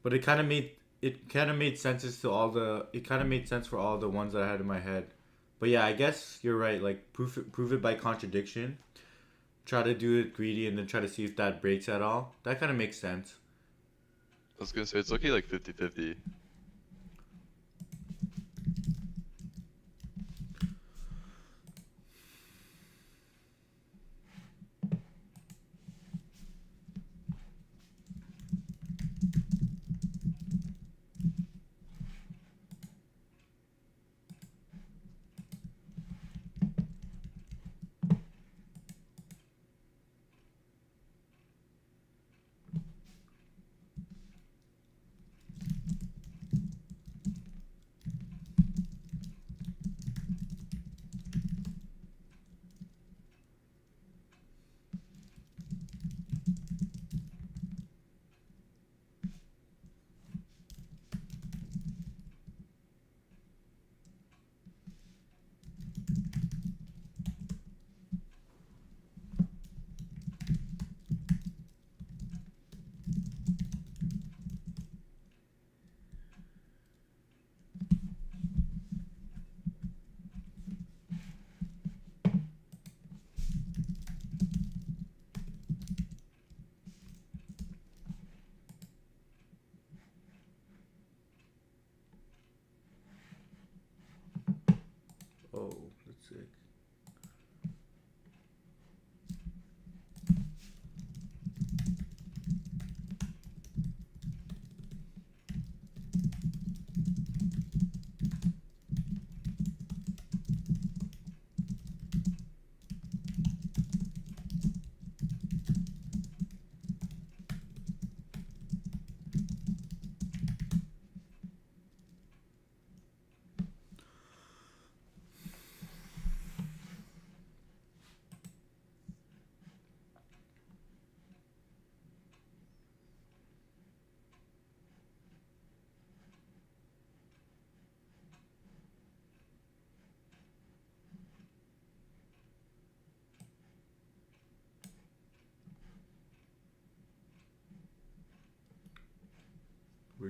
But it kind of made sense to all the it kind of made sense for all the ones that I had in my head. But yeah, I guess you're right. Like prove it by contradiction. Try to do it greedy and then try to see if that breaks at all. That kind of makes sense. I was gonna say, it's looking like 50-50.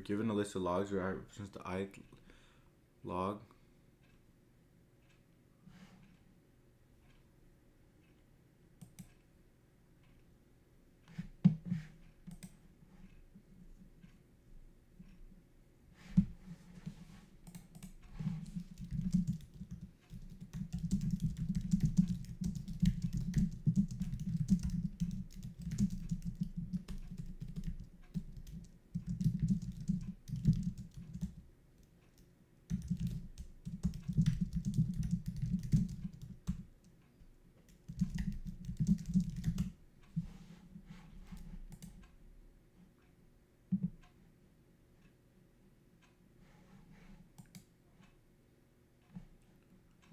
given a list of logs where I represents the I log.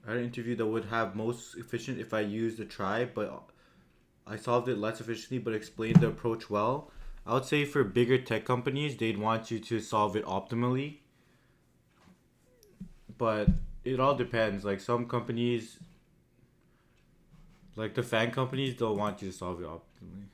I had an interview that would have most efficient if I used a try, but I solved it less efficiently but explained the approach well. I would say for bigger tech companies, they'd want you to solve it optimally. But it all depends. Like some companies, like the fan companies, they'll want you to solve it optimally.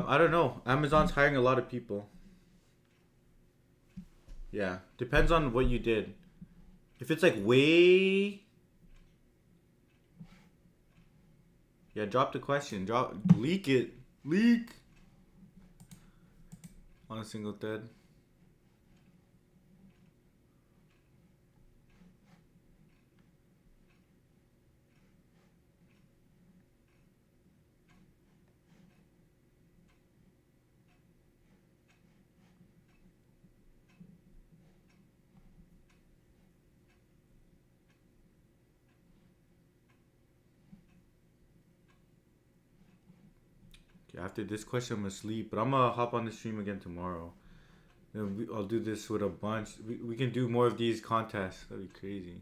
I don't know. Amazon's hiring a lot of people. Yeah, depends on what you did. If it's like way, yeah, drop the question. Leak it. Leak on a single thread. Okay, after this question, I'm gonna sleep, but I'm gonna hop on the stream again tomorrow. Then I'll do this with a bunch. We can do more of these contests. That'd be crazy.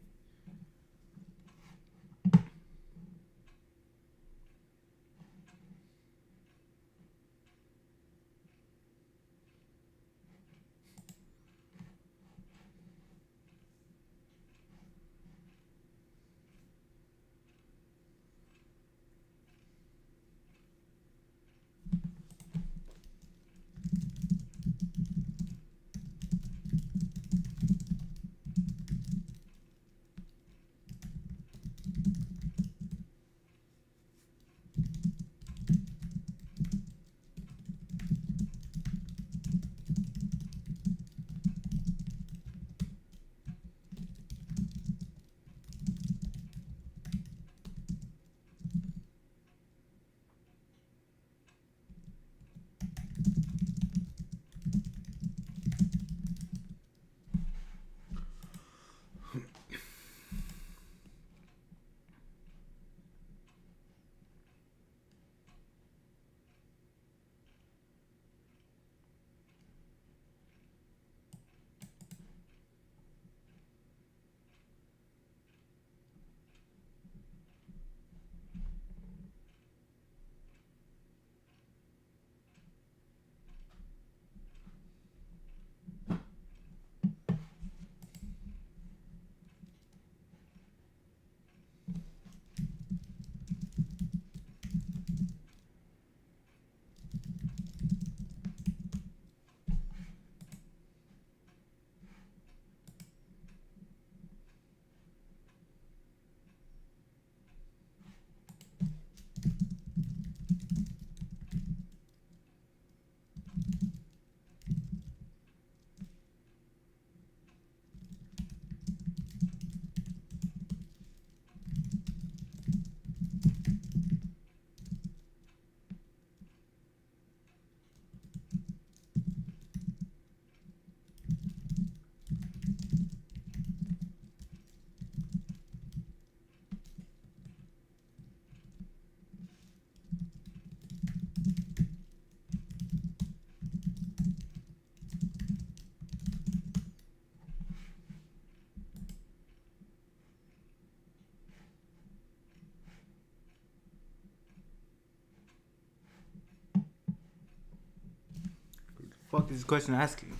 fuck is this question asking?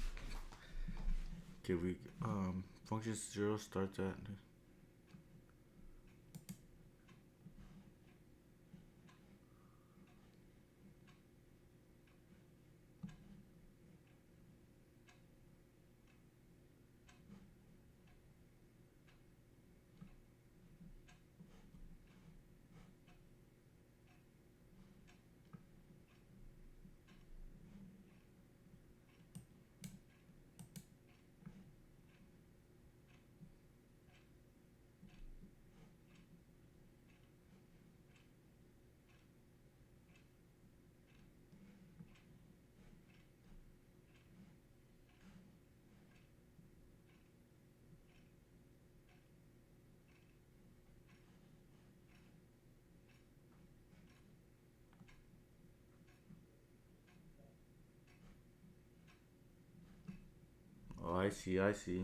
Okay, function 0 starts at. Oh, I see, I see.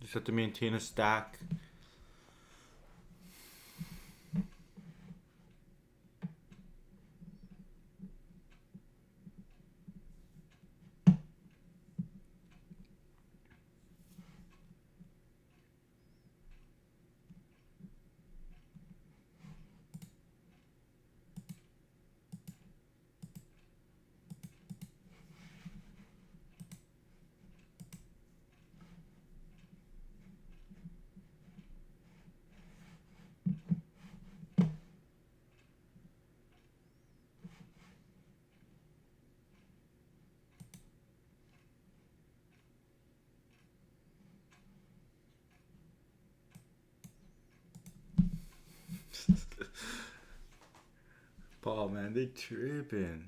Just have to maintain a stack. Paul, man, they tripping.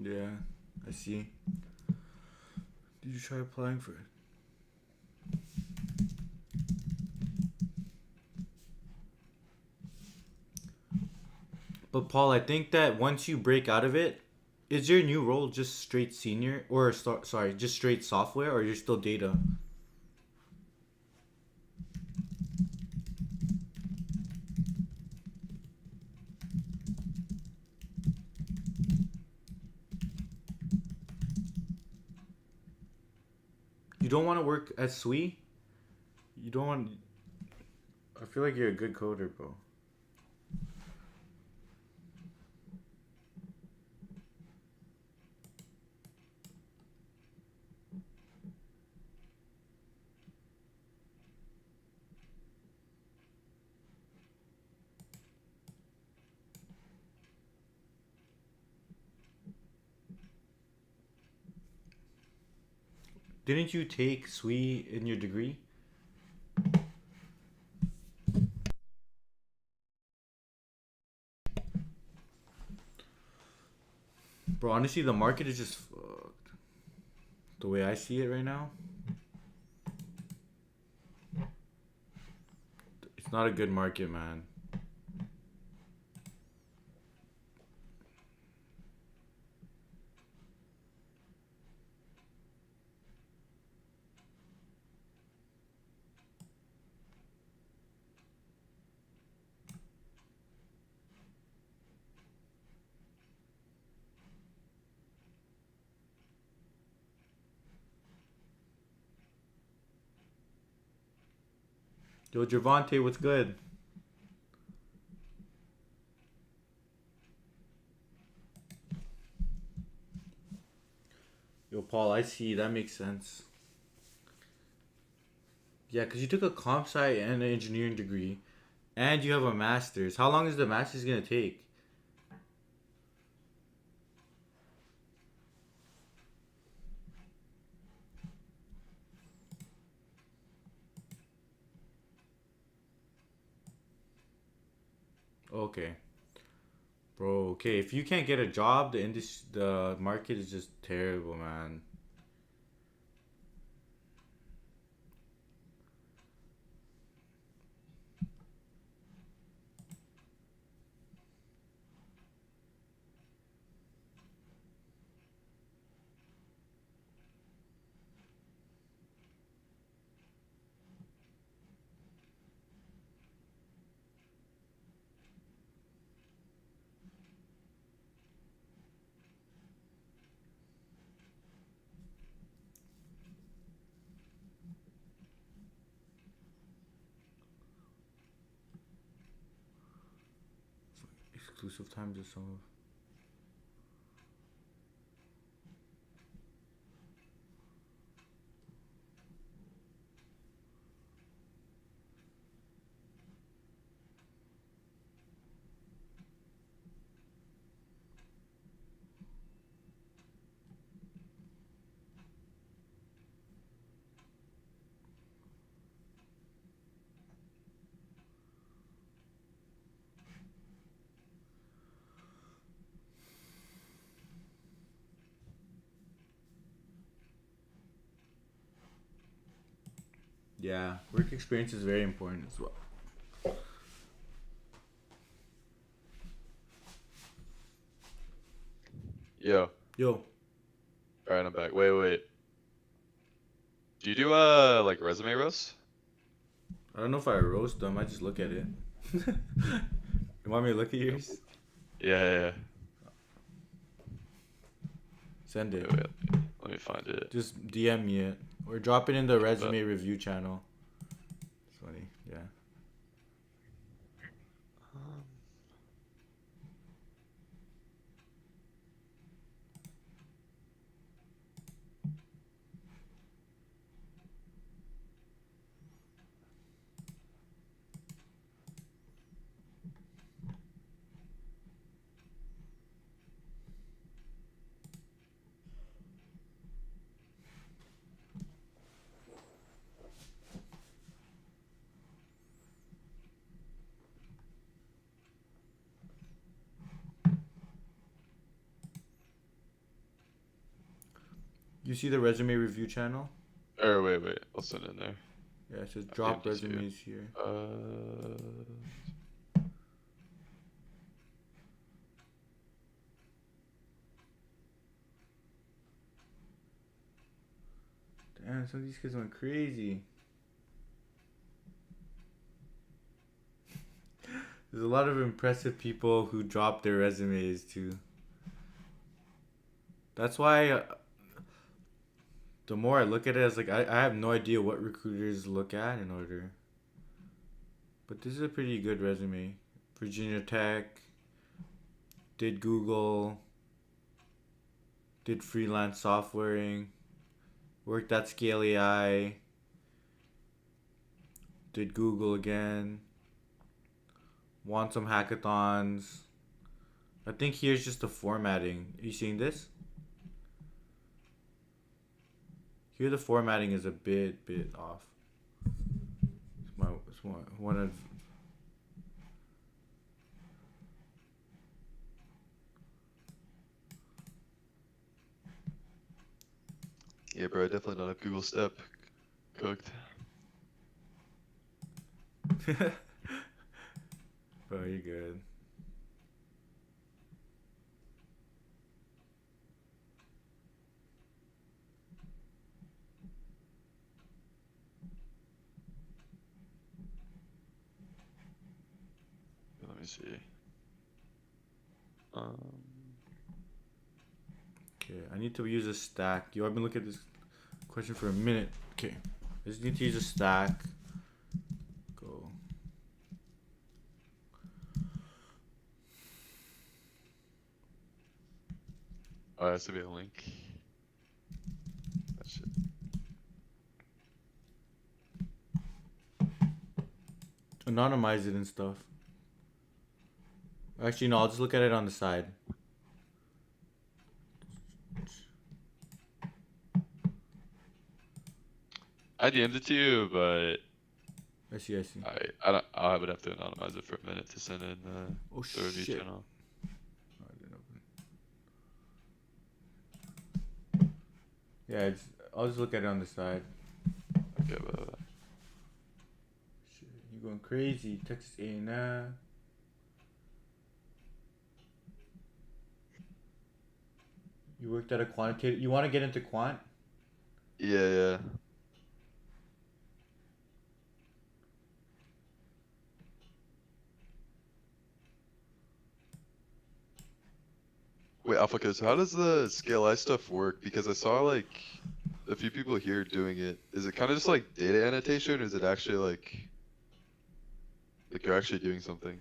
Yeah, I see. Did you try applying for it? But Paul, I think that once you break out of it, is your new role just straight senior or sorry, just straight software, or you're still data? You don't want to work at SWE? You don't want. I feel like you're a good coder, bro. Didn't you take SWE in your degree? Bro, honestly, the market is just fucked. The way I see it right now. It's not a good market, man. Yo, Javante, what's good? Yo, Paul, I see. That makes sense. Yeah, because you took a comp sci and an engineering degree, and you have a master's. How long is the master's going to take? Okay. Bro, okay, if you can't get a job, the market is just terrible, man. Exclusive times or some. Yeah, work experience is very important as well. Yo. Yo, Alright, I'm back. Wait. Do you do like resume roasts? I don't know if I roast them. I just look at it. You want me to look at yours? Yeah. Send it. Wait. Let me find it. Just DM me it or drop it in the resume review channel. It's funny, yeah. You see the resume review channel? Or wait. I'll send it in there. Yeah, it says drop DM'd you. resumes here. Damn, some of these kids went crazy. There's a lot of impressive people who drop their resumes too. That's why the more I look at it, it's like I have no idea what recruiters look at in order. But this is a pretty good resume. Virginia Tech, did Google, did freelance softwaring, worked at Scale AI, did Google again, won some hackathons. I think here's just the formatting. Are you seeing this? Here the formatting is a bit off. It's one of. Yeah, bro, I definitely don't have Google Step cooked. Bro, you're good. Let me see. Okay, I need to use a stack. Yo, I've been looking at this question for a minute. Okay, I just need to use a stack. Go. Oh, it has to be a link. That shit. Anonymize it and stuff. Actually, no, I'll just look at it on the side. I DM'd it to you, but I see, I see. I would have to anonymize it for a minute to send in Oh the review shit. channel. Oh, I didn't open. Yeah, I'll just look at it on the side. Okay, but Shit, you going crazy. Texas A&M. You worked at a quantitative. You want to get into quant? yeah. Wait, AlphaCode, so how does the scale I stuff work? Because I saw like a few people here doing it. Is it kind of just like data annotation, or is it actually like you're actually doing something?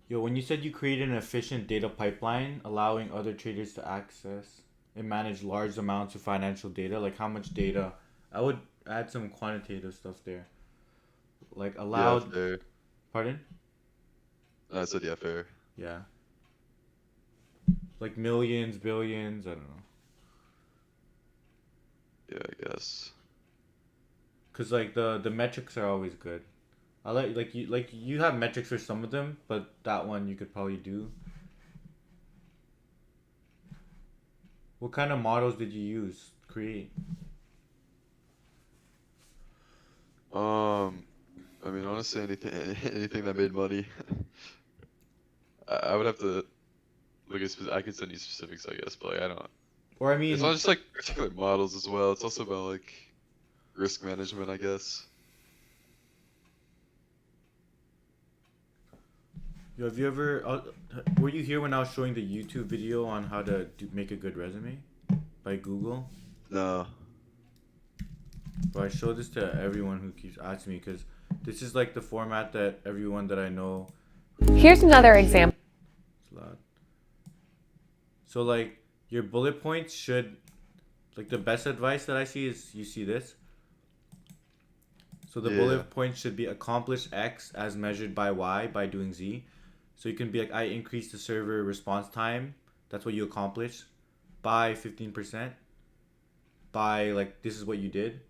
Yo, when you said you created an efficient data pipeline allowing other traders to access and manage large amounts of financial data, like how much data, I would add some quantitative stuff there. Like Yeah, allowed, fair. pardon? I said yeah, fair. Yeah. Like millions, billions, I don't know. Yeah, I guess. Cause like the metrics are always good. I like you have metrics for some of them, but that one you could probably do. What kind of models did you use create? I mean, honestly, anything that made money. I would have to look at I could send you specifics, I guess, but like, I don't. Or I It's mean, not just like particular models as well. It's also about like risk management, I guess. yo, have you ever? Were you here when I was showing the YouTube video on how to make a good resume by Google? No. But I show this to everyone who keeps asking me because this is like the format that everyone that I know. Here's another example. It's loud. So like your bullet points should, like the best advice that I see is you see this. So the Yeah. bullet points should be accomplish X as measured by Y by doing Z. So you can be like, I increased the server response time. That's what you accomplish by 15%. By like, this is what you did.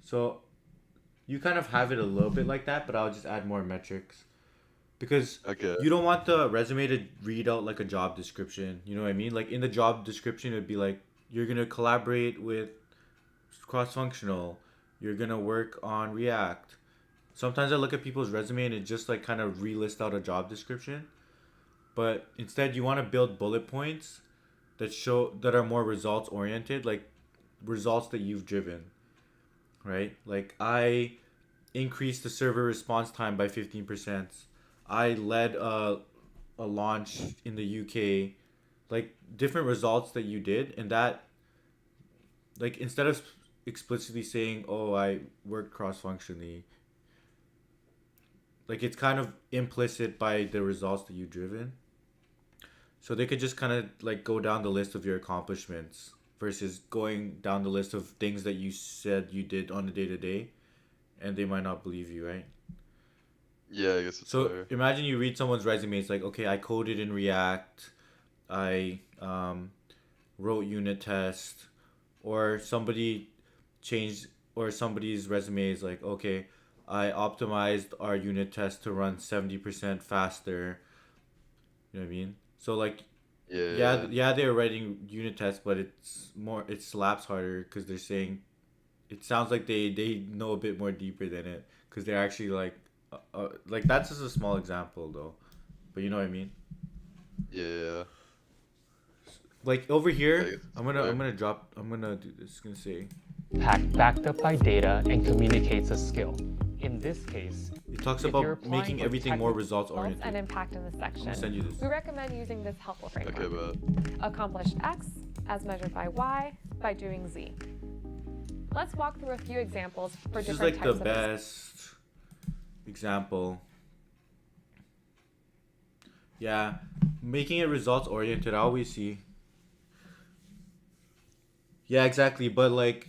So you kind of have it a little bit like that, but I'll just add more metrics. Because Okay. you don't want the resume to read out like a job description. You know what I mean? Like in the job description, it would be like, you're going to collaborate with cross-functional. You're going to work on React. Sometimes I look at people's resume and it just like kind of relist out a job description. But instead you want to build bullet points that are more results oriented, like results that you've driven. Right? Like I increased the server response time by 15%. I led a launch in the UK, like different results that you did, and that, like instead of explicitly saying, "Oh, I worked cross-functionally," like it's kind of implicit by the results that you've driven. So they could just kind of like go down the list of your accomplishments versus going down the list of things that you said you did on a day to day, and they might not believe you, right? Yeah, I guess it's So fair. imagine you read someone's resume. It's like, okay, I coded in React, I wrote unit test, or somebody's resume is like, okay, I optimized our unit test to run 70% faster. You know what I mean? So like, yeah, they're writing unit tests, but it slaps harder because they're saying, it sounds like they know a bit more deeper than it because they're actually like that's just a small example though, but you know what I mean. Yeah. Like over here, Yeah, I'm gonna do this. It's gonna say Backed up by data and communicates a skill. In this case, it talks if you're about applying making for everything more technical results And oriented. impact in the section. send you this. We recommend using this helpful framework. Okay, but Accomplish X as measured by Y by doing Z. Let's walk through a few examples for This is different like the types of best example. Yeah, making it results oriented. I always see. Yeah, exactly. But like,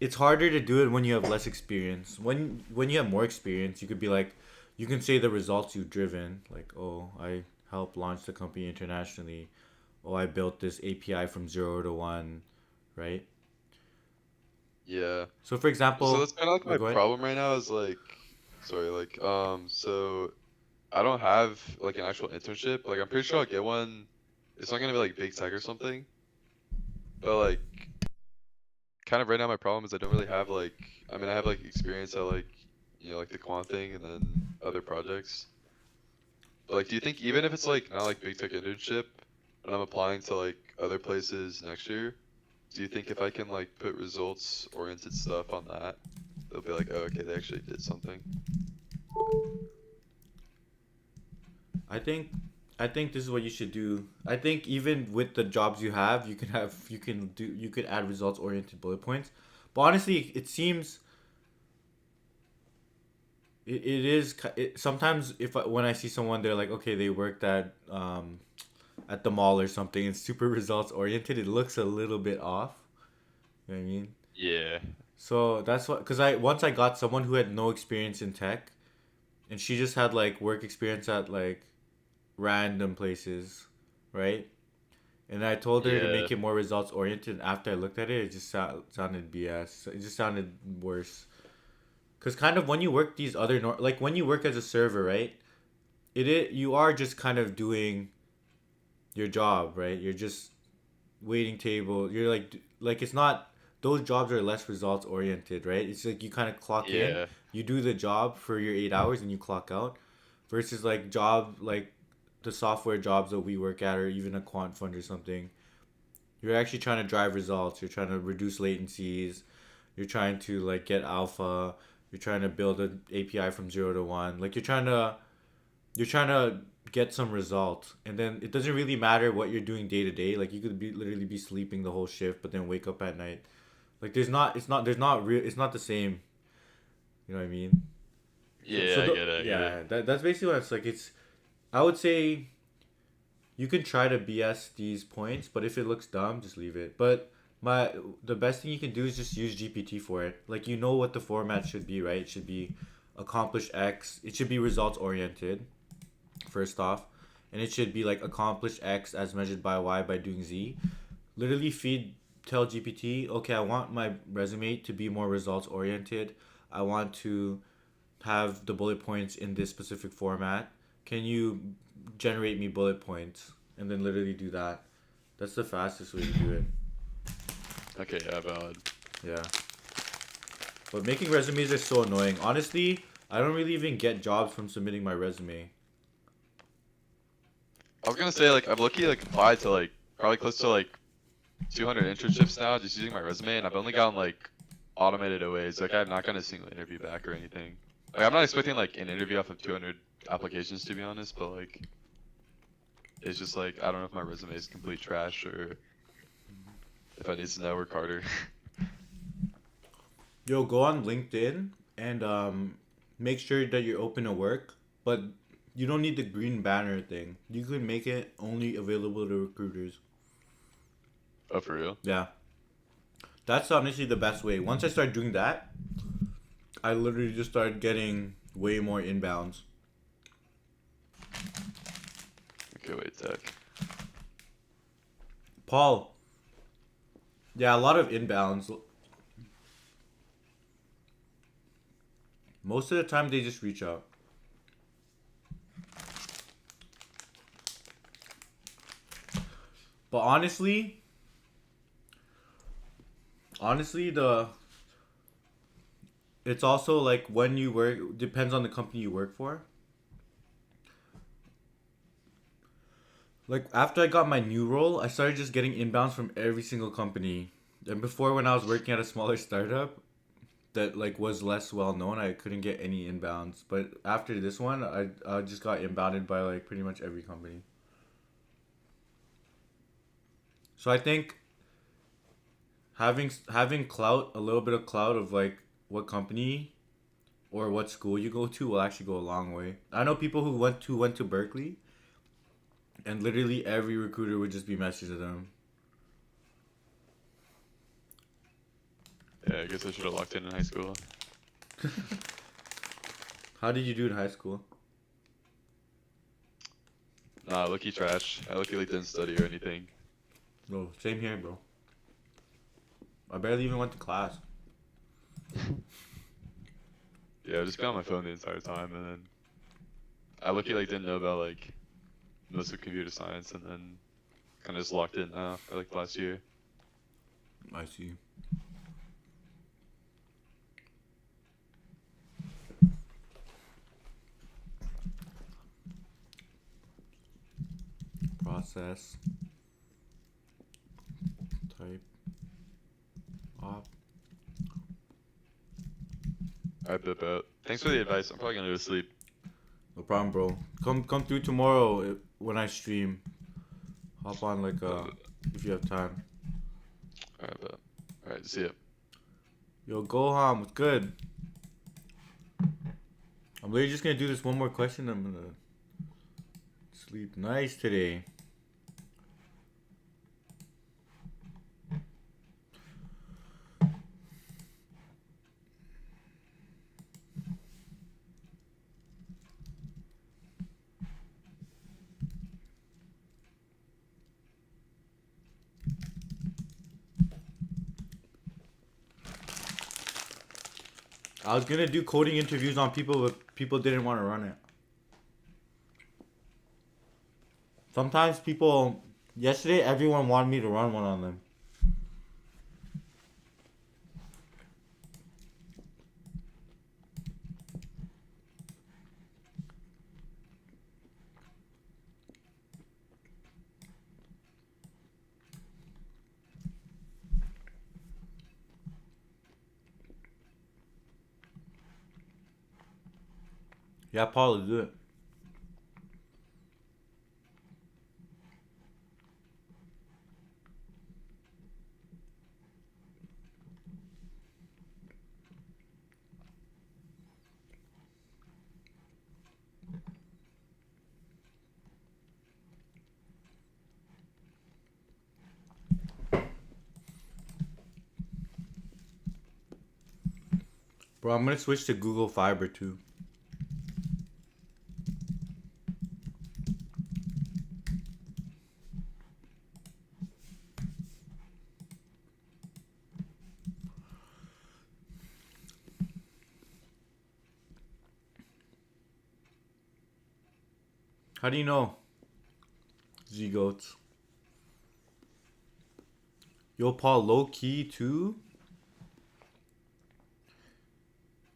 it's harder to do it when you have less experience. When you have more experience, you could be like, you can say the results you've driven, like, oh, I helped launch the company internationally. Oh, I built this API from 0 to 1, right? Yeah. So for So example, that's kind of like oh, my go ahead. problem right now is like, sorry, like, so I don't have like an actual internship. Like, I'm pretty sure I'll get one. It's not gonna be like big tech or something. But like, kind of right now, my problem is I don't really have like, I mean, I have like experience at like, like the quant thing and then other projects. But like, do you think even if it's like not like big tech internship, and I'm applying to like other places next year, do you think if I can like put results oriented stuff on that, they'll be like, oh, okay, they actually did something? I think I think this is what you should do. I think even with the jobs you have, you could add results oriented bullet points. But honestly, it seems it is sometimes when I see someone, they're like, okay, they worked at the mall or something, it's super results oriented, it looks a little bit off. You know what I mean? Yeah. So that's what, because I got someone who had no experience in tech, and she just had like work experience at like random places, right? And I told her to Yeah. make it more results oriented. After I looked at it, it just sounded BS. It just sounded worse. Cause kind of when you work these other like when you work as a server, right? You are just kind of doing your job, right? You're just waiting table. You're like it's not, those jobs are less results oriented, right? It's like you kind of clock in, Yeah. you do the job for your 8 hours, and you clock out. Versus like job like the software jobs that we work at, or even a quant fund or something. You're actually trying to drive results. You're trying to reduce latencies. You're trying to like get alpha. You're trying to build an API from 0 to 1. Like you're trying to get some results, and then it doesn't really matter what you're doing day to day. Like you could be literally be sleeping the whole shift, but then wake up at night. Like it's not the same. You know what I mean? Yeah, I get it. I get it. Yeah, that's basically what it's like. It's, I would say, you can try to BS these points, but if it looks dumb, just leave it. But the best thing you can do is just use GPT for it. Like, you know what the format should be, right? It should be accomplish X. It should be results oriented, first off, and it should be like accomplish X as measured by Y by doing Z. Literally tell GPT, okay, I want my resume to be more results oriented. I want to have the bullet points in this specific format. Can you generate me bullet points? And then literally do that. That's the fastest way to do it. Okay, yeah, valid. Yeah. But making resumes are so annoying. Honestly, I don't really even get jobs from submitting my resume. I was gonna say, like, I've lucky like applied to like probably close to like 200 internships now, just using my resume, and I've only gotten like automated OAs. Like, I've not gotten a single interview back or anything. Like, I'm not expecting like an interview off of 200 applications, to be honest, but like, it's just like, I don't know if my resume is complete trash or if I need to network harder. Yo, go on LinkedIn and make sure that you're open to work, but you don't need the green banner thing. You can make it only available to recruiters. Oh, for real? Yeah. That's honestly the best way. Once I started doing that, I literally just started getting way more inbounds. Okay, wait, Tech. Paul. Yeah, a lot of inbounds. Most of the time, they just reach out. But honestly, it's also like when you work, depends on the company you work for. Like after I got my new role, I started just getting inbounds from every single company. And before, when I was working at a smaller startup that like was less well known, I couldn't get any inbounds. But after this one, I just got inbounded by like pretty much every company. So I think having clout, a little bit of clout of like what company or what school you go to will actually go a long way. I know people who went to Berkeley, and literally every recruiter would just be messaging them. Yeah, I guess I should have locked in high school. How did you do in high school? Nah, lucky trash. I luckily didn't study or anything. No, same here, bro. I barely even went to class. Yeah, I've just been on my phone the entire time, and then I lucky like didn't know about like most of computer science, and then kind of just locked in now for like the last year. I see. Process. Type. Op. Alright, bet. Thanks for the advice. I'm probably gonna go to sleep. No problem, bro. Come through tomorrow when I stream. Hop on like if you have time. Alright, bet. Alright, see ya. Yo, Goham, what's good? I'm literally just gonna do this one more question. I'm gonna sleep nice today. I was gonna do coding interviews on people, but people didn't want to run it. Sometimes people... Yesterday, everyone wanted me to run one on them. Yeah, Paul, let's do it. Bro, I'm gonna switch to Google Fiber too. How do you know? Z-Goats. Yo, Paul, low key too.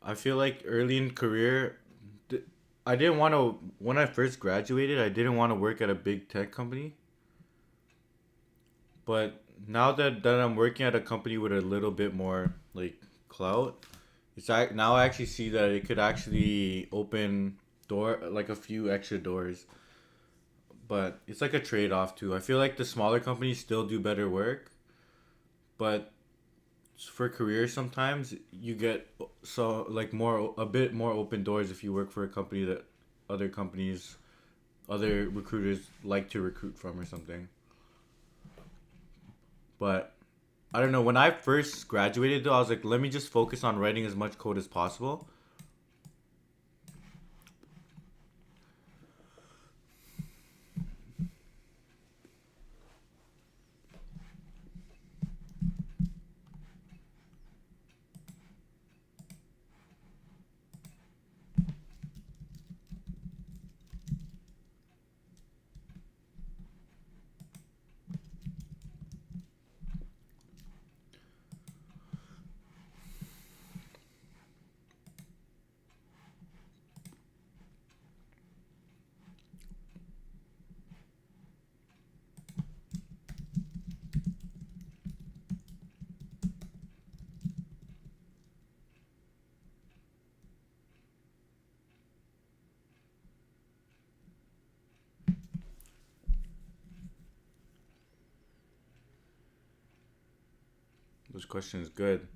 I feel like early in career, I didn't want to, when I first graduated, I didn't want to work at a big tech company. But now that I'm working at a company with a little bit more like clout, now I actually see that it could actually open like a few extra doors. But it's like a trade-off too. I feel like the smaller companies still do better work, but for careers sometimes you get like a bit more open doors if you work for a company that other recruiters like to recruit from or something. But I don't know, when I first graduated though, I was like, let me just focus on writing as much code as possible. This question is good.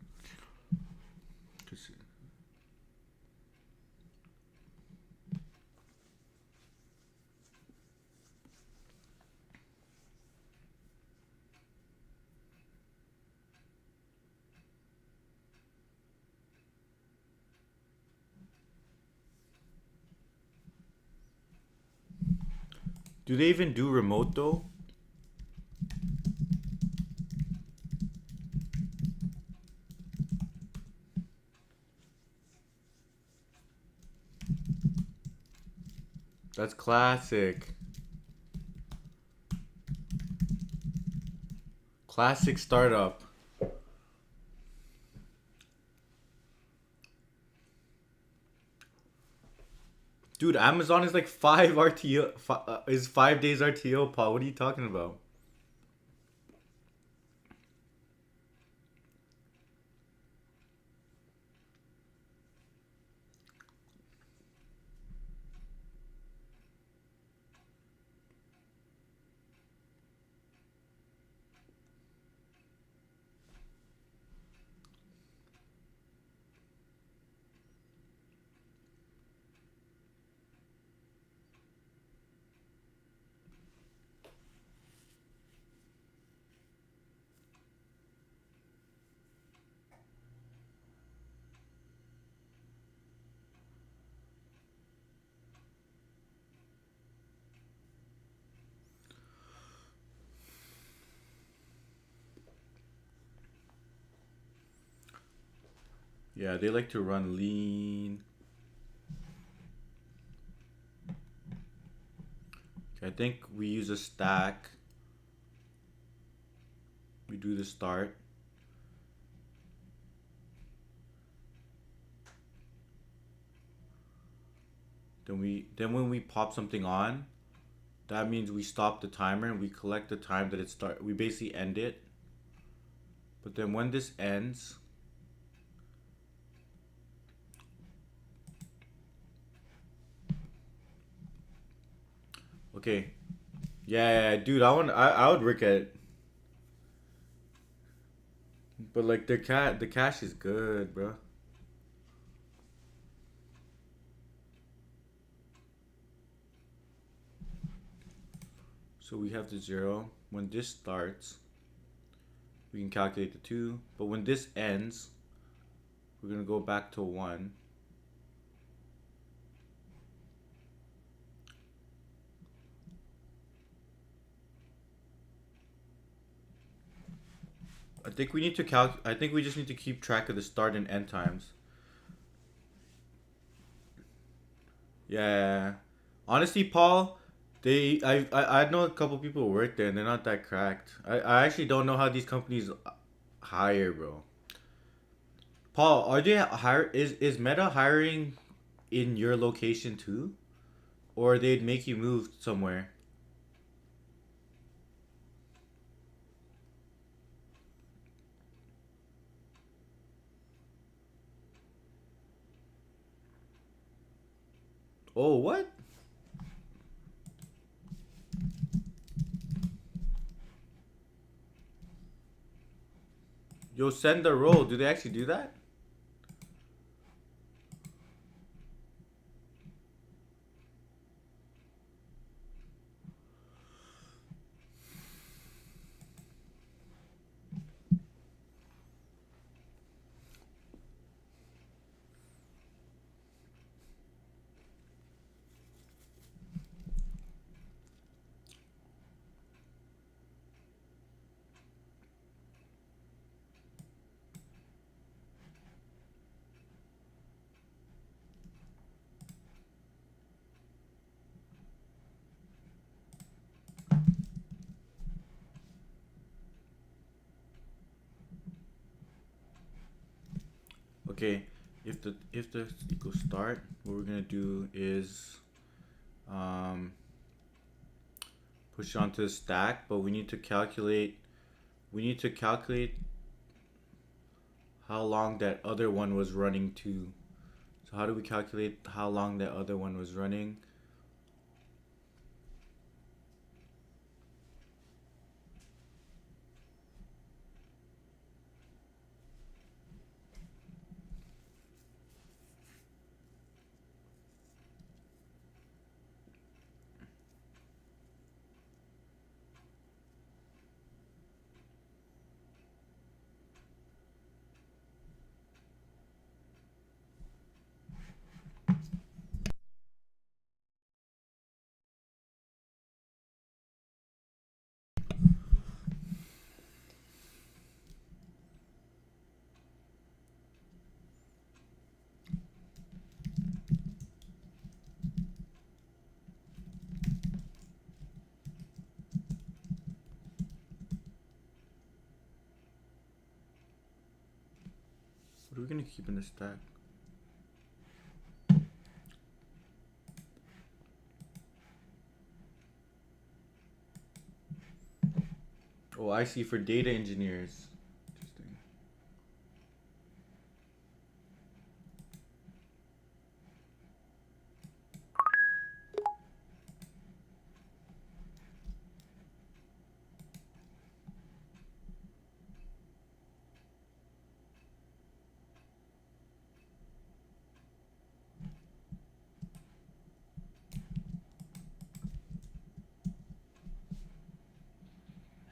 Do they even do remote though? That's classic. Classic startup. Dude, Amazon is like 5 RTO. Is 5 days RTO, Paul. What are you talking about? Yeah, they like to run lean. Okay, I think we use a stack. We do the start. Then when we pop something on, that means we stop the timer and we collect the time that it start. We basically end it. But then when this ends, okay. Yeah, dude, I would work at it. But like the cash is good, bro. So we have the 0. When this starts, we can calculate the 2. But when this ends, we're gonna go back to 1. I think we need to I think we just need to keep track of the start and end times. Yeah. Honestly, Paul, I know a couple people who work there and they're not that cracked. I actually don't know how these companies hire, bro. Paul, are they hire is Meta hiring in your location too? Or they'd make you move somewhere? Oh, what? Yo, send the roll. Do they actually do that? Okay, if the equals start, what we're gonna do is push it onto the stack, but we need to calculate how long that other one was running to. So how do we calculate how long that other one was running? What are we gonna keep in the stack? Oh, I see, for data engineers. Interesting.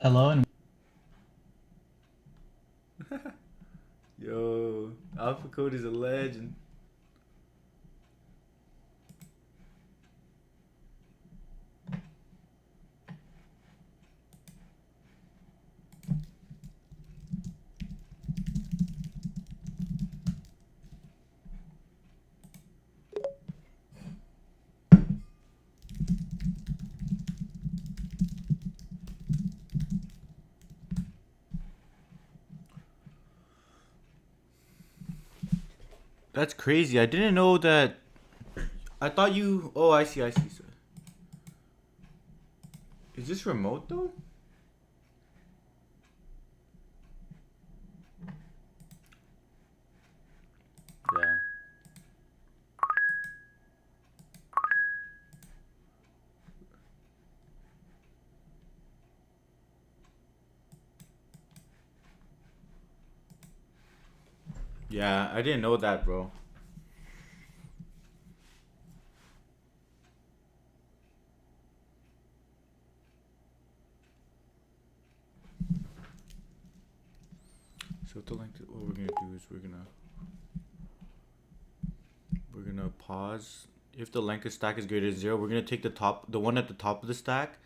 Hello and Yo, Alpha Code is a legend. That's crazy. I didn't know that. I thought you. Oh, I see. I see. So, is this remote though? Yeah. Yeah, I didn't know that, bro. So the length. What we're gonna do is we're gonna pause. If the length of stack is greater than 0, we're gonna take the one at the top of the stack,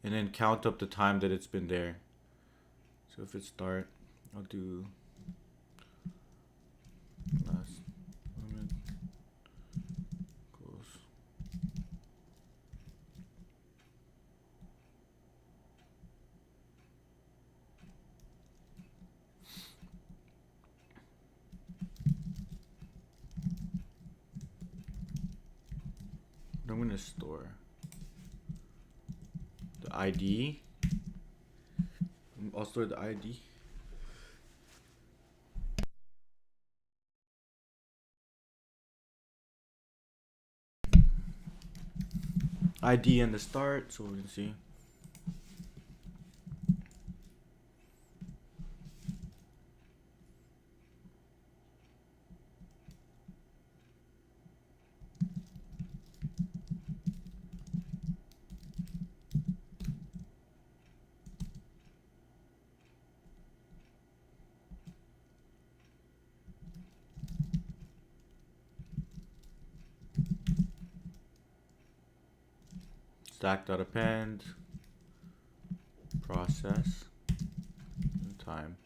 and then count up the time that it's been there. So if it start, I'll do last limit equals. I'm gonna store the ID. I'll store the ID. ID and the start, so we can see. Stack.append, process, and time.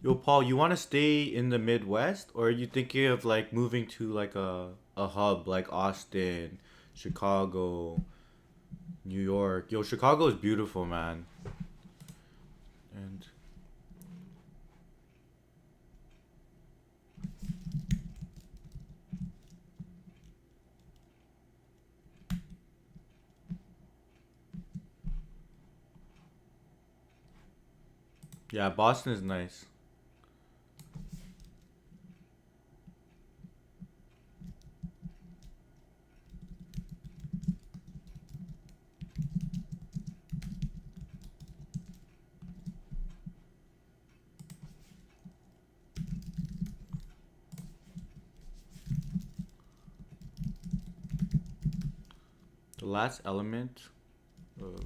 Yo, Paul, you want to stay in the Midwest, or are you thinking of like moving to like a hub like Austin, Chicago, New York? Yo, Chicago is beautiful, man. And yeah, Boston is nice. The last element of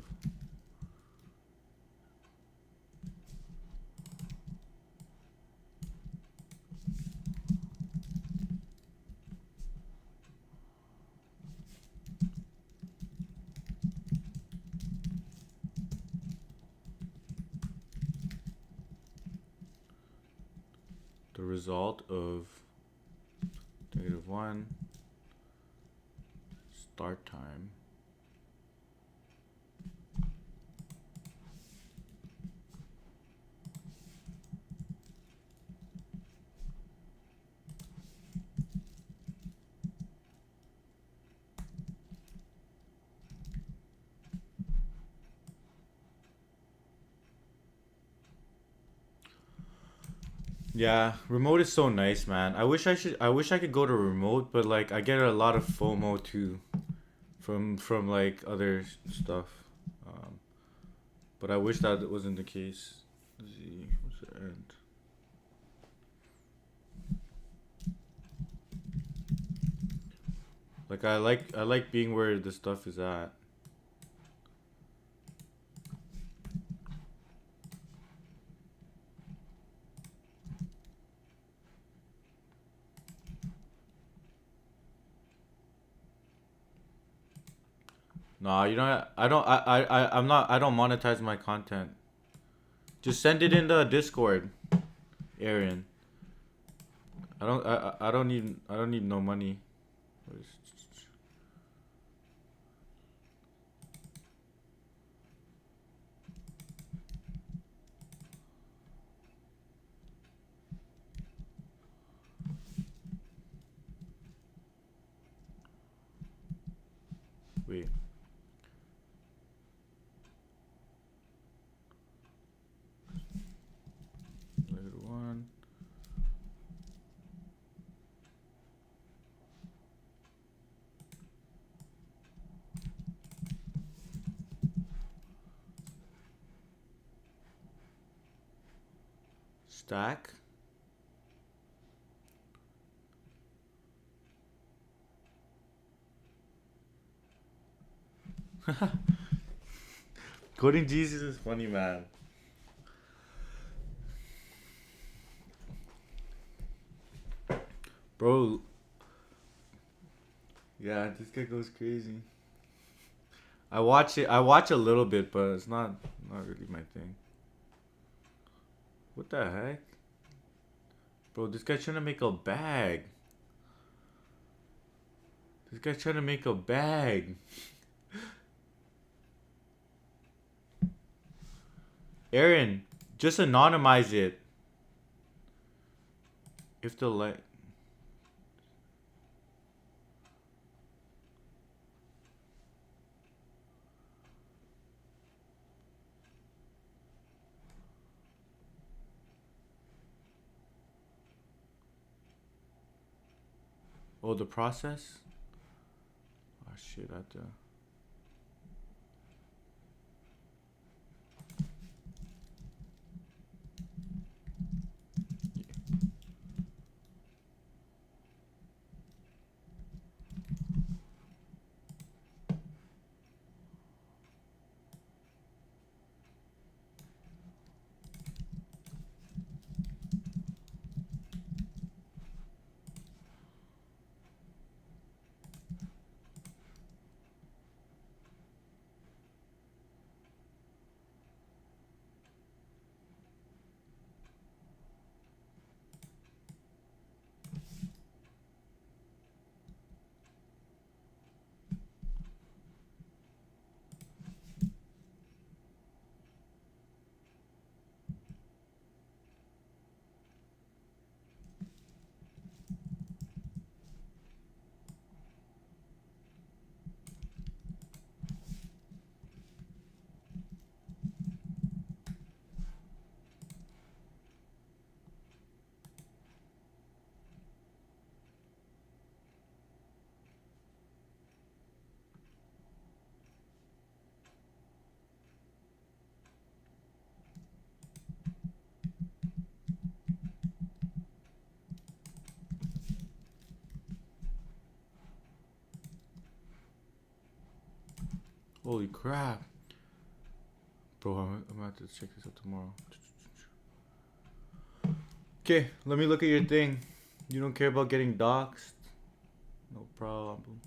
the the result of -1 start time Yeah, remote is so nice, man. I wish I could go to remote, but like I get a lot of FOMO too from like other stuff. Um, but I wish that wasn't the case. Let's see, what's the end? Like I like being where the stuff is at. Nah, you know I don't I'm not I don't monetize my content. Just send it in the Discord, Aaron. I don't need no money. Wait. Layer one. Stack. Coding Jesus is funny, man. Bro. Yeah, this guy goes crazy. I watch a little bit, but it's not really my thing. What the heck? Bro, this guy's trying to make a bag. This guy's trying to make a bag. Aaron, just anonymize it. If the light. Oh, the process? Oh shit, I have to. Holy crap. Bro, I'm gonna have to check this out tomorrow. Okay, let me look at your thing. You don't care about getting doxxed? No problem.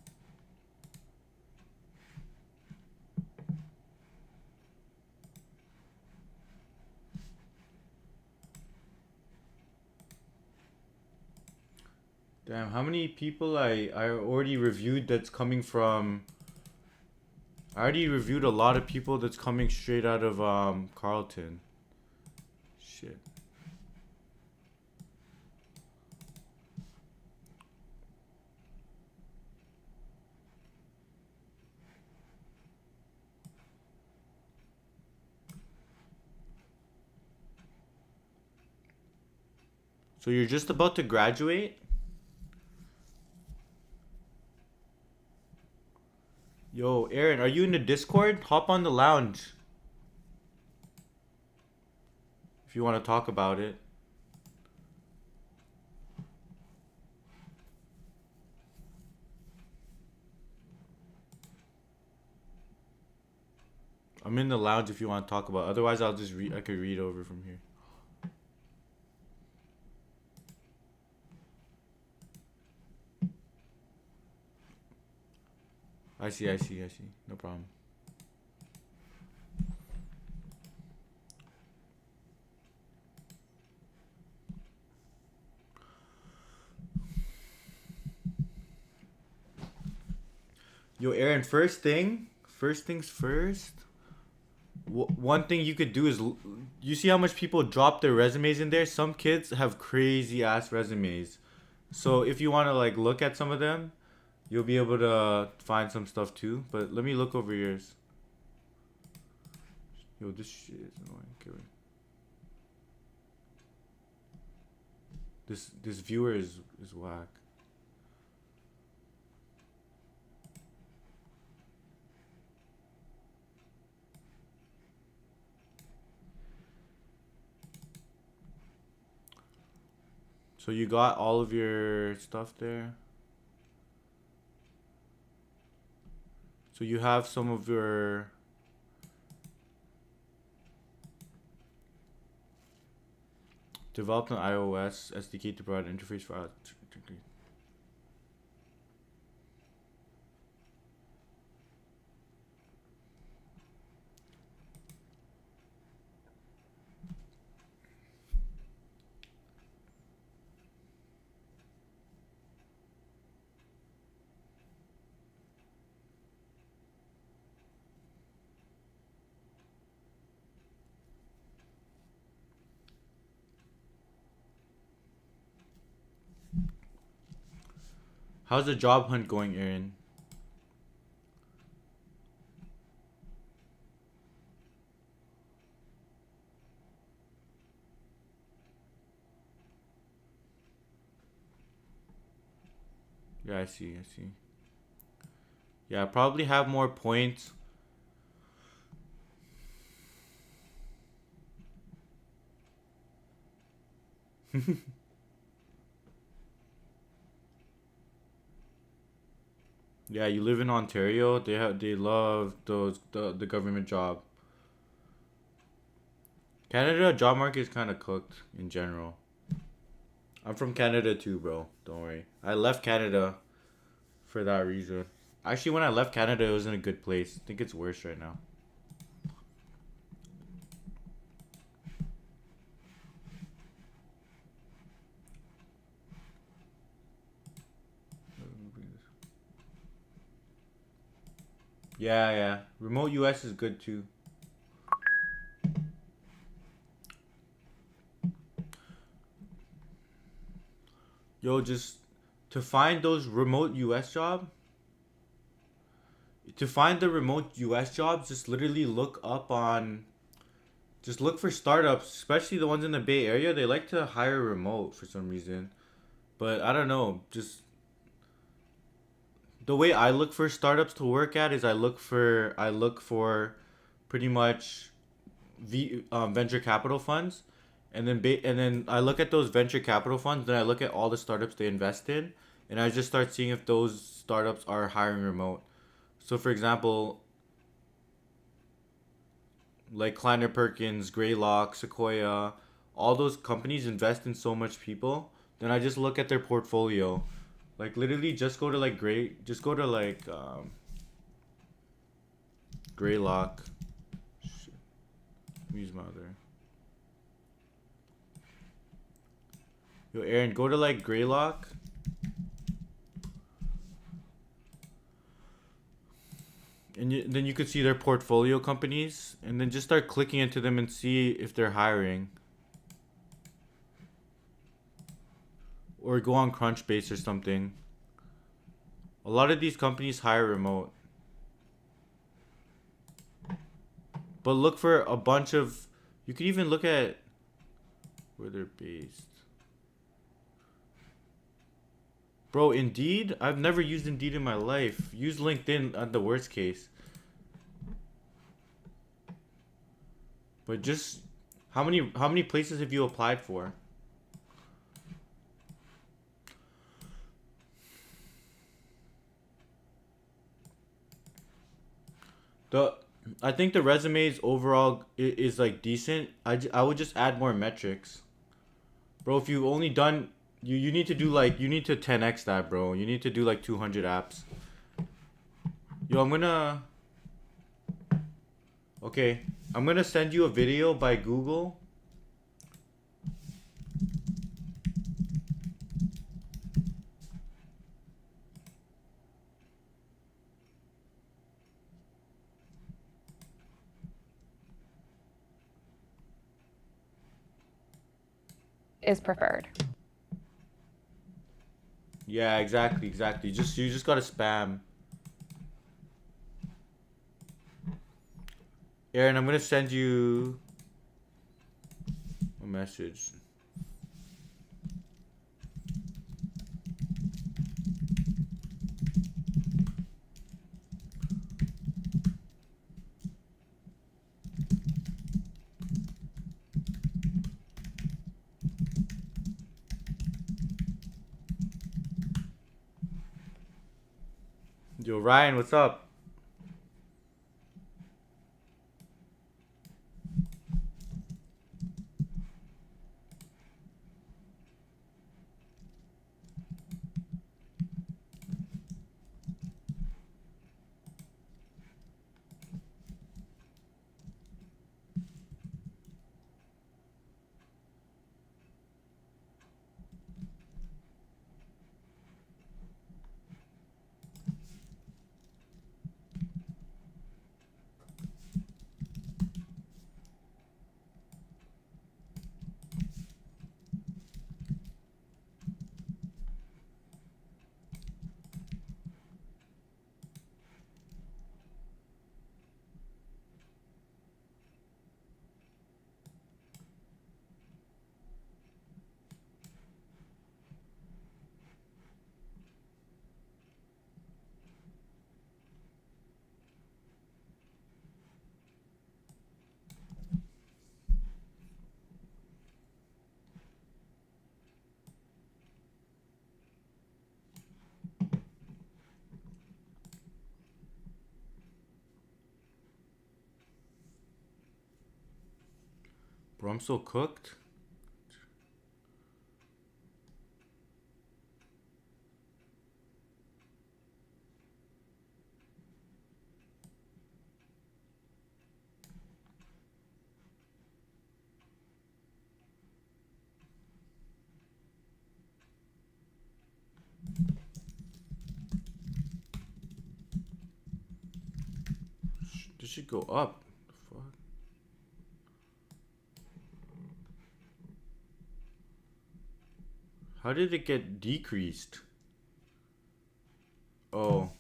Damn, how many people I already reviewed that's coming from... I already reviewed a lot of people that's coming straight out of Carleton. Shit. So you're just about to graduate? Yo, Aaron, are you in the Discord? Hop on the lounge. If you want to talk about it. I'm in the lounge if you want to talk about it. Otherwise, I'll just read. I could read over from here. I see. No problem. Yo, Aaron, first things first. One thing you could do is, you see how much people drop their resumes in there? Some kids have crazy ass resumes. So if you want to like look at some of them, you'll be able to find some stuff too. But let me look over yours. Yo, this shit is annoying. Okay, wait. This viewer is whack. So you got all of your stuff there. So you have some of your developed an iOS SDK to provide an interface for How's the job hunt going, Aaron? Yeah, I see. Yeah, I probably have more points. Yeah, you live in Ontario. They love the government job. Canada job market is kind of cooked in general. I'm from Canada too, bro. Don't worry. I left Canada for that reason. Actually, when I left Canada, it was in a good place. I think it's worse right now. Yeah. Remote US is good too. Yo, just to find those remote US jobs. To find the remote US jobs, just literally look up on. Just look for startups, especially the ones in the Bay Area. They like to hire remote for some reason. But I don't know. Just the way I look for startups to work at is I look for pretty much venture capital funds, and then I look at those venture capital funds. Then I look at all the startups they invest in, and I just start seeing if those startups are hiring remote. So for example, like Kleiner Perkins, Greylock, Sequoia, all those companies invest in so much people. Then I just look at their portfolio. Like literally just go to Greylock. Shit. Let me use my other. Yo, Aaron, go to like Greylock. and then you could see their portfolio companies, and then just start clicking into them and see if they're hiring. Or go on Crunchbase or something. A lot of these companies hire remote. But look for a bunch of... You could even look at where they're based. Bro, Indeed? I've never used Indeed in my life. Use LinkedIn at the worst case. But just... How many places have you applied for? I think the resumes overall is like decent. I would just add more metrics. Bro, if you only done... You need to do like... You need to 10x that, bro. You need to do like 200 apps. Yo, I'm gonna... Okay. I'm gonna send you a video by Google. Is preferred. Yeah, exactly. You just gotta spam. Aaron, I'm gonna send you a message. Yo, Ryan, what's up? Bro, I'm so cooked. This should go up. Fuck. How did it get decreased? Oh.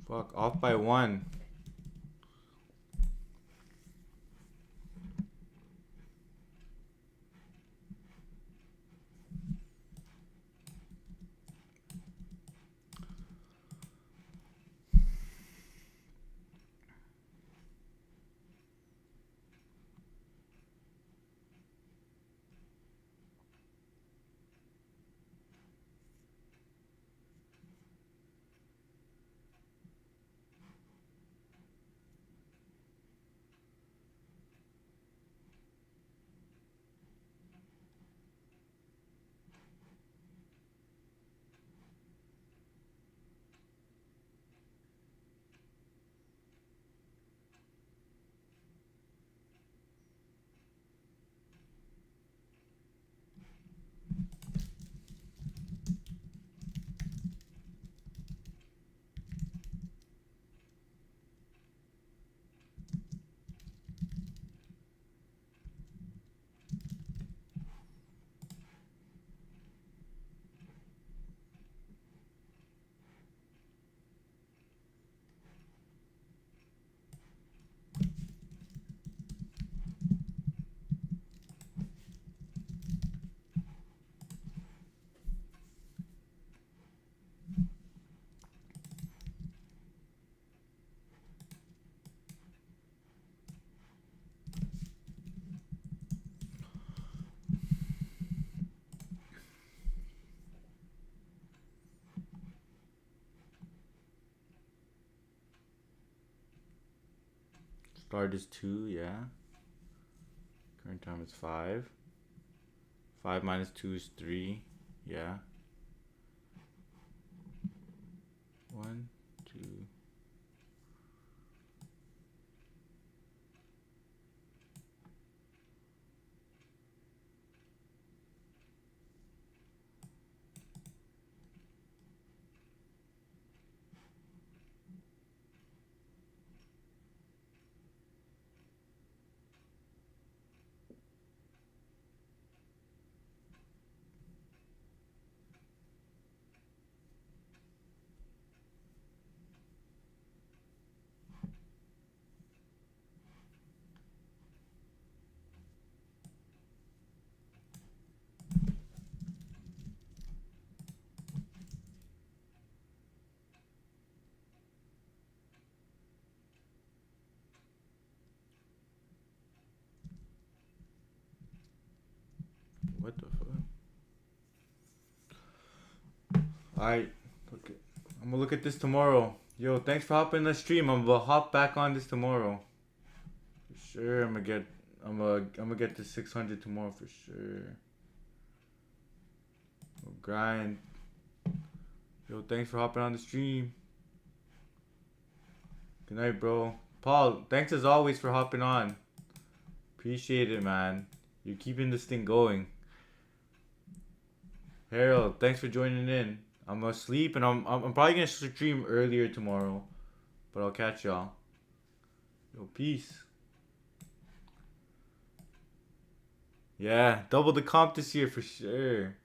Fuck, off by one. Start is 2, yeah. Current time is 5. 5 minus 2 is 3, yeah. 1, 2. What the fuck? Alright, okay. I'm gonna look at this tomorrow. Yo, thanks for hopping in the stream. I'm gonna hop back on this tomorrow. For sure, I'm gonna get to 600 tomorrow for sure. We'll grind. Yo, thanks for hopping on the stream. Good night, bro. Paul, thanks as always for hopping on. Appreciate it, man. You're keeping this thing going. Harold, thanks for joining in. I'm gonna sleep and I'm probably gonna stream earlier tomorrow, but I'll catch y'all. Yo, peace. Yeah, double the comp this year for sure.